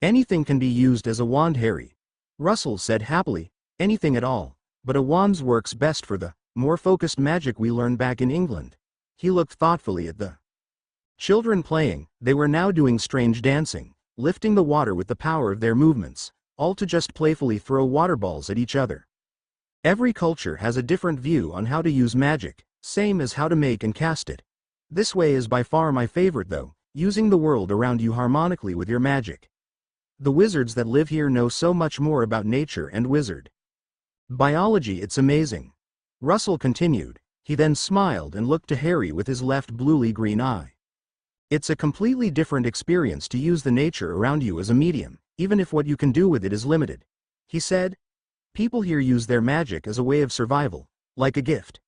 "Anything can be used as a wand, Harry," Russell said happily. "Anything at all, but a wand works best for the more focused magic we learned back in England." He looked thoughtfully at the children playing. They were now doing strange dancing, lifting the water with the power of their movements, all to just playfully throw water balls at each other. Every culture has a different view on how to use magic, same as how to make and cast it. This way is by far my favorite though, using the world around you harmonically with your magic. The wizards that live here know so much more about nature and wizard biology, it's amazing," Russell continued. He then smiled and looked to Harry with his left bluely green eye. "It's a completely different experience to use the nature around you as a medium, even if what you can do with it is limited," he said. "People here use their magic as a way of survival, like a gift.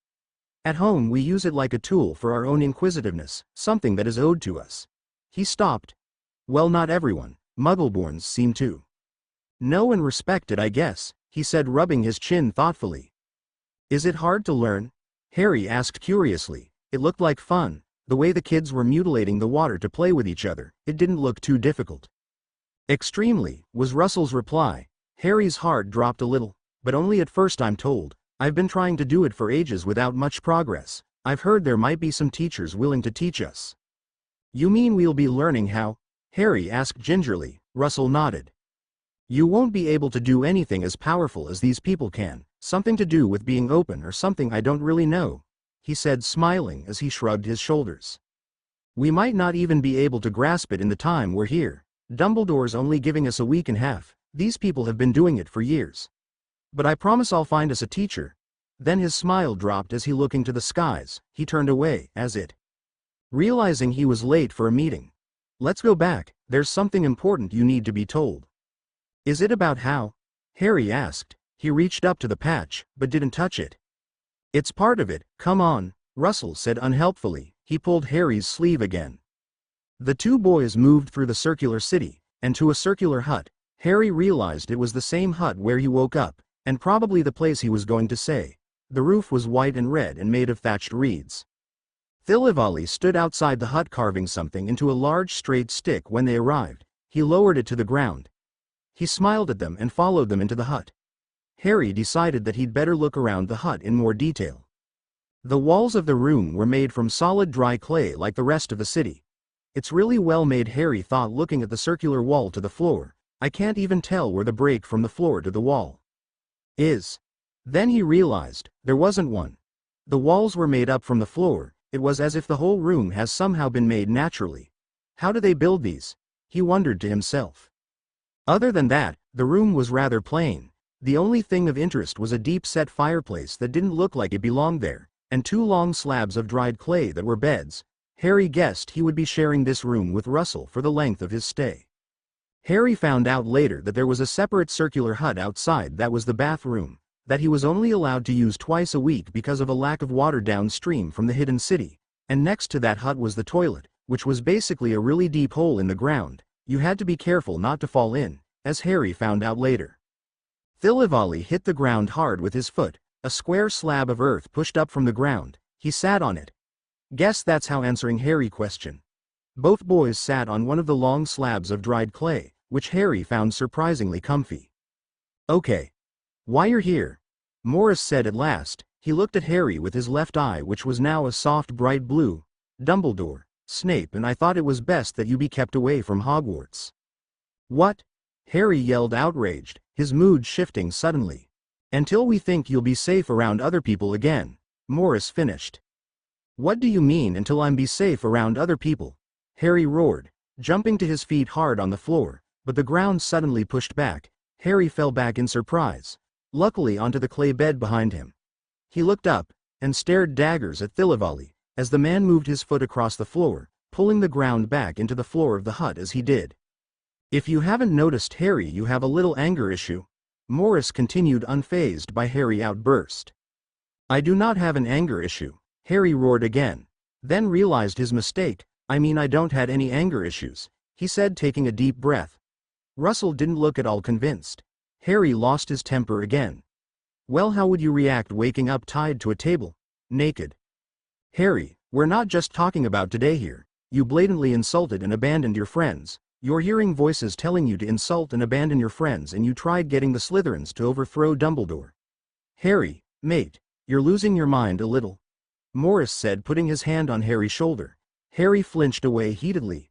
At home we use it like a tool for our own inquisitiveness, something that is owed to us." He stopped. "Well, not everyone. Muggleborns seem to know and respect it, I guess," he said, rubbing his chin thoughtfully. "Is it hard to learn?" Harry asked curiously. It looked like fun. The way the kids were mutilating the water to play with each other, it didn't look too difficult. "Extremely," was Russell's reply. Harry's heart dropped a little. "But only at first, I'm told. I've been trying to do it for ages without much progress. I've heard there might be some teachers willing to teach us." "You mean we'll be learning how?" Harry asked gingerly. Russell nodded. "You won't be able to do anything as powerful as these people can, something to do with being open or something, I don't really know," he said, smiling as he shrugged his shoulders. "We might not even be able to grasp it in the time we're here. Dumbledore's only giving us a week and a half. These people have been doing it for years. But I promise I'll find us a teacher." Then his smile dropped as he, looking to the skies, he turned away, as it realizing he was late for a meeting. "Let's go back, there's something important you need to be told." "Is it about how?" Harry asked. He reached up to the patch, but didn't touch it. "It's part of it, come on," Russell said unhelpfully. He pulled Harry's sleeve again. The two boys moved through the circular city, and to a circular hut. Harry realized it was the same hut where he woke up, and probably the place he was going to say. The roof was white and red and made of thatched reeds. Thilivali stood outside the hut carving something into a large straight stick when they arrived. He lowered it to the ground. He smiled at them and followed them into the hut. Harry decided that he'd better look around the hut in more detail. The walls of the room were made from solid dry clay like the rest of the city. It's really well made, Harry thought, looking at the circular wall to the floor. I can't even tell where the break from the floor to the wall is. Then he realized there wasn't one. The walls were made up from the floor. It was as if the whole room has somehow been made naturally. How do they build these? He wondered to himself. Other than that, the room was rather plain. The only thing of interest was a deep-set fireplace that didn't look like it belonged there, and 2 long slabs of dried clay that were beds. Harry guessed he would be sharing this room with Russell for the length of his stay. Harry found out later that there was a separate circular hut outside that was the bathroom, that he was only allowed to use twice a week because of a lack of water downstream from the hidden city, and next to that hut was the toilet, which was basically a really deep hole in the ground. You had to be careful not to fall in, as Harry found out later. Thilivali hit the ground hard with his foot, a square slab of earth pushed up from the ground. He sat on it. Guess that's how answering Harry's question. Both boys sat on one of the long slabs of dried clay, which Harry found surprisingly comfy. Okay. Why you're here? Morris said at last. He looked at Harry with his left eye, which was now a soft bright blue. Dumbledore, Snape and I thought it was best that you be kept away from Hogwarts. What? Harry yelled, outraged, his mood shifting suddenly. Until we think you'll be safe around other people again, Morris finished. What do you mean, until I'm be safe around other people? Harry roared, jumping to his feet hard on the floor, but the ground suddenly pushed back. Harry fell back in surprise, luckily onto the clay bed behind him. He looked up, and stared daggers at Thilivali, as the man moved his foot across the floor, pulling the ground back into the floor of the hut as he did. If you haven't noticed, Harry, you have a little anger issue. Morris continued, unfazed by Harry's outburst. I do not have an anger issue, Harry roared again, then realized his mistake. I mean, I don't had any anger issues, he said, taking a deep breath. Russell didn't look at all convinced. Harry lost his temper again. Well, how would you react waking up tied to a table, naked? Harry, we're not just talking about today here. You blatantly insulted and abandoned your friends. You're hearing voices telling you to insult and abandon your friends, and you tried getting the Slytherins to overthrow Dumbledore. Harry, mate, you're losing your mind a little, Morris said, putting his hand on Harry's shoulder. Harry flinched away heatedly.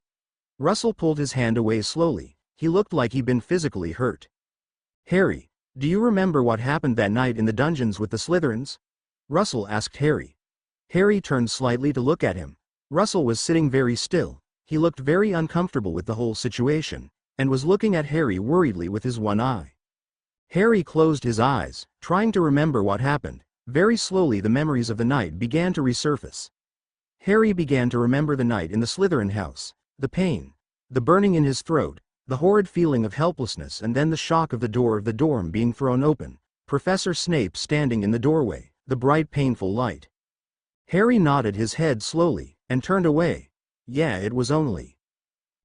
Russell pulled his hand away slowly. He looked like he'd been physically hurt. Harry, do you remember what happened that night in the dungeons with the Slytherins? Russell asked Harry. Harry turned slightly to look at him. Russell was sitting very still. He looked very uncomfortable with the whole situation, and was looking at Harry worriedly with his one eye. Harry closed his eyes, trying to remember what happened. Very slowly the memories of the night began to resurface. Harry began to remember the night in the Slytherin house, the pain, the burning in his throat, the horrid feeling of helplessness, and then the shock of the door of the dorm being thrown open, Professor Snape standing in the doorway, the bright painful light. Harry nodded his head slowly, and turned away. Yeah, it was only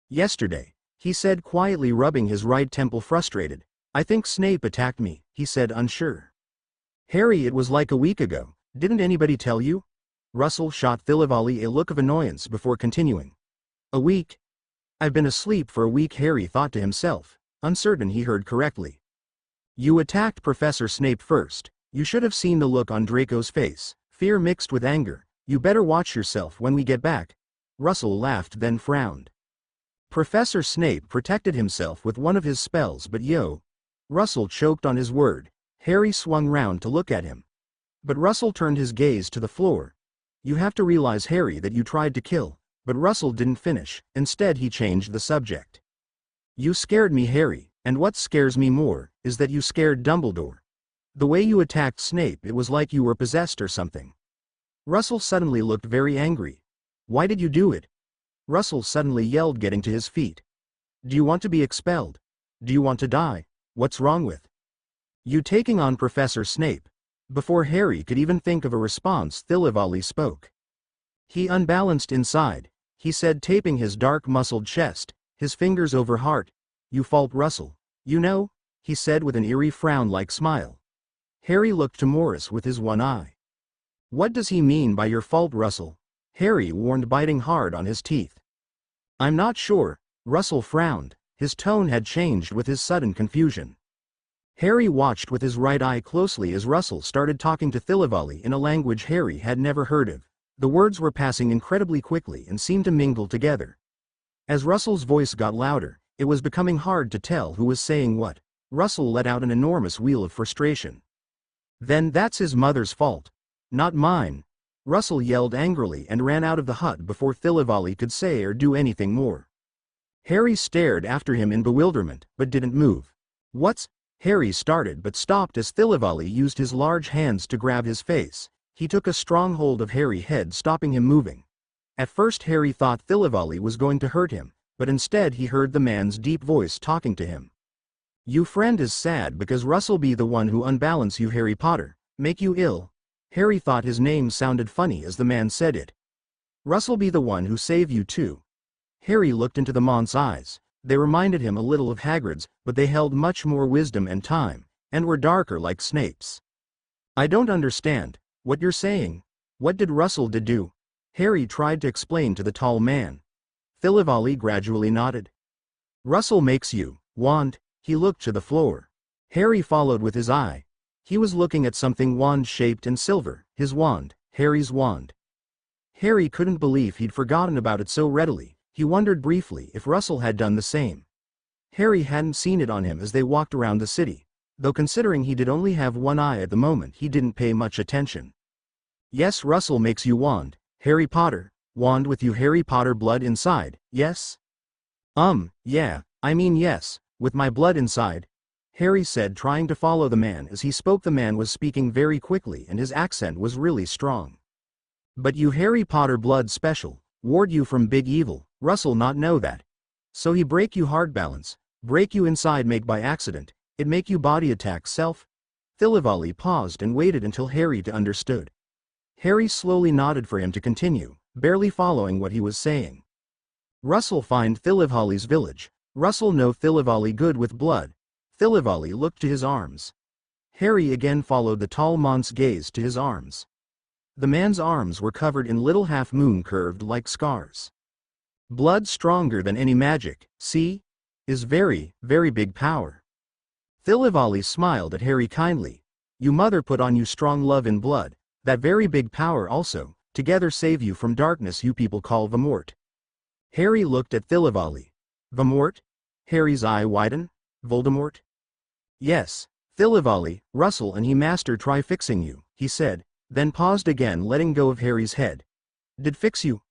yesterday, he said quietly, rubbing his right temple, frustrated. I think Snape attacked me, he said, unsure. Harry, it was like a week ago. Didn't anybody tell you? Russell shot Thilivali a look of annoyance before continuing. A week? I've been asleep for a week, Harry thought to himself, uncertain he heard correctly. You attacked Professor Snape first. You should have seen the look on Draco's face, fear mixed with anger. You better watch yourself when we get back. Russell laughed, then frowned. Professor Snape protected himself with one of his spells, but Russell choked on his word. Harry swung round to look at him. But Russell turned his gaze to the floor. You have to realize, Harry, that you tried to kill. But Russell didn't finish. Instead, he changed the subject. You scared me, Harry, and what scares me more is that you scared Dumbledore. The way you attacked Snape, it was like you were possessed or something. Russell suddenly looked very angry. Why did you do it? Russell suddenly yelled, getting to his feet. Do you want to be expelled? Do you want to die? What's wrong with you taking on Professor Snape? Before Harry could even think of a response, Thilivali spoke. He unbalanced inside, he said, taping his dark muscled chest, his fingers over heart. You fault Russell. You know, he said with an eerie frown-like smile. Harry looked to Morris with his one eye. What does he mean by your fault, Russell? Harry warned, biting hard on his teeth. I'm not sure. Russell frowned. His tone had changed with his sudden confusion. Harry watched with his right eye closely as Russell started talking to Thilivali in a language Harry had never heard of. The words were passing incredibly quickly and seemed to mingle together. As Russell's voice got louder, it was becoming hard to tell who was saying what. Russell let out an enormous wheal of frustration. Then that's his mother's fault. Not mine. Russell yelled angrily and ran out of the hut before Thilivali could say or do anything more. Harry stared after him in bewilderment, but didn't move. What's... Harry started but stopped as Thilivali used his large hands to grab his face. He took a strong hold of Harry's head, stopping him moving. At first Harry thought Thilivali was going to hurt him, but instead he heard the man's deep voice talking to him. "You friend is sad because Russell be the one who unbalance you Harry Potter, make you ill." Harry thought his name sounded funny as the man said it. "Russell be the one who save you too." Harry looked into the monk's eyes. They reminded him a little of Hagrid's, but they held much more wisdom and time, and were darker like Snape's. "I don't understand what you're saying. What did Russell do?" Harry tried to explain to the tall man. Thilivali gradually nodded. "Russell makes you wand." He looked to the floor. Harry followed with his eye. He was looking at something wand-shaped and silver, his wand, Harry's wand. Harry couldn't believe he'd forgotten about it so readily. He wondered briefly if Russell had done the same. Harry hadn't seen it on him as they walked around the city, though considering he did only have one eye at the moment he didn't pay much attention. "Yes, Russell makes you wand, Harry Potter, wand with you Harry Potter blood inside, yes?" Yeah, I mean yes, with my blood inside," Harry said, trying to follow the man as he spoke. The man was speaking very quickly and his accent was really strong. "But you Harry Potter blood special, ward you from big evil, Russell not know that. So he break you hard balance, break you inside make by accident, it make you body attack self." Thilivali paused and waited until Harry understood. Harry slowly nodded for him to continue, barely following what he was saying. "Russell find Thilivali's village. Russell know Thilivali good with blood." Thilivali looked to his arms. Harry again followed the tall monk's gaze to his arms. The man's arms were covered in little half-moon curved like scars. "Blood stronger than any magic, see? Is very, very big power." Thilivali smiled at Harry kindly. "You mother put on you strong love in blood, that very big power also, together save you from darkness you people call Voldemort." Harry looked at Thilivali. "Voldemort?" Harry's eye widened. "Voldemort?" "Yes, Thilivali, Russell and he master try fixing you," he said, then paused again, letting go of Harry's head. "Did fix you?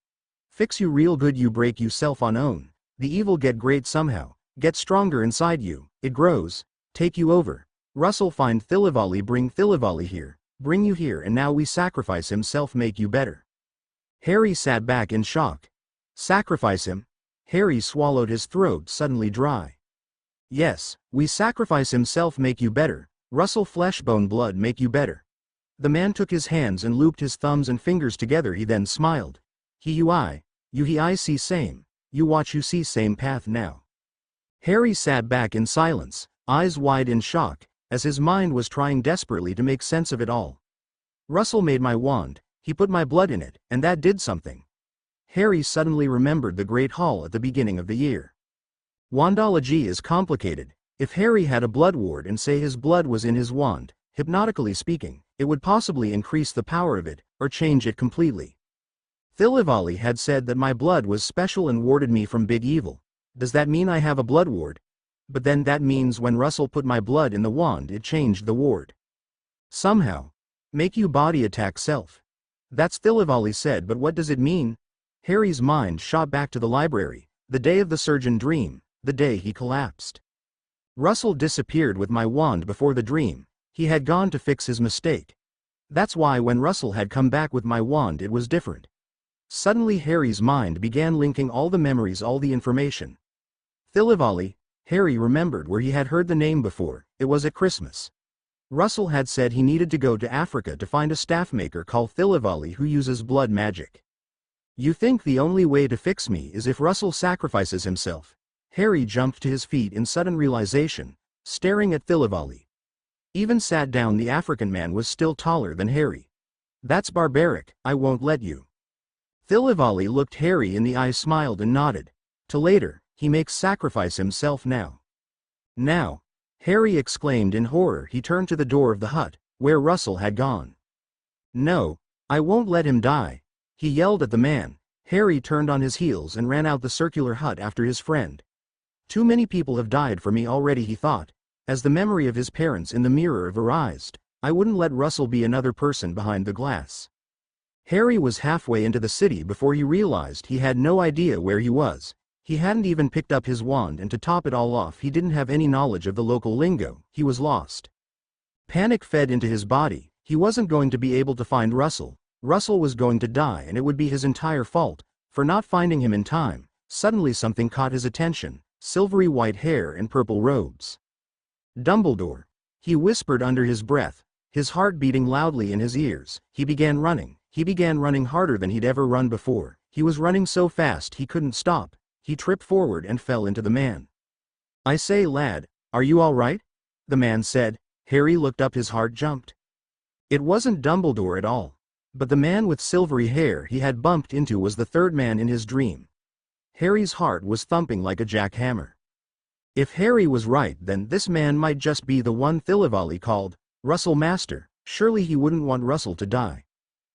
Fix you real good, you break you self on own. The evil get great somehow, get stronger inside you, it grows, take you over. Russell find Thilivali, bring Thilivali here, bring you here, and now we sacrifice himself make you better." Harry sat back in shock. "Sacrifice him?" Harry swallowed, his throat suddenly dry. "Yes, we sacrifice himself make you better, Russell flesh bone blood make you better." The man took his hands and looped his thumbs and fingers together. He then smiled. You I see same, you watch you see same path now." Harry sat back in silence, eyes wide in shock, as his mind was trying desperately to make sense of it all. "Russell made my wand, he put my blood in it, and that did something." Harry suddenly remembered the Great Hall at the beginning of the year. Wandology is complicated. If Harry had a blood ward and say his blood was in his wand, hypnotically speaking, it would possibly increase the power of it, or change it completely. Thilivali had said that my blood was special and warded me from big evil. Does that mean I have a blood ward? But then that means when Russell put my blood in the wand it changed the ward. Somehow. Make you body attack self. That's Thilivali said, but what does it mean? Harry's mind shot back to the library, the day of the surgeon dream, the day he collapsed. Russell disappeared with my wand before the dream. He had gone to fix his mistake. That's why when Russell had come back with my wand it was different. Suddenly Harry's mind began linking all the memories, all the information. Thilivali, Harry remembered where he had heard the name before. It was at Christmas. Russell had said he needed to go to Africa to find a staff maker called Thilivali who uses blood magic. "You think the only way to fix me is if Russell sacrifices himself?" Harry jumped to his feet in sudden realization, staring at Thilivali. Even sat down, the African man was still taller than Harry. "That's barbaric, I won't let you." Thilivali looked Harry in the eye, smiled and nodded. "Till later," he makes sacrifice himself now. Now! Harry exclaimed in horror. He turned to the door of the hut, where Russell had gone. No, I won't let him die, he yelled at the man. Harry turned on his heels and ran out the circular hut after his friend. Too many people have died for me already, he thought, as the memory of his parents in the Mirror of Erised. I wouldn't let Russell be another person behind the glass. Harry was halfway into the city before he realized he had no idea where he was. He hadn't even picked up his wand, and to top it all off, he didn't have any knowledge of the local lingo. He was lost. Panic fed into his body. He wasn't going to be able to find Russell. Russell was going to die, and it would be his entire fault for not finding him in time. Suddenly something caught his attention: silvery white hair and purple robes. Dumbledore, he whispered under his breath, his heart beating loudly in his ears. He began running. He began running harder than he'd ever run before. He was running so fast he couldn't stop. He tripped forward and fell into the man. I say, lad, are you all right? The man said. Harry looked up. His heart jumped. It wasn't Dumbledore at all. But the man with silvery hair he had bumped into was the third man in his dream. Harry's heart was thumping like a jackhammer. If Harry was right, then this man might just be the one Thilivali called Russell Master. Surely he wouldn't want Russell to die.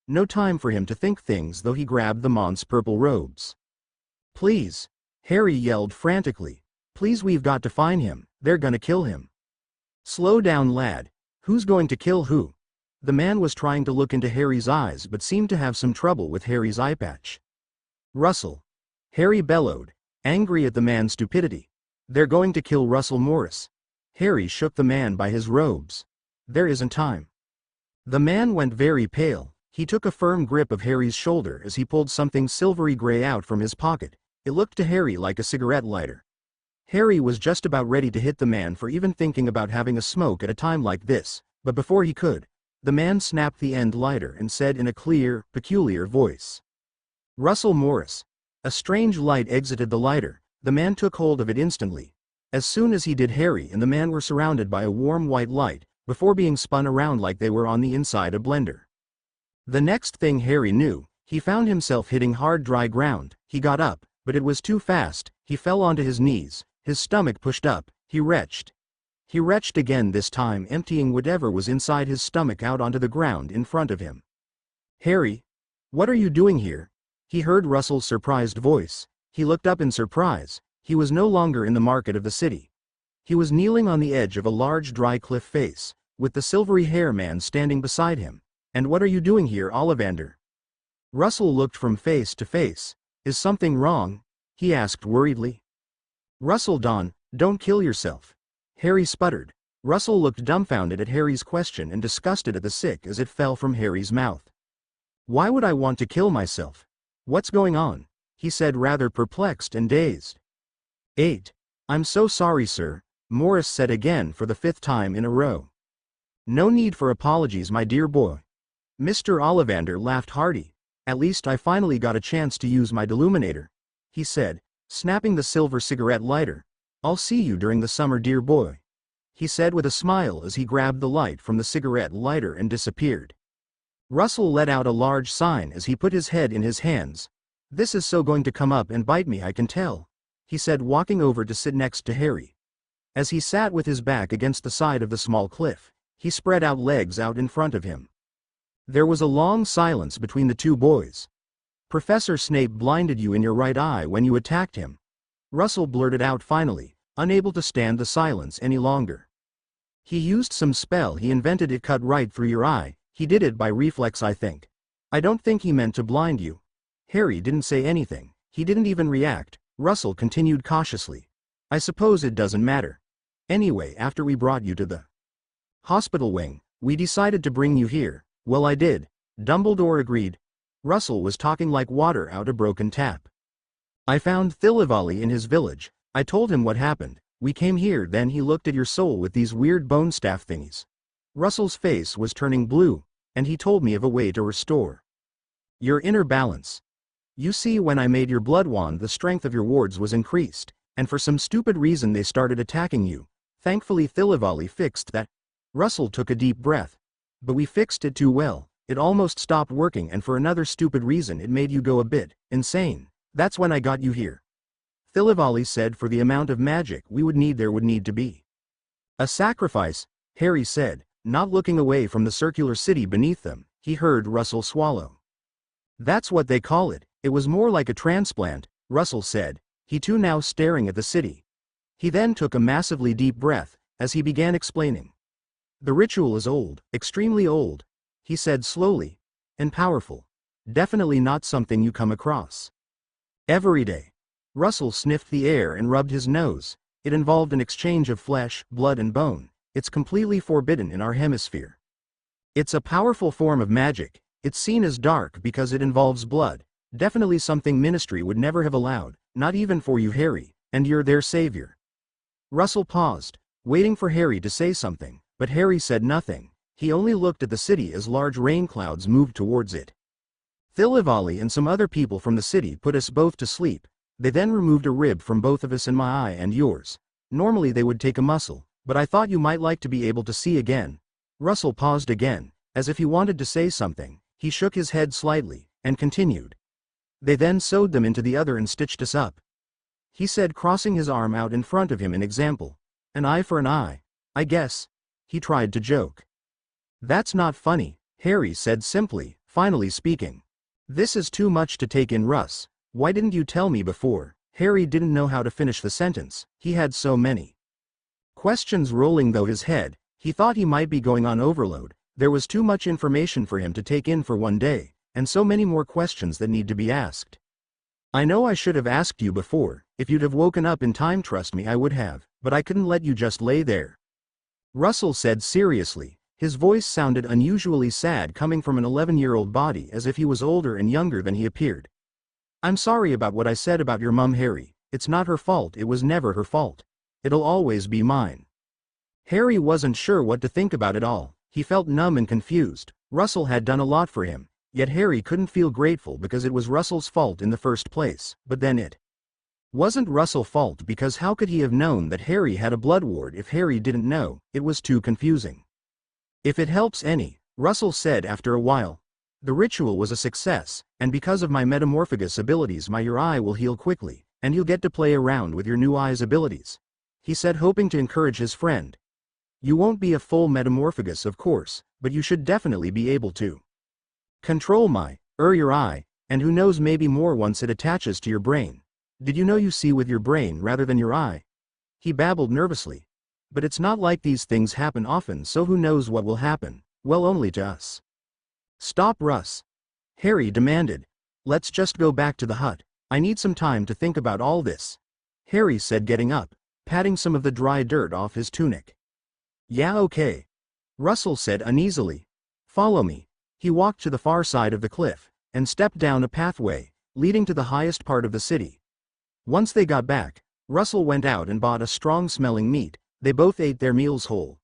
No time for him to think things, though. He grabbed the man's purple robes. Please, Harry yelled frantically. Please, we've got to find him. They're gonna kill him. Slow down, lad. Who's going to kill who? The man was trying to look into Harry's eyes but seemed to have some trouble with Harry's eye patch. Russell, Harry bellowed, angry at the man's stupidity. They're going to kill Russell Morris. Harry shook the man by his robes. There isn't time. The man went very pale. He took a firm grip of Harry's shoulder as he pulled something silvery gray out from his pocket. It looked to Harry like a cigarette lighter. Harry was just about ready to hit the man for even thinking about having a smoke at a time like this, but before he could, the man snapped the end lighter and said in a clear, peculiar voice, Russell Morris. A strange light exited the lighter. The man took hold of it instantly. As soon as he did, Harry and the man were surrounded by a warm white light, before being spun around like they were on the inside a blender. The next thing Harry knew, he found himself hitting hard dry ground. He got up, but it was too fast. He fell onto his knees, his stomach pushed up. He retched. He retched again, this time emptying whatever was inside his stomach out onto the ground in front of him. Harry, what are you doing here? He heard Russell's surprised voice. He looked up in surprise. He was no longer in the market of the city. He was kneeling on the edge of a large dry cliff face, with the silvery hair man standing beside him. And what are you doing here, Ollivander? Russell looked from face to face. Is something wrong? He asked worriedly. Russell, don't kill yourself. Harry sputtered. Russell looked dumbfounded at Harry's question and disgusted at the sick as it fell from Harry's mouth. Why would I want to kill myself? What's going on? He said, rather perplexed and dazed. 8. I'm so sorry, sir, Morris said again for the 5th time in a row. No need for apologies, my dear boy. Mr. Ollivander laughed hearty. At least I finally got a chance to use my deluminator, he said, snapping the silver cigarette lighter. I'll see you during the summer, dear boy, he said with a smile as he grabbed the light from the cigarette lighter and disappeared. Russell let out a large sigh as he put his head in his hands. This is so going to come up and bite me, I can tell, he said, walking over to sit next to Harry. As he sat with his back against the side of the small cliff, he spread out legs out in front of him. There was a long silence between the two boys. Professor Snape blinded you in your right eye when you attacked him, Russell blurted out finally, unable to stand the silence any longer. He used some spell he invented. It cut right through your eye. He did it by reflex, I think. I don't think he meant to blind you. Harry didn't say anything. He didn't even react. Russell continued cautiously. I suppose it doesn't matter. Anyway, after we brought you to the hospital wing, we decided to bring you here. Well, I did. Dumbledore agreed. Russell was talking like water out a broken tap. I found Thilivali in his village. I told him what happened. We came here, then he looked at your soul with these weird bone staff thingies. Russell's face was turning blue, and he told me of a way to restore your inner balance. You see, when I made your blood wand, the strength of your wards was increased, and for some stupid reason they started attacking you. Thankfully Thilivali fixed that. Russell took a deep breath. But we fixed it too well. It almost stopped working, and for another stupid reason it made you go a bit insane. That's when I got you here. Thilivali said for the amount of magic we would need there would need to be a sacrifice, Harry said, not looking away from the circular city beneath them. He heard Russell swallow. That's what they call it. It was more like a transplant, Russell said, he too now staring at the city. He then took a massively deep breath, as he began explaining. The ritual is old, extremely old, he said slowly, and powerful. Definitely not something you come across every day. Russell sniffed the air and rubbed his nose. It involved an exchange of flesh, blood and bone. It's completely forbidden in our hemisphere. It's a powerful form of magic. It's seen as dark because it involves blood. Definitely something Ministry would never have allowed, not even for you, Harry, and you're their savior. Russell paused, waiting for Harry to say something, but Harry said nothing. He only looked at the city as large rain clouds moved towards it. Thilivali and some other people from the city put us both to sleep. They then removed a rib from both of us and my eye and yours. Normally they would take a muscle, but I thought you might like to be able to see again. Russell paused again, as if he wanted to say something. He shook his head slightly, and continued. They then sewed them into the other and stitched us up. He said, crossing his arm out in front of him, an example. An eye for an eye, I guess. He tried to joke. That's not funny, Harry said simply, finally speaking. This is too much to take in, Russ. Why didn't you tell me before? Harry didn't know how to finish the sentence. He had so many questions rolling through his head. He thought he might be going on overload. There was too much information for him to take in for one day, and so many more questions that need to be asked. I know I should have asked you before. If you'd have woken up in time, trust me, I would have, but I couldn't let you just lay there. Russell said seriously. His voice sounded unusually sad coming from an 11-year-old body, as if he was older and younger than he appeared. I'm sorry about what I said about your mum, Harry. It's not her fault. It was never her fault. It'll always be mine. Harry wasn't sure what to think about it all. He felt numb and confused. Russell had done a lot for him, yet Harry couldn't feel grateful because it was Russell's fault in the first place. But then it wasn't Russell's fault, because how could he have known that Harry had a blood ward if Harry didn't know? It was too confusing. If it helps any, Russell said after a while, the ritual was a success, and because of my metamorphagus abilities your eye will heal quickly, and you'll get to play around with your new eye's abilities. He said, hoping to encourage his friend. You won't be a full metamorphagus, of course, but you should definitely be able to control your eye, and who knows, maybe more once it attaches to your brain. Did you know you see with your brain rather than your eye? He babbled nervously. But it's not like these things happen often, so who knows what will happen? Well, only to us. Stop, Russ, Harry demanded. Let's just go back to the hut. I need some time to think about all this, Harry said, getting up, patting some of the dry dirt off his tunic. Yeah, okay, Russell said uneasily. Follow me. He walked to the far side of the cliff, and stepped down a pathway, leading to the highest part of the city. Once they got back, Russell went out and bought a strong-smelling meat. They both ate their meals whole.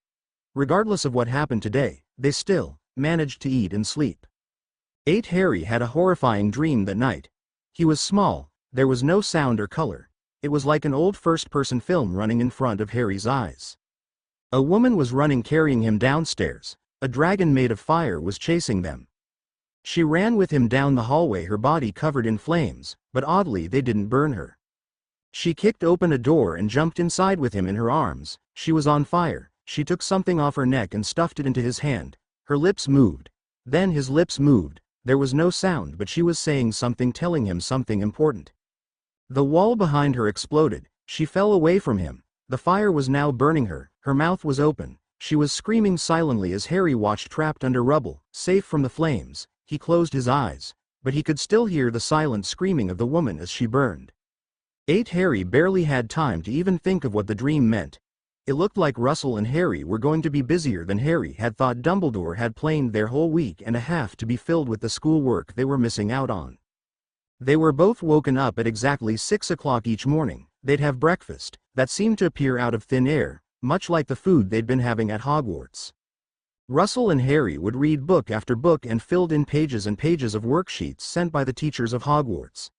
Regardless of what happened today, they still managed to eat and sleep. Harry had a horrifying dream that night. He was small, there was no sound or color. It was like an old first-person film running in front of Harry's eyes. A woman was running, carrying him downstairs. A dragon made of fire was chasing them. She ran with him down the hallway, her body covered in flames, but oddly they didn't burn her. She kicked open a door and jumped inside with him in her arms. She was on fire. She took something off her neck and stuffed it into his hand. Her lips moved. Then his lips moved. There was no sound, but she was saying something, telling him something important. The wall behind her exploded. She fell away from him. The fire was now burning her. Her mouth was open. She was screaming silently as Harry watched, trapped under rubble, safe from the flames. He closed his eyes, but he could still hear the silent screaming of the woman as she burned. Harry barely had time to even think of what the dream meant. It looked like Russell and Harry were going to be busier than Harry had thought. Dumbledore had planned their whole week and a half to be filled with the schoolwork they were missing out on. They were both woken up at exactly 6 o'clock each morning. They'd have breakfast that seemed to appear out of thin air, much like the food they'd been having at Hogwarts. Russell and Harry would read book after book and filled in pages and pages of worksheets sent by the teachers of Hogwarts.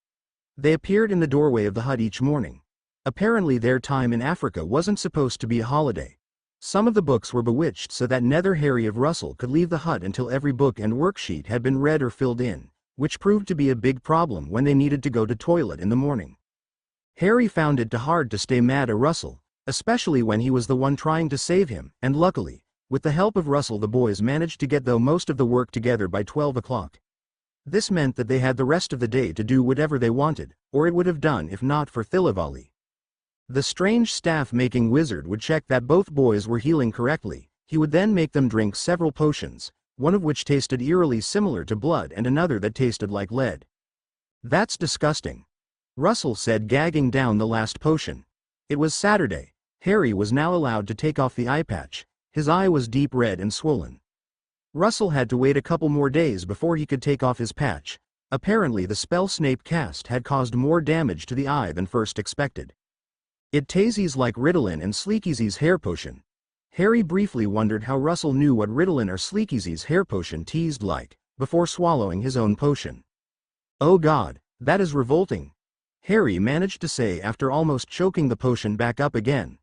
They appeared in the doorway of the hut each morning. Apparently their time in Africa wasn't supposed to be a holiday. Some of the books were bewitched so that neither Harry or Russell could leave the hut until every book and worksheet had been read or filled in, which proved to be a big problem when they needed to go to toilet in the morning. Harry found it hard to stay mad at Russell, especially when he was the one trying to save him, and luckily, with the help of Russell the boys managed to get though most of the work together by 12 o'clock. This meant that they had the rest of the day to do whatever they wanted, or it would have done if not for Thilivali. The strange staff-making wizard would check that both boys were healing correctly. He would then make them drink several potions, one of which tasted eerily similar to blood and another that tasted like lead. "That's disgusting," Russell said, gagging down the last potion. It was Saturday. Harry was now allowed to take off the eye patch. His eye was deep red and swollen. Russell had to wait a couple more days before he could take off his patch. Apparently the spell Snape cast had caused more damage to the eye than first expected. It tastes like Ritalin and Sleekeazy's hair potion. Harry briefly wondered how Russell knew what Ritalin or Sleekeazy's hair potion tasted like, before swallowing his own potion. "Oh God, that is revolting," Harry managed to say after almost choking the potion back up again.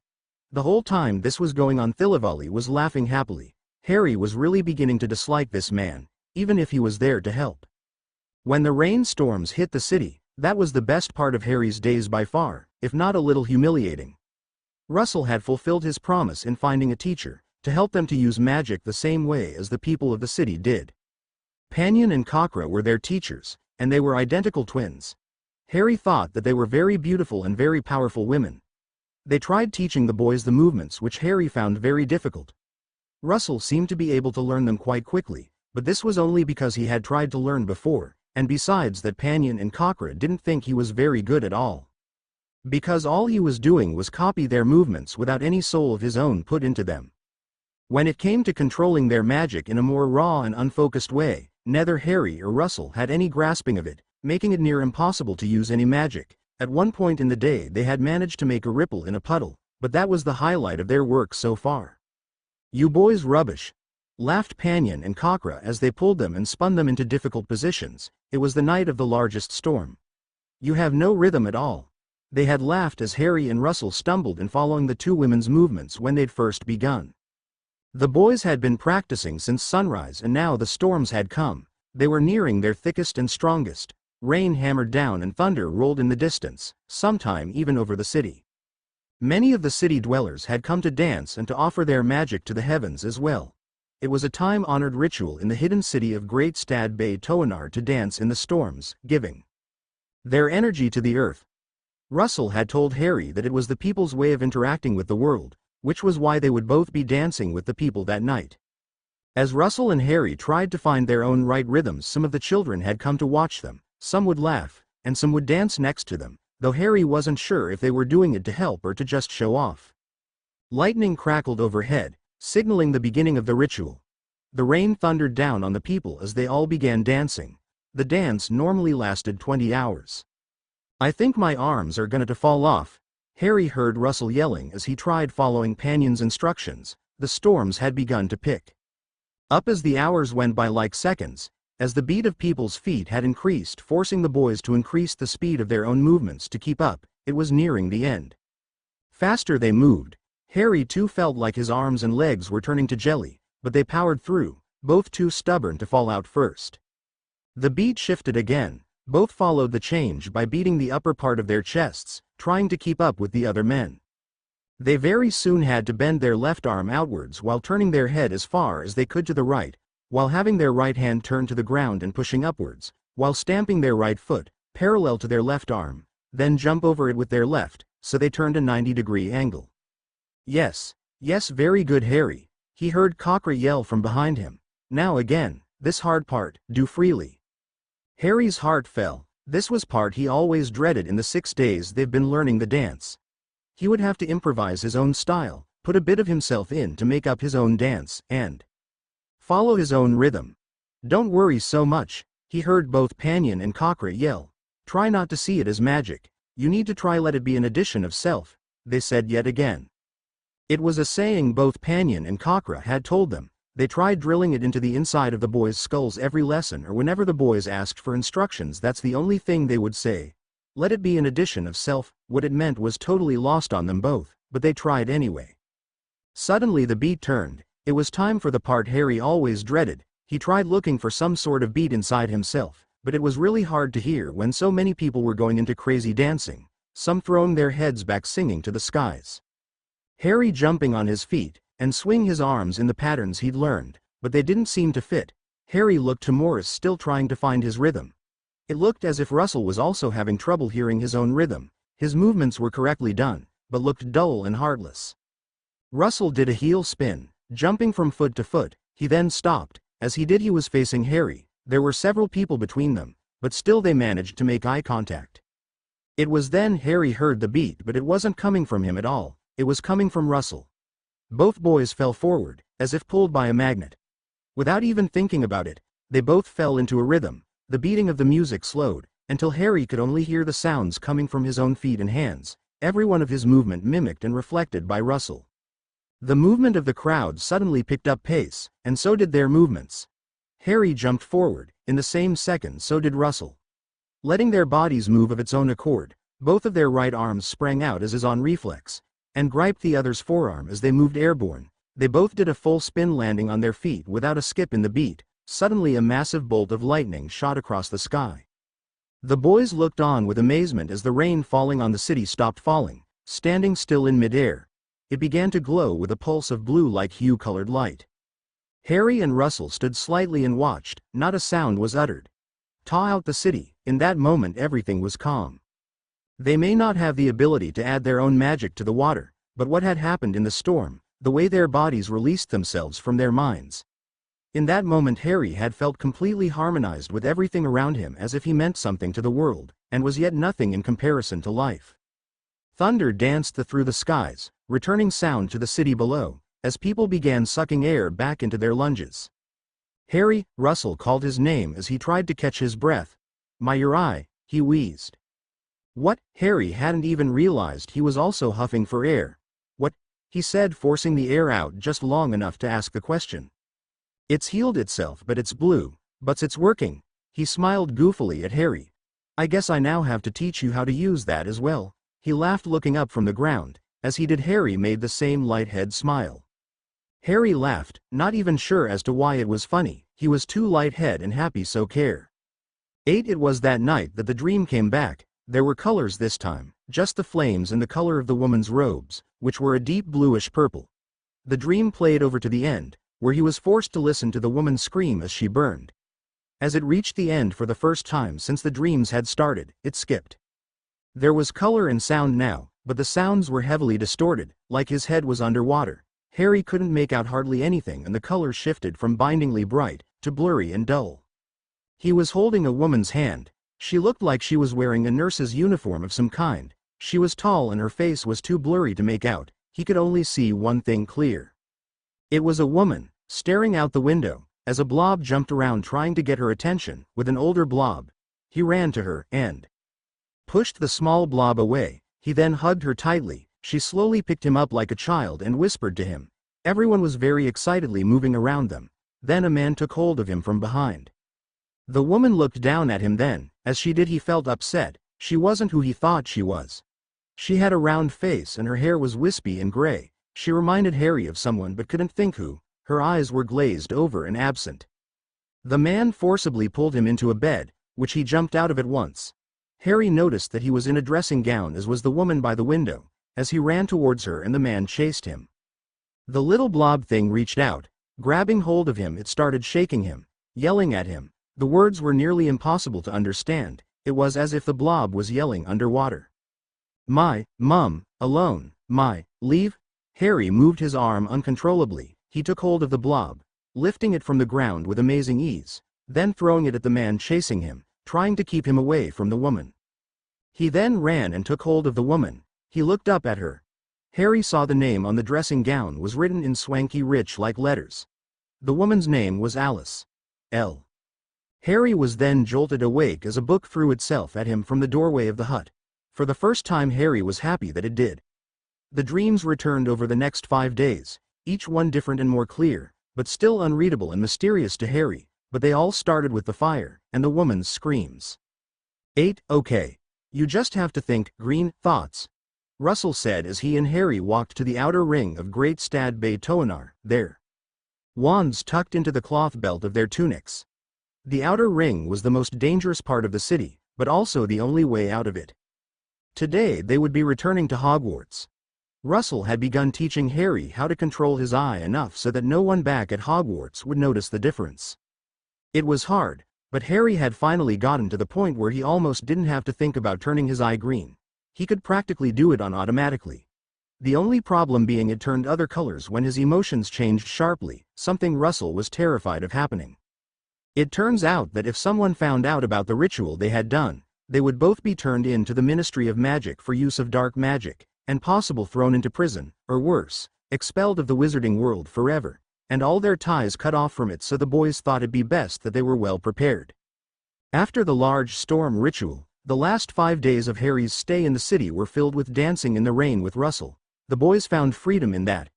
The whole time this was going on, Thilivali was laughing happily. Harry was really beginning to dislike this man, even if he was there to help. When the rainstorms hit the city, that was the best part of Harry's days by far, if not a little humiliating. Russell had fulfilled his promise in finding a teacher, to help them to use magic the same way as the people of the city did. Panion and Cockra were their teachers, and they were identical twins. Harry thought that they were very beautiful and very powerful women. They tried teaching the boys the movements which Harry found very difficult. Russell seemed to be able to learn them quite quickly, but this was only because he had tried to learn before, and besides that Panion and Cockra didn't think he was very good at all. Because all he was doing was copy their movements without any soul of his own put into them. When it came to controlling their magic in a more raw and unfocused way, neither Harry or Russell had any grasping of it, making it near impossible to use any magic. At one point in the day they had managed to make a ripple in a puddle, but that was the highlight of their work so far. "You boys rubbish," laughed Panion and Cockra as they pulled them and spun them into difficult positions. It was the night of the largest storm. "You have no rhythm at all." They had laughed as Harry and Russell stumbled in following the two women's movements when they'd first begun. The boys had been practicing since sunrise and now the storms had come. They were nearing their thickest and strongest. Rain hammered down and thunder rolled in the distance, sometime even over the city. Many of the city dwellers had come to dance and to offer their magic to the heavens as well. It was a time-honored ritual in the hidden city of Great Stad Bay Toanar to dance in the storms, giving their energy to the earth. Russell had told Harry that it was the people's way of interacting with the world, which was why they would both be dancing with the people that night. As Russell and Harry tried to find their own right rhythms, some of the children had come to watch them. Some would laugh, and some would dance next to them, though Harry wasn't sure if they were doing it to help or to just show off. Lightning crackled overhead, signaling the beginning of the ritual. The rain thundered down on the people as they all began dancing. The dance normally lasted 20 hours. "I think my arms are going to fall off," Harry heard Russell yelling as he tried following Panion's instructions. The storms had begun to pick up as the hours went by like seconds, as the beat of people's feet had increased, forcing the boys to increase the speed of their own movements to keep up. It was nearing the end. Faster they moved. Harry too felt like his arms and legs were turning to jelly, but they powered through, both too stubborn to fall out first. The beat shifted again. Both followed the change by beating the upper part of their chests, trying to keep up with the other men. They very soon had to bend their left arm outwards while turning their head as far as they could to the right, while having their right hand turned to the ground and pushing upwards, while stamping their right foot, parallel to their left arm, then jump over it with their left, so they turned a 90-degree angle. Yes, very good, Harry," he heard Cockra yell from behind him. "Now again, this hard part, do freely." Harry's heart fell. This was part he always dreaded in the 6 days they've been learning the dance. He would have to improvise his own style, put a bit of himself in to make up his own dance, and follow his own rhythm. "Don't worry so much," he heard both Panion and Cockra yell. "Try not to see it as magic. You need to try let it be an addition of self," they said yet again. It was a saying both Panion and Cockra had told them. They tried drilling it into the inside of the boys' skulls every lesson, or whenever the boys asked for instructions, that's the only thing they would say. Let it be an addition of self. What it meant was totally lost on them both, but they tried anyway. Suddenly the beat turned. It was time for the part Harry always dreaded. He tried looking for some sort of beat inside himself, but it was really hard to hear when so many people were going into crazy dancing. some throwing their heads back singing to the skies. Harry jumping on his feet, and swing his arms in the patterns he'd learned, but they didn't seem to fit. Harry looked to Morris still trying to find his rhythm. It looked as if Russell was also having trouble hearing his own rhythm. His movements were correctly done, but looked dull and heartless. Russell did a heel spin, jumping from foot to foot. He then stopped. As he did, he was facing Harry. There were several people between them, but still they managed to make eye contact. It was then Harry heard the beat, but it wasn't coming from him at all. It was coming from Russell. Both boys fell forward, as if pulled by a magnet. Without even thinking about it, they both fell into a rhythm. The beating of the music slowed, until Harry could only hear the sounds coming from his own feet and hands, every one of his movement mimicked and reflected by Russell. The movement of the crowd suddenly picked up pace, and so did their movements. Harry jumped forward. In the same second so did Russell. Letting their bodies move of its own accord, both of their right arms sprang out as is on reflex, and griped the other's forearm as they moved airborne. They both did a full spin, landing on their feet without a skip in the beat. Suddenly a massive bolt of lightning shot across the sky. The boys looked on with amazement as the rain falling on the city stopped falling, standing still in midair. It began to glow with a pulse of blue like hue-colored light. Harry and Russell stood slightly and watched. Not a sound was uttered. Taw out the city. In that moment everything was calm. They may not have the ability to add their own magic to the water, but what had happened in the storm, the way their bodies released themselves from their minds. In that moment Harry had felt completely harmonized with everything around him, as if he meant something to the world, and was yet nothing in comparison to life. Thunder danced through the skies, returning sound to the city below, as people began sucking air back into their lunges. Harry, Russell called his name as he tried to catch his breath. "My," he wheezed. What? Harry hadn't even realized he was also huffing for air. What? He said, forcing the air out just long enough to ask the question. It's healed itself, but it's blue. But it's working. He smiled goofily at Harry. I guess I now have to teach you how to use that as well. He laughed, looking up from the ground. As he did, Harry made the same light head smile. Harry laughed, not even sure as to why it was funny. He was too light-headed and happy, so care. 8. It was that night that the dream came back. There were colors this time, just the flames and the color of the woman's robes, which were a deep bluish purple. The dream played over to the end, where he was forced to listen to the woman scream as she burned. As it reached the end for the first time since the dreams had started, it skipped. There was color and sound now, but the sounds were heavily distorted, like his head was underwater. Harry couldn't make out hardly anything, and the colors shifted from blindingly bright to blurry and dull. He was holding a woman's hand. She looked like she was wearing a nurse's uniform of some kind. She was tall and her face was too blurry to make out. He could only see one thing clear. It was a woman, staring out the window, as a blob jumped around trying to get her attention. With an older blob, he ran to her and pushed the small blob away. He then hugged her tightly. She slowly picked him up like a child and whispered to him. Everyone was very excitedly moving around them. Then a man took hold of him from behind. The woman looked down at him then. As she did, he felt upset. She wasn't who he thought she was. She had a round face and her hair was wispy and gray. She reminded Harry of someone but couldn't think who. Her eyes were glazed over and absent. The man forcibly pulled him into a bed, which he jumped out of at once. Harry noticed that he was in a dressing gown, as was the woman by the window. As he ran towards her and the man chased him. The little blob thing reached out. Grabbing hold of him, it started shaking him, yelling at him. The words were nearly impossible to understand. It was as if the blob was yelling underwater. My, mum, alone, my, leave. Harry moved his arm uncontrollably. He took hold of the blob, lifting it from the ground with amazing ease, then throwing it at the man chasing him, trying to keep him away from the woman. He then ran and took hold of the woman. He looked up at her. Harry saw the name on the dressing gown was written in swanky rich-like letters. The woman's name was Alice. L. Harry was then jolted awake as a book threw itself at him from the doorway of the hut. For the first time Harry was happy that it did. The dreams returned over the next 5 days, each one different and more clear, but still unreadable and mysterious to Harry, but they all started with the fire and the woman's screams. 8. Okay. You just have to think green thoughts, Russell said as he and Harry walked to the outer ring of Great Stad Bay Toanar, their wands tucked into the cloth belt of their tunics. The outer ring was the most dangerous part of the city, but also the only way out of it. Today they would be returning to Hogwarts. Russell had begun teaching Harry how to control his eye enough so that no one back at Hogwarts would notice the difference. It was hard, but Harry had finally gotten to the point where he almost didn't have to think about turning his eye green. He could practically do it automatically. The only problem being it turned other colors when his emotions changed sharply, something Russell was terrified of happening. It turns out that if someone found out about the ritual they had done, they would both be turned in to the Ministry of Magic for use of dark magic, and possible thrown into prison, or worse, expelled of the wizarding world forever, and all their ties cut off from it, so the boys thought it'd be best that they were well prepared. After the large storm ritual, the last 5 days of Harry's stay in the city were filled with dancing in the rain with Russell. The boys found freedom in that.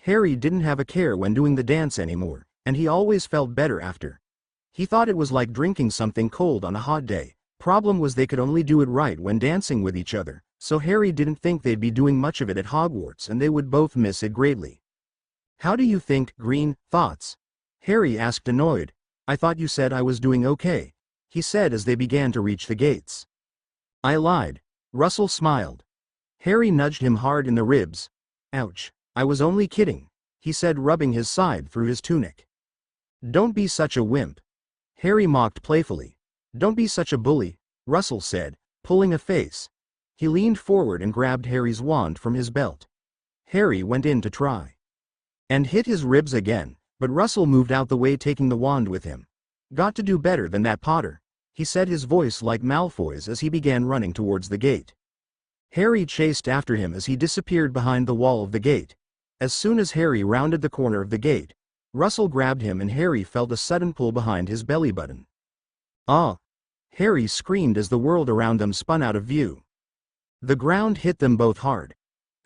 Harry didn't have a care when doing the dance anymore, and he always felt better after. He thought it was like drinking something cold on a hot day. Problem was they could only do it right when dancing with each other, so Harry didn't think they'd be doing much of it at Hogwarts and they would both miss it greatly. "How do you think, Green, thoughts?" Harry asked, annoyed. "I thought you said I was doing okay," he said as they began to reach the gates. "I lied." Russell smiled. Harry nudged him hard in the ribs. "Ouch, I was only kidding," he said, rubbing his side through his tunic. "Don't be such a wimp," Harry mocked playfully. "Don't be such a bully," Russell said, pulling a face. He leaned forward and grabbed Harry's wand from his belt. Harry went in to try and hit his ribs again, but Russell moved out the way, taking the wand with him. "Got to do better than that, Potter," he said, his voice like Malfoy's as he began running towards the gate. Harry chased after him as he disappeared behind the wall of the gate. As soon as Harry rounded the corner of the gate, Russell grabbed him and Harry felt a sudden pull behind his belly button. "Ah!" Harry screamed as the world around them spun out of view. The ground hit them both hard.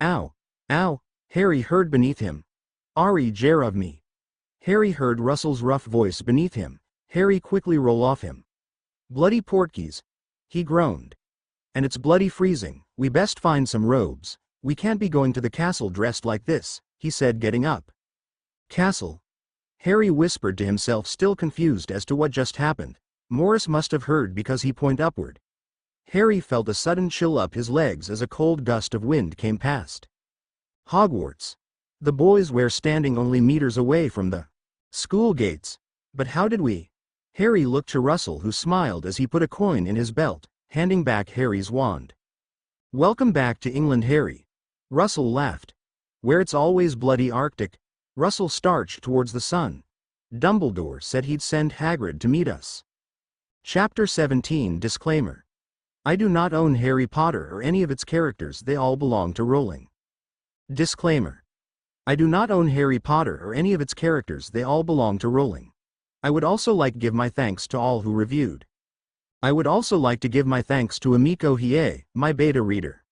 "Ow! Ow!" Harry heard beneath him. "Ari jar of me." Harry heard Russell's rough voice beneath him. Harry quickly roll off him. "Bloody portkeys," he groaned. "And it's bloody freezing. We best find some robes. We can't be going to the castle dressed like this," he said, getting up. "Castle?" Harry whispered to himself, still confused as to what just happened. Morris must have heard because he pointed upward. Harry felt a sudden chill up his legs as a cold gust of wind came past. Hogwarts. The boys were standing only meters away from the school gates. "But how did we?" Harry looked to Russell, who smiled as he put a coin in his belt, handing back Harry's wand. "Welcome back to England, Harry." Russell laughed. "Where it's always bloody Arctic." Russell starched towards the sun. "Dumbledore said he'd send Hagrid to meet us." Chapter 17 Disclaimer. I do not own Harry Potter or any of its characters, they all belong to Rowling. Disclaimer. I do not own Harry Potter or any of its characters, they all belong to Rowling. I would also like to give my thanks to all who reviewed. I would also like to give my thanks to Amiko Hiei, my beta reader.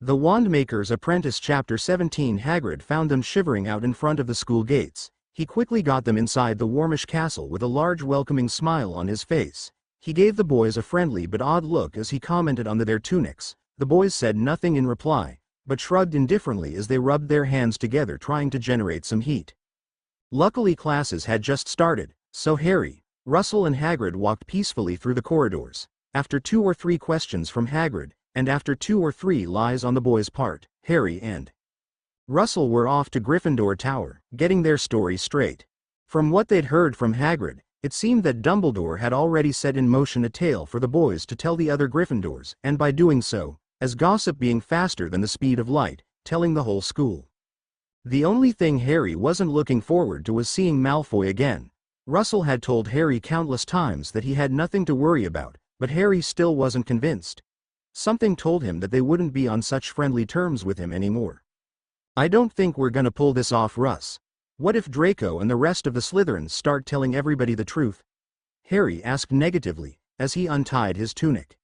The Wandmaker's Apprentice. Chapter 17. Hagrid found them shivering out in front of the school gates. He quickly got them inside the warmish castle with a large welcoming smile on his face. He gave the boys a friendly but odd look as he commented on their tunics. The boys said nothing in reply, but shrugged indifferently as they rubbed their hands together trying to generate some heat. Luckily classes had just started, so Harry, Russell and Hagrid walked peacefully through the corridors. After 2 or 3 questions from Hagrid, and after 2 or 3 lies on the boys' part, Harry and Russell were off to Gryffindor Tower, getting their story straight. From what they'd heard from Hagrid, it seemed that Dumbledore had already set in motion a tale for the boys to tell the other Gryffindors, and by doing so, as gossip being faster than the speed of light, telling the whole school. The only thing Harry wasn't looking forward to was seeing Malfoy again. Russell had told Harry countless times that he had nothing to worry about, but Harry still wasn't convinced. Something told him that they wouldn't be on such friendly terms with him anymore. "I don't think we're gonna pull this off, Russ. What if Draco and the rest of the Slytherins start telling everybody the truth?" Harry asked negatively, as he untied his tunic.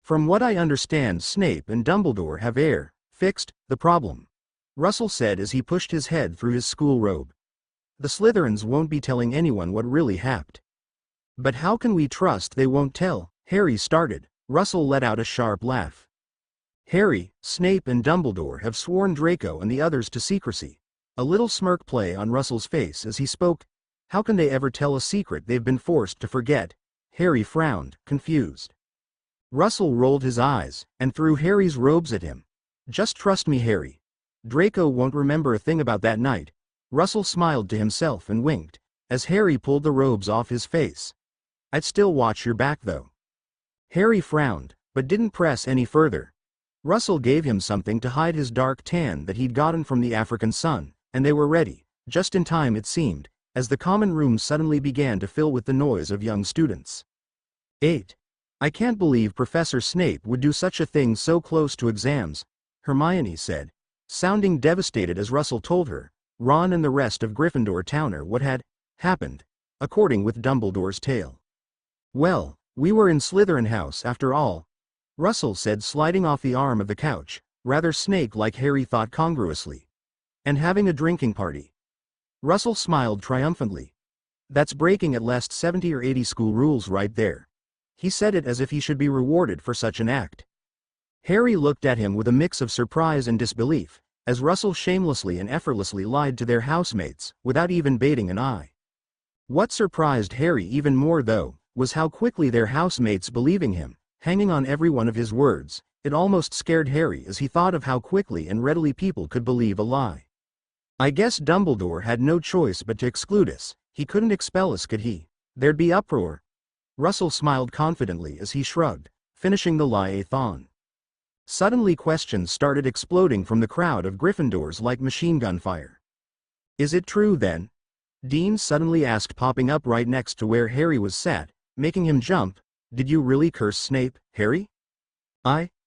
"From what I understand, Snape and Dumbledore have fixed the problem," Russell said as he pushed his head through his school robe. "The Slytherins won't be telling anyone what really happened." "But how can we trust they won't tell?" Harry started. Russell let out a sharp laugh. "Harry, Snape and Dumbledore have sworn Draco and the others to secrecy." A little smirk play on Russell's face as he spoke. "How can they ever tell a secret they've been forced to forget?" Harry frowned, confused. Russell rolled his eyes, and threw Harry's robes at him. "Just trust me, Harry. Draco won't remember a thing about that night." Russell smiled to himself and winked, as Harry pulled the robes off his face. "I'd still watch your back though." Harry frowned, but didn't press any further. Russell gave him something to hide his dark tan that he'd gotten from the African sun, and they were ready, just in time it seemed, as the common room suddenly began to fill with the noise of young students. 8. "I can't believe Professor Snape would do such a thing so close to exams," Hermione said, sounding devastated as Russell told her, Ron and the rest of Gryffindor Towner, what had happened, according with Dumbledore's tale. "Well, we were in Slytherin House after all," Russell said, sliding off the arm of the couch, rather snake-like Harry thought congruously. "And having a drinking party." Russell smiled triumphantly. "That's breaking at least 70 or 80 school rules right there." He said it as if he should be rewarded for such an act. Harry looked at him with a mix of surprise and disbelief, as Russell shamelessly and effortlessly lied to their housemates, without even batting an eye. What surprised Harry even more though, was how quickly their housemates believing him, hanging on every one of his words. It almost scared Harry as he thought of how quickly and readily people could believe a lie. "I guess Dumbledore had no choice but to exclude us. He couldn't expel us, could he? There'd be uproar." Russell smiled confidently as he shrugged, finishing the lie-a-thon. Suddenly questions started exploding from the crowd of Gryffindors like machine gun fire. "Is it true then?" Dean suddenly asked, popping up right next to where Harry was sat, making him jump. "Did you really curse Snape, Harry?"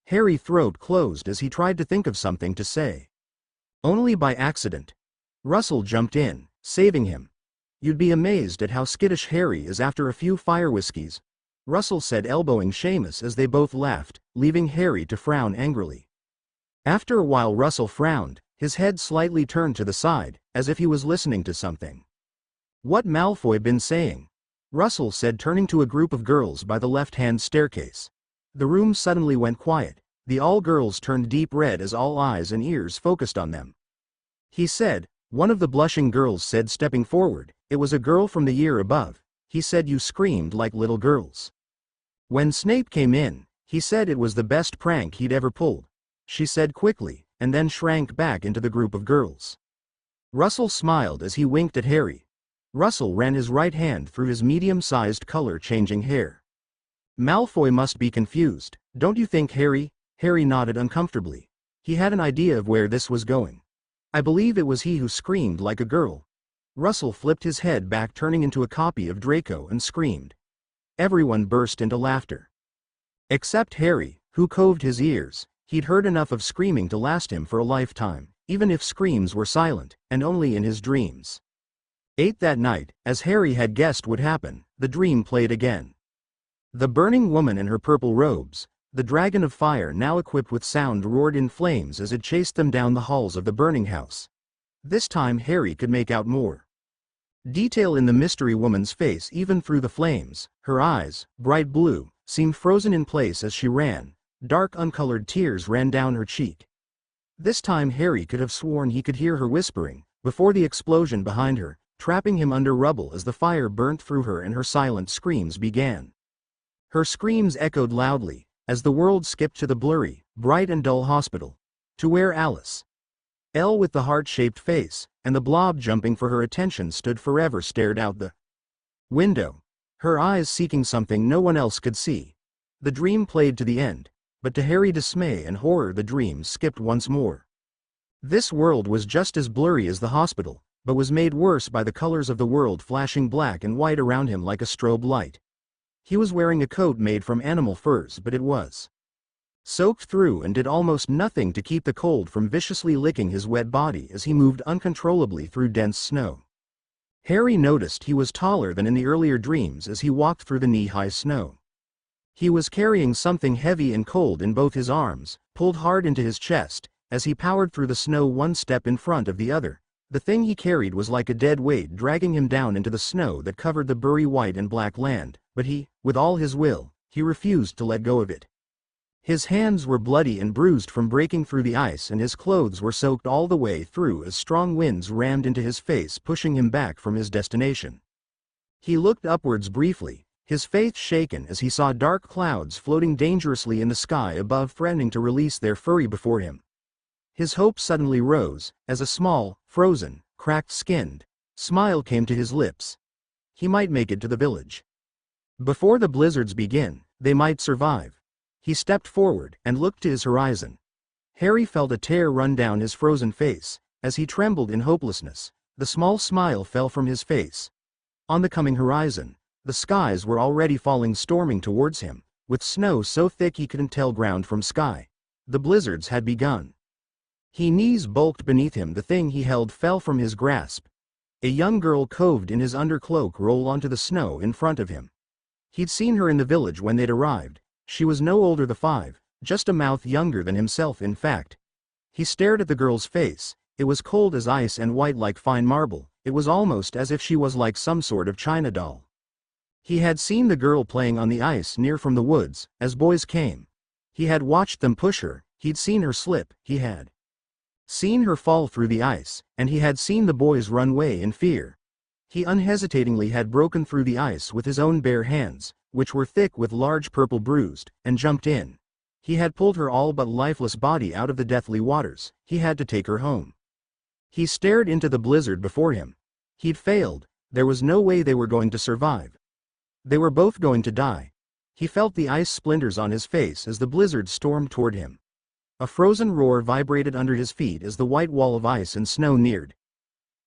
Harry throat closed as he tried to think of something to say. "Only by accident." Russell jumped in, saving him. "You'd be amazed at how skittish Harry is after a few fire whiskies," Russell said, elbowing Seamus as they both laughed, leaving Harry to frown angrily. After a while Russell frowned, his head slightly turned to the side, as if he was listening to something. "What Malfoy been saying?" Russell said, turning to a group of girls by the left-hand staircase. The room suddenly went quiet. The all girls turned deep red as all eyes and ears focused on them. "He said," one of the blushing girls said, stepping forward, "it was a girl from the year above. He said you screamed like little girls. When Snape came in, he said it was the best prank he'd ever pulled," she said quickly, and then shrank back into the group of girls. Russell smiled as he winked at Harry. Russell ran his right hand through his medium-sized color-changing hair. "Malfoy must be confused, don't you think, Harry?" Harry nodded uncomfortably. He had an idea of where this was going. "I believe it was he who screamed like a girl." Russell flipped his head back, turning into a copy of Draco, and screamed. Everyone burst into laughter. Except Harry, who coved his ears. He'd heard enough of screaming to last him for a lifetime, even if screams were silent, and only in his dreams. 8. That night, as Harry had guessed would happen, the dream played again. The burning woman in her purple robes, the dragon of fire now equipped with sound, roared in flames as it chased them down the halls of the burning house. This time Harry could make out more detail in the mystery woman's face even through the flames. Her eyes, bright blue, seemed frozen in place as she ran. Dark uncolored tears ran down her cheek. This time Harry could have sworn he could hear her whispering, before the explosion behind her, trapping him under rubble as the fire burnt through her and her silent screams began. Her screams echoed loudly, as the world skipped to the blurry, bright and dull hospital. To where Alice L with the heart-shaped face, and the blob jumping for her attention stood forever, stared out the window, her eyes seeking something no one else could see. The dream played to the end, but to Harry's dismay and horror the dream skipped once more. This world was just as blurry as the hospital, but was made worse by the colors of the world flashing black and white around him like a strobe light. He was wearing a coat made from animal furs, but it was soaked through and did almost nothing to keep the cold from viciously licking his wet body as he moved uncontrollably through dense snow. Harry noticed he was taller than in the earlier dreams as he walked through the knee-high snow. He was carrying something heavy and cold in both his arms, pulled hard into his chest, as he powered through the snow one step in front of the other. The thing he carried was like a dead weight dragging him down into the snow that covered the blurry white and black land, but he, with all his will, he refused to let go of it. His hands were bloody and bruised from breaking through the ice, and his clothes were soaked all the way through as strong winds rammed into his face, pushing him back from his destination. He looked upwards briefly, his faith shaken as he saw dark clouds floating dangerously in the sky above, threatening to release their fury before him. His hope suddenly rose, as a small, frozen, cracked-skinned smile came to his lips. He might make it to the village. Before the blizzards begin, they might survive. He stepped forward and looked to his horizon. Harry felt a tear run down his frozen face. As he trembled in hopelessness, the small smile fell from his face. On the coming horizon, the skies were already falling, storming towards him, with snow so thick he couldn't tell ground from sky. The blizzards had begun. His knees bulked beneath him. The thing he held fell from his grasp. A young girl coved in his undercloak rolled onto the snow in front of him. He'd seen her in the village when they'd arrived. She was no older than 5, just a mouth younger than himself in fact. He stared at the girl's face. It was cold as ice and white like fine marble. It was almost as if she was like some sort of china doll. He had seen the girl playing on the ice near from the woods, as boys came. He had watched them push her, he'd seen her slip, he had seen her fall through the ice, and he had seen the boys run away in fear. He unhesitatingly had broken through the ice with his own bare hands, which were thick with large purple bruised, and jumped in. He had pulled her all but lifeless body out of the deathly waters. He had to take her home. He stared into the blizzard before him. He'd failed. There was no way they were going to survive. They were both going to die. He felt the ice splinters on his face as the blizzard stormed toward him. A frozen roar vibrated under his feet as the white wall of ice and snow neared.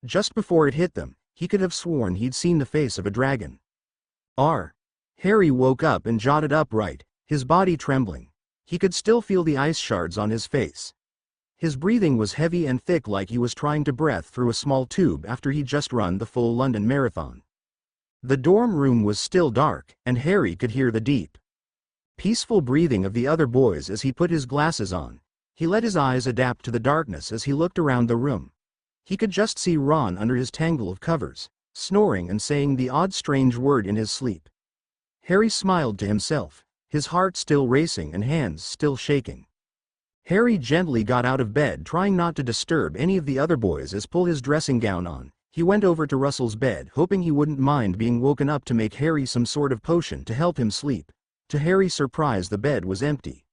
Just before it hit them, he could have sworn he'd seen the face of a dragon. Harry woke up and jotted upright, his body trembling. He could still feel the ice shards on his face. His breathing was heavy and thick, like he was trying to breathe through a small tube after he'd just run the full London Marathon. The dorm room was still dark, and Harry could hear the deep, peaceful breathing of the other boys as he put his glasses on. He let his eyes adapt to the darkness as he looked around the room. He could just see Ron under his tangle of covers, snoring and saying the odd strange word in his sleep. Harry smiled to himself, his heart still racing and hands still shaking. Harry gently got out of bed, trying not to disturb any of the other boys, as pull his dressing gown on. He went over to Russell's bed, hoping he wouldn't mind being woken up to make Harry some sort of potion to help him sleep. To Harry's surprise, the bed was empty.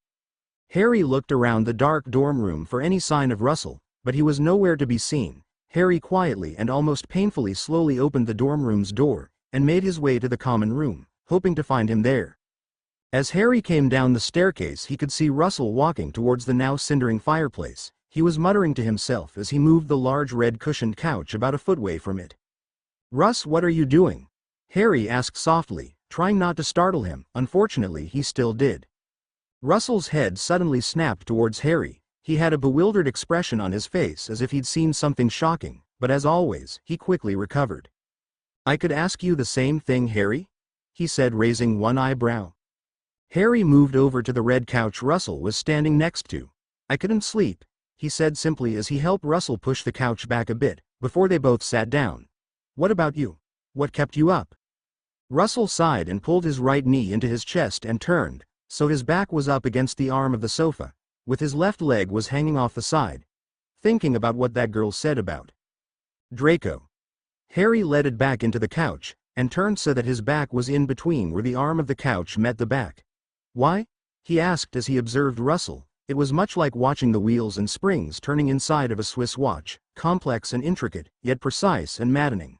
Harry looked around the dark dorm room for any sign of Russell, but he was nowhere to be seen. Harry quietly and almost painfully slowly opened the dorm room's door, and made his way to the common room, hoping to find him there. As Harry came down the staircase, he could see Russell walking towards the now cindering fireplace. He was muttering to himself as he moved the large red cushioned couch about a foot away from it. "Russ, what are you doing?" Harry asked softly, trying not to startle him. Unfortunately, he still did. Russell's head suddenly snapped towards Harry. He had a bewildered expression on his face, as if he'd seen something shocking, but as always, he quickly recovered. "I could ask you the same thing, Harry?" he said, raising one eyebrow. Harry moved over to the red couch Russell was standing next to. "I couldn't sleep," he said simply as he helped Russell push the couch back a bit, before they both sat down. "What about you? What kept you up?" Russell sighed and pulled his right knee into his chest and turned, so his back was up against the arm of the sofa, with his left leg was hanging off the side. "Thinking about what that girl said about Draco." Harry ledded back into the couch, and turned so that his back was in between where the arm of the couch met the back. "Why?" he asked as he observed Russell. It was much like watching the wheels and springs turning inside of a Swiss watch, complex and intricate, yet precise and maddening.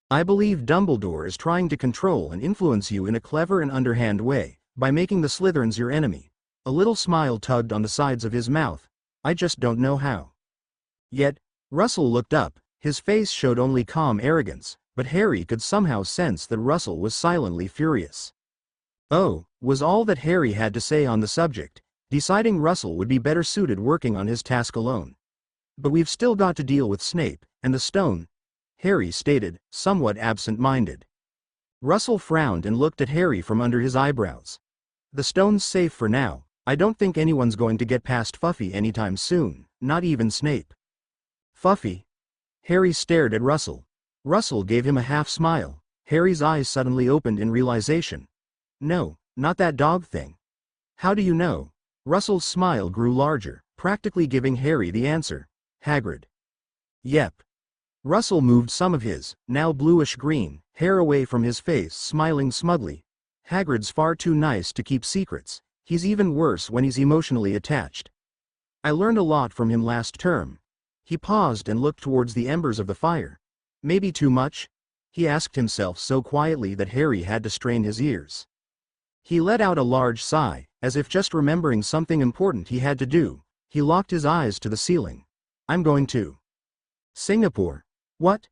"I believe Dumbledore is trying to control and influence you in a clever and underhand way, by making the Slytherins your enemy." A little smile tugged on the sides of his mouth. "I just don't know how." Yet, Russell looked up. His face showed only calm arrogance, but Harry could somehow sense that Russell was silently furious. "Oh," was all that Harry had to say on the subject, deciding Russell would be better suited working on his task alone. "But we've still got to deal with Snape, and the stone," Harry stated, somewhat absent-minded. Russell frowned and looked at Harry from under his eyebrows. "The stone's safe for now. I don't think anyone's going to get past Fuffy anytime soon, not even Snape." "Fuffy?" Harry stared at Russell. Russell gave him a half-smile. Harry's eyes suddenly opened in realization. "No, not that dog thing." "How do you know?" Russell's smile grew larger, practically giving Harry the answer. "Hagrid." "Yep." Russell moved some of his, now bluish-green, hair away from his face, smiling smugly. Hagrid's far too nice to keep secrets. He's even worse when he's emotionally attached. I learned a lot from him last term. He paused and looked towards the embers of the fire. Maybe too much? He asked himself so quietly that Harry had to strain his ears. He let out a large sigh, as if just remembering something important he had to do. He locked his eyes to the ceiling. I'm going to Singapore. What?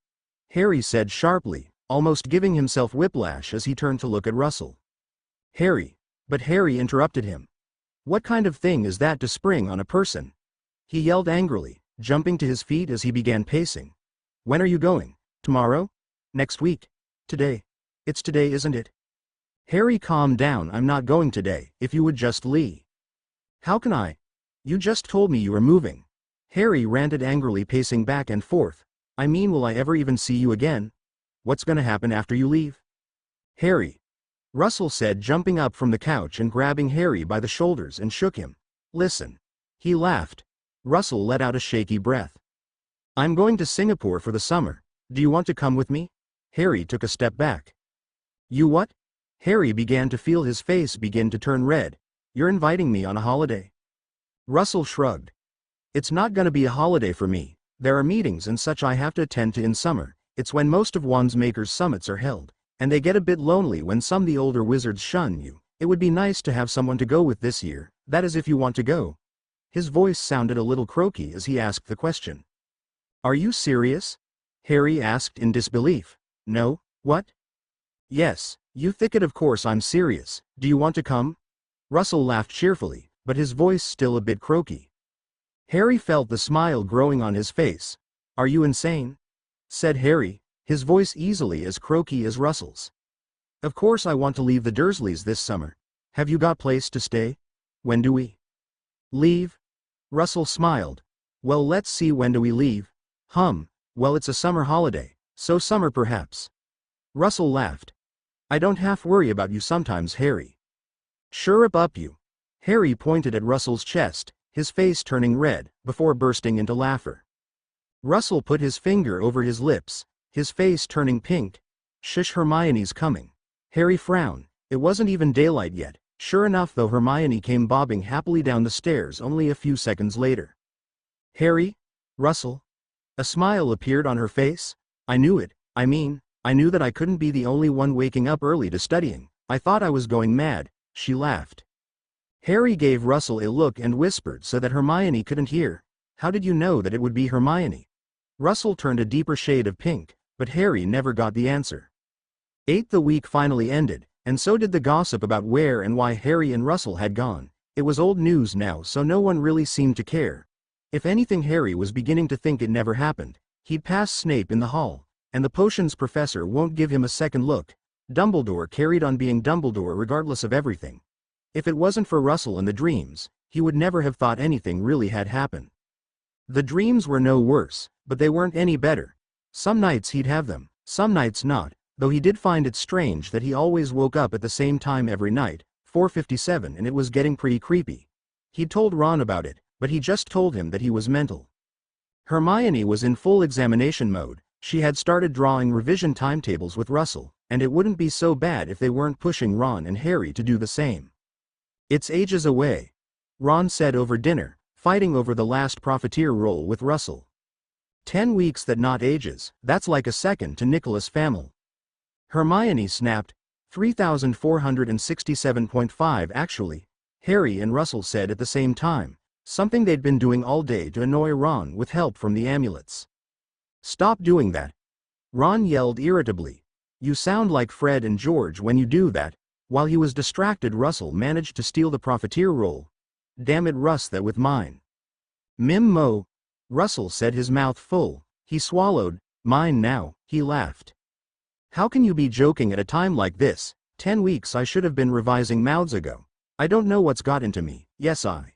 Harry said sharply, almost giving himself whiplash as he turned to look at Russell. Harry. But Harry interrupted him. What kind of thing is that to spring on a person? He yelled angrily, jumping to his feet as he began pacing. When are you going? Tomorrow? Next week? Today? It's today, isn't it? Harry, calm down. I'm not going today, if you would just leave. How can I? You just told me you were moving. Harry ranted angrily, pacing back and forth. I mean, will I ever even see you again? What's gonna happen after you leave? Harry. Russell said, jumping up from the couch and grabbing Harry by the shoulders and shook him. Listen. He laughed. Russell let out a shaky breath. I'm going to Singapore for the summer. Do you want to come with me? Harry took a step back. You what? Harry began to feel his face begin to turn red. You're inviting me on a holiday? Russell shrugged. It's not gonna be a holiday for me. There are meetings and such I have to attend to in summer. It's when most of Wandsmaker's summits are held, and they get a bit lonely when some of the older wizards shun you. It would be nice to have someone to go with this year, that is if you want to go. His voice sounded a little croaky as he asked the question. Are you serious? Harry asked in disbelief. No, what? Yes, you thicket, of course I'm serious. Do you want to come? Russell laughed cheerfully, but his voice still a bit croaky. Harry felt the smile growing on his face. Are you insane? Said Harry, his voice easily as croaky as Russell's. Of course I want to leave the Dursleys this summer. Have you got place to stay? When do we leave? Russell smiled. Well, let's see, when do we leave? Well, it's a summer holiday, so summer perhaps. Russell laughed. I don't half worry about you sometimes, Harry. Sure up you. Harry pointed at Russell's chest, his face turning red, before bursting into laughter. Russell put his finger over his lips, his face turning pink. Shush, Hermione's coming. Harry frowned. It wasn't even daylight yet. Sure enough though, Hermione came bobbing happily down the stairs only a few seconds later. Harry? Russell? A smile appeared on her face. I knew it. I knew that I couldn't be the only one waking up early to studying. I thought I was going mad. She laughed. Harry gave Russell a look and whispered so that Hermione couldn't hear. How did you know that it would be Hermione? Russell turned a deeper shade of pink, but Harry never got the answer. The week finally ended, and so did the gossip about where and why Harry and Russell had gone. It was old news now, so no one really seemed to care. If anything, Harry was beginning to think it never happened. He'd pass Snape in the hall, and the potions professor won't give him a second look. Dumbledore carried on being Dumbledore regardless of everything. If it wasn't for Russell and the dreams, he would never have thought anything really had happened. The dreams were no worse, but they weren't any better. Some nights he'd have them, some nights not, though he did find it strange that he always woke up at the same time every night, 4:57, and it was getting pretty creepy. He'd told Ron about it, but he just told him that he was mental. Hermione was in full examination mode. She had started drawing revision timetables with Russell, and it wouldn't be so bad if they weren't pushing Ron and Harry to do the same. It's ages away, Ron said over dinner, fighting over the last profiteer role with Russell. 10 weeks, that not ages, that's like a second to Nicholas Flamel. Hermione snapped. 3,467.5 actually, Harry and Russell said at the same time, something they'd been doing all day to annoy Ron with help from the amulets. Stop doing that, Ron yelled irritably. You sound like Fred and George when you do that. While he was distracted, Russell managed to steal the profiteer roll. Damn it, Russ, that with mine. Mim mo, Russell said, his mouth full. He swallowed. Mine now, he laughed. How can you be joking at a time like this? 10 weeks, I should have been revising mouths ago. I don't know what's got into me. Yes, I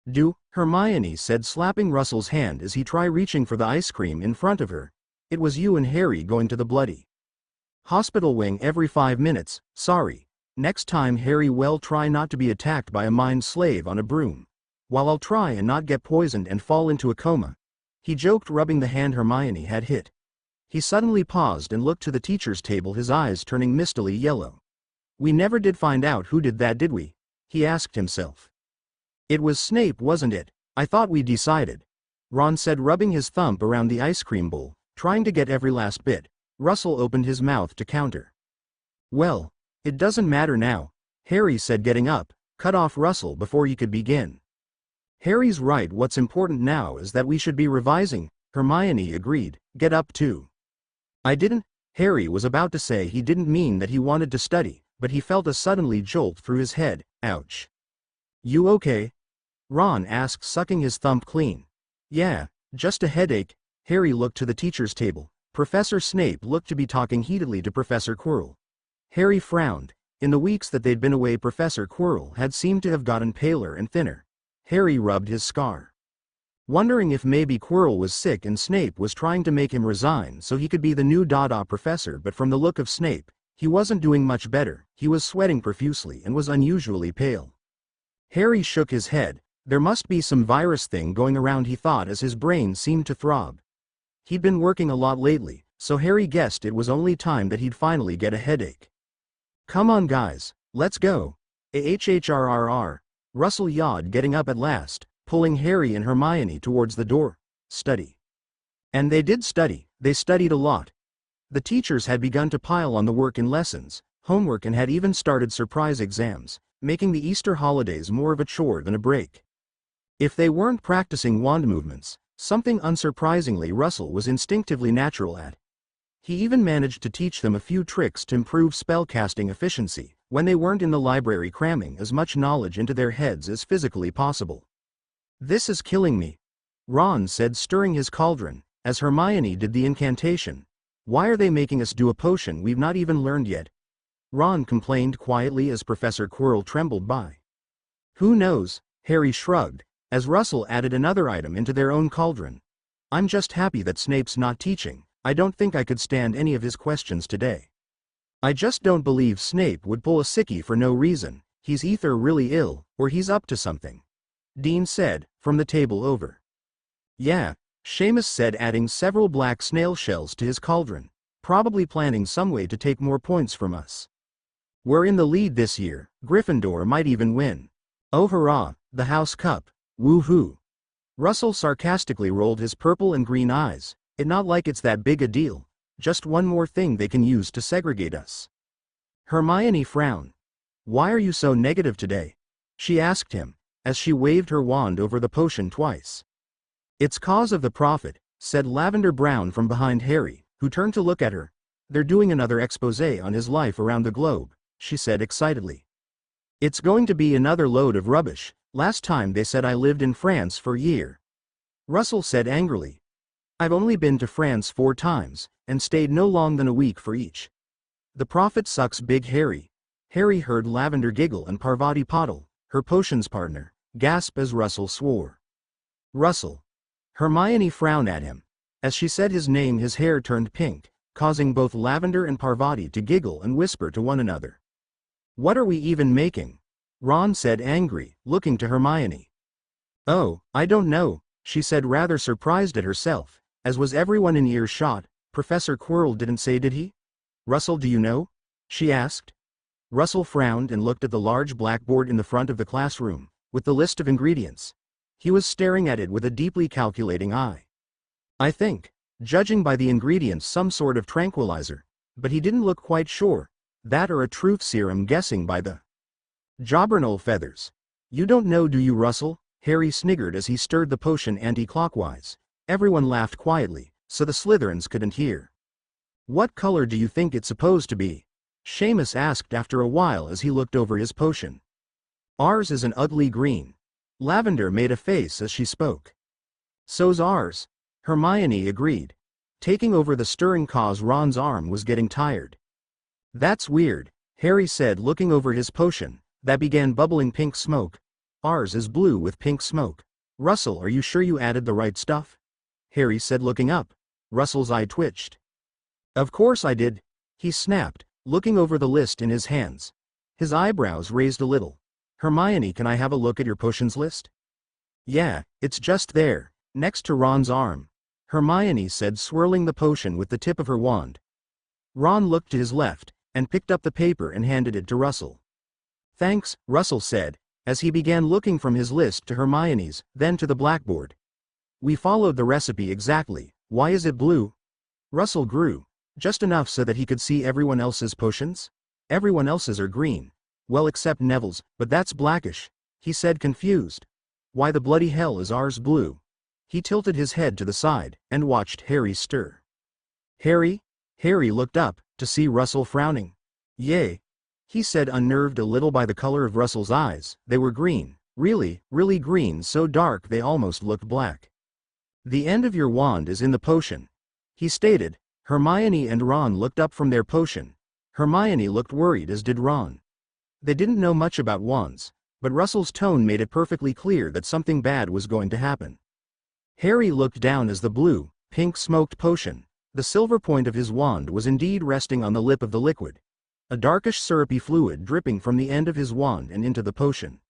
do, Hermione said, slapping Russell's hand as he tried reaching for the ice cream in front of her. It was you and Harry going to the bloody hospital wing every 5 minutes. Sorry. Next time, Harry, well, try not to be attacked by a mind slave on a broom. While I'll try and not get poisoned and fall into a coma. He joked, rubbing the hand Hermione had hit. He suddenly paused and looked to the teacher's table, his eyes turning mistily yellow. We never did find out who did that, did we? He asked himself. It was Snape, wasn't it? I thought we decided. Ron said, rubbing his thumb around the ice cream bowl, trying to get every last bit. Russell opened his mouth to counter. Well, it doesn't matter now, Harry said, getting up, cut off Russell before he could begin. Harry's right, what's important now is that we should be revising, Hermione agreed. Get up too. I didn't. Harry was about to say he didn't mean that he wanted to study, but he felt a suddenly jolt through his head. Ouch. You okay? Ron asked, sucking his thumb clean. Yeah, just a headache. Harry looked to the teacher's table. Professor Snape looked to be talking heatedly to Professor Quirrell. Harry frowned. In the weeks that they'd been away, Professor Quirrell had seemed to have gotten paler and thinner. Harry rubbed his scar, wondering if maybe Quirrell was sick and Snape was trying to make him resign so he could be the new Dada professor, but from the look of Snape, he wasn't doing much better. He was sweating profusely and was unusually pale. Harry shook his head. There must be some virus thing going around, he thought, as his brain seemed to throb. He'd been working a lot lately, so Harry guessed it was only time that he'd finally get a headache. Come on guys, let's go. AHHRRR. Russell yawed, getting up at last, pulling Harry and Hermione towards the door. Study. And they did study. They studied a lot. The teachers had begun to pile on the work in lessons, homework, and had even started surprise exams, making the Easter holidays more of a chore than a break. If they weren't practicing wand movements, something unsurprisingly Russell was instinctively natural at. He even managed to teach them a few tricks to improve spellcasting efficiency, when they weren't in the library cramming as much knowledge into their heads as physically possible. This is killing me, Ron said, stirring his cauldron, as Hermione did the incantation. Why are they making us do a potion we've not even learned yet? Ron complained quietly as Professor Quirrell trembled by. Who knows, Harry shrugged, as Russell added another item into their own cauldron. I'm just happy that Snape's not teaching. I don't think I could stand any of his questions today. I just don't believe Snape would pull a sickie for no reason. He's either really ill, or he's up to something. Dean said, from the table over. Yeah, Seamus said, adding several black snail shells to his cauldron. Probably planning some way to take more points from us. We're in the lead this year. Gryffindor might even win. Oh hurrah, the House Cup. Woo-hoo. Russell sarcastically rolled his purple and green eyes. It's not like it's that big a deal. Just one more thing they can use to segregate us. Hermione frowned. Why are you so negative today? She asked him, as she waved her wand over the potion twice. It's cause of the prophet, said Lavender Brown from behind Harry, who turned to look at her. They're doing another exposé on his life around the globe, she said excitedly. It's going to be another load of rubbish. Last time they said I lived in France for a year. Russell said angrily. I've only been to France 4 times, and stayed no long than a week for each. The prophet sucks big. Harry heard Lavender giggle and Parvati Patil, her potions partner, gasp as Russell swore. Russell. Hermione frowned at him. As she said his name, his hair turned pink, causing both Lavender and Parvati to giggle and whisper to one another. What are we even making? Ron said, angry, looking to Hermione. Oh, I don't know, she said, rather surprised at herself. As was everyone in earshot. Professor Quirrell didn't say, did he? Russell, do you know? She asked. Russell frowned and looked at the large blackboard in the front of the classroom, with the list of ingredients. He was staring at it with a deeply calculating eye. I think, judging by the ingredients, some sort of tranquilizer, but he didn't look quite sure. That or a truth serum, guessing by the jobberknoll feathers. You don't know, do you, Russell? Harry sniggered as he stirred the potion anti-clockwise. Everyone laughed quietly, so the Slytherins couldn't hear. What color do you think it's supposed to be? Seamus asked after a while as he looked over his potion. Ours is an ugly green. Lavender made a face as she spoke. So's ours. Hermione agreed, taking over the stirring cause Ron's arm was getting tired. That's weird, Harry said, looking over his potion, that began bubbling pink smoke. Ours is blue with pink smoke. Russell, are you sure you added the right stuff? Harry said, looking up. Russell's eye twitched. Of course I did, he snapped, looking over the list in his hands. His eyebrows raised a little. Hermione, can I have a look at your potions list? Yeah, it's just there, next to Ron's arm, Hermione said, swirling the potion with the tip of her wand. Ron looked to his left, and picked up the paper and handed it to Russell. "Thanks," Russell said, as he began looking from his list to Hermione's, then to the blackboard. "We followed the recipe exactly. Why is it blue?" Russell grew. Just enough so that he could see everyone else's potions? "Everyone else's are green. Well, except Neville's, but that's blackish," he said, confused. "Why the bloody hell is ours blue?" He tilted his head to the side, and watched Harry stir. "Harry?" Harry looked up, to see Russell frowning. "Yay," he said, unnerved a little by the color of Russell's eyes. They were green. Really, really green, so dark they almost looked black. "The end of your wand is in the potion," he stated. Hermione and Ron looked up from their potion. Hermione looked worried, as did Ron. They didn't know much about wands, but Russell's tone made it perfectly clear that something bad was going to happen. Harry looked down as the blue, pink smoked potion, the silver point of his wand, was indeed resting on the lip of the liquid. A darkish syrupy fluid dripping from the end of his wand and into the potion.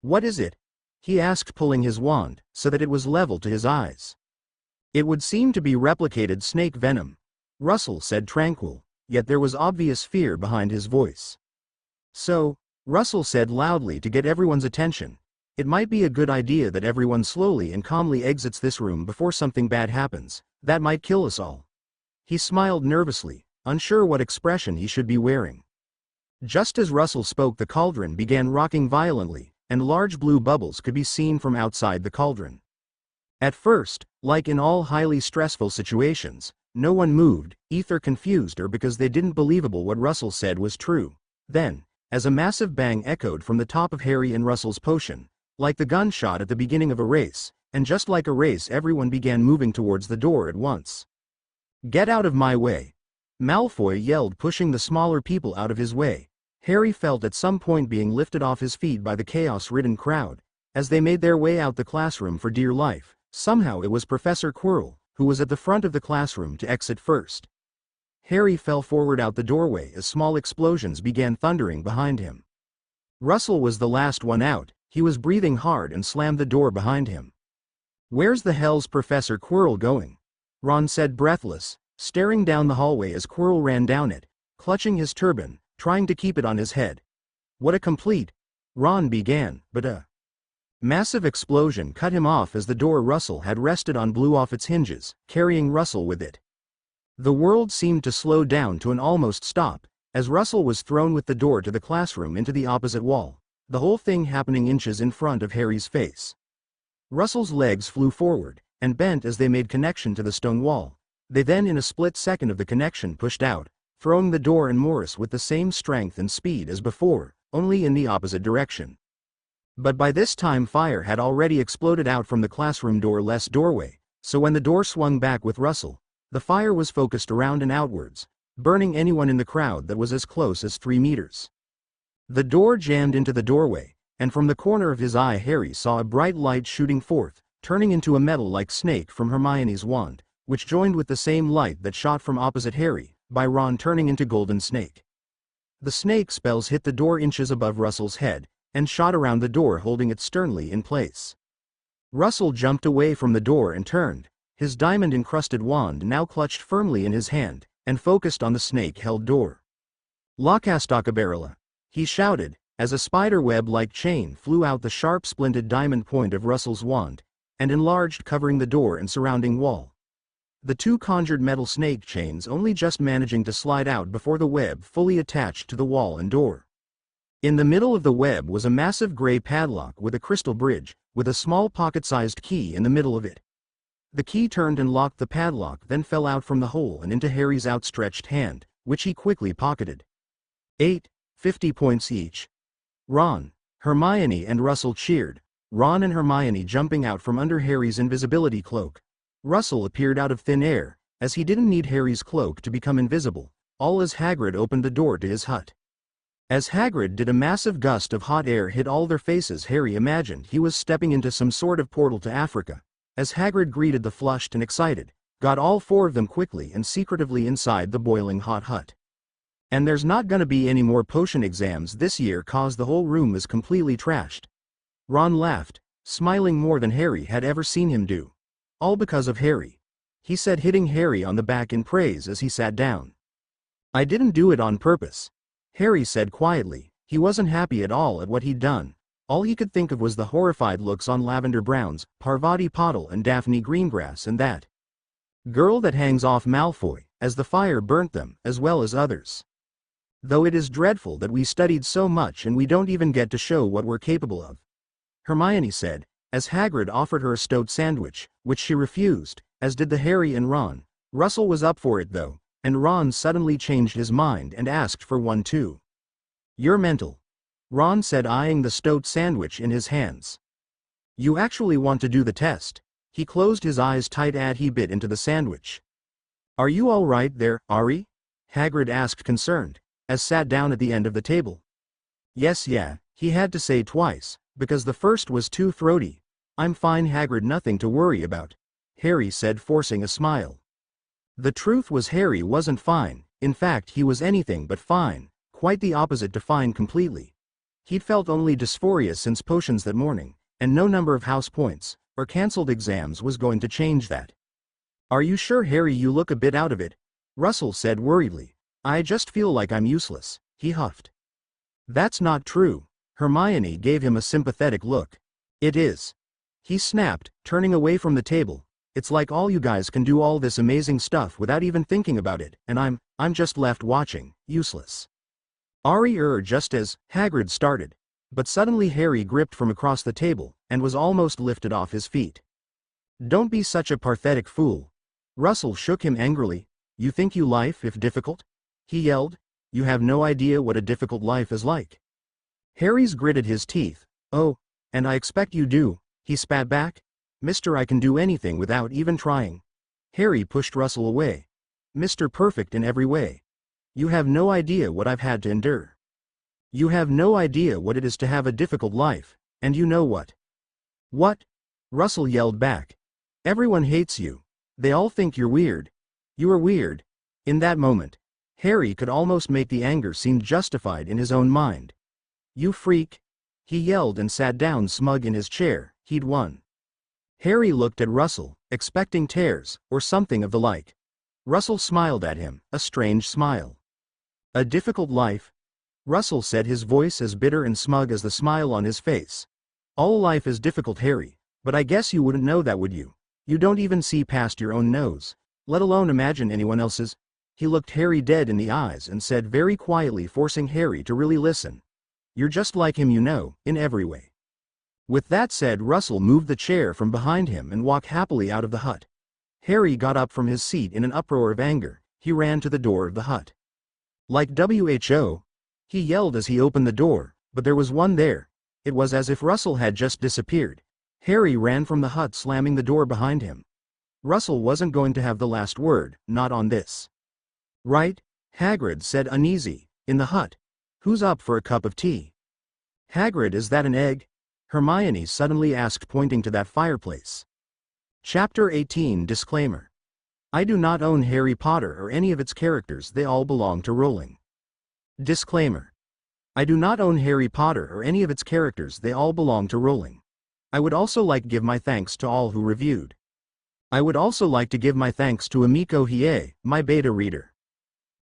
"What is it?" he asked, pulling his wand, so that it was level to his eyes. "It would seem to be replicated snake venom," Russell said, tranquil, yet there was obvious fear behind his voice. "So," Russell said loudly to get everyone's attention, "it might be a good idea that everyone slowly and calmly exits this room before something bad happens. That might kill us all." He smiled nervously, unsure what expression he should be wearing. Just as Russell spoke, the cauldron began rocking violently, and large blue bubbles could be seen from outside the cauldron. At first, like in all highly stressful situations, no one moved, either confused or because they didn't believe what Russell said was true. Then, as a massive bang echoed from the top of Harry and Russell's potion, like the gunshot at the beginning of a race, and just like a race, everyone began moving towards the door at once. "Get out of my way!" Malfoy yelled, pushing the smaller people out of his way. Harry felt at some point being lifted off his feet by the chaos-ridden crowd, as they made their way out the classroom for dear life. Somehow it was Professor Quirrell, who was at the front of the classroom, to exit first. Harry fell forward out the doorway as small explosions began thundering behind him. Russell was the last one out. He was breathing hard and slammed the door behind him. "Where's the hell's Professor Quirrell going?" Ron said, breathless, staring down the hallway as Quirrell ran down it, clutching his turban, trying to keep it on his head. "What a complete—" Ron began, but a massive explosion cut him off as the door Russell had rested on blew off its hinges, carrying Russell with it. The world seemed to slow down to an almost stop, as Russell was thrown with the door to the classroom into the opposite wall, the whole thing happening inches in front of Harry's face. Russell's legs flew forward, and bent as they made connection to the stone wall. They then, in a split second of the connection, pushed out, throwing the door and Morris with the same strength and speed as before, only in the opposite direction. But by this time fire had already exploded out from the classroom door-less doorway, so when the door swung back with Russell, the fire was focused around and outwards, burning anyone in the crowd that was as close as 3 meters. The door jammed into the doorway, and from the corner of his eye Harry saw a bright light shooting forth, turning into a metal-like snake from Hermione's wand, which joined with the same light that shot from opposite Harry, by Ron, turning into Golden Snake. The snake spells hit the door inches above Russell's head, and shot around the door, holding it sternly in place. Russell jumped away from the door and turned, his diamond-encrusted wand now clutched firmly in his hand, and focused on the snake-held door. "Locastocabarilla," he shouted, as a spider-web-like chain flew out the sharp splinted diamond point of Russell's wand, and enlarged, covering the door and surrounding wall. The 2 conjured metal snake chains only just managing to slide out before the web fully attached to the wall and door. In the middle of the web was a massive gray padlock with a crystal bridge, with a small pocket-sized key in the middle of it. The key turned and locked the padlock, then fell out from the hole and into Harry's outstretched hand, which he quickly pocketed. 50 points each. Ron, Hermione and Russell cheered, Ron and Hermione jumping out from under Harry's invisibility cloak. Russell appeared out of thin air, as he didn't need Harry's cloak to become invisible, all as Hagrid opened the door to his hut. As Hagrid did, a massive gust of hot air hit all their faces. Harry imagined he was stepping into some sort of portal to Africa, as Hagrid greeted the flushed and excited, got all 4 of them quickly and secretively inside the boiling hot hut. "And there's not gonna be any more potion exams this year, cause the whole room is completely trashed." Ron laughed, smiling more than Harry had ever seen him do. "All because of Harry," he said, hitting Harry on the back in praise as he sat down. I didn't do it on purpose, Harry said quietly. He wasn't happy at all at what he'd done. All he could think of was the horrified looks on Lavender Brown's, Parvati Patil and Daphne Greengrass and that girl that hangs off Malfoy, as the fire burnt them, as well as others. Though it is dreadful that we studied so much and we don't even get to show what we're capable of, Hermione said, as Hagrid offered her a stoat sandwich, which she refused, as did the Harry and Ron. Russell was up for it though, and Ron suddenly changed his mind and asked for one too. You're mental, Ron said, eyeing the stoat sandwich in his hands. You actually want to do the test? He closed his eyes tight as he bit into the sandwich. Are you all right there, Ari? Hagrid asked concerned, as sat down at the end of the table. Yes, yeah, he had to say twice, because the first was too throaty. I'm fine, Hagrid, nothing to worry about, Harry said, forcing a smile. The truth was Harry wasn't fine. In fact, he was anything but fine, quite the opposite to fine completely. He'd felt only dysphoria since potions that morning, and no number of house points, or cancelled exams was going to change that. Are you sure, Harry? You look a bit out of it, Russell said worriedly. I just feel like I'm useless, he huffed. That's not true. Hermione gave him a sympathetic look. It is, he snapped, turning away from the table. It's like all you guys can do all this amazing stuff without even thinking about it, and I'm just left watching, useless. Ari just as Hagrid started, but suddenly Harry gripped from across the table, and was almost lifted off his feet. Don't be such a pathetic fool. Russell shook him angrily. You think you life if difficult? He yelled. You have no idea what a difficult life is like. Harry's gritted his teeth. Oh, and I expect you do, he spat back. Mister, I can do anything without even trying. Harry pushed Russell away. Mr. Perfect in every way. You have no idea what I've had to endure. You have no idea what it is to have a difficult life, and you know what? What? Russell yelled back. Everyone hates you. They all think you're weird. You are weird. In that moment, Harry could almost make the anger seem justified in his own mind. You freak. He yelled and sat down smug in his chair. He'd won. Harry looked at Russell, expecting tears, or something of the like. Russell smiled at him, a strange smile. A difficult life? Russell said, his voice as bitter and smug as the smile on his face. All life is difficult, Harry, but I guess you wouldn't know that, would you? You don't even see past your own nose, let alone imagine anyone else's. He looked Harry dead in the eyes and said very quietly, forcing Harry to really listen. You're just like him, you know, in every way. With that said, Russell moved the chair from behind him and walked happily out of the hut. Harry got up from his seat in an uproar of anger. He ran to the door of the hut. Like WHO? He yelled as he opened the door, but there was one there. It was as if Russell had just disappeared. Harry ran from the hut, slamming the door behind him. Russell wasn't going to have the last word, not on this. Right? Hagrid said, uneasy. In the hut. Who's up for a cup of tea? Hagrid, is that an egg? Hermione suddenly asked, pointing to that fireplace. Chapter 18 Disclaimer. I do not own Harry Potter or any of its characters, they all belong to Rowling. Disclaimer. I do not own Harry Potter or any of its characters, they all belong to Rowling. I would also like to give my thanks to all who reviewed. I would also like to give my thanks to Amiko Hiei, my beta reader.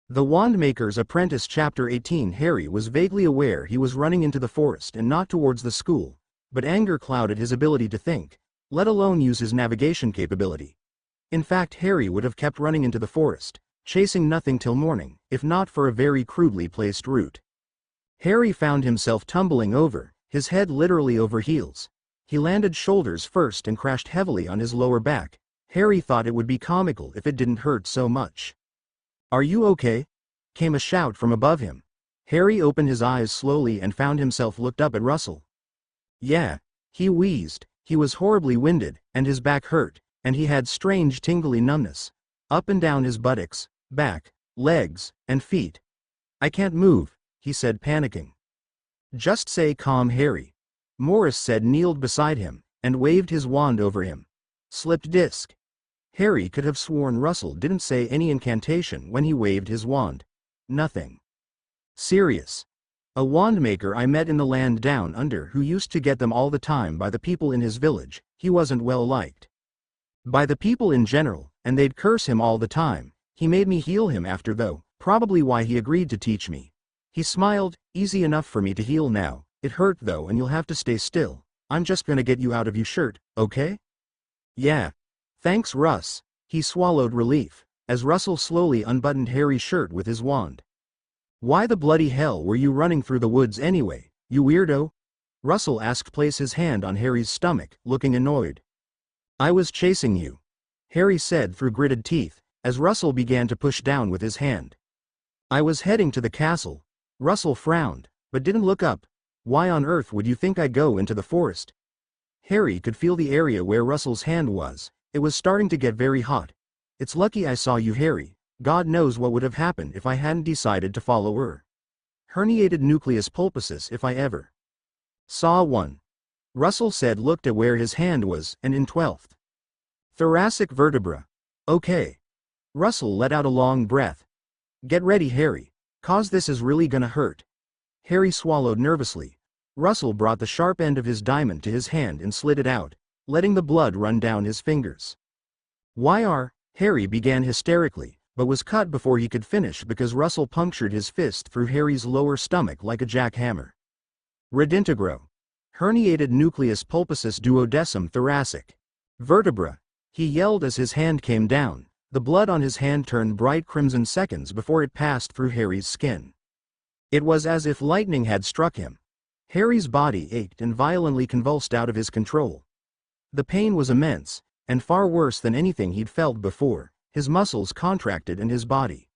The Wandmaker's Apprentice. Chapter 18. Harry was vaguely aware he was running into the forest and not towards the school, but anger clouded his ability to think, let alone use his navigation capability. In fact, Harry would have kept running into the forest, chasing nothing till morning, if not for a very crudely placed route. Harry found himself tumbling over, his head literally over heels. He landed shoulders first and crashed heavily on his lower back. Harry thought it would be comical if it didn't hurt so much. Are you okay? Came a shout from above him. Harry opened his eyes slowly and found himself looked up at Russell. Yeah, he wheezed. He was horribly winded, and his back hurt, and he had strange tingly numbness, up and down his buttocks, back, legs, and feet. I can't move, he said, panicking. Just say calm, Harry. Morris said, kneeled beside him, and waved his wand over him. Slipped disc. Harry could have sworn Russell didn't say any incantation when he waved his wand. Nothing. Serious. A wandmaker I met in the land down under who used to get them all the time by the people in his village. He wasn't well liked by the people in general, and they'd curse him all the time. He made me heal him after though, Probably why he agreed to teach me. He smiled, easy enough for me to heal now. It hurt though and you'll have to stay still. I'm just gonna get you out of your shirt, okay? Yeah. Thanks Russ. He swallowed relief, as Russell slowly unbuttoned Harry's shirt with his wand. Why the bloody hell were you running through the woods anyway, you weirdo? Russell asked, place his hand on Harry's stomach, looking annoyed. I was chasing you, Harry said through gritted teeth, as Russell began to push down with his hand. I was heading to the castle. Russell frowned, but didn't look up. Why on earth would you think I'd go into the forest? Harry could feel the area where Russell's hand was. It was starting to get very hot. It's lucky I saw you, Harry. God knows what would have happened if I hadn't decided to follow her. Herniated nucleus pulposus if I ever saw one. Russell said, looked at where his hand was, and in 12th. Thoracic vertebra. Okay. Russell let out a long breath. Get ready, Harry. 'Cause this is really gonna hurt. Harry swallowed nervously. Russell brought the sharp end of his diamond to his hand and slid it out, letting the blood run down his fingers. Harry began hysterically, but was cut before he could finish because Russell punctured his fist through Harry's lower stomach like a jackhammer. Redintegro. Herniated nucleus pulposus duodecim thoracic. Vertebra. He yelled as his hand came down. The blood on his hand turned bright crimson seconds before it passed through Harry's skin. It was as if lightning had struck him. Harry's body ached and violently convulsed out of his control. The pain was immense, and far worse than anything he'd felt before. His muscles contracted and his body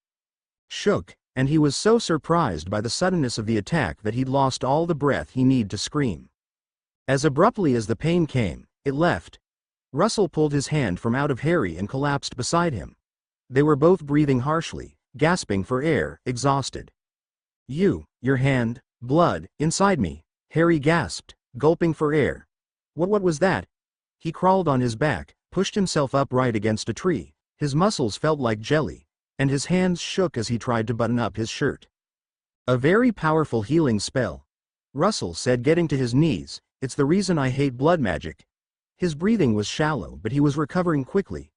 shook, and he was so surprised by the suddenness of the attack that he'd lost all the breath he needed to scream. As abruptly as the pain came, it left. Russell pulled his hand from out of Harry and collapsed beside him. They were both breathing harshly, gasping for air, exhausted. Your hand, blood, inside me, Harry gasped, gulping for air. What was that? He crawled on his back, pushed himself upright against a tree. His muscles felt like jelly, and his hands shook as he tried to button up his shirt. A very powerful healing spell, Russell said, getting to his knees. It's the reason I hate blood magic. His breathing was shallow, but he was recovering quickly.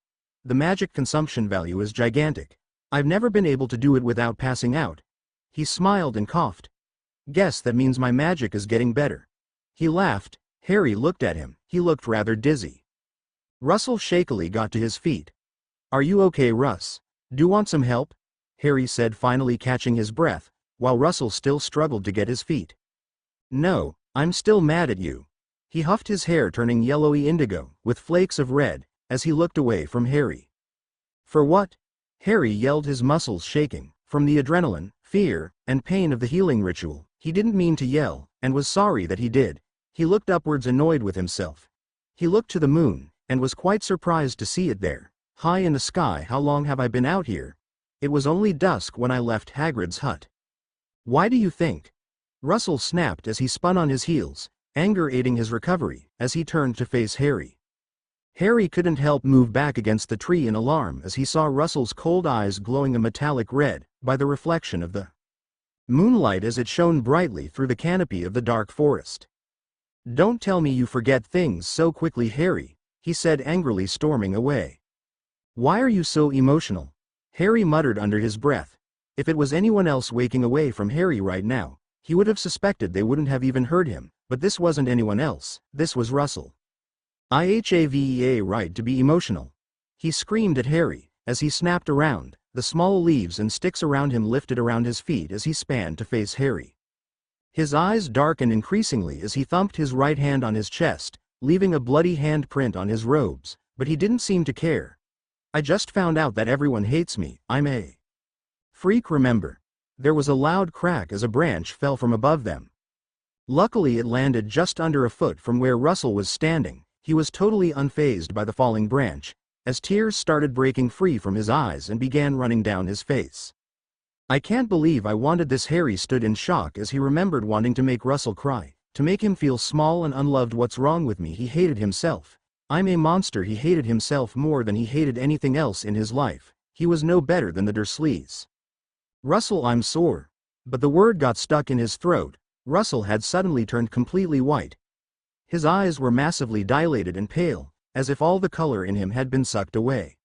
The magic consumption value is gigantic. I've never been able to do it without passing out. He smiled and coughed. Guess that means my magic is getting better. He laughed. Harry looked at him. He looked rather dizzy. Russell shakily got to his feet. Are you okay, Russ? Do want some help? Harry said, finally catching his breath, while Russell still struggled to get his feet. No, I'm still mad at you. He huffed, his hair turning yellowy indigo, with flakes of red, as he looked away from Harry. For what? Harry yelled, his muscles shaking, from the adrenaline, fear, and pain of the healing ritual. He didn't mean to yell, and was sorry that he did. He looked upwards, annoyed with himself. He looked to the moon, and was quite surprised to see it there, high in the sky. How long have I been out here? It was only dusk when I left Hagrid's hut. Why do you think? Russell snapped as he spun on his heels, anger aiding his recovery, as he turned to face Harry. Harry couldn't help move back against the tree in alarm as he saw Russell's cold eyes glowing a metallic red, by the reflection of the moonlight as it shone brightly through the canopy of the dark forest. Don't tell me you forget things so quickly, Harry, he said angrily, storming away. Why are you so emotional? Harry muttered under his breath. If it was anyone else waking away from Harry right now, he would have suspected they wouldn't have even heard him, but this wasn't anyone else, this was Russell. IHAVEA right to be emotional. He screamed at Harry, as he snapped around, the small leaves and sticks around him lifted around his feet as he spanned to face Harry. His eyes darkened increasingly as he thumped his right hand on his chest, leaving a bloody handprint on his robes, but he didn't seem to care. I just found out that everyone hates me. I'm a freak, remember? There was a loud crack as a branch fell from above them. Luckily it landed just under a foot from where Russell was standing. He was totally unfazed by the falling branch, as tears started breaking free from his eyes and began running down his face. I can't believe I wanted this. Harry stood in shock as he remembered wanting to make Russell cry, to make him feel small and unloved. What's wrong with me? He hated himself. I'm a monster. He hated himself more than he hated anything else in his life. He was no better than the Dursleys. Russell, I'm sore. But the word got stuck in his throat. Russell had suddenly turned completely white. His eyes were massively dilated and pale, as if all the color in him had been sucked away.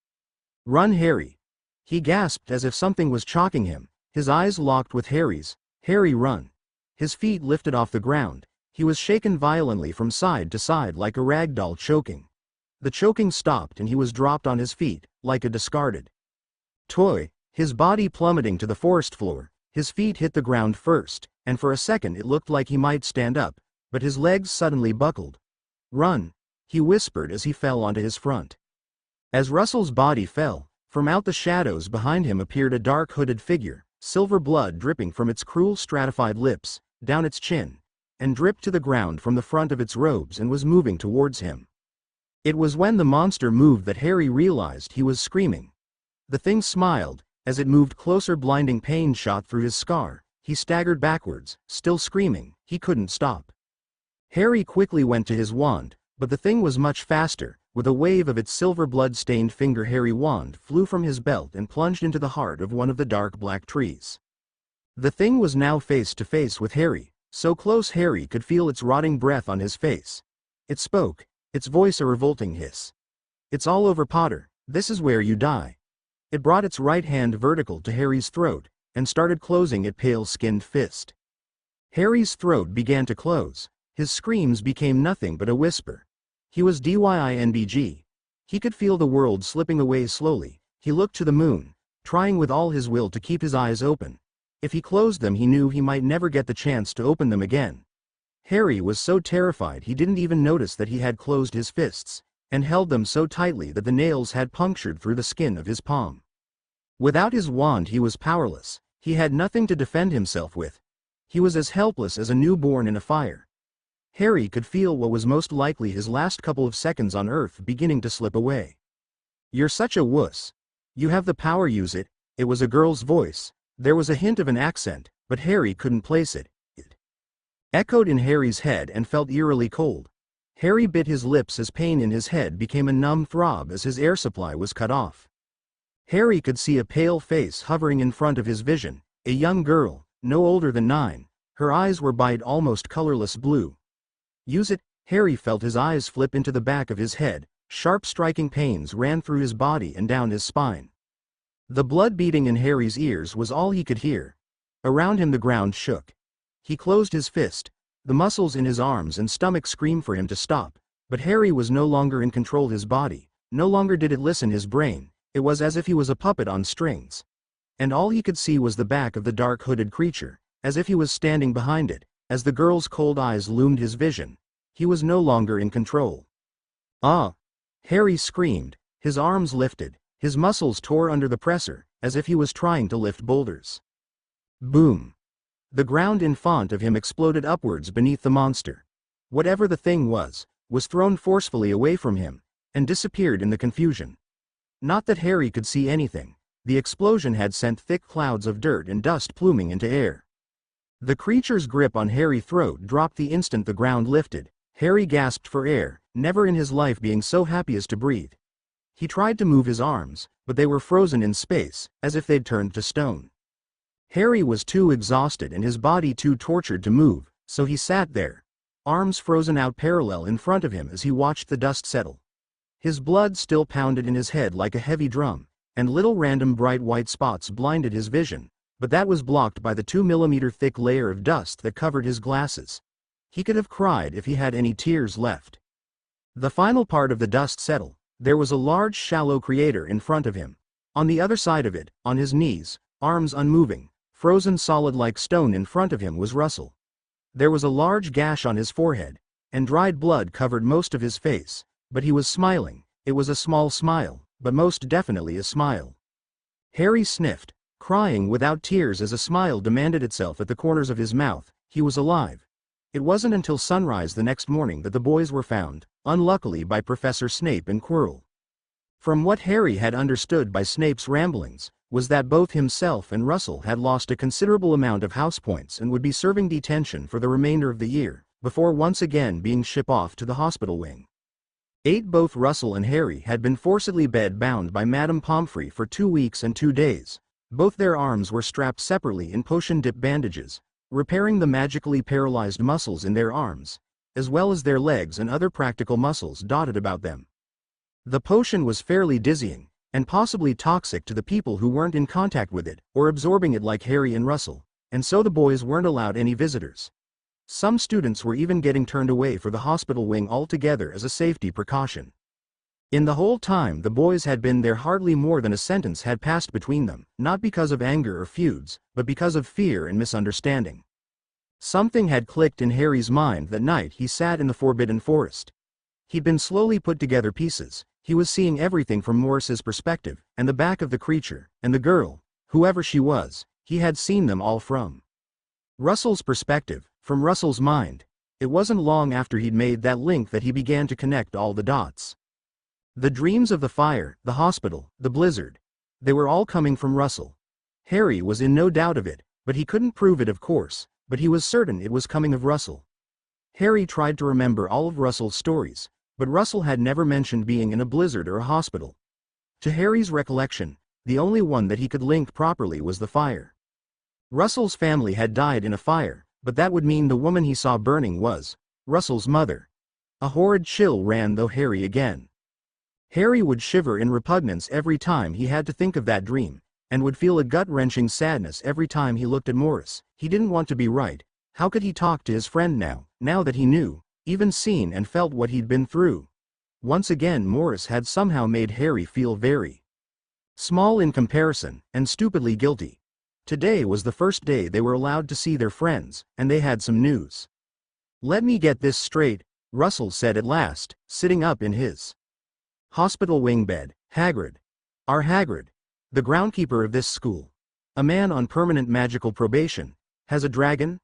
Run, Harry! He gasped as if something was choking him, His eyes locked with Harry's. "Harry, run." His feet lifted off the ground. He was shaken violently from side to side like a rag doll choking. The choking stopped and he was dropped on his feet, like a discarded toy, his body plummeting to the forest floor. His feet hit the ground first, and for a second it looked like he might stand up, but his legs suddenly buckled. "Run," he whispered as he fell onto his front. As Russell's body fell, from out the shadows behind him appeared a dark hooded figure, silver blood dripping from its cruel stratified lips, down its chin, and dripped to the ground from the front of its robes and was moving towards him. It was when the monster moved that Harry realized he was screaming. The thing smiled. As it moved closer, blinding pain shot through his scar. He staggered backwards, still screaming. He couldn't stop. Harry quickly went to his wand, but the thing was much faster. With a wave of its silver blood-stained finger, Harry's wand flew from his belt and plunged into the heart of one of the dark black trees. The thing was now face to face with Harry, so close Harry could feel its rotting breath on his face. It spoke, its voice a revolting hiss. "It's all over, Potter. This is where you die." It brought its right hand vertical to Harry's throat, and started closing its pale-skinned fist. Harry's throat began to close. His screams became nothing but a whisper. He was dying. He could feel the world slipping away slowly. He looked to the moon, trying with all his will to keep his eyes open. If he closed them, he knew he might never get the chance to open them again. Harry was so terrified he didn't even notice that he had closed his fists, and held them so tightly that the nails had punctured through the skin of his palm. Without his wand he was powerless. He had nothing to defend himself with. He was as helpless as a newborn in a fire. Harry could feel what was most likely his last couple of seconds on Earth beginning to slip away. "You're such a wuss. You have the power, use it." It was a girl's voice. There was a hint of an accent, but Harry couldn't place it. It echoed in Harry's head and felt eerily cold. Harry bit his lips as pain in his head became a numb throb as his air supply was cut off. Harry could see a pale face hovering in front of his vision, a young girl, no older than 9. Her eyes were bright, almost colorless blue. "Use it." Harry felt his eyes flip into the back of his head. Sharp striking pains ran through his body and down his spine. The blood beating in Harry's ears was all he could hear. Around him the ground shook. He closed his fist. The muscles in his arms and stomach screamed for him to stop, but Harry was no longer in control of his body. No longer did it listen his brain. It was as if he was a puppet on strings. And all he could see was the back of the dark hooded creature, as if he was standing behind it. As the girl's cold eyes loomed his vision, he was no longer in control. "Ah!" Harry screamed. His arms lifted. His muscles tore under the pressure, as if he was trying to lift boulders. Boom! The ground in front of him exploded upwards beneath the monster. Whatever the thing was thrown forcefully away from him, and disappeared in the confusion. Not that Harry could see anything. The explosion had sent thick clouds of dirt and dust pluming into air. The creature's grip on Harry's throat dropped the instant the ground lifted. Harry gasped for air, never in his life being so happy as to breathe. He tried to move his arms, but they were frozen in space, as if they'd turned to stone. Harry was too exhausted and his body too tortured to move, so he sat there, arms frozen out parallel in front of him as he watched the dust settle. His blood still pounded in his head like a heavy drum, and little random bright white spots blinded his vision, but that was blocked by the 2 mm thick layer of dust that covered his glasses. He could have cried if he had any tears left. The final part of the dust settled. There was a large shallow crater in front of him. On the other side of it, on his knees, arms unmoving, frozen solid like stone in front of him was Russell. There was a large gash on his forehead, and dried blood covered most of his face. But he was smiling. It was a small smile, but most definitely a smile. Harry sniffed, crying without tears as a smile demanded itself at the corners of his mouth. He was alive. It wasn't until sunrise the next morning that the boys were found, unluckily by Professor Snape and Quirrell. From what Harry had understood by Snape's ramblings, was that both himself and Russell had lost a considerable amount of house points and would be serving detention for the remainder of the year, before once again being shipped off to the hospital wing. Both Russell and Harry had been forcibly bed-bound by Madame Pomfrey for 2 weeks and 2 days. Both their arms were strapped separately in potion-dip bandages, repairing the magically paralyzed muscles in their arms, as well as their legs and other practical muscles dotted about them. The potion was fairly dizzying. and possibly toxic to the people who weren't in contact with it, or absorbing it like Harry and Russell, and so the boys weren't allowed any visitors. Some students were even getting turned away for the hospital wing altogether as a safety precaution. In the whole time the boys had been there, hardly more than a sentence had passed between them, not because of anger or feuds, but because of fear and misunderstanding. Something had clicked in Harry's mind that night he sat in the Forbidden Forest. He'd been slowly put together pieces. He was seeing everything from Morris's perspective, and the back of the creature, and the girl, whoever she was, he had seen them all from Russell's perspective, from Russell's mind. It wasn't long after he'd made that link that he began to connect all the dots. The dreams of the fire, the hospital, the blizzard, they were all coming from Russell. Harry was in no doubt of it, but he couldn't prove it, of course, but he was certain it was coming of Russell. Harry tried to remember all of Russell's stories, but Russell had never mentioned being in a blizzard or a hospital. To Harry's recollection, the only one that he could link properly was the fire. Russell's family had died in a fire, but that would mean the woman he saw burning was Russell's mother. A horrid chill ran through Harry again. Harry would shiver in repugnance every time he had to think of that dream, and would feel a gut-wrenching sadness every time he looked at Morris. He didn't want to be right. How could he talk to his friend now that he knew, even seen and felt what he'd been through? Once again Morris had somehow made Harry feel very small in comparison, and stupidly guilty. Today was the first day they were allowed to see their friends, and they had some news. "Let me get this straight," Russell said at last, sitting up in his hospital wing bed. "Hagrid. Our Hagrid, the groundkeeper of this school, a man on permanent magical probation, has a dragon?"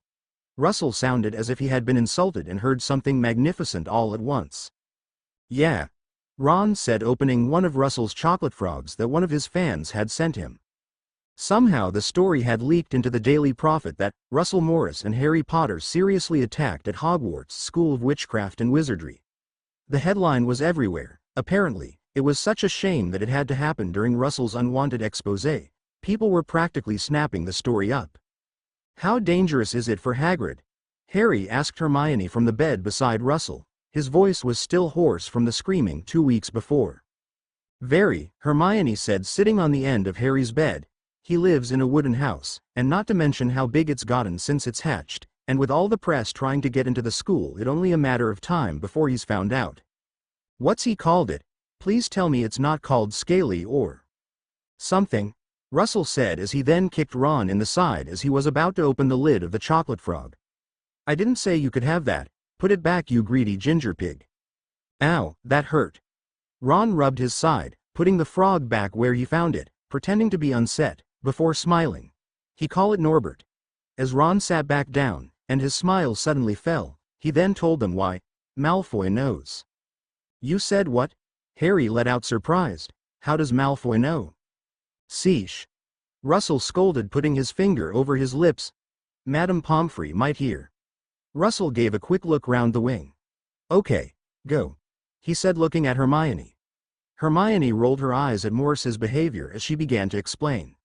Russell sounded as if he had been insulted and heard something magnificent all at once. "Yeah," Ron said, opening one of Russell's chocolate frogs that one of his fans had sent him. Somehow the story had leaked into the Daily Prophet that Russell Morris and Harry Potter seriously attacked at Hogwarts School of Witchcraft and Wizardry. The headline was everywhere. Apparently, it was such a shame that it had to happen during Russell's unwanted exposé. People were practically snapping the story up. "How dangerous is it for Hagrid?" Harry asked Hermione from the bed beside Russell. His voice was still hoarse from the screaming 2 weeks before. "Very," Hermione said, sitting on the end of Harry's bed. "He lives in a wooden house, and not to mention how big it's gotten since it's hatched, and with all the press trying to get into the school, it's only a matter of time before he's found out." "What's he called it? Please tell me it's not called Scaly or something," Russell said as he then kicked Ron in the side as he was about to open the lid of the chocolate frog. "I didn't say you could have that. Put it back, you greedy ginger pig." "Ow, that hurt." Ron rubbed his side, putting the frog back where he found it, pretending to be unset, before smiling. "He call it Norbert." As Ron sat back down, and his smile suddenly fell, he then told them why. "Malfoy knows." "You said what?" Harry let out, surprised. "How does Malfoy know?" "Sheesh," Russell scolded, putting his finger over his lips. "Madame Pomfrey might hear." Russell gave a quick look round the wing. "Okay, go," he said, looking at Hermione. Hermione rolled her eyes at Morris's behavior as she began to explain.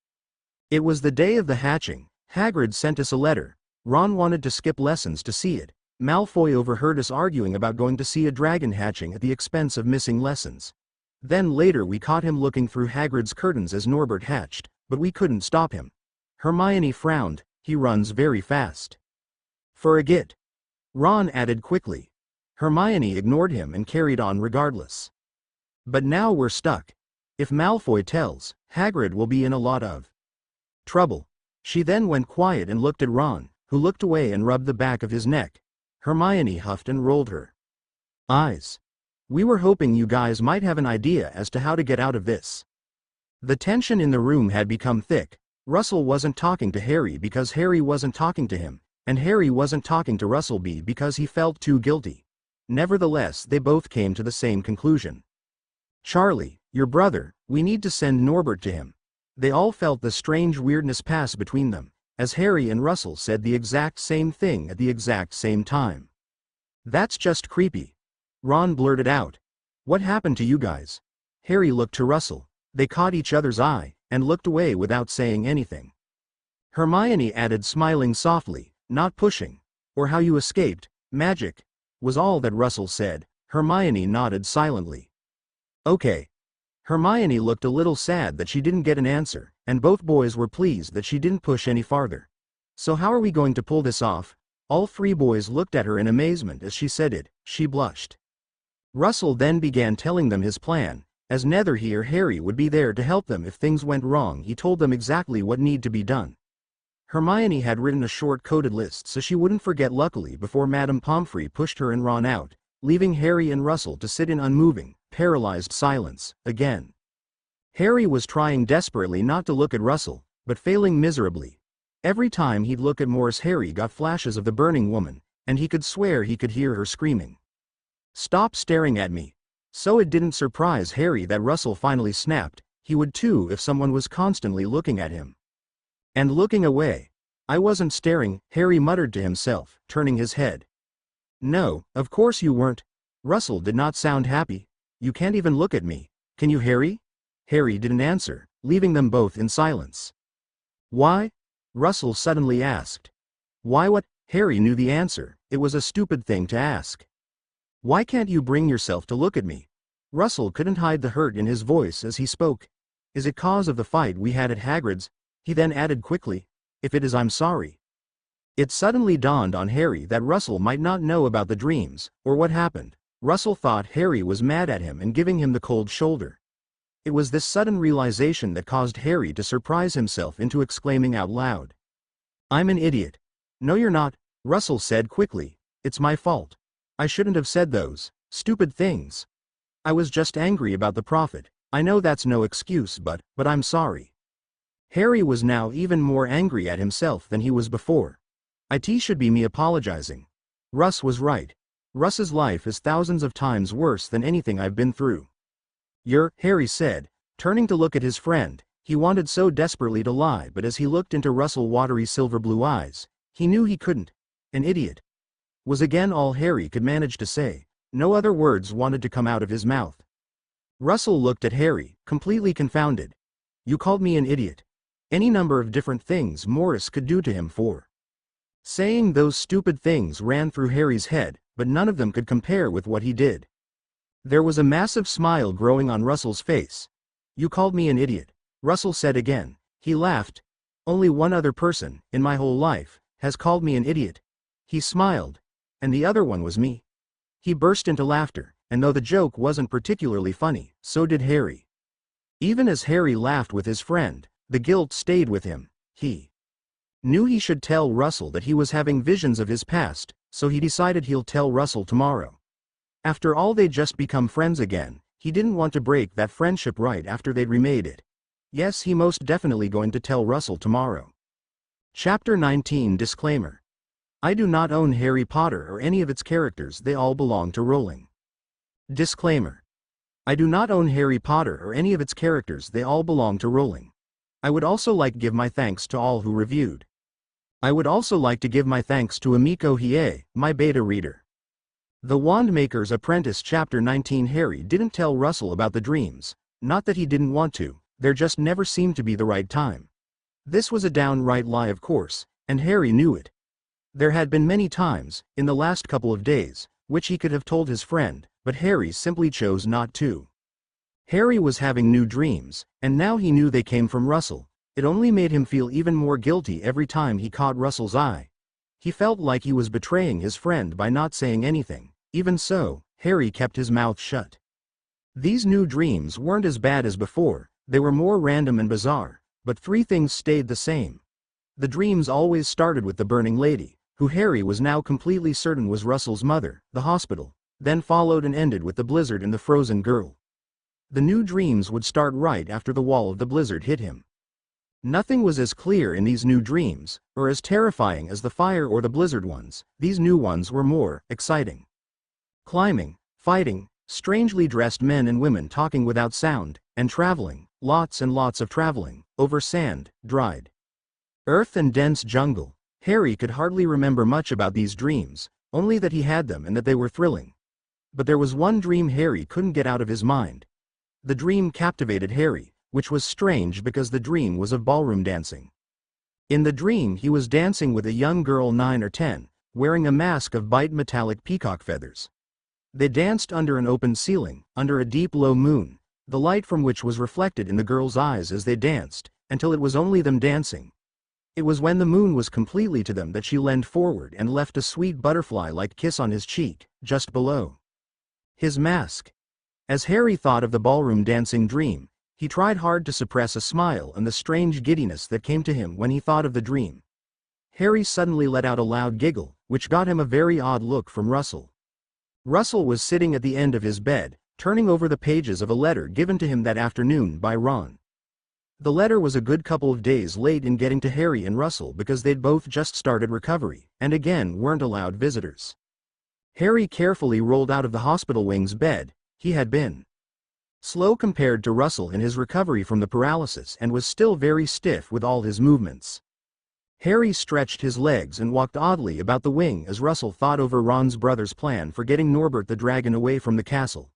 "It was the day of the hatching. Hagrid sent us a letter. Ron wanted to skip lessons to see it. Malfoy overheard us arguing about going to see a dragon hatching at the expense of missing lessons. Then later we caught him looking through Hagrid's curtains as Norbert hatched, but we couldn't stop him." Hermione frowned. "He runs very fast." "For a git," Ron added quickly. Hermione ignored him and carried on regardless. "But now we're stuck. If Malfoy tells, Hagrid will be in a lot of trouble." She then went quiet and looked at Ron, who looked away and rubbed the back of his neck. Hermione huffed and rolled her eyes. "We were hoping you guys might have an idea as to how to get out of this." The tension in the room had become thick. Russell wasn't talking to Harry because Harry wasn't talking to him, and Harry wasn't talking to Russell because he felt too guilty. Nevertheless, they both came to the same conclusion. "Charlie, your brother, we need to send Norbert to him." They all felt the strange weirdness pass between them, as Harry and Russell said the exact same thing at the exact same time. "That's just creepy," Ron blurted out. "What happened to you guys?" Harry looked to Russell. They caught each other's eye, and looked away without saying anything. Hermione added, smiling softly, "Not pushing. Or how you escaped. Magic," was all that Russell said. Hermione nodded silently. "Okay. Hermione looked a little sad that she didn't get an answer, and both boys were pleased that she didn't push any farther. So how are we going to pull this off? All three boys looked at her in amazement as she said it. She blushed. Russell then began telling them his plan. As neither he or Harry would be there to help them if things went wrong, he told them exactly what needed to be done. Hermione had written a short coded list so she wouldn't forget, luckily, before Madame Pomfrey pushed her and Ron out, leaving Harry and Russell to sit in unmoving, paralyzed silence, again. Harry was trying desperately not to look at Russell, but failing miserably. Every time he'd look at Morris, Harry got flashes of the burning woman, and he could swear he could hear her screaming, "Stop staring at me." So it didn't surprise Harry that Russell finally snapped. He would too if someone was constantly looking at him. And looking away. "I wasn't staring," Harry muttered to himself, turning his head. "No, of course you weren't." Russell did not sound happy. "You can't even look at me. Can you, Harry?" Harry didn't answer, leaving them both in silence. "Why?" Russell suddenly asked. "Why what?" Harry knew the answer. It was a stupid thing to ask. "Why can't you bring yourself to look at me?" Russell couldn't hide the hurt in his voice as he spoke. "Is it cause of the fight we had at Hagrid's?" He then added quickly, "If it is, I'm sorry." It suddenly dawned on Harry that Russell might not know about the dreams, or what happened. Russell thought Harry was mad at him and giving him the cold shoulder. It was this sudden realization that caused Harry to surprise himself into exclaiming out loud, "I'm an idiot." "No you're not," Russell said quickly. "It's my fault. I shouldn't have said those stupid things. I was just angry about the prophet. I know that's no excuse, but I'm sorry." Harry was now even more angry at himself than he was before. "It should be me apologizing. Russ was right. Russ's life is thousands of times worse than anything I've been through." Harry said, turning to look at his friend. He wanted so desperately to lie, but as he looked into Russell's watery silver blue eyes, he knew he couldn't. "An idiot," was again all Harry could manage to say. No other words wanted to come out of his mouth. Russell looked at Harry, completely confounded. "You called me an idiot." Any number of different things Morris could do to him for saying those stupid things ran through Harry's head, but none of them could compare with what he did. There was a massive smile growing on Russell's face. "You called me an idiot," Russell said again. He laughed. "Only one other person, in my whole life, has called me an idiot." He smiled. "And the other one was me." He burst into laughter, and though the joke wasn't particularly funny, so did Harry. Even as Harry laughed with his friend, the guilt stayed with him. He knew he should tell Russell that he was having visions of his past, so he decided he'll tell Russell tomorrow. After all, they'd just become friends again. He didn't want to break that friendship right after they'd remade it. Yes, he most definitely going to tell Russell tomorrow. Chapter 19 Disclaimer. I do not own Harry Potter or any of its characters, they all belong to Rowling. Disclaimer. I do not own Harry Potter or any of its characters, they all belong to Rowling. I would also like to give my thanks to all who reviewed. I would also like to give my thanks to Amiko Hiei, my beta reader. The Wandmaker's Apprentice Chapter 19. Harry didn't tell Russell about the dreams. Not that he didn't want to, there just never seemed to be the right time. This was a downright lie, of course, and Harry knew it. There had been many times, in the last couple of days, which he could have told his friend, but Harry simply chose not to. Harry was having new dreams, and now he knew they came from Russell. It only made him feel even more guilty every time he caught Russell's eye. He felt like he was betraying his friend by not saying anything. Even so, Harry kept his mouth shut. These new dreams weren't as bad as before, they were more random and bizarre, but three things stayed the same. The dreams always started with the burning lady, who Harry was now completely certain was Russell's mother, the hospital, then followed and ended with the blizzard and the frozen girl. The new dreams would start right after the wall of the blizzard hit him. Nothing was as clear in these new dreams, or as terrifying as the fire or the blizzard ones. These new ones were more exciting. Climbing, fighting, strangely dressed men and women talking without sound, and traveling, lots and lots of traveling, over sand, dried earth and dense jungle. Harry could hardly remember much about these dreams, only that he had them and that they were thrilling. But there was one dream Harry couldn't get out of his mind. The dream captivated Harry, which was strange because the dream was of ballroom dancing. In the dream he was dancing with a young girl 9 or 10, wearing a mask of bright metallic peacock feathers. They danced under an open ceiling, under a deep low moon, the light from which was reflected in the girls' eyes as they danced, until it was only them dancing. It was when the moon was completely to them that she leaned forward and left a sweet butterfly-like kiss on his cheek, just below his mask. As Harry thought of the ballroom dancing dream, he tried hard to suppress a smile and the strange giddiness that came to him when he thought of the dream. Harry suddenly let out a loud giggle, which got him a very odd look from Russell. Russell was sitting at the end of his bed, turning over the pages of a letter given to him that afternoon by Ron. The letter was a good couple of days late in getting to Harry and Russell because they'd both just started recovery, and again weren't allowed visitors. Harry carefully rolled out of the hospital wing's bed. He had been slow compared to Russell in his recovery from the paralysis and was still very stiff with all his movements. Harry stretched his legs and walked oddly about the wing as Russell thought over Ron's brother's plan for getting Norbert the dragon away from the castle.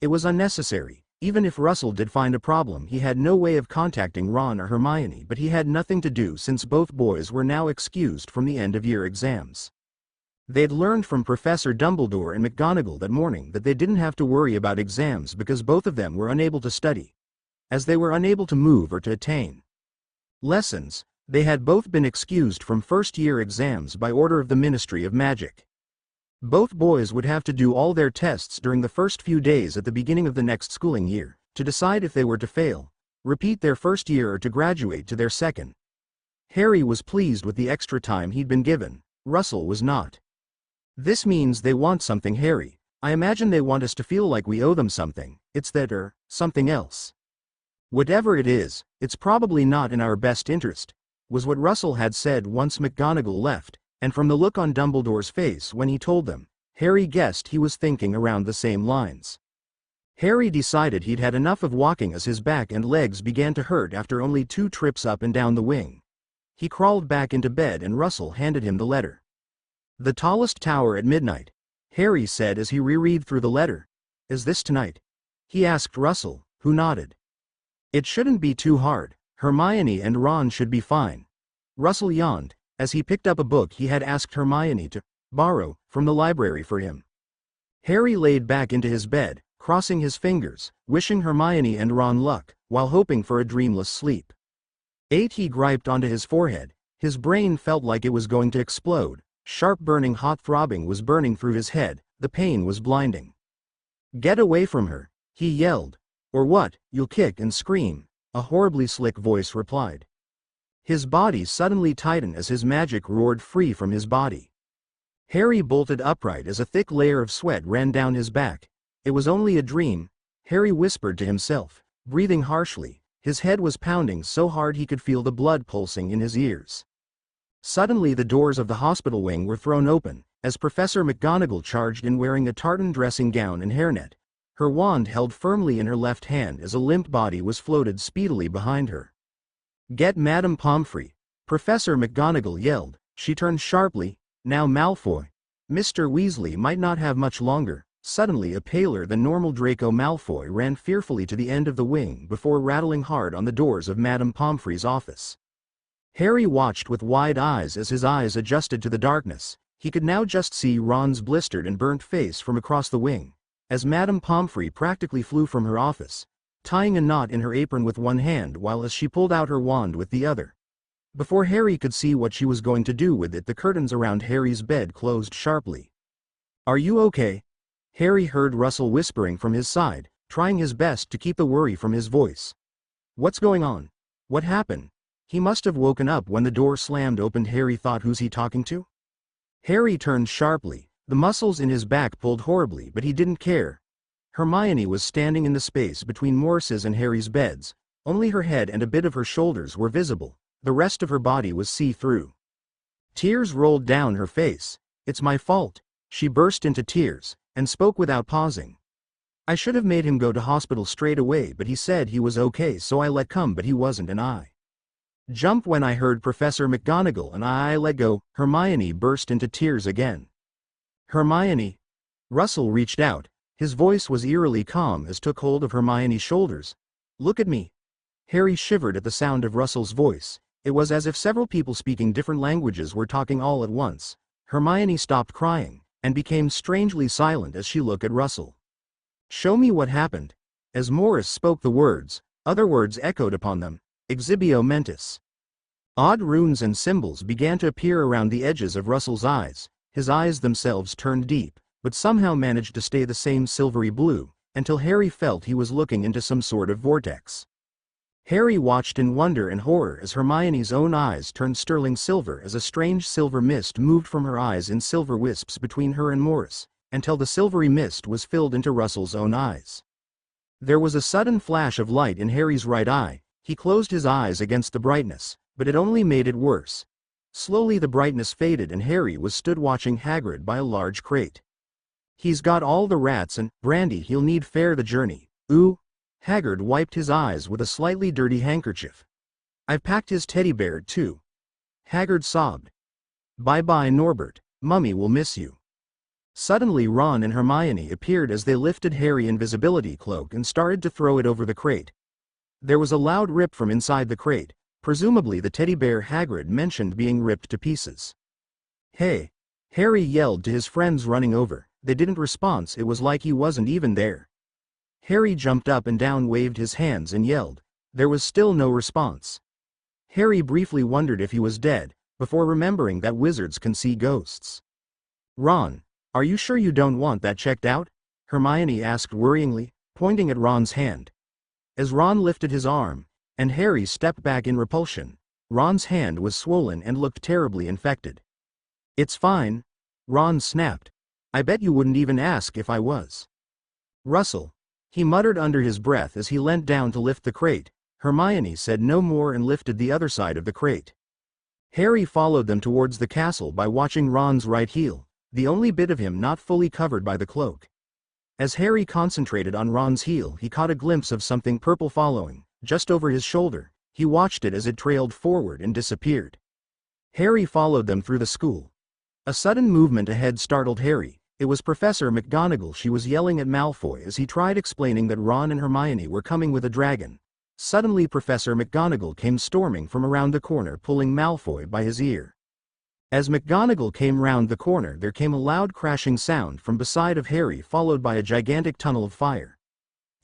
It was unnecessary. Even if Russell did find a problem, he had no way of contacting Ron or Hermione, but he had nothing to do since both boys were now excused from the end-of-year exams. They'd learned from Professor Dumbledore and McGonagall that morning that they didn't have to worry about exams because both of them were unable to study, as they were unable to move or to attain lessons. They had both been excused from first-year exams by order of the Ministry of Magic. Both boys would have to do all their tests during the first few days at the beginning of the next schooling year, to decide if they were to fail, repeat their first year or to graduate to their second. Harry was pleased with the extra time he'd been given. Russell was not. "This means they want something, Harry. I imagine they want us to feel like we owe them something. It's that or something else. Whatever it is, it's probably not in our best interest," was what Russell had said once McGonagall left, and from the look on Dumbledore's face when he told them, Harry guessed he was thinking around the same lines. Harry decided he'd had enough of walking as his back and legs began to hurt after only 2 trips up and down the wing. He crawled back into bed and Russell handed him the letter. "The tallest tower at midnight," Harry said as he reread through the letter. "Is this tonight?" he asked Russell, who nodded. "It shouldn't be too hard. Hermione and Ron should be fine." Russell yawned, as he picked up a book he had asked Hermione to borrow from the library for him. Harry laid back into his bed, crossing his fingers, wishing Hermione and Ron luck, while hoping for a dreamless sleep. He griped onto his forehead. His brain felt like it was going to explode. Sharp burning hot throbbing was burning through his head. The pain was blinding. "Get away from her," he yelled. "Or what, you'll kick and scream," a horribly slick voice replied. His body suddenly tightened as his magic roared free from his body. Harry bolted upright as a thick layer of sweat ran down his back. It was only a dream, Harry whispered to himself, breathing harshly. His head was pounding so hard he could feel the blood pulsing in his ears. Suddenly the doors of the hospital wing were thrown open, as Professor McGonagall charged in wearing a tartan dressing gown and hairnet, her wand held firmly in her left hand as a limp body was floated speedily behind her. "Get Madame Pomfrey," Professor McGonagall yelled. She turned sharply. "Now Malfoy. Mr. Weasley might not have much longer." Suddenly a paler than normal Draco Malfoy ran fearfully to the end of the wing before rattling hard on the doors of Madame Pomfrey's office. Harry watched with wide eyes as his eyes adjusted to the darkness. He could now just see Ron's blistered and burnt face from across the wing, as Madame Pomfrey practically flew from her office, tying a knot in her apron with one hand while as she pulled out her wand with the other. Before Harry could see what she was going to do with it, the curtains around Harry's bed closed sharply. "Are you okay?" Harry heard Russell whispering from his side, trying his best to keep the worry from his voice. "What's going on? What happened?" He must have woken up when the door slammed open. Harry thought, who's he talking to? Harry turned sharply. The muscles in his back pulled horribly, but he didn't care. Hermione was standing in the space between Morris's and Harry's beds. Only her head and a bit of her shoulders were visible. The rest of her body was see-through. Tears rolled down her face. "It's my fault." She burst into tears, and spoke without pausing. "I should have made him go to hospital straight away, but he said he was okay, so I let come, but he wasn't, and I jumped when I heard Professor McGonagall and I let go." Hermione burst into tears again. "Hermione." Russell reached out. His voice was eerily calm as took hold of Hermione's shoulders. "Look at me." Harry shivered at the sound of Russell's voice. It was as if several people speaking different languages were talking all at once. Hermione stopped crying, and became strangely silent as she looked at Russell. "Show me what happened." As Morris spoke the words, other words echoed upon them. Exhibio mentis. Odd runes and symbols began to appear around the edges of Russell's eyes. His eyes themselves turned deep, but somehow managed to stay the same silvery blue, until Harry felt he was looking into some sort of vortex. Harry watched in wonder and horror as Hermione's own eyes turned sterling silver as a strange silver mist moved from her eyes in silver wisps between her and Morris, until the silvery mist was filled into Russell's own eyes. There was a sudden flash of light in Harry's right eye. He closed his eyes against the brightness, but it only made it worse. Slowly the brightness faded and Harry was stood watching Hagrid by a large crate. He's got all the rats and brandy he'll need fare the journey. Ooh. Hagrid wiped his eyes with a slightly dirty handkerchief. I've packed his teddy bear too. Hagrid sobbed. Bye-bye Norbert, Mummy will miss you. Suddenly Ron and Hermione appeared as they lifted Harry's invisibility cloak and started to throw it over the crate. There was a loud rip from inside the crate, presumably the teddy bear Hagrid mentioned being ripped to pieces. Hey! Harry yelled to his friends running over. They didn't respond. It was like he wasn't even there. Harry jumped up and down, waved his hands and yelled. There was still no response. Harry briefly wondered if he was dead, before remembering that wizards can see ghosts. Ron, are you sure you don't want that checked out? Hermione asked worryingly, pointing at Ron's hand. As Ron lifted his arm, and Harry stepped back in repulsion, Ron's hand was swollen and looked terribly infected. It's fine. Ron snapped. I bet you wouldn't even ask if I was. Russell, he muttered under his breath as he leant down to lift the crate. Hermione said no more and lifted the other side of the crate. Harry followed them towards the castle by watching Ron's right heel, the only bit of him not fully covered by the cloak. As Harry concentrated on Ron's heel, he caught a glimpse of something purple following, just over his shoulder. He watched it as it trailed forward and disappeared. Harry followed them through the school. A sudden movement ahead startled Harry. It was Professor McGonagall. She was yelling at Malfoy as he tried explaining that Ron and Hermione were coming with a dragon. Suddenly Professor McGonagall came storming from around the corner, pulling Malfoy by his ear. As McGonagall came round the corner, there came a loud crashing sound from beside of Harry, followed by a gigantic tunnel of fire.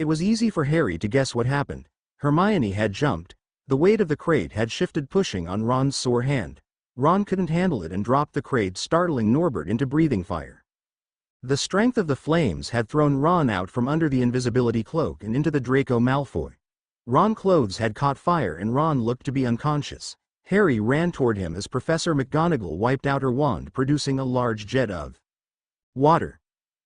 It was easy for Harry to guess what happened. Hermione had jumped. The weight of the crate had shifted, pushing on Ron's sore hand. Ron couldn't handle it and dropped the crate, startling Norbert into breathing fire. The strength of the flames had thrown Ron out from under the invisibility cloak and into the Draco Malfoy. Ron's clothes had caught fire and Ron looked to be unconscious. Harry ran toward him as Professor McGonagall wiped out her wand, producing a large jet of water.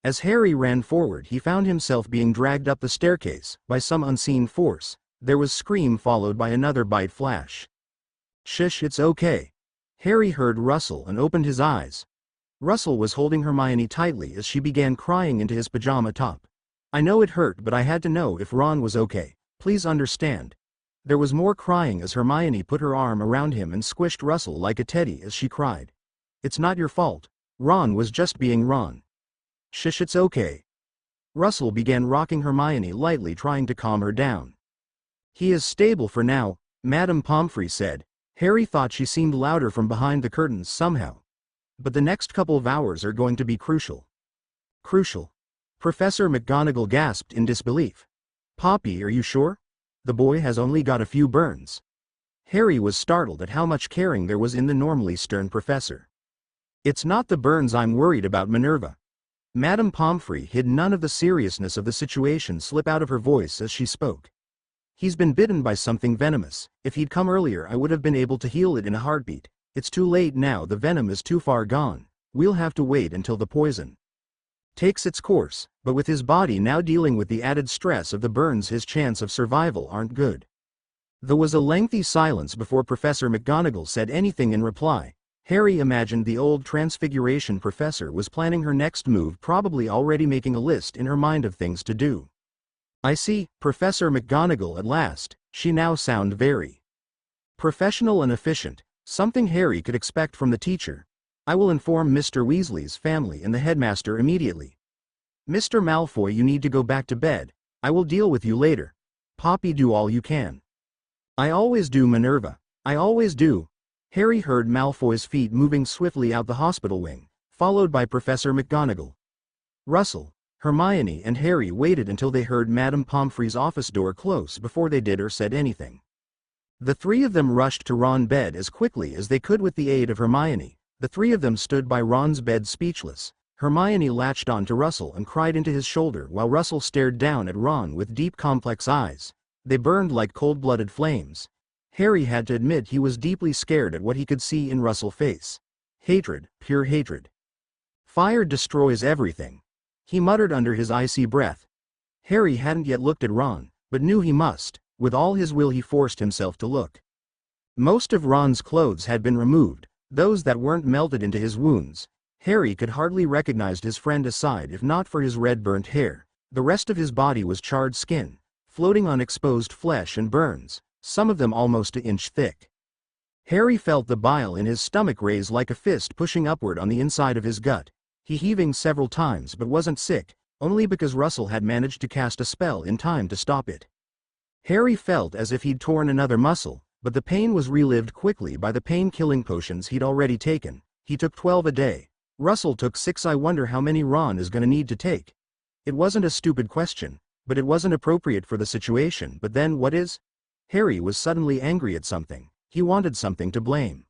As Harry ran forward, he found himself being dragged up the staircase by some unseen force. There was a scream followed by another bright flash. Shush, it's okay. Harry heard Russell and opened his eyes. Russell was holding Hermione tightly as she began crying into his pajama top. I know it hurt, but I had to know if Ron was okay. Please understand. There was more crying as Hermione put her arm around him and squished Russell like a teddy as she cried. It's not your fault. Ron was just being Ron. Shush, it's okay. Russell began rocking Hermione lightly, trying to calm her down. He is stable for now, Madame Pomfrey said. Harry thought she seemed louder from behind the curtains somehow. But the next couple of hours are going to be crucial. Crucial? Professor McGonagall gasped in disbelief. Poppy, are you sure? The boy has only got a few burns. Harry was startled at how much caring there was in the normally stern professor. It's not the burns I'm worried about, Minerva. Madame Pomfrey hid none of the seriousness of the situation slip out of her voice as she spoke. He's been bitten by something venomous. If he'd come earlier, I would have been able to heal it in a heartbeat. It's too late now, the venom is too far gone. We'll have to wait until the poison takes its course, but with his body now dealing with the added stress of the burns, his chance of survival aren't good. There was a lengthy silence before Professor McGonagall said anything in reply. Harry imagined the old Transfiguration professor was planning her next move, probably already making a list in her mind of things to do. I see, Professor McGonagall at last. She now sounded very professional and efficient. Something Harry could expect from the teacher. I will inform Mr. Weasley's family and the headmaster immediately. Mr. Malfoy, you need to go back to bed. I will deal with you later. Poppy, do all you can. I always do, Minerva. I always do. Harry heard Malfoy's feet moving swiftly out the hospital wing, followed by Professor McGonagall. Russell. Hermione and Harry waited until they heard Madame Pomfrey's office door close before they did or said anything. The three of them rushed to Ron's bed as quickly as they could with the aid of Hermione. The three of them stood by Ron's bed speechless. Hermione latched on to Russell and cried into his shoulder while Russell stared down at Ron with deep complex eyes. They burned like cold-blooded flames. Harry had to admit he was deeply scared at what he could see in Russell's face. Hatred, pure hatred. Fire destroys everything, he muttered under his icy breath. Harry hadn't yet looked at Ron, but knew he must. With all his will he forced himself to look. Most of Ron's clothes had been removed, those that weren't melted into his wounds. Harry could hardly recognize his friend aside if not for his red burnt hair. The rest of his body was charred skin, floating on exposed flesh and burns, some of them almost an inch thick. Harry felt the bile in his stomach raise like a fist pushing upward on the inside of his gut. He heaving several times but wasn't sick, only because Russell had managed to cast a spell in time to stop it. Harry felt as if he'd torn another muscle, but the pain was relived quickly by the pain-killing potions he'd already taken. He took 12 a day. Russell took 6. I wonder how many Ron is gonna need to take. It wasn't a stupid question, but it wasn't appropriate for the situation. But then what is? Harry was suddenly angry at something. He wanted something to blame.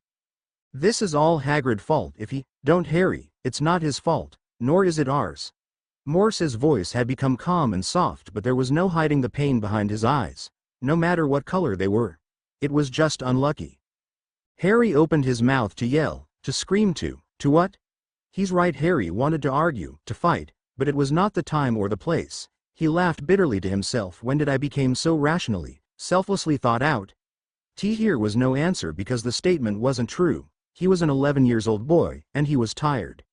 This is all Hagrid's fault if he... Don't Harry, it's not his fault, nor is it ours. Morse's voice had become calm and soft, but there was no hiding the pain behind his eyes, no matter what color they were. It was just unlucky. Harry opened his mouth to yell, to scream to what? He's right, Harry wanted to argue, to fight, but it was not the time or the place. He laughed bitterly to himself. When did I become so rationally, selflessly thought out? Here was no answer because the statement wasn't true. He was an 11-year-old boy, and he was tired.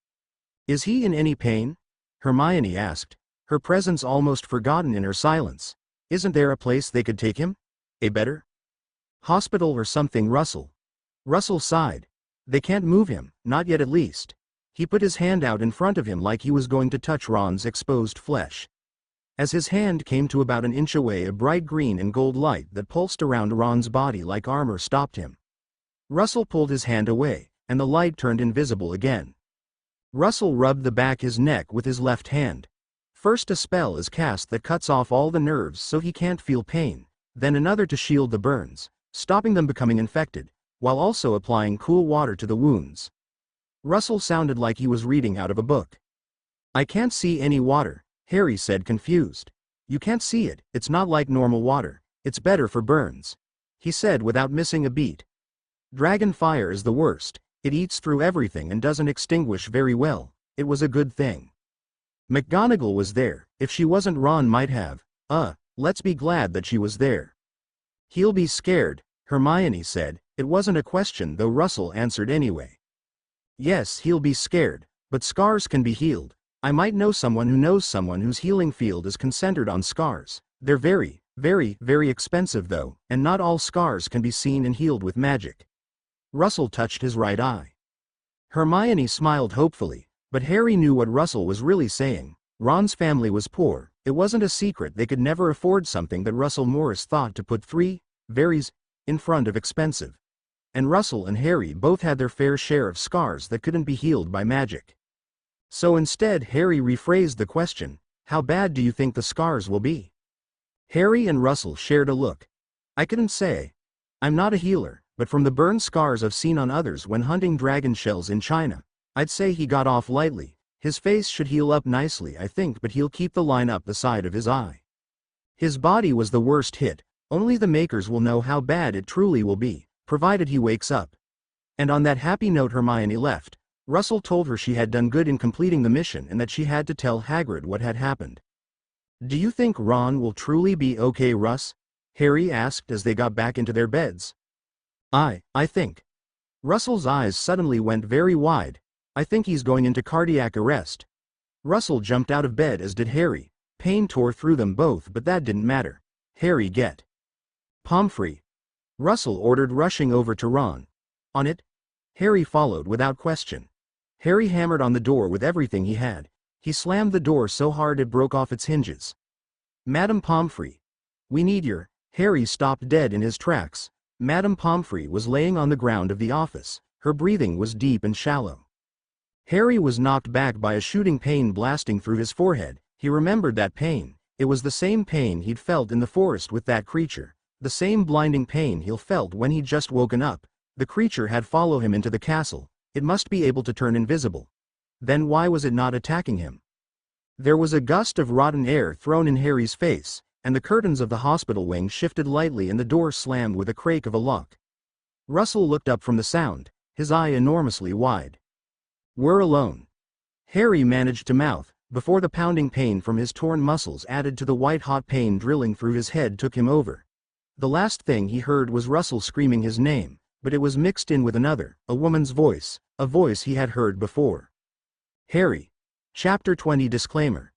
Is he in any pain? Hermione asked, her presence almost forgotten in her silence. Isn't there a place they could take him? A better hospital or something? Russell sighed. They can't move him, not yet at least. He put his hand out in front of him like he was going to touch Ron's exposed flesh. As his hand came to about an inch away, a bright green and gold light that pulsed around Ron's body like armor stopped him. Russell pulled his hand away, and the light turned invisible again. Russell rubbed the back of his neck with his left hand. First a spell is cast that cuts off all the nerves so he can't feel pain, then another to shield the burns, stopping them becoming infected, while also applying cool water to the wounds. Russell sounded like he was reading out of a book. I can't see any water, Harry said confused. You can't see it, it's not like normal water, it's better for burns, he said without missing a beat. Dragon fire is the worst. It eats through everything and doesn't extinguish very well. It was a good thing McGonagall was there. If she wasn't, Ron might have. Let's be glad that she was there. He'll be scared, Hermione said. It wasn't a question though. Russell answered anyway. Yes, he'll be scared, but scars can be healed. I might know someone who knows someone whose healing field is concentrated on scars. They're very, very, very expensive though, and not all scars can be seen and healed with magic. Russell touched his right eye. Hermione smiled hopefully, but Harry knew what Russell was really saying. Ron's family was poor. It wasn't a secret they could never afford something that Russell Morris thought to put 3 veries in front of expensive. And Russell and Harry both had their fair share of scars that couldn't be healed by magic. So instead Harry rephrased the question, how bad do you think the scars will be? Harry and Russell shared a look. I couldn't say. I'm not a healer. But from the burn scars I've seen on others when hunting dragon shells in China, I'd say he got off lightly. His face should heal up nicely I think, but he'll keep the line up the side of his eye. His body was the worst hit. Only the makers will know how bad it truly will be, provided he wakes up. And on that happy note Hermione left. Russell told her she had done good in completing the mission and that she had to tell Hagrid what had happened. Do you think Ron will truly be okay, Russ? Harry asked as they got back into their beds. I think. Russell's eyes suddenly went very wide. I think he's going into cardiac arrest. Russell jumped out of bed as did Harry. Pain tore through them both, but that didn't matter. Harry, get Pomfrey, Russell ordered, rushing over to Ron. On it? Harry followed without question. Harry hammered on the door with everything he had. He slammed the door so hard it broke off its hinges. Madame Pomfrey. We need your... Harry stopped dead in his tracks. Madame Pomfrey was laying on the ground of the office. Her breathing was deep and shallow. Harry was knocked back by a shooting pain blasting through his forehead. He remembered that pain. It was the same pain he'd felt in the forest with that creature. The same blinding pain he'd felt when he'd just woken up. The creature had followed him into the castle. It must be able to turn invisible. Then why was it not attacking him? There was a gust of rotten air thrown in Harry's face, and the curtains of the hospital wing shifted lightly and the door slammed with a crake of a lock. Russell looked up from the sound, his eye enormously wide. "We're alone," Harry managed to mouth, before the pounding pain from his torn muscles added to the white-hot pain drilling through his head took him over. The last thing he heard was Russell screaming his name, but it was mixed in with another, a woman's voice, a voice he had heard before. Harry. Chapter 20 Disclaimer.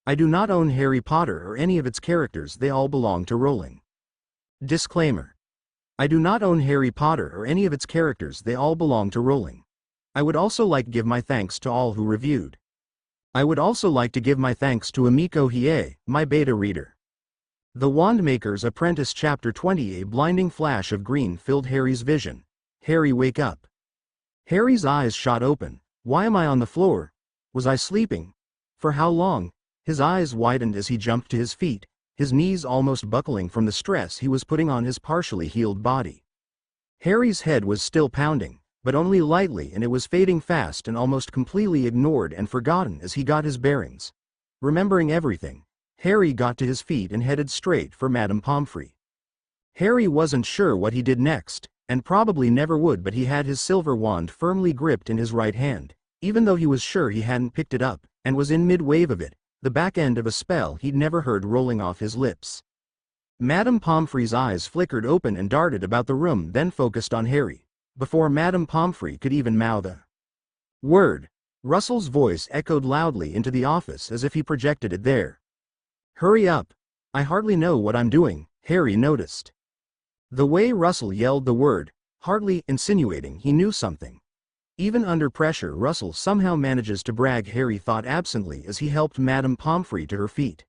I do not own Harry Potter or any of its characters, they all belong to Rowling. Disclaimer. I do not own Harry Potter or any of its characters, they all belong to Rowling. I would also like to give my thanks to all who reviewed. I would also like to give my thanks to Amiko Hiei, my beta reader. The Wandmaker's Apprentice Chapter 20. A blinding flash of green filled Harry's vision. Harry, wake up. Harry's eyes shot open. Why am I on the floor? Was I sleeping? For how long? His eyes widened as he jumped to his feet, his knees almost buckling from the stress he was putting on his partially healed body. Harry's head was still pounding, but only lightly, and it was fading fast and almost completely ignored and forgotten as he got his bearings. Remembering everything, Harry got to his feet and headed straight for Madame Pomfrey. Harry wasn't sure what he did next, and probably never would, but he had his silver wand firmly gripped in his right hand, even though he was sure he hadn't picked it up, and was in mid-wave of it, the back end of a spell he'd never heard rolling off his lips. Madame Pomfrey's eyes flickered open and darted about the room, then focused on Harry. Before Madame Pomfrey could even mouth a word, Russell's voice echoed loudly into the office as if he projected it there. Hurry up. I hardly know what I'm doing, Harry noticed. The way Russell yelled the word, hardly insinuating he knew something. Even under pressure, Russell somehow manages to brag, Harry thought absently as he helped Madame Pomfrey to her feet.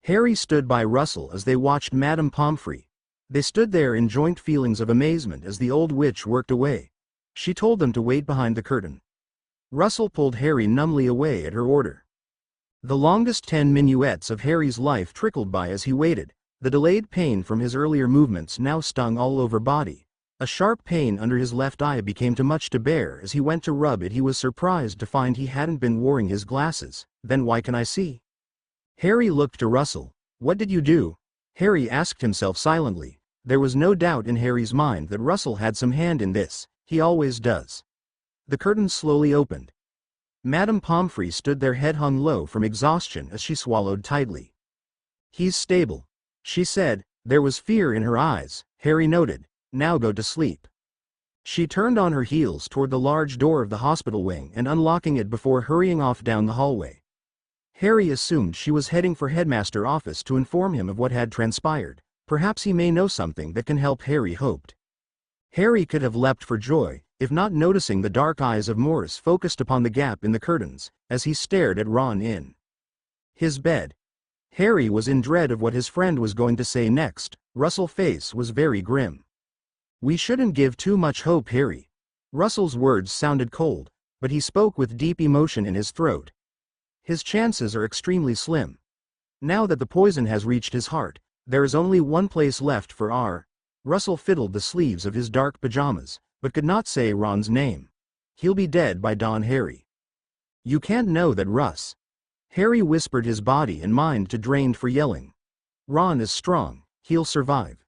Harry stood by Russell as they watched Madame Pomfrey. They stood there in joint feelings of amazement as the old witch worked away. She told them to wait behind the curtain. Russell pulled Harry numbly away at her order. The longest 10 minuets of Harry's life trickled by as he waited. The delayed pain from his earlier movements now stung all over body. A sharp pain under his left eye became too much to bear as he went to rub it. He was surprised to find he hadn't been wearing his glasses. Then why can I see? Harry looked to Russell. What did you do? Harry asked himself silently. There was no doubt in Harry's mind that Russell had some hand in this. He always does. The curtain slowly opened. Madame Pomfrey stood there, head hung low from exhaustion as she swallowed tightly. He's stable, she said. There was fear in her eyes, Harry noted. Now go to sleep. She turned on her heels toward the large door of the hospital wing and unlocking it before hurrying off down the hallway. Harry assumed she was heading for headmaster's office to inform him of what had transpired. Perhaps he may know something that can help, Harry hoped. Harry could have leapt for joy, if not noticing the dark eyes of Morris focused upon the gap in the curtains, as he stared at Ron in his bed. Harry was in dread of what his friend was going to say next. Russell's face was very grim. We shouldn't give too much hope, Harry. Russell's words sounded cold, but he spoke with deep emotion in his throat. His chances are extremely slim. Now that the poison has reached his heart, there is only one place left for R. Russell fiddled the sleeves of his dark pajamas, but could not say Ron's name. He'll be dead by dawn, Harry. You can't know that, Russ. Harry whispered, his body and mind too drained for yelling. Ron is strong, he'll survive.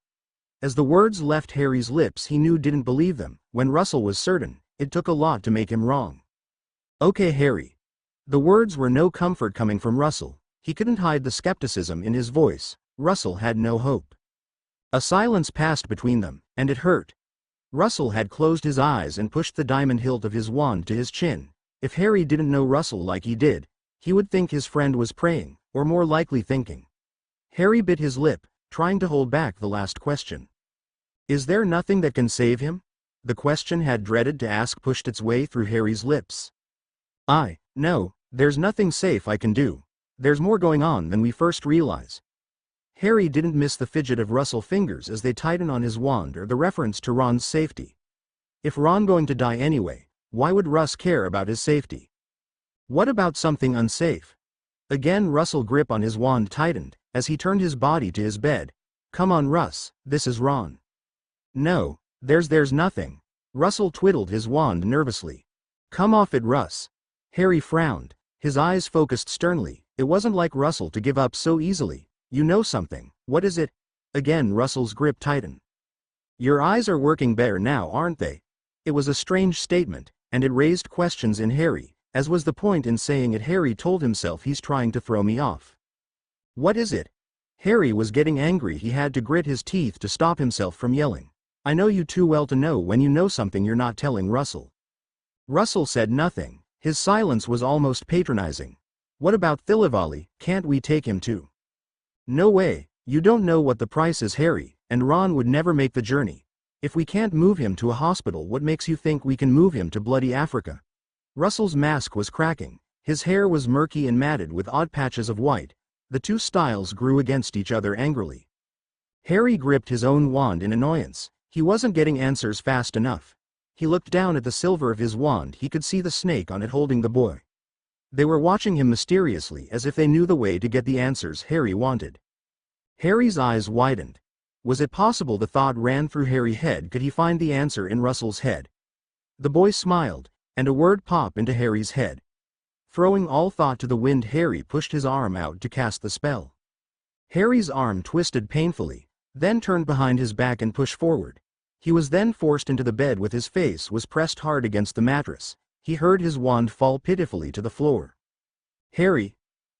As the words left Harry's lips, he knew didn't believe them. When Russell was certain, it took a lot to make him wrong. Okay, Harry. The words were no comfort coming from Russell. He couldn't hide the skepticism in his voice. Russell had no hope. A silence passed between them, and it hurt. Russell had closed his eyes and pushed the diamond hilt of his wand to his chin. If Harry didn't know Russell like he did, he would think his friend was praying, or more likely thinking. Harry bit his lip, trying to hold back the last question. Is there nothing that can save him? The question had dreaded to ask pushed its way through Harry's lips. No, there's nothing safe I can do. There's more going on than we first realize. Harry didn't miss the fidget of Russell's fingers as they tightened on his wand or the reference to Ron's safety. If Ron going to die anyway, why would Russ care about his safety? What about something unsafe? Again Russell's grip on his wand tightened, as he turned his body to his bed. Come on Russ, this is Ron. No, there's nothing. Russell twiddled his wand nervously. Come off it Russ. Harry frowned, his eyes focused sternly. It wasn't like Russell to give up so easily. You know something, what is it? Again Russell's grip tightened. Your eyes are working better now aren't they? It was a strange statement, and it raised questions in Harry, as was the point in saying it. Harry told himself he's trying to throw me off. What is it? Harry was getting angry. He had to grit his teeth to stop himself from yelling. I know you too well to know when you know something you're not telling Russell. Russell said nothing, his silence was almost patronizing. What about Thilivali, can't we take him too? No way, you don't know what the price is Harry, and Ron would never make the journey. If we can't move him to a hospital, what makes you think we can move him to bloody Africa? Russell's mask was cracking, his hair was murky and matted with odd patches of white. The two styles grew against each other angrily. Harry gripped his own wand in annoyance. He wasn't getting answers fast enough. He looked down at the silver of his wand. He could see the snake on it holding the boy. They were watching him mysteriously, as if they knew the way to get the answers Harry wanted. Harry's eyes widened. Was it possible? The thought ran through Harry's head. Could he find the answer in Russell's head? The boy smiled, and a word popped into Harry's head. Throwing all thought to the wind, Harry pushed his arm out to cast the spell. Harry's arm twisted painfully, then turned behind his back and pushed forward. He was then forced into the bed with his face was pressed hard against the mattress. He heard his wand fall pitifully to the floor. Harry,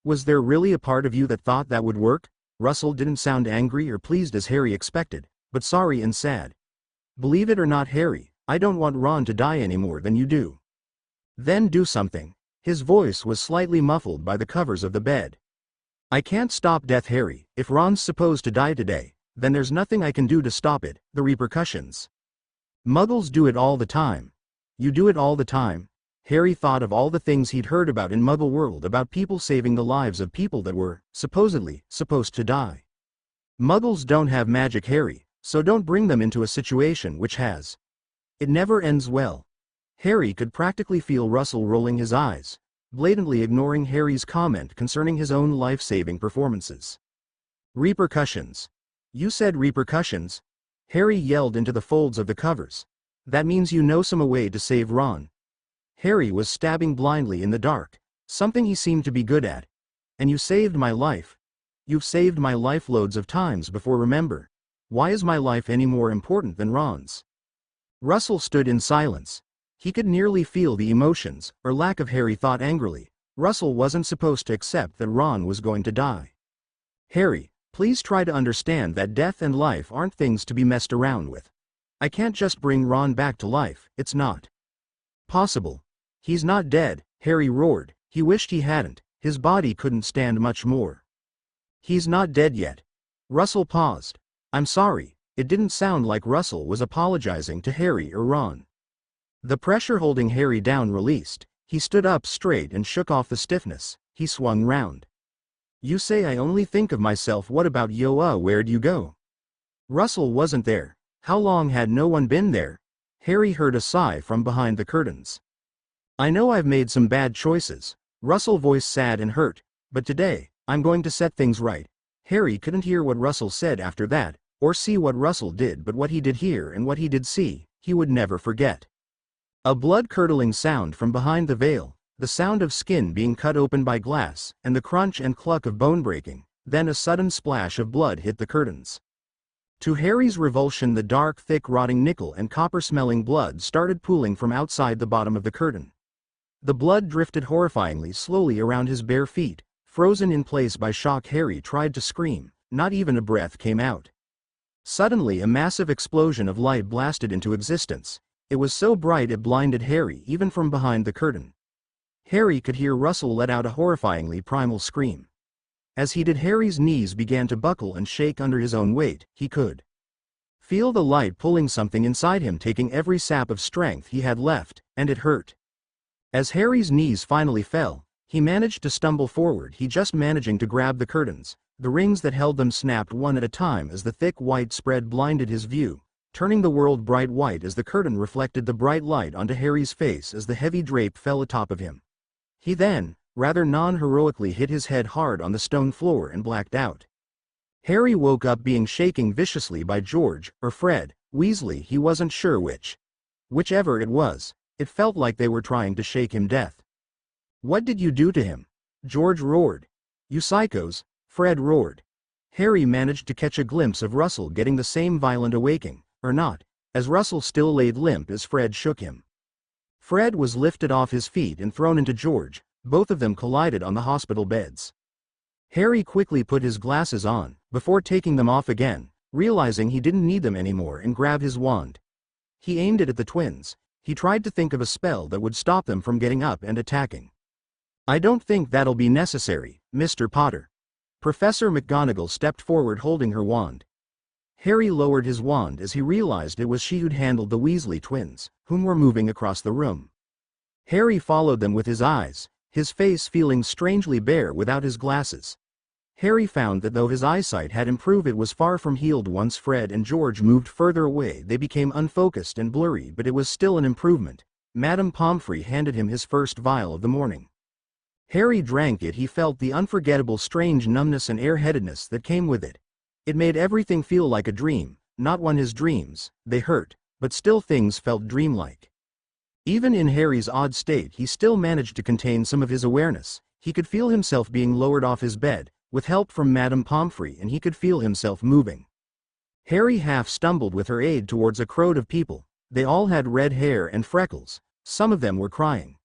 was there really a part of you that thought that would work? Russell didn't sound angry or pleased as Harry expected, but sorry and sad. Believe it or not Harry, I don't want Ron to die any more than you do. Then do something. His voice was slightly muffled by the covers of the bed. I can't stop death Harry. If Ron's supposed to die today, then there's nothing I can do to stop it, the repercussions. Muggles do it all the time. You do it all the time. Harry thought of all the things he'd heard about in Muggle world about people saving the lives of people that were, supposedly, supposed to die. Muggles don't have magic Harry, so don't bring them into a situation which has. It never ends well. Harry could practically feel Russell rolling his eyes, blatantly ignoring Harry's comment concerning his own life-saving performances. Repercussions. You said repercussions? Harry yelled into the folds of the covers. That means you know some way to save Ron. Harry was stabbing blindly in the dark, something he seemed to be good at. And you saved my life. You've saved my life loads of times before, remember. Why is my life any more important than Ron's? Russell stood in silence. He could nearly feel the emotions, or lack of. Harry thought angrily. Russell wasn't supposed to accept that Ron was going to die. Harry, please try to understand that death and life aren't things to be messed around with. I can't just bring Ron back to life, it's not possible. He's not dead, Harry roared. He wished he hadn't, his body couldn't stand much more. He's not dead yet. Russell paused. I'm sorry. It didn't sound like Russell was apologizing to Harry or Ron. The pressure holding Harry down released. He stood up straight and shook off the stiffness. He swung round. You say I only think of myself. What about Yoa? Where'd you go? Russell wasn't there. How long had no one been there? Harry heard a sigh from behind the curtains. I know I've made some bad choices. Russell's voice sad and hurt. But today, I'm going to set things right. Harry couldn't hear what Russell said after that, or see what Russell did, but what he did hear and what he did see, he would never forget. A blood-curdling sound from behind the veil, the sound of skin being cut open by glass, and the crunch and cluck of bone breaking, then a sudden splash of blood hit the curtains. To Harry's revulsion, the dark, thick, rotting nickel and copper-smelling blood started pooling from outside the bottom of the curtain. The blood drifted horrifyingly slowly around his bare feet, frozen in place by shock. Harry tried to scream, not even a breath came out. Suddenly a massive explosion of light blasted into existence. It was so bright it blinded Harry even from behind the curtain. Harry could hear Russell let out a horrifyingly primal scream. As he did, Harry's knees began to buckle and shake under his own weight. He could feel the light pulling something inside him, taking every sap of strength he had left, and it hurt. As Harry's knees finally fell, he managed to stumble forward, he just managing to grab the curtains. The rings that held them snapped one at a time as the thick white spread blinded his view, turning the world bright white as the curtain reflected the bright light onto Harry's face as the heavy drape fell atop of him. He then, rather non-heroically hit his head hard on the stone floor and blacked out. Harry woke up being shaken viciously by George, or Fred, Weasley, he wasn't sure which. Whichever it was, it felt like they were trying to shake him death. "What did you do to him?" George roared. "You psychos," Fred roared. Harry managed to catch a glimpse of Russell getting the same violent awakening, or not, as Russell still laid limp as Fred shook him. Fred was lifted off his feet and thrown into George, both of them collided on the hospital beds. Harry quickly put his glasses on, before taking them off again, realizing he didn't need them anymore, and grabbed his wand. He aimed it at the twins. He tried to think of a spell that would stop them from getting up and attacking. "I don't think that'll be necessary, Mr. Potter." Professor McGonagall stepped forward holding her wand. Harry lowered his wand as he realized it was she who'd handled the Weasley twins, whom were moving across the room. Harry followed them with his eyes, his face feeling strangely bare without his glasses. Harry found that though his eyesight had improved, it was far from healed. Once Fred and George moved further away, they became unfocused and blurry, but it was still an improvement. Madame Pomfrey handed him his first vial of the morning. Harry drank it. He felt the unforgettable strange numbness and airheadedness that came with it. It made everything feel like a dream, not one his dreams. They hurt, but still things felt dreamlike. Even in Harry's odd state, he still managed to contain some of his awareness. He could feel himself being lowered off his bed, with help from Madame Pomfrey, and he could feel himself moving. Harry half stumbled with her aid towards a crowd of people. They all had red hair and freckles. Some of them were crying.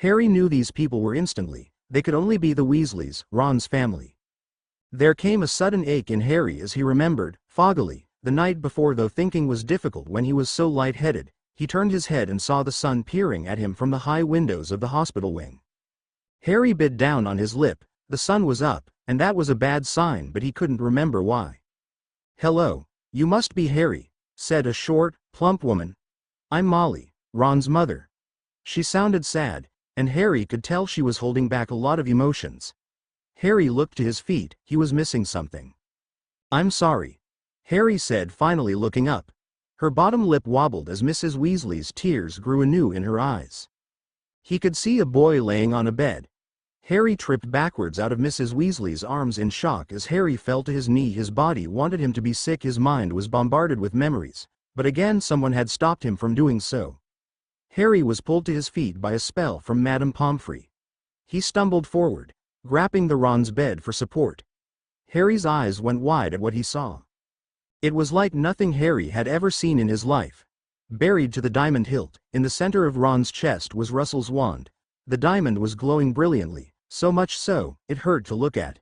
Harry knew these people were instantly. They could only be the Weasleys, Ron's family. There came a sudden ache in Harry as he remembered, foggily, the night before. Though thinking was difficult when he was so light-headed, he turned his head and saw the sun peering at him from the high windows of the hospital wing. Harry bit down on his lip. The sun was up, and that was a bad sign, but he couldn't remember why. "Hello, you must be Harry," said a short, plump woman. "I'm Molly, Ron's mother." She sounded sad, and Harry could tell she was holding back a lot of emotions. Harry looked to his feet. He was missing something. "I'm sorry," Harry said, finally looking up. Her bottom lip wobbled as Mrs. Weasley's tears grew anew in her eyes. He could see a boy laying on a bed. Harry tripped backwards out of Mrs. Weasley's arms in shock as Harry fell to his knee. His body wanted him to be sick. His mind was bombarded with memories, but again someone had stopped him from doing so. Harry was pulled to his feet by a spell from Madame Pomfrey. He stumbled forward, grabbing the Ron's bed for support. Harry's eyes went wide at what he saw. It was like nothing Harry had ever seen in his life. Buried to the diamond hilt, in the center of Ron's chest was Russell's wand. The diamond was glowing brilliantly, so much so, it hurt to look at.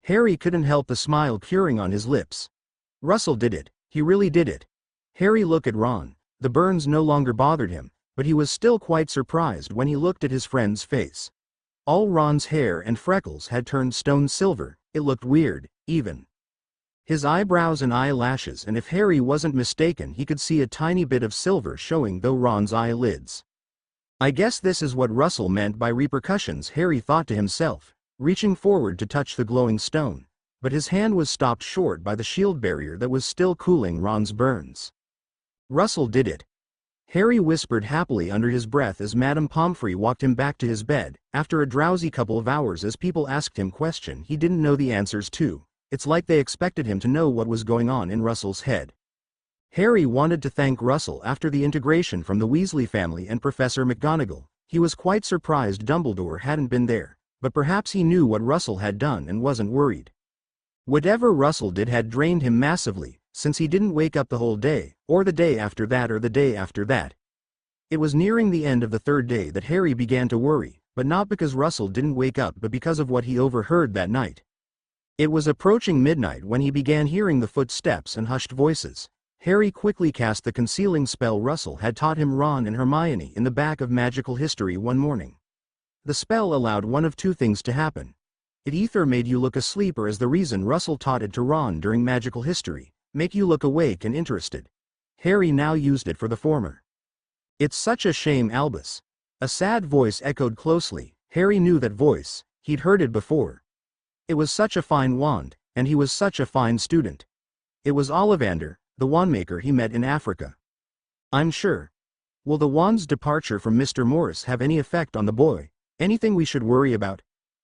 Harry couldn't help the smile curing on his lips. Russell did it. He really did it. Harry looked at Ron. The burns no longer bothered him, but he was still quite surprised when he looked at his friend's face. All Ron's hair and freckles had turned stone silver. It looked weird, even. His eyebrows and eyelashes, and if Harry wasn't mistaken, he could see a tiny bit of silver showing through Ron's eyelids. "I guess this is what Russell meant by repercussions," Harry thought to himself, reaching forward to touch the glowing stone, but his hand was stopped short by the shield barrier that was still cooling Ron's burns. "Russell did it," Harry whispered happily under his breath as Madame Pomfrey walked him back to his bed. After a drowsy couple of hours, as people asked him questions he didn't know the answers to, it's like they expected him to know what was going on in Russell's head. Harry wanted to thank Russell after the integration from the Weasley family and Professor McGonagall. He was quite surprised Dumbledore hadn't been there, but perhaps he knew what Russell had done and wasn't worried. Whatever Russell did had drained him massively, since he didn't wake up the whole day, or the day after that, or the day after that. It was nearing the end of the third day that Harry began to worry, but not because Russell didn't wake up, but because of what he overheard that night. It was approaching midnight when he began hearing the footsteps and hushed voices. Harry quickly cast the concealing spell Russell had taught him Ron and Hermione in the back of Magical History one morning. The spell allowed one of two things to happen. It either made you look asleep, or, as the reason Russell taught it to Ron during Magical History, make you look awake and interested. Harry now used it for the former. "It's such a shame, Albus." A sad voice echoed closely. Harry knew that voice. He'd heard it before. It was such a fine wand, and he was such a fine student. It was Ollivander, the wandmaker he met in Africa. "I'm sure. Will the wand's departure from Mr. Morris have any effect on the boy?" Anything we should worry about?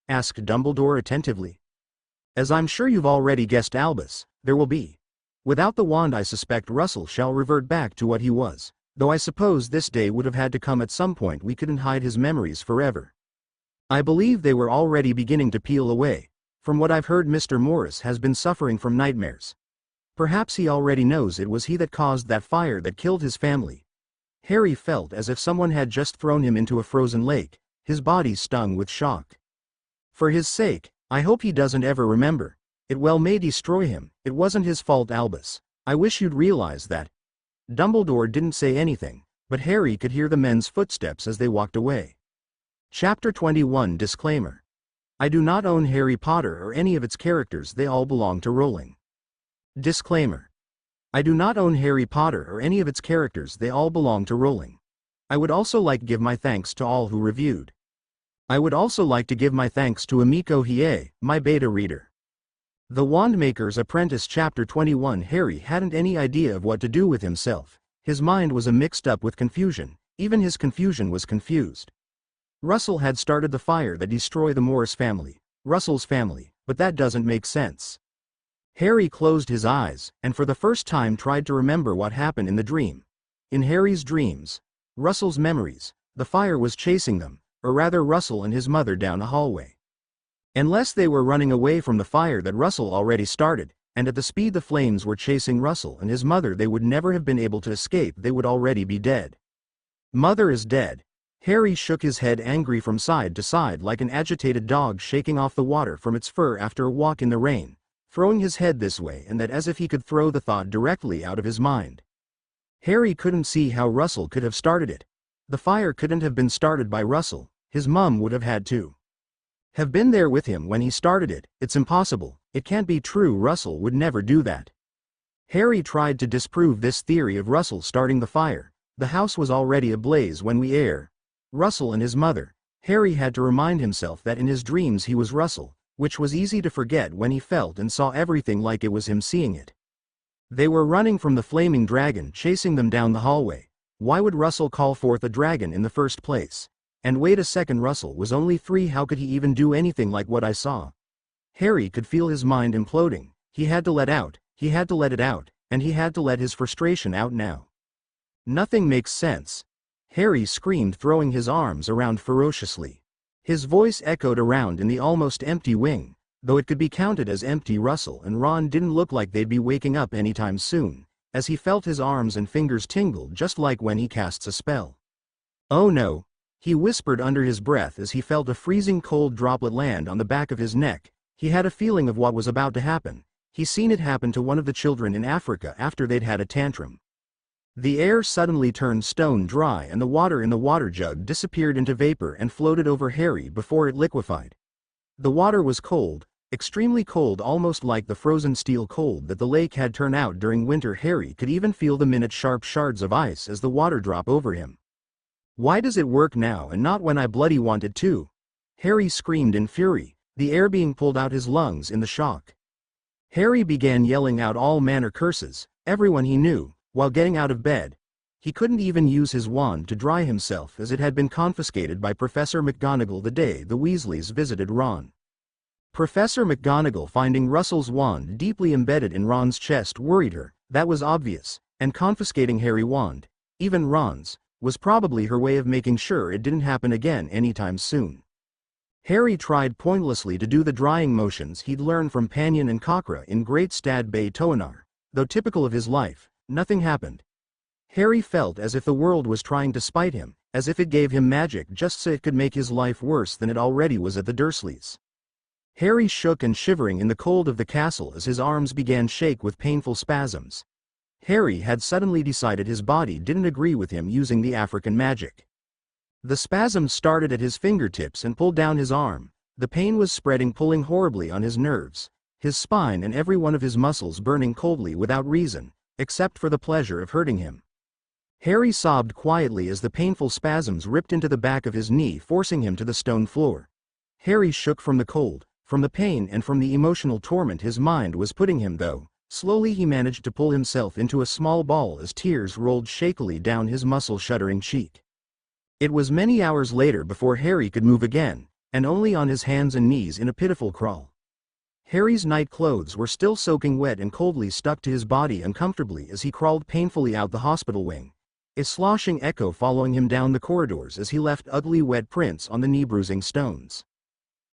Asked Dumbledore attentively. As I'm sure you've already guessed, Albus, there will be. Without the wand, I suspect Russell shall revert back to what he was, though I suppose this day would have had to come at some point. We couldn't hide his memories forever. I believe they were already beginning to peel away. From what I've heard, Mr. Morris has been suffering from nightmares. Perhaps he already knows it was he that caused that fire that killed his family. Harry felt as if someone had just thrown him into a frozen lake, his body stung with shock. For his sake, I hope he doesn't ever remember. It well may destroy him. It wasn't his fault, Albus. I wish you'd realize that. Dumbledore didn't say anything, but Harry could hear the men's footsteps as they walked away. Chapter 21 Disclaimer. I do not own Harry Potter or any of its characters. They all belong to Rowling. Disclaimer. I do not own Harry Potter or any of its characters. They all belong to Rowling. I would also like to give my thanks to all who reviewed. I would also like to give my thanks to Amiko Hiei, my beta reader. The Wandmaker's Apprentice Chapter 21. Harry hadn't any idea of what to do with himself. His mind was mixed up with confusion. Even his confusion was confused. Russell had started the fire that destroyed the Morris family, Russell's family, but that doesn't make sense. Harry closed his eyes, and for the first time tried to remember what happened in the dream. In Harry's dreams, Russell's memories, the fire was chasing them, or rather Russell and his mother down a hallway. Unless they were running away from the fire that Russell already started, and at the speed the flames were chasing Russell and his mother, they would never have been able to escape. They would already be dead. Mother is dead. Harry shook his head, angry from side to side like an agitated dog shaking off the water from its fur after a walk in the rain, throwing his head this way and that as if he could throw the thought directly out of his mind. Harry couldn't see how Russell could have started it. The fire couldn't have been started by Russell. His mum would have had to have been there with him when he started it. It's impossible. It can't be true. Russell would never do that. Harry tried to disprove this theory of Russell starting the fire. The house was already ablaze when we air. Russell and his mother. Harry had to remind himself that in his dreams he was Russell, which was easy to forget when he felt and saw everything like it was him seeing it. They were running from the flaming dragon chasing them down the hallway. Why would Russell call forth a dragon in the first place? And wait a second, Russell was only 3. How could he even do anything like what I saw? Harry could feel his mind imploding. He had to let out, he had to let it out, and he had to let his frustration out now. Nothing makes sense. Harry screamed, throwing his arms around ferociously. His voice echoed around in the almost empty wing, though it could be counted as empty. Russell and Ron didn't look like they'd be waking up anytime soon, as he felt his arms and fingers tingle just like when he casts a spell. Oh no, he whispered under his breath as he felt a freezing cold droplet land on the back of his neck. He had a feeling of what was about to happen. He'd seen it happen to one of the children in Africa after they'd had a tantrum. The air suddenly turned stone dry and the water in the water jug disappeared into vapor and floated over Harry before it liquefied. The water was cold, extremely cold, almost like the frozen steel cold that the lake had turned out during winter. Harry could even feel the minute-sharp shards of ice as the water dropped over him. Why does it work now and not when I bloody wanted to? Harry screamed in fury, the air being pulled out his lungs in the shock. Harry began yelling out all manner curses, everyone he knew, while getting out of bed. He couldn't even use his wand to dry himself as it had been confiscated by Professor McGonagall the day the Weasleys visited Ron. Professor McGonagall, finding Russell's wand deeply embedded in Ron's chest, worried her. That was obvious, and confiscating Harry's wand, even Ron's, was probably her way of making sure it didn't happen again anytime soon. Harry tried pointlessly to do the drying motions he'd learned from Panion and Cockra in Great Stad Bay Toanar. Though typical of his life, nothing happened. Harry felt as if the world was trying to spite him, as if it gave him magic just so it could make his life worse than it already was at the Dursleys. Harry shook and shivering in the cold of the castle as his arms began shake with painful spasms. Harry had suddenly decided his body didn't agree with him using the African magic. The spasms started at his fingertips and pulled down his arm. The pain was spreading, pulling horribly on his nerves, his spine and every one of his muscles burning coldly without reason, except for the pleasure of hurting him. Harry sobbed quietly as the painful spasms ripped into the back of his knee, forcing him to the stone floor. Harry shook from the cold, from the pain and from the emotional torment his mind was putting him, though. Slowly he managed to pull himself into a small ball as tears rolled shakily down his muscle-shuddering cheek. It was many hours later before Harry could move again, and only on his hands and knees in a pitiful crawl. Harry's night clothes were still soaking wet and coldly stuck to his body uncomfortably as he crawled painfully out the hospital wing, a sloshing echo following him down the corridors as he left ugly wet prints on the knee-bruising stones.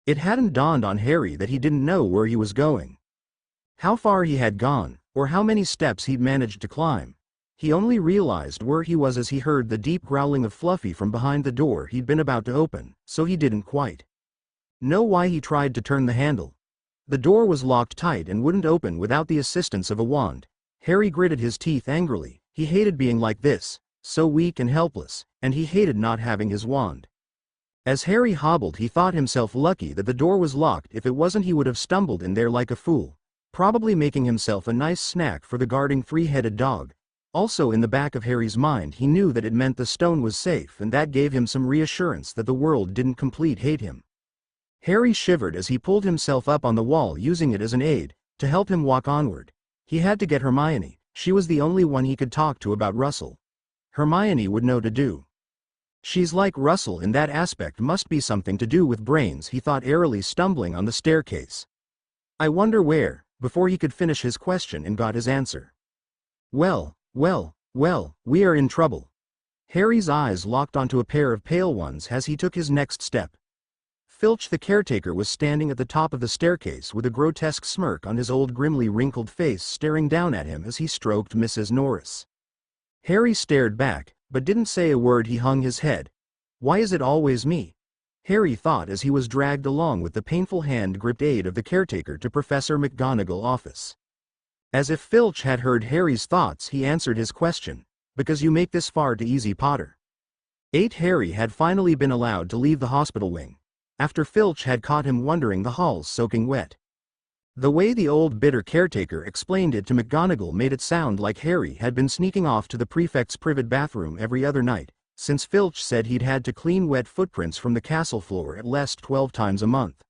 It hadn't dawned on Harry that he didn't know where he was going, how far he had gone, or how many steps he'd managed to climb. He only realized where he was as he heard the deep growling of Fluffy from behind the door he'd been about to open, so he didn't quite know why he tried to turn the handle. The door was locked tight and wouldn't open without the assistance of a wand. Harry gritted his teeth angrily. He hated being like this, so weak and helpless, and he hated not having his wand. As Harry hobbled, he thought himself lucky that the door was locked. If it wasn't, he would have stumbled in there like a fool, probably making himself a nice snack for the guarding three-headed dog. Also in the back of Harry's mind, he knew that it meant the stone was safe, and that gave him some reassurance that the world didn't completely hate him. Harry shivered as he pulled himself up on the wall, using it as an aid to help him walk onward. He had to get Hermione. She was the only one he could talk to about Russell. Hermione would know to do. She's like Russell in that aspect. Must be something to do with brains, he thought airily, stumbling on the staircase. I wonder where, before he could finish his question and got his answer. Well, we are in trouble. Harry's eyes locked onto a pair of pale ones as he took his next step. Filch the caretaker was standing at the top of the staircase with a grotesque smirk on his old grimly wrinkled face, staring down at him as he stroked Mrs. Norris. Harry stared back, but didn't say a word. He hung his head. Why is it always me? Harry thought as he was dragged along with the painful hand-gripped aid of the caretaker to Professor McGonagall's office. As if Filch had heard Harry's thoughts, he answered his question. Because you make this far too easy, Potter. Harry had finally been allowed to leave the hospital wing, after Filch had caught him wandering the halls soaking wet. The way the old bitter caretaker explained it to McGonagall made it sound like Harry had been sneaking off to the prefect's private bathroom every other night, since Filch said he'd had to clean wet footprints from the castle floor at least 12 times a month.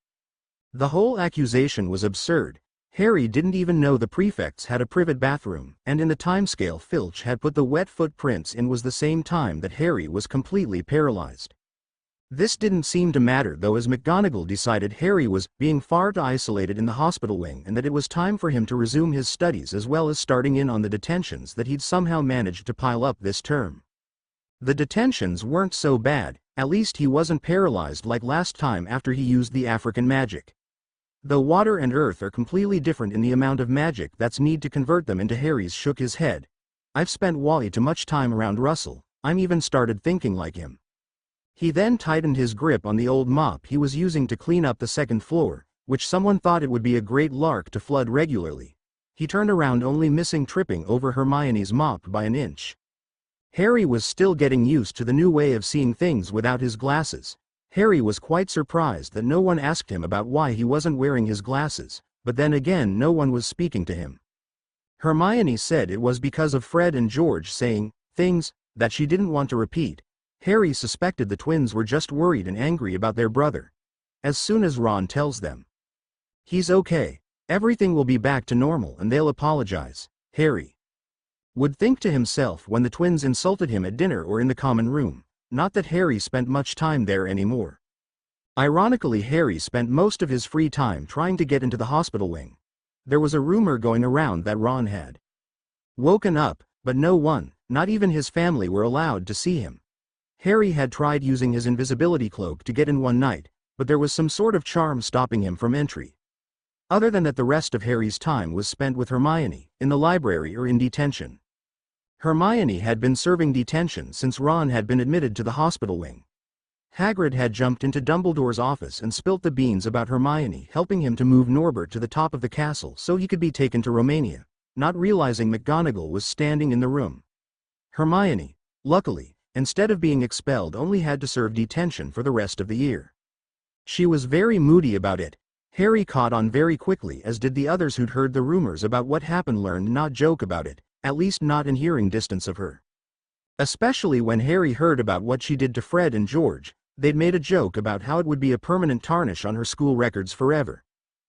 The whole accusation was absurd. Harry didn't even know the prefects had a private bathroom, and in the timescale Filch had put the wet footprints in was the same time that Harry was completely paralyzed. This didn't seem to matter though, as McGonagall decided Harry was being far too isolated in the hospital wing and that it was time for him to resume his studies as well as starting in on the detentions that he'd somehow managed to pile up this term. The detentions weren't so bad, at least he wasn't paralyzed like last time after he used the African magic. Though water and earth are completely different in the amount of magic that's needed to convert them into. Harry's shook his head. I've spent way too much time around Russell. I'm even started thinking like him. He then tightened his grip on the old mop he was using to clean up the second floor, which someone thought it would be a great lark to flood regularly. He turned around, only missing tripping over Hermione's mop by an inch. Harry was still getting used to the new way of seeing things without his glasses. Harry was quite surprised that no one asked him about why he wasn't wearing his glasses, but then again no one was speaking to him. Hermione said it was because of Fred and George saying things that she didn't want to repeat. Harry suspected the twins were just worried and angry about their brother. As soon as Ron tells them he's okay, everything will be back to normal and they'll apologize, Harry would think to himself when the twins insulted him at dinner or in the common room. Not that Harry spent much time there anymore. Ironically, Harry spent most of his free time trying to get into the hospital wing. There was a rumor going around that Ron had woken up, but no one, not even his family, were allowed to see him. Harry had tried using his invisibility cloak to get in one night, but there was some sort of charm stopping him from entry. Other than that, the rest of Harry's time was spent with Hermione, in the library or in detention. Hermione had been serving detention since Ron had been admitted to the hospital wing. Hagrid had jumped into Dumbledore's office and spilt the beans about Hermione helping him to move Norbert to the top of the castle so he could be taken to Romania, not realizing McGonagall was standing in the room. Hermione, luckily, instead of being expelled, only had to serve detention for the rest of the year. She was very moody about it. Harry caught on very quickly, as did the others who'd heard the rumors about what happened. Learned not joke about it, at least not in hearing distance of her. Especially when Harry heard about what she did to Fred and George. They'd made a joke about how it would be a permanent tarnish on her school records forever.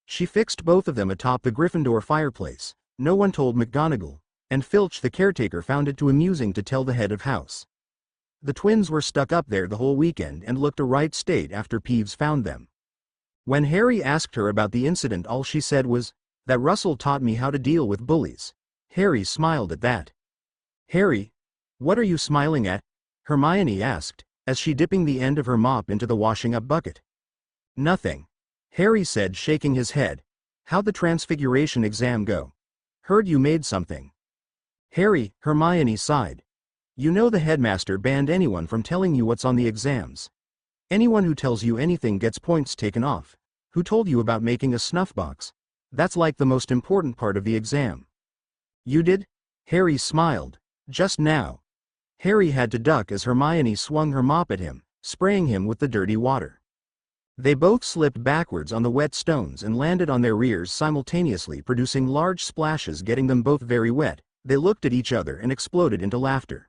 She fixed both of them atop the Gryffindor fireplace. No one told McGonagall, and Filch the caretaker found it too amusing to tell the head of house. The twins were stuck up there the whole weekend and looked a right state after Peeves found them. When Harry asked her about the incident, all she said was, "That Russell taught me how to deal with bullies." Harry smiled at that. "Harry, what are you smiling at?" Hermione asked, as she dipping the end of her mop into the washing up bucket. "Nothing," Harry said, shaking his head. "How'd the Transfiguration exam go? Heard you made something." "Harry," Hermione sighed. "You know the headmaster banned anyone from telling you what's on the exams. Anyone who tells you anything gets points taken off. Who told you about making a snuff box? That's like the most important part of the exam." "You did?" Harry smiled. "Just now." Harry had to duck as Hermione swung her mop at him, spraying him with the dirty water. They both slipped backwards on the wet stones and landed on their rears simultaneously, producing large splashes, getting them both very wet. They looked at each other and exploded into laughter.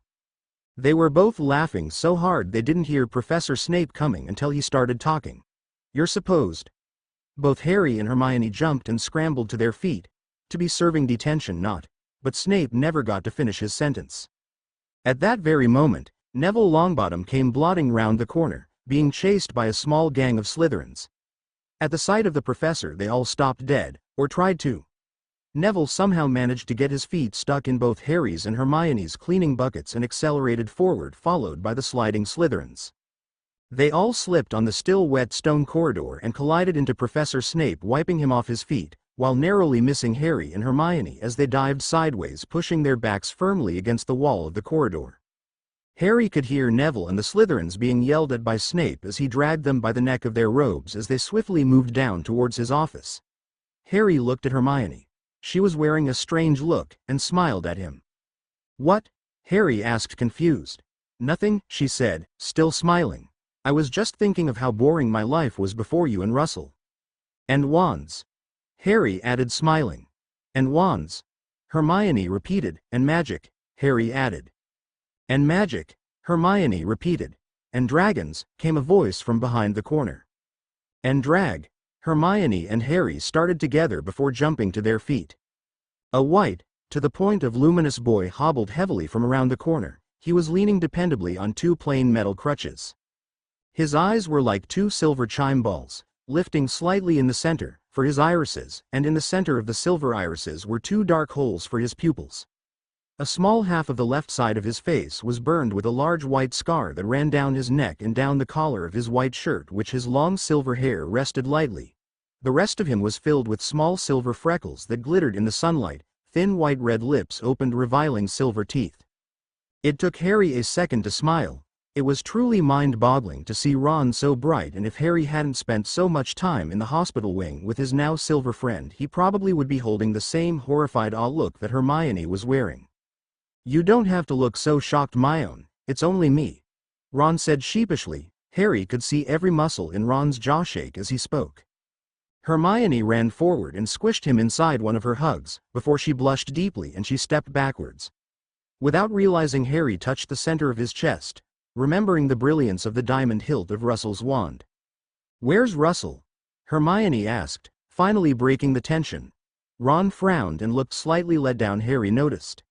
They were both laughing so hard they didn't hear Professor Snape coming until he started talking. "You're supposed." Both Harry and Hermione jumped and scrambled to their feet. "To be serving detention, not." But Snape never got to finish his sentence. At that very moment, Neville Longbottom came blotting round the corner, being chased by a small gang of Slytherins. At the sight of the professor, they all stopped dead, or tried to. Neville somehow managed to get his feet stuck in both Harry's and Hermione's cleaning buckets and accelerated forward, followed by the sliding Slytherins. They all slipped on the still wet stone corridor and collided into Professor Snape, wiping him off his feet, while narrowly missing Harry and Hermione as they dived sideways, pushing their backs firmly against the wall of the corridor. Harry could hear Neville and the Slytherins being yelled at by Snape as he dragged them by the neck of their robes as they swiftly moved down towards his office. Harry looked at Hermione. She was wearing a strange look, and smiled at him. "What?" Harry asked, confused. "Nothing," she said, still smiling. "I was just thinking of how boring my life was before you and Russell." "And wands," Harry added, smiling. "And wands," Hermione repeated. "And magic," Harry added. "And magic," Hermione repeated. "And dragons," came a voice from behind the corner. "And drag," Hermione and Harry started together before jumping to their feet. A white, to the point of luminous boy hobbled heavily from around the corner. He was leaning dependably on two plain metal crutches. His eyes were like two silver chime balls, lifting slightly in the center, for his irises, and in the center of the silver irises were two dark holes for his pupils. A small half of the left side of his face was burned with a large white scar that ran down his neck and down the collar of his white shirt, which his long silver hair rested lightly. The rest of him was filled with small silver freckles that glittered in the sunlight. Thin white red lips opened reviling silver teeth. It took Harry a second to smile. It was truly mind-boggling to see Ron so bright, and if Harry hadn't spent so much time in the hospital wing with his now silver friend, he probably would be holding the same horrified awe look that Hermione was wearing. "You don't have to look so shocked, my own, it's only me," Ron said sheepishly. Harry could see every muscle in Ron's jaw shake as he spoke. Hermione ran forward and squished him inside one of her hugs, before she blushed deeply and she stepped backwards. Without realizing, Harry touched the center of his chest, remembering the brilliance of the diamond hilt of Russell's wand. "Where's Russell?" Hermione asked, finally breaking the tension. Ron frowned and looked slightly let down. Harry noticed.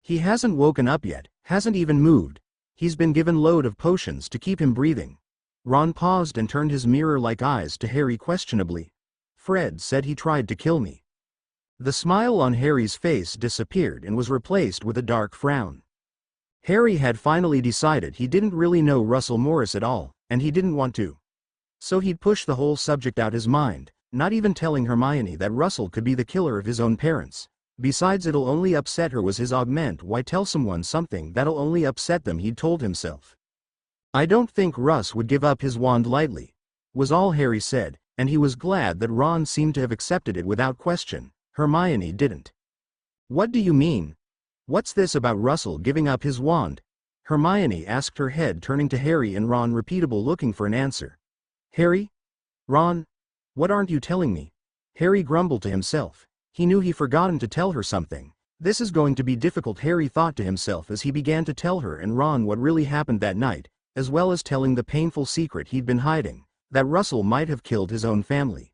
"He hasn't woken up yet, hasn't even moved. He's been given load of potions to keep him breathing." Ron paused and turned his mirror-like eyes to Harry questionably. "Fred said he tried to kill me." The smile on Harry's face disappeared and was replaced with a dark frown. Harry had finally decided he didn't really know Russell Morris at all, and he didn't want to. So he'd push the whole subject out his mind, not even telling Hermione that Russell could be the killer of his own parents. Besides, it'll only upset her was his augment. Why tell someone something that'll only upset them, he'd told himself. "I don't think Russ would give up his wand lightly," was all Harry said, and he was glad that Ron seemed to have accepted it without question. Hermione didn't. "What do you mean? What's this about Russell giving up his wand?" Hermione asked, her head turning to Harry and Ron, repeatable, looking for an answer. "Harry? Ron? What aren't you telling me?" Harry grumbled to himself. He knew he'd forgotten to tell her something. This is going to be difficult, Harry thought to himself as he began to tell her and Ron what really happened that night, as well as telling the painful secret he'd been hiding, that Russell might have killed his own family.